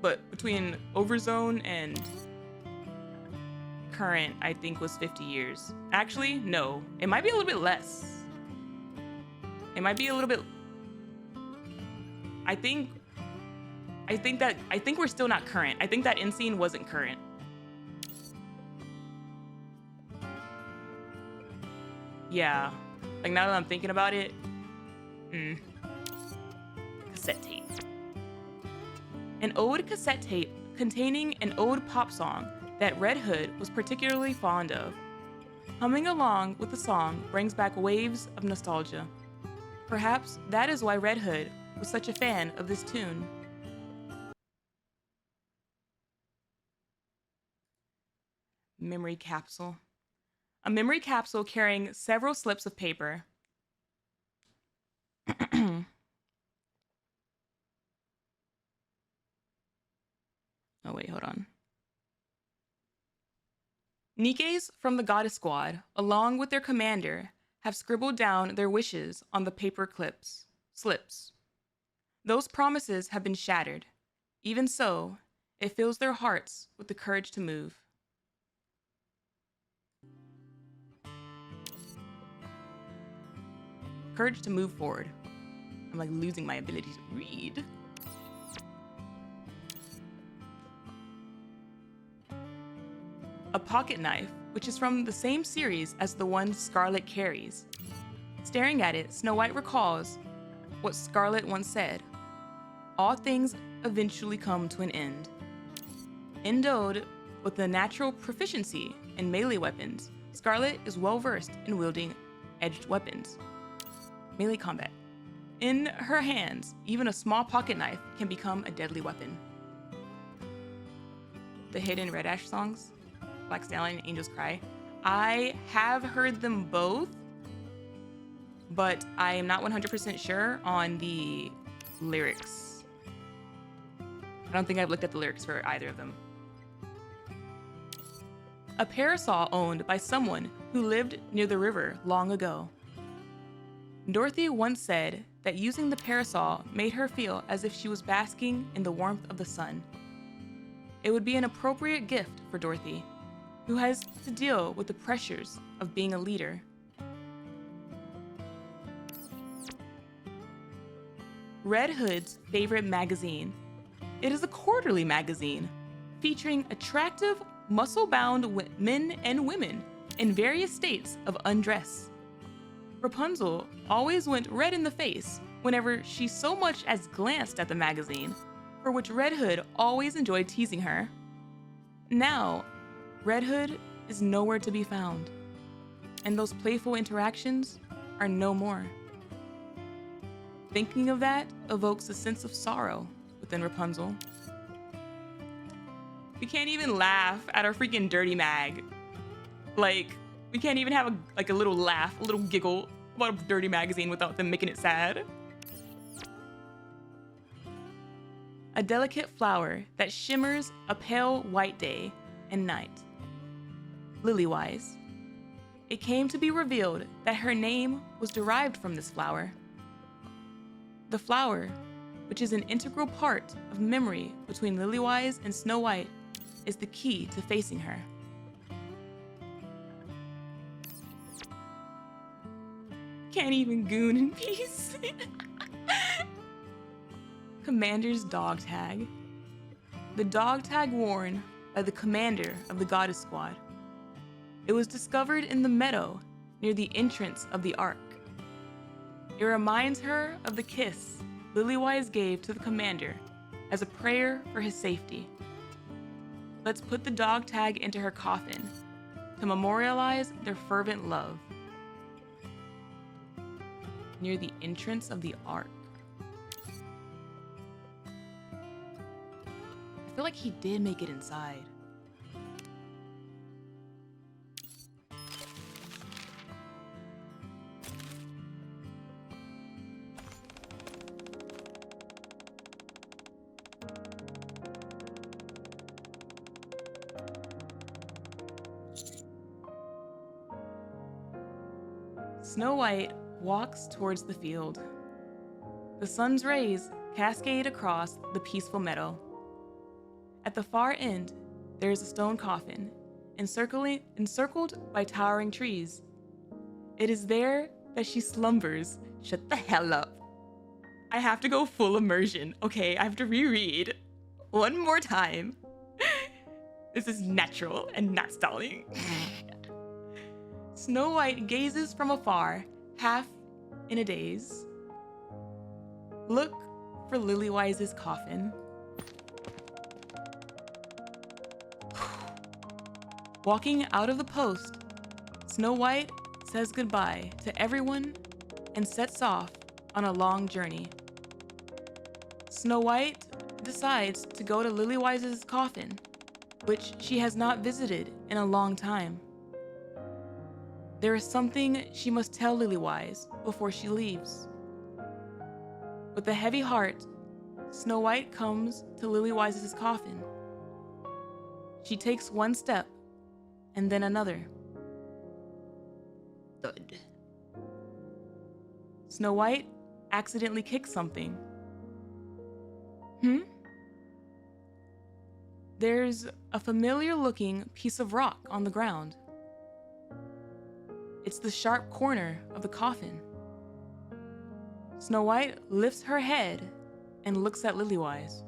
A: but between overzone and current, I think was 50 years. Actually, no, it might be a little bit less. It might be a little bit. I think we're still not current. I think that end scene wasn't current. Yeah, like now that I'm thinking about it, cassette tape. An old cassette tape containing an old pop song that Red Hood was particularly fond of. Humming along with the song brings back waves of nostalgia. Perhaps that is why Red Hood was such a fan of this tune. Memory capsule. A memory capsule carrying several slips of paper. Oh wait, hold on. Nikkes from the Goddess Squad, along with their commander, have scribbled down their wishes on the paper slips. Those promises have been shattered. Even so, it fills their hearts with the courage to move. Courage to move forward. I'm like losing my ability to read. A pocket knife, which is from the same series as the one Scarlet carries. Staring at it, Snow White recalls what Scarlet once said. All things eventually come to an end. Endowed with a natural proficiency in melee weapons, Scarlet is well versed in wielding edged weapons. Melee combat. In her hands, even a small pocket knife can become a deadly weapon. The hidden Red Ash songs, Black Stallion and Angel's Cry. I have heard them both, but I am not 100% sure on the lyrics. I don't think I've looked at the lyrics for either of them. A parasol owned by someone who lived near the river long ago. Dorothy once said that using the parasol made her feel as if she was basking in the warmth of the sun. It would be an appropriate gift for Dorothy, who has to deal with the pressures of being a leader. Red Hood's favorite magazine. It is a quarterly magazine featuring attractive, muscle-bound men and women in various states of undress. Rapunzel always went red in the face whenever she so much as glanced at the magazine, for which Red Hood always enjoyed teasing her. Now, Red Hood is nowhere to be found, and those playful interactions are no more. Thinking of that evokes a sense of sorrow within Rapunzel. We can't even laugh at our freaking dirty mag. Like, we can't even have a little laugh, a little giggle about a dirty magazine without them making it sad. A delicate flower that shimmers a pale white day and night. Lilywise. It came to be revealed that her name was derived from this flower. The flower, which is an integral part of memory between Lilywise and Snow White, is the key to facing her. Can't even goon in peace. Commander's dog tag. The dog tag worn by the commander of the Goddess Squad. It was discovered in the meadow near the entrance of the Ark. It reminds her of the kiss Lilywise gave to the commander as a prayer for his safety. Let's put the dog tag into her coffin to memorialize their fervent love. Near the entrance of the Ark. I feel like he did make it inside. Snow White walks towards the field. The sun's rays cascade across the peaceful meadow. At the far end, there is a stone coffin, encircled by towering trees. It is there that she slumbers. Shut the hell up. I have to go full immersion. Okay, I have to reread one more time. This is natural and not stalling. Snow White gazes from afar, half in a daze. Look for Lilywise's coffin. Walking out of the post, Snow White says goodbye to everyone and sets off on a long journey. Snow White decides to go to Lilywise's coffin, which she has not visited in a long time. There is something she must tell Lilywise before she leaves. With a heavy heart, Snow White comes to Lilywise's coffin. She takes one step, and then another. Thud. Snow White accidentally kicks something. There's a familiar-looking piece of rock on the ground. It's the sharp corner of the coffin. Snow White lifts her head and looks at Lilywise.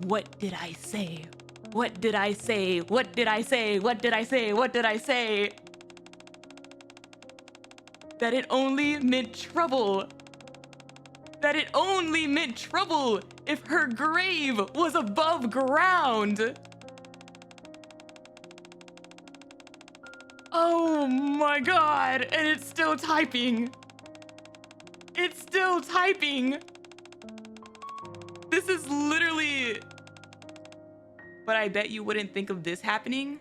A: What did I say? What did I say? What did I say? What did I say? What did I say? That it only meant trouble. That it only meant trouble if her grave was above ground. Oh my god, and it's still typing. It's still typing. This is literally... But I bet you wouldn't think of this happening.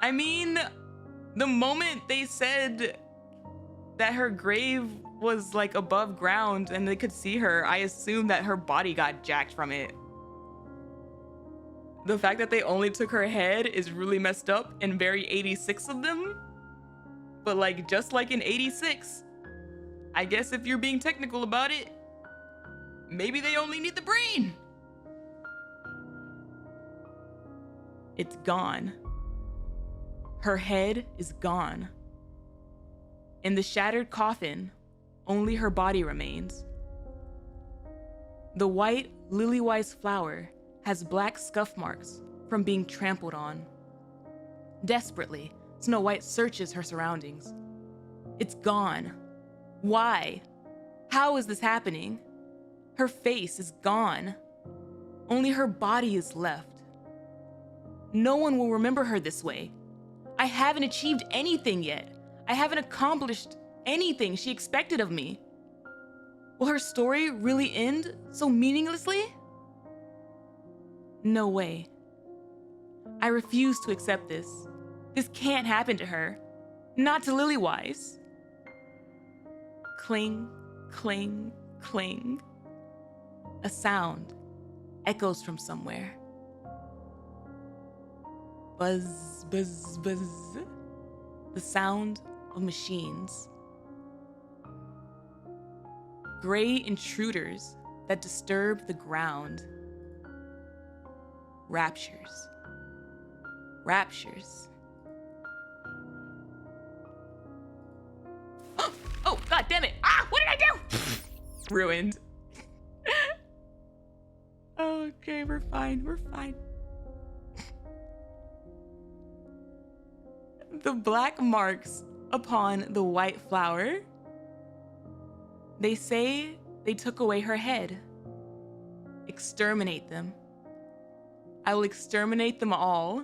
A: I mean, the moment they said that her grave was like above ground and they could see her, I assumed that her body got jacked from it. The fact that they only took her head is really messed up and very 86 of them. But like, just like in 86, I guess if you're being technical about it, maybe they only need the brain. It's gone. Her head is gone. In the shattered coffin, only her body remains. The white Lily-wise flower has black scuff marks from being trampled on. Desperately, Snow White searches her surroundings. It's gone. Why? How is this happening? Her face is gone. Only her body is left. No one will remember her this way. I haven't achieved anything yet. I haven't accomplished anything she expected of me. Will her story really end so meaninglessly? No way. I refuse to accept this. This can't happen to her. Not to Lily-wise. Cling, cling, cling. A sound echoes from somewhere. Buzz, buzz, buzz. The sound of machines. Gray intruders that disturb the ground. Raptures. Raptures. Oh, god damn it! Ah, what did I do? Ruined. Okay, we're fine, we're fine. The black marks upon the white flower. They say they took away her head. Exterminate them. I will exterminate them all.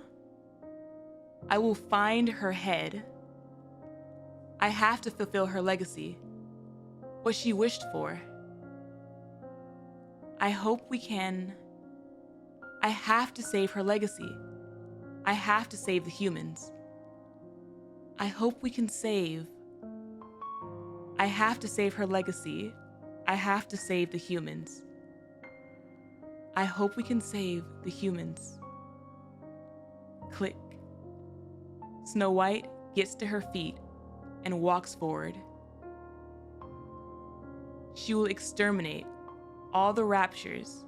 A: I will find her head. I have to fulfill her legacy. What she wished for. I hope we can. I have to save her legacy. I have to save the humans. I hope we can save. I have to save her legacy. I have to save the humans. I hope we can save the humans. Click. Snow White gets to her feet and walks forward. She will exterminate all the raptures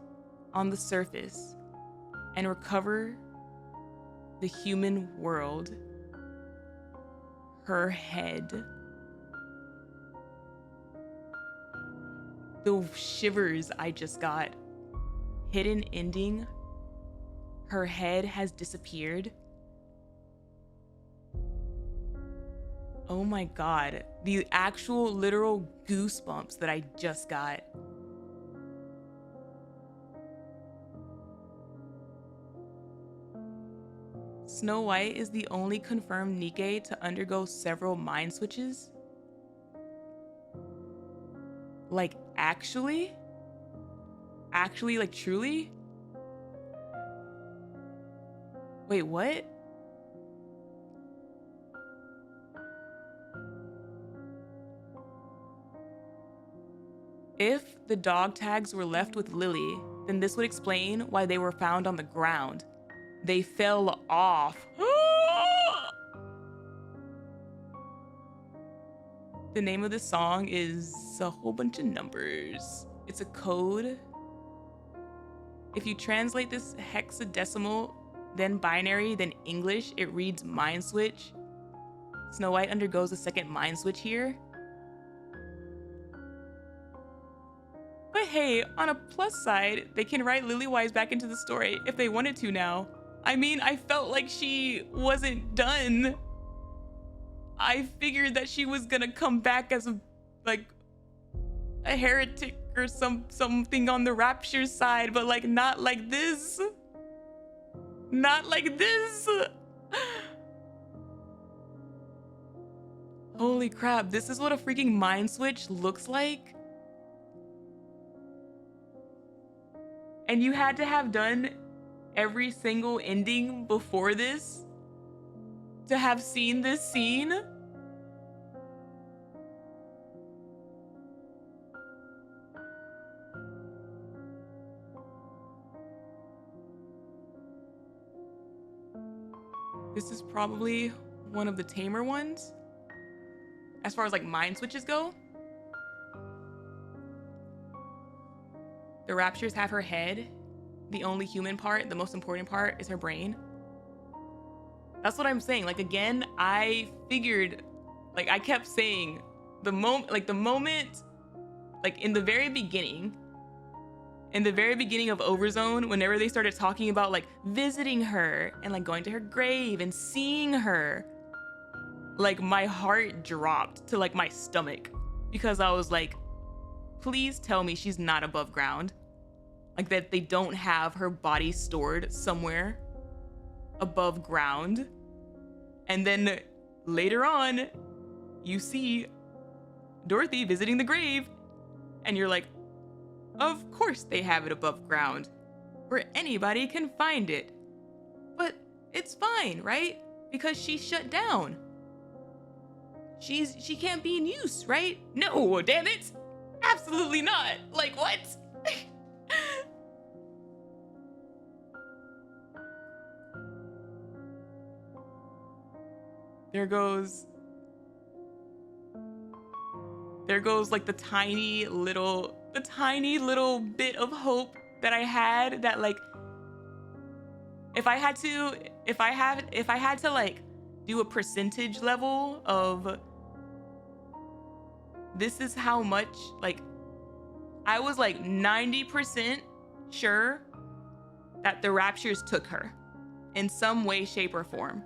A: on the surface and recover the human world. Her head. The shivers I just got. Hidden ending. Her head has disappeared. Oh my god. The actual literal goosebumps that I just got. Snow White is the only confirmed Nikke to undergo several mind switches? Like, actually? Actually, like, truly? Wait, what? If the dog tags were left with Lily, then this would explain why they were found on the ground. They fell off. The name of this song is a whole bunch of numbers. It's a code. If you translate this hexadecimal, then binary, then English, it reads mind switch. Snow White undergoes a second mind switch here. But hey, on a plus side, they can write Lily-wise back into the story if they wanted to now. I mean, I felt like she wasn't done. I figured that she was gonna come back as a heretic or something on the Rapture side, but like not like this. Not like this. Holy crap, this is what a freaking mind switch looks like. And you had to have done every single ending before this to have seen this scene? This is probably one of the tamer ones as far as like mind switches go. The Raptures have her head. The only human part, the most important part, is her brain. That's what I'm saying. Like, again, I figured, like, I kept saying the moment, like in the very beginning, in the very beginning of Overzone, whenever they started talking about like visiting her and like going to her grave and seeing her, like my heart dropped to like my stomach because I was like, please tell me she's not above ground. Like that they don't have her body stored somewhere above ground. And then later on, you see Dorothy visiting the grave and you're like, of course they have it above ground where anybody can find it. But it's fine, right? Because she's shut down. She can't be in use, right? No, damn it. Absolutely not. Like what? There goes like the tiny little bit of hope that I had, that like if I had to like do a percentage level of this is how much, like I was like 90% sure that the Raptures took her in some way, shape, or form.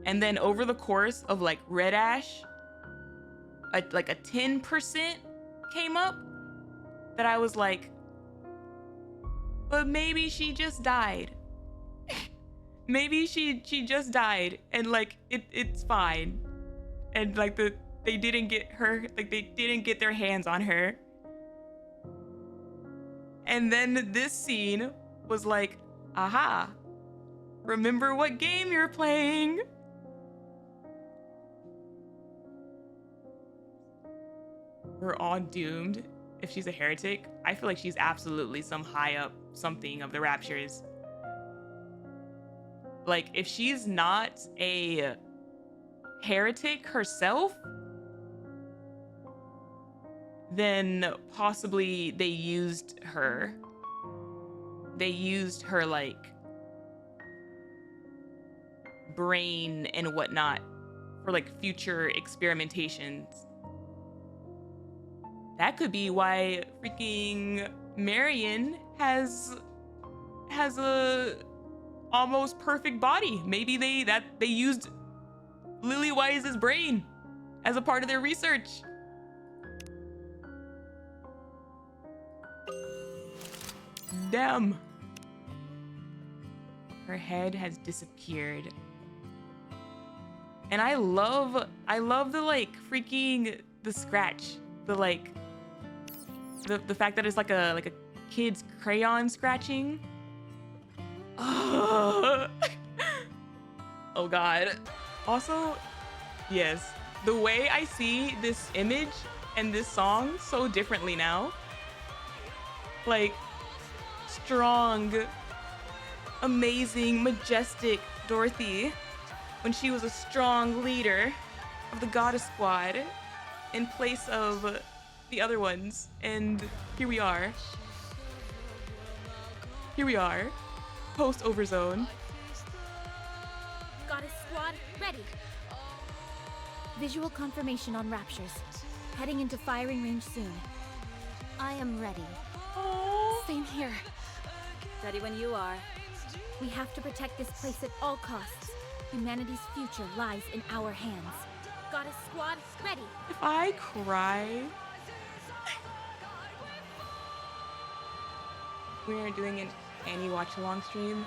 A: And then over the course of like Red Ash, like a 10% came up that I was like, but maybe she just died. Maybe she just died and like it's fine. And like they didn't get her, like they didn't get their hands on her. And then this scene was like, aha, remember what game you're playing. We're all doomed if she's a heretic. I feel like she's absolutely some high up something of the Raptures. Like, if she's not a heretic herself, then possibly they used her. They used her, like, brain and whatnot for, like, future experimentations. That could be why freaking Marion has a almost perfect body. Maybe they used Lily Wise's brain as a part of their research. Damn. Her head has disappeared. And I love the like freaking the scratch. The like the fact that it's like a kid's crayon scratching. Oh god. Also, yes, the way I see this image and this song so differently now. Like strong, amazing, majestic Dorothy when she was a strong leader of the Goddess Squad in place of the other ones. And here we are. Post Overzone.
G: Goddess Squad, ready.
B: Visual confirmation on Raptures.
G: Heading into firing range soon.
B: I am ready.
A: Oh.
F: Same here.
C: Ready when you are.
G: We have to protect this place at all costs. Humanity's future lies in our hands. Goddess Squad, ready.
A: If I cry. We're doing an Annie watch along stream.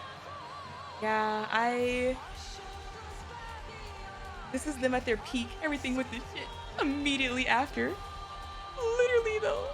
A: Yeah, this is them at their peak. Everything with this shit immediately after. Literally though.